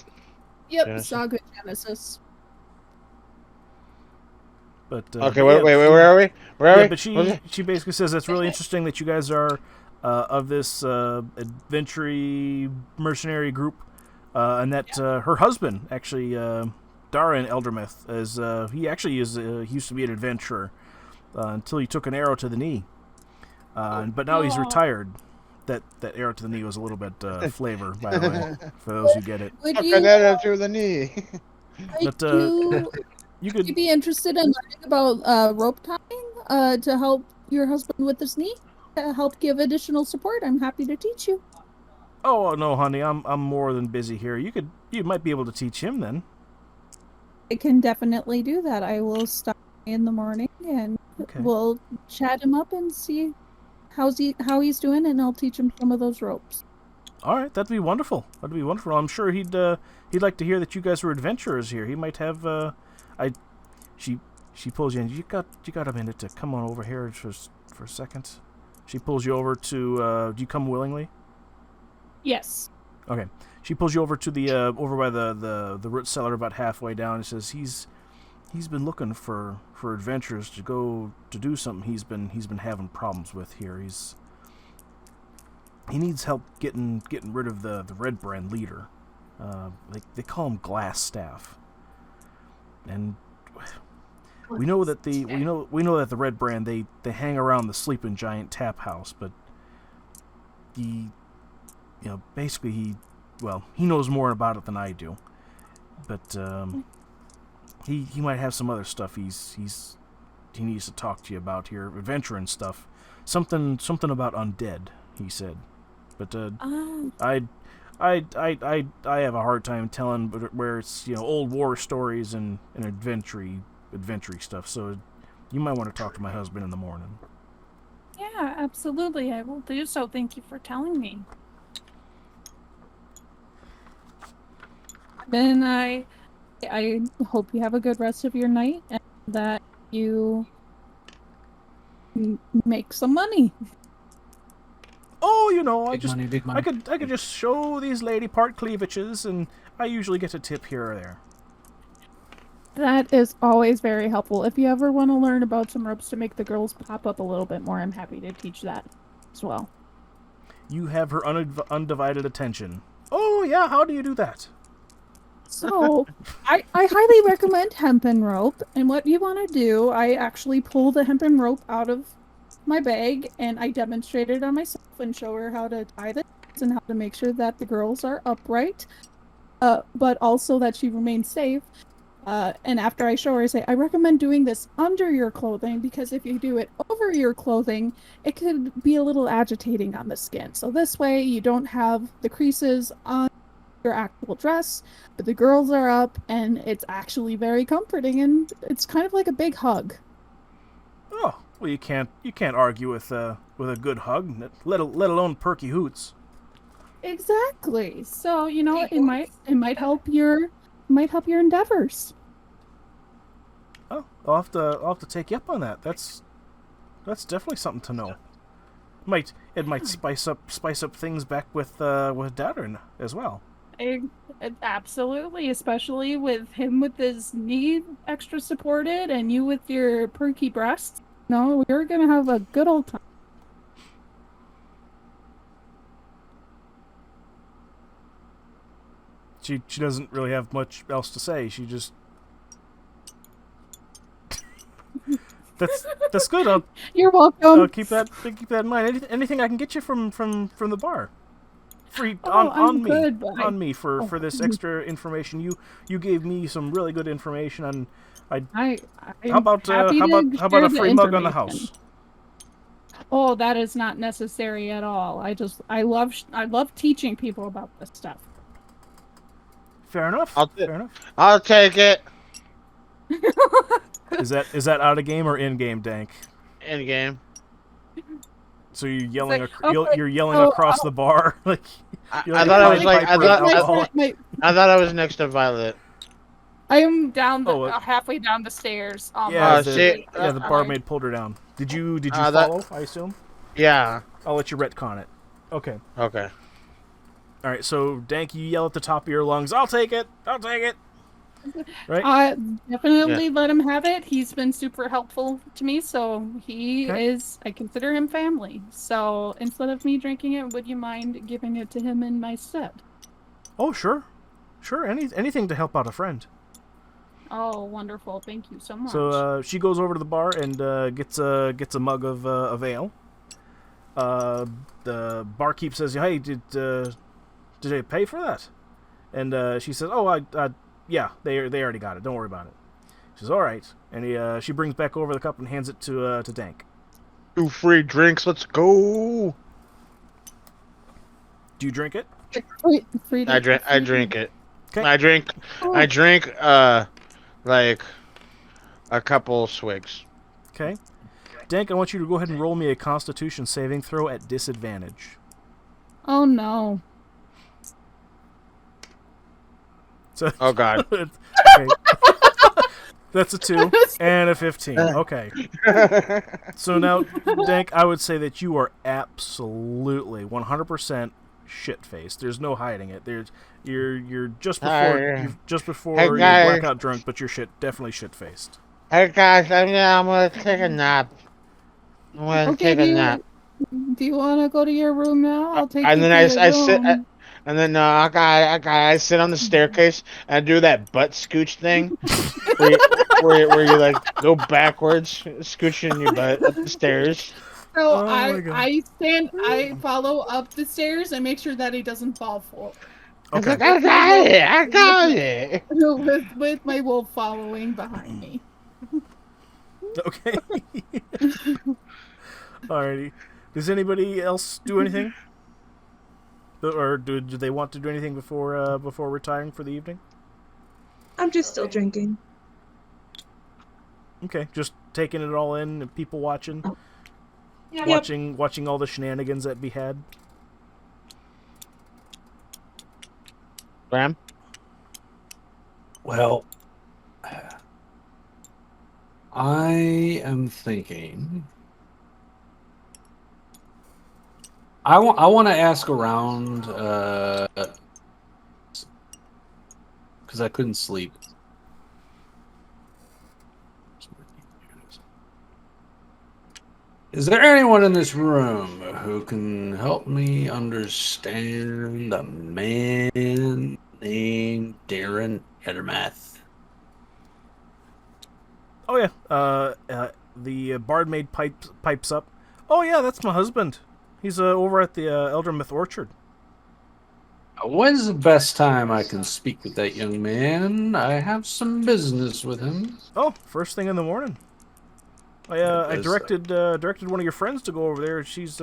S4: Yep,
S6: Genesis.
S4: Saga Genesis.
S1: But
S6: okay, wait, where are we? Where are we?
S1: But she basically says it's really interesting that you guys are of this adventure mercenary group, and that her husband actually, Darren Eldermeth, he used to be an adventurer until he took an arrow to the knee, but now he's retired. That arrow to the knee was a little bit flavor, by the way, for those who get it.
S6: Took an arrow to the knee.
S1: But
S4: would you be interested in learning about rope tying to help your husband with his knee? To help give additional support, I'm happy to teach you.
S1: Oh no, honey, I'm more than busy here. You might be able to teach him then.
S4: I can definitely do that. I will stop in the morning and we'll chat him up and see how he's doing, and I'll teach him some of those ropes.
S1: All right, that'd be wonderful. I'm sure he'd like to hear that you guys were adventurers here. He might have She pulls you in. You got a minute to come on over here for a second. She pulls you over to. Do you come willingly?
S4: Yes.
S1: Okay. She pulls you over to the over by the root cellar about halfway down and says he's been looking for adventurers to go to do something he's been having problems with here. He needs help getting rid of the Red Brand leader. They call him Glass Staff. And we know that the Red Brand they hang around the Sleeping Giant tap house, but basically he knows more about it than I do. But he might have some other stuff he needs to talk to you about here, adventuring stuff. Something about undead, he said. But I have a hard time telling where it's old war stories and adventure stuff. So you might want to talk to my husband in the morning.
S9: Yeah, absolutely. I will do so. Thank you for telling me. Then I hope you have a good rest of your night and that you make some money.
S1: Oh,
S8: Big money.
S1: I could just show these lady part cleavages, and I usually get a tip here or there.
S4: That is always very helpful. If you ever want to learn about some ropes to make the girls pop up a little bit more, I'm happy to teach that as well.
S1: You have her undivided attention. Oh, yeah, how do you do that?
S4: So, I highly recommend hempen rope, and what you want to do, I actually pull the hempen rope out of my bag, and I demonstrate it on myself and show her how to tie this and how to make sure that the girls are upright, but also that she remains safe. And after I show her, I say, I recommend doing this under your clothing, because if you do it over your clothing, it could be a little agitating on the skin. So this way, you don't have the creases on your actual dress, but the girls are up, and it's actually very comforting, and it's kind of like a big hug.
S1: Oh, well, you can't argue with a good hug, let alone perky hoots.
S4: Exactly. So it might help your endeavors.
S1: Oh, I'll have to take you up on that. That's definitely something to know. It might spice up things back with Dattern as well.
S9: Absolutely, especially with him with his knee extra supported and you with your perky breasts. No, we're gonna have a good old time.
S1: She doesn't really have much else to say. She just that's good.
S4: You're welcome.
S1: I'll keep that in mind. Anything I can get you from the bar. Free on me for this extra information. You gave me some really good information on. How about a free mug on the house?
S9: Oh, that is not necessary at all. I love teaching people about this stuff.
S1: Fair enough.
S6: I'll take it.
S1: Is that out of game or in game, Dank?
S6: In game.
S1: So you're yelling. You're yelling across the bar. I
S6: thought I was next to Violet.
S9: I am down halfway down the stairs.
S1: The barmaid pulled her down. Did you follow? I assume.
S6: Yeah.
S1: I'll let you retcon it. Okay.
S6: Okay.
S1: All right. So Dank, you yell at the top of your lungs. I'll take it. Right?
S9: Definitely let him have it. He's been super helpful to me, so I consider him family. So instead of me drinking it, would you mind giving it to him in my stead?
S1: Oh, sure. Anything to help out a friend.
S9: Oh, wonderful. Thank you so much.
S1: So she goes over to the bar and gets a mug of ale. The barkeep says, "Hey, did they pay for that?" And she says, "Oh, yeah, they already got it. Don't worry about it." She says, "All right." And she brings back over the cup and hands it to Dank.
S6: 2 free drinks. Let's go.
S1: Do you drink it?
S9: Free
S6: I drink it.
S1: Okay.
S6: I drink like a couple swigs.
S1: Okay. Dank, I want you to go ahead and roll me a Constitution saving throw at disadvantage.
S4: Oh no.
S6: Oh God.
S1: Okay. That's a 2 and a 15. Okay. So now, Dank, I would say that you are absolutely 100% shit-faced. There's no hiding it. You're just before
S6: Hey,
S1: you're
S6: guys.
S1: blackout drunk, but you're definitely shit-faced.
S6: Hey guys, I'm gonna take a nap. I'm gonna
S4: Okay,
S6: take a nap.
S4: do you want to go to your room now? I'll take
S6: And
S4: you
S6: then
S4: to your
S6: I sit,
S4: room.
S6: and then I sit on the staircase and I do that butt scooch thing, where you like go backwards, scooching your butt up the stairs.
S4: So
S1: Oh my God.
S4: I follow up the stairs and make sure that he doesn't fall for
S6: It's
S1: Okay.
S6: like, I got it, I got it.
S4: with my wolf following behind me.
S1: Okay. Alrighty. Does anybody else do anything? Or do they want to do anything before retiring for the evening?
S5: I'm just still drinking.
S1: Okay, just taking it all in, and people watching,
S7: Yeah.
S1: watching all the shenanigans that be had.
S6: Graham?
S3: Well, I am thinking. I want to ask around because I couldn't sleep. Is there anyone in this room who can help me understand a man named Darren Edermath?
S1: Oh yeah, the barmaid pipes up. Oh yeah, that's my husband. He's over at the Eldermouth Orchard.
S3: When's the best time I can speak with that young man? I have some business with him.
S1: Oh, first thing in the morning. I directed one of your friends to go over there. She's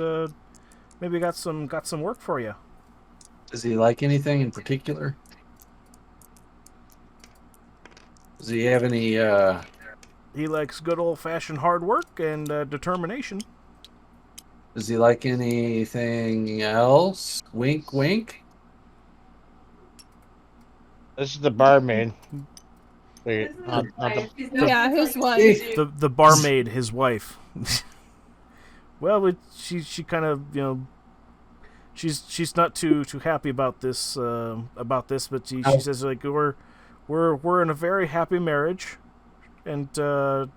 S1: maybe got some work for you.
S3: Does he like anything in particular? Does he have any?
S1: He likes good old-fashioned hard work and determination.
S3: Does he like anything else? Wink, wink.
S6: This is the barmaid. Wait,
S4: Yeah, his wife.
S1: The barmaid, his wife. Well, she kind of she's not too happy about this but she says like we're in a very happy marriage, and we're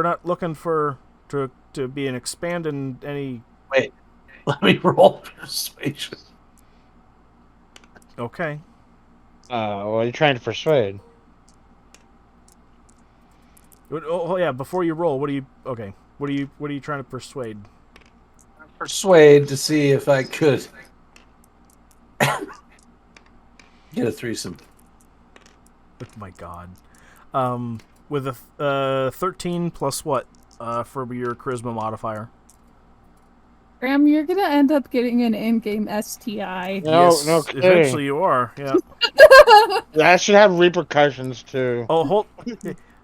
S1: not looking to be an expand in any.
S3: Wait, let me roll persuasion.
S1: Okay.
S6: Well, you're trying to persuade.
S1: Oh yeah, before you roll, what are you trying to persuade?
S3: Persuade to see if I could get a threesome.
S1: Oh my God. With a 13 plus what for your charisma modifier?
S4: Graham, you're gonna end up getting an in-game STI.
S6: No,
S1: Yes,
S6: no kidding.
S1: eventually you are. Yeah.
S6: That should have repercussions too.
S1: Oh, hold.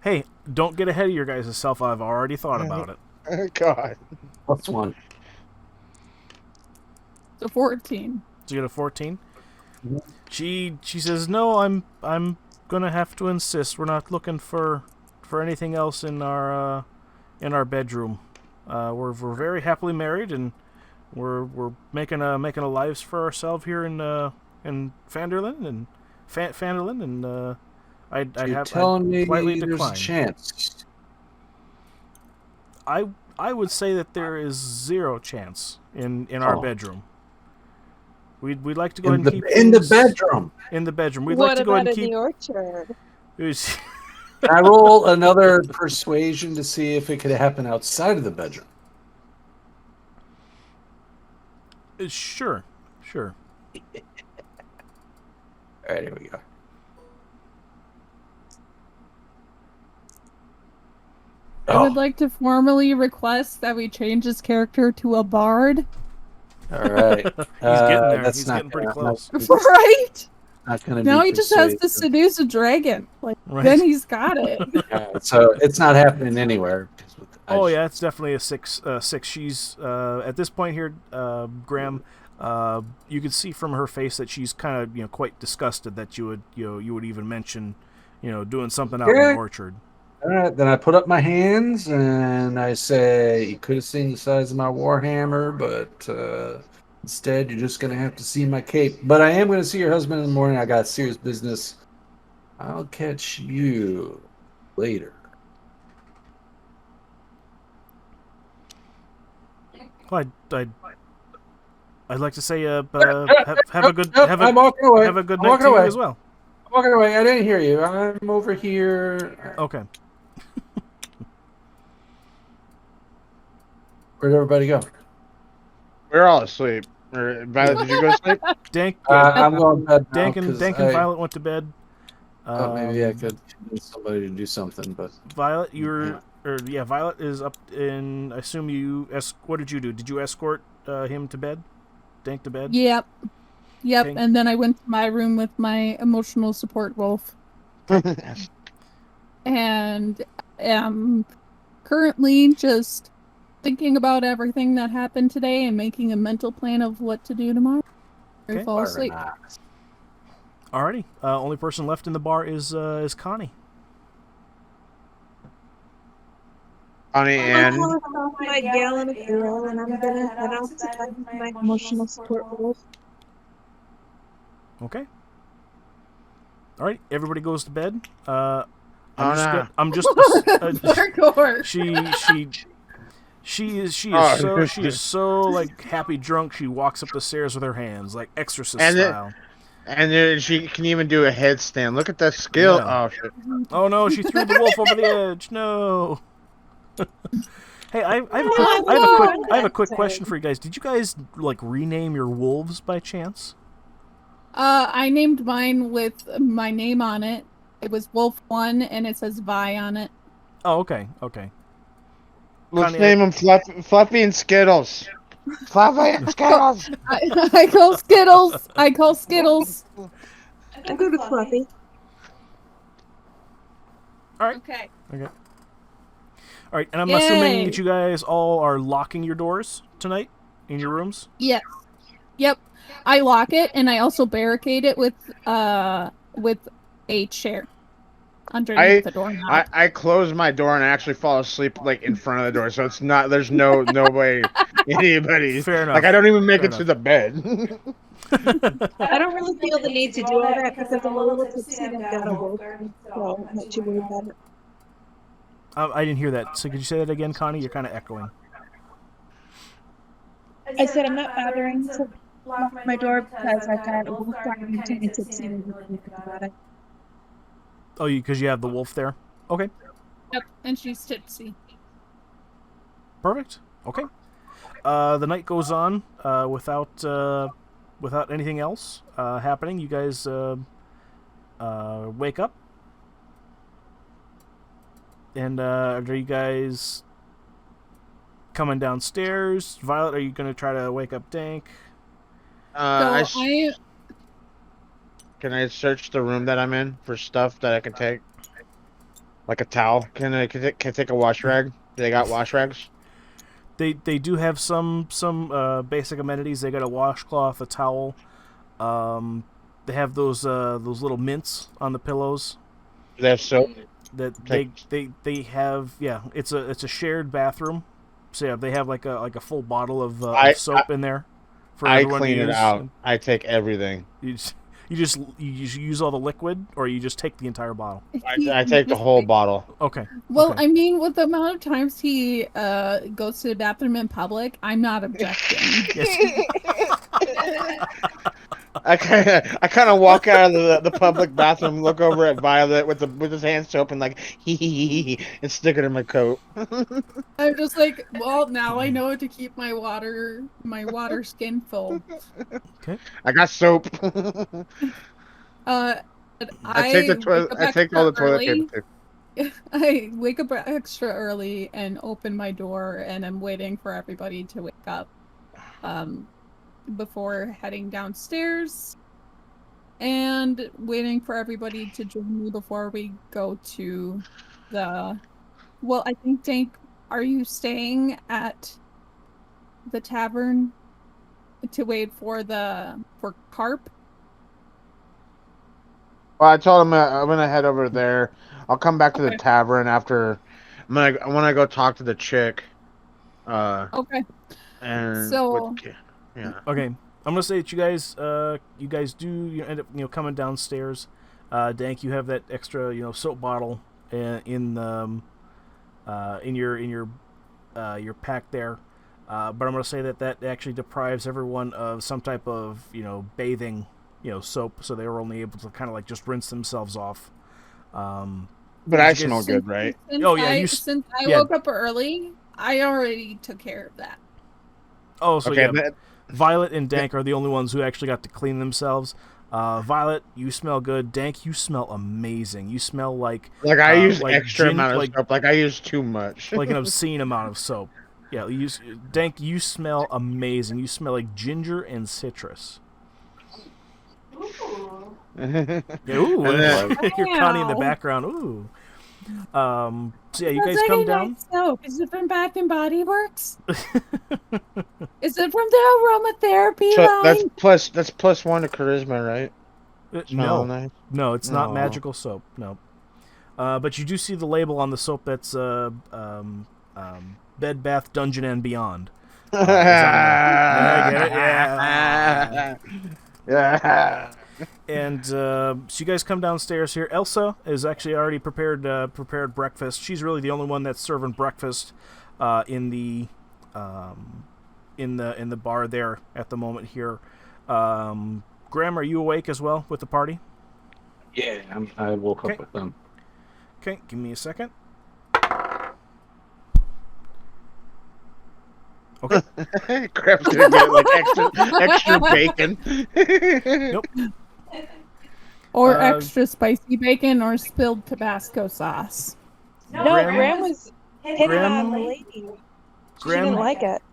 S1: Hey, don't get ahead of your guys' self. I've already thought about it.
S6: Oh, God.
S3: What's one?
S4: So 14.
S1: So you get a 14. She says no. I'm gonna have to insist. We're not looking for anything else in our bedroom. We're very happily married, and we're making a lives for ourselves here in Phandelver and Phandelver, and I'd
S3: telling me
S1: politely
S3: there's
S1: decline.
S3: a chance.
S1: I would say that there is 0 chance in our bedroom. We'd like to go ahead and keep
S3: in the
S1: things
S3: bedroom.
S1: In the bedroom. We'd
S5: What
S1: like to go ahead
S5: about
S1: and
S5: in
S1: keep.
S5: the orchard?
S3: Can I roll another persuasion to see if it could happen outside of the bedroom?
S1: Sure.
S3: All right, here we go.
S4: I would like to formally request that we change his character to a bard.
S3: All right.
S1: He's getting there.
S3: That's
S1: He's
S3: not
S1: getting pretty
S3: gonna-
S1: close.
S4: Right?
S3: Not gonna
S4: Now
S3: be
S4: he just has to
S3: persuasive.
S4: seduce a dragon. Like
S1: Right.
S4: then he's got it.
S3: So it's not happening anywhere.
S1: Oh yeah, it's definitely a 6. She's at this point here, Graham. You can see from her face that she's kind of quite disgusted that you would even mention doing something out in the orchard.
S3: All right, then I put up my hands and I say, "You could have seen the size of my warhammer, but instead you're just gonna have to see my cape. But I am gonna see your husband in the morning. I got serious business. I'll catch you later."
S1: Well, I'd like to say have a good
S3: I'm walking away.
S1: have a good
S3: I'm
S1: night
S3: walking
S1: to you
S3: away.
S1: as well.
S3: I'm walking away. I didn't hear you. I'm over here.
S1: Okay.
S3: Where'd everybody go?
S6: We're all asleep. Violet, did you go to sleep?
S1: Dank,
S3: I'm going to bed now
S1: Dank and Violet went to bed.
S3: Thought maybe I could get somebody to do something, but
S1: Violet, Violet is up in. I assume you. What did you do? Did you escort him to bed? Dank to bed?
S9: Yep.
S1: Okay.
S9: And then I went to my room with my emotional support wolf. And am currently just thinking about everything that happened today and making a mental plan of what to do tomorrow.
S1: Okay.
S9: Fall asleep.
S1: Alrighty. Only person left in the bar is Connie.
S6: Connie and
S5: my gallon of ale, and I'm gonna head out to bed with my emotional support wolf.
S1: Okay. All right. Everybody goes to bed. I'm just. She is so like happy drunk. She walks up the stairs with her hands like exorcist style.
S6: And then she can even do a headstand. Look at that skill.
S1: Yeah.
S6: Oh shit!
S1: Oh no! She threw the wolf over the edge. No. Hey, I have a quick question for you guys. Did you guys like rename your wolves by chance?
S9: I named mine with my name on it. It was Wolf 1, and it says Vi on it.
S1: Oh, okay.
S6: Let's name them Fluffy and Skittles. Fluffy and Skittles.
S9: I call Skittles.
S5: I'm good with Fluffy.
S1: All right.
S9: Okay.
S1: All right, and I'm assuming that you guys all are locking your doors tonight in your rooms?
S9: Yes. Yep. I lock it, and I also barricade it with a chair underneath the door.
S6: I close my door and I actually fall asleep like in front of the door, so it's not. There's no way anybody.
S1: Fair enough.
S6: Like I don't even make it to the bed.
S5: I don't really feel the need to do all that because I'm a little tipsy and I've got a wolf, so I'm not too worried about it.
S1: I didn't hear that. So could you say that again, Connie? You're kind of echoing.
S5: I said I'm not bothering to lock my door because I've got a wolf guarding to me tipsy and I'm really about it.
S1: Oh, because you have the wolf there? Okay.
S9: Yep, and she's tipsy.
S1: Perfect. Okay. The night goes on without anything else happening. You guys wake up. And are you guys coming downstairs? Violet, are you going to try to wake up Dank?
S6: Can I search the room that I'm in for stuff that I can take? Like a towel? Can I take a wash rag? They got wash rags?
S1: They do have some basic amenities. They got a washcloth, a towel. They have those little mints on the pillows.
S6: They have soap.
S1: That they have, yeah. It's a shared bathroom, so yeah, they have like a full bottle of soap in there for everyone to use. I clean it out.
S6: I take everything.
S1: You just use all the liquid, or you just take the entire bottle?
S6: I take the whole bottle.
S1: Okay.
S9: Well, okay. I mean, with the amount of times he goes to the bathroom in public, I'm not objecting.
S6: I kind of walk out of the public bathroom, look over at Violet with his hands open, like hee, and stick it in my coat.
S9: I'm just like, well, now I know to keep my water skin full.
S1: Okay.
S6: I got soap.
S9: I
S6: take all the toilet paper too.
S9: I wake up extra early and open my door, and I'm waiting for everybody to wake up. Before heading downstairs and waiting for everybody to join me before we go to I think, Dank, are you staying at the tavern to wait for carp?
S6: Well, I told him I'm gonna head over there. I'll come back to the tavern after. When I go talk to the chick.
S9: Okay.
S6: And
S9: So
S6: yeah.
S1: Okay, I'm gonna say that you guys do end up coming downstairs. Dank, you have that extra soap bottle in your pack there. But I'm gonna say that actually deprives everyone of some type of bathing soap, so they were only able to kind of like just rinse themselves off.
S6: But I smell good, right?
S1: Oh yeah,
S9: since I woke up early, I already took care of that.
S1: Oh, so
S6: okay,
S1: yeah. Violet and Dank are the only ones who actually got to clean themselves. Violet, you smell good. Dank, you smell amazing. You smell like
S6: I use extra amount of soap. Like I use too much.
S1: Like an obscene amount of soap. Yeah, Dank, you smell amazing. You smell like ginger and citrus.
S7: Ooh.
S1: Yeah, ooh, you're Connie in the background. Ooh. So yeah, you guys come down.
S9: Nice soap. Is it from Bath and Body Works? Is it from the aromatherapy line?
S6: That's plus 1 to charisma, right?
S1: No, it's not magical soap. No. But you do see the label on the soap that's Bed Bath Dungeon and Beyond.
S6: Yeah,
S1: get it? Yeah.
S6: Yeah.
S1: And so you guys come downstairs here. Elsa is actually already prepared breakfast. She's really the only one that's serving breakfast in the bar there at the moment here. Graham, are you awake as well with the party?
S8: Yeah, I woke up with them.
S1: Okay, give me a second. Okay.
S6: Graham's gonna get like extra bacon.
S1: Nope.
S9: Or extra spicy bacon or spilled Tabasco sauce.
S5: No, Graham was hitting on the lady. She didn't like it.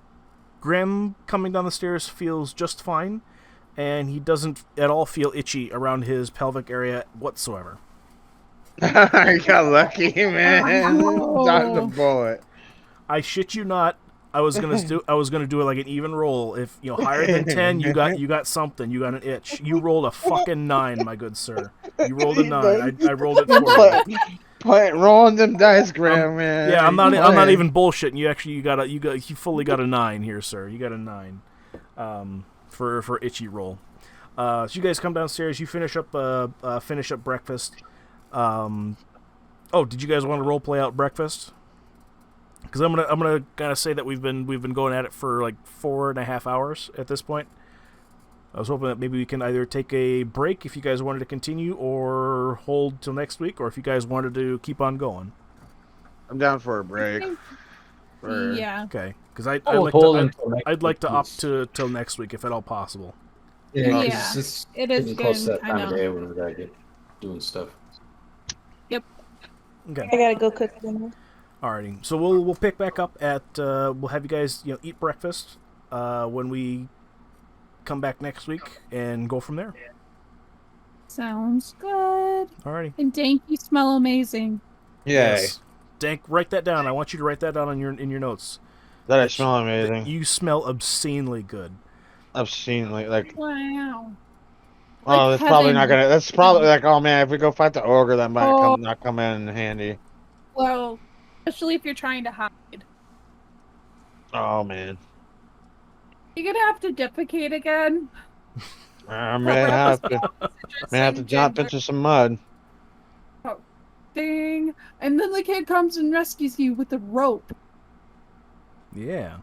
S1: Graham coming down the stairs feels just fine, and he doesn't at all feel itchy around his pelvic area whatsoever.
S6: I got lucky, man. Dodged the bullet.
S1: I shit you not. I was gonna do it like an even roll. If higher than 10, you got something. You got an itch. You rolled a fucking 9, my good sir. You rolled a 9. I rolled it for you.
S6: Rolling them dice, Graham, man.
S1: Yeah, I'm not even bullshitting. You fully got a 9 here, sir. You got a 9. For itchy roll. So you guys come downstairs. You finish up breakfast. Did you guys want to role play out breakfast? Because I'm gonna kind of say that we've been going at it for like 4.5 hours at this point. I was hoping that maybe we can either take a break if you guys wanted to continue, or hold till next week, or if you guys wanted to keep on going.
S6: I'm down for a break.
S9: Yeah.
S1: Okay. Because I'd like to opt till next week if at all possible.
S8: Yeah.
S9: It is
S8: close to that
S9: good.
S8: time of day when we gotta get doing stuff.
S9: Yep.
S1: Okay.
S5: I gotta go cook dinner.
S1: Alrighty, so we'll pick back up at we'll have you guys eat breakfast when we come back next week and go from there.
S9: Sounds good.
S1: Alrighty.
S9: And Dank, you smell amazing.
S1: Yes. Dank, write that down. I want you to write that down in your notes.
S6: That I smell amazing.
S1: You smell obscenely good.
S6: Obscenely, like.
S9: Wow.
S6: Oh, that's probably not gonna. That's probably like, oh man, if we go fight the ogre, that might not come in handy.
S9: Well. Especially if you're trying to hide.
S6: Oh man.
S9: You're gonna have to defecate again.
S6: I may have to jump into some mud.
S9: Oh, dang. And then the kid comes and rescues you with a rope.
S1: Yeah.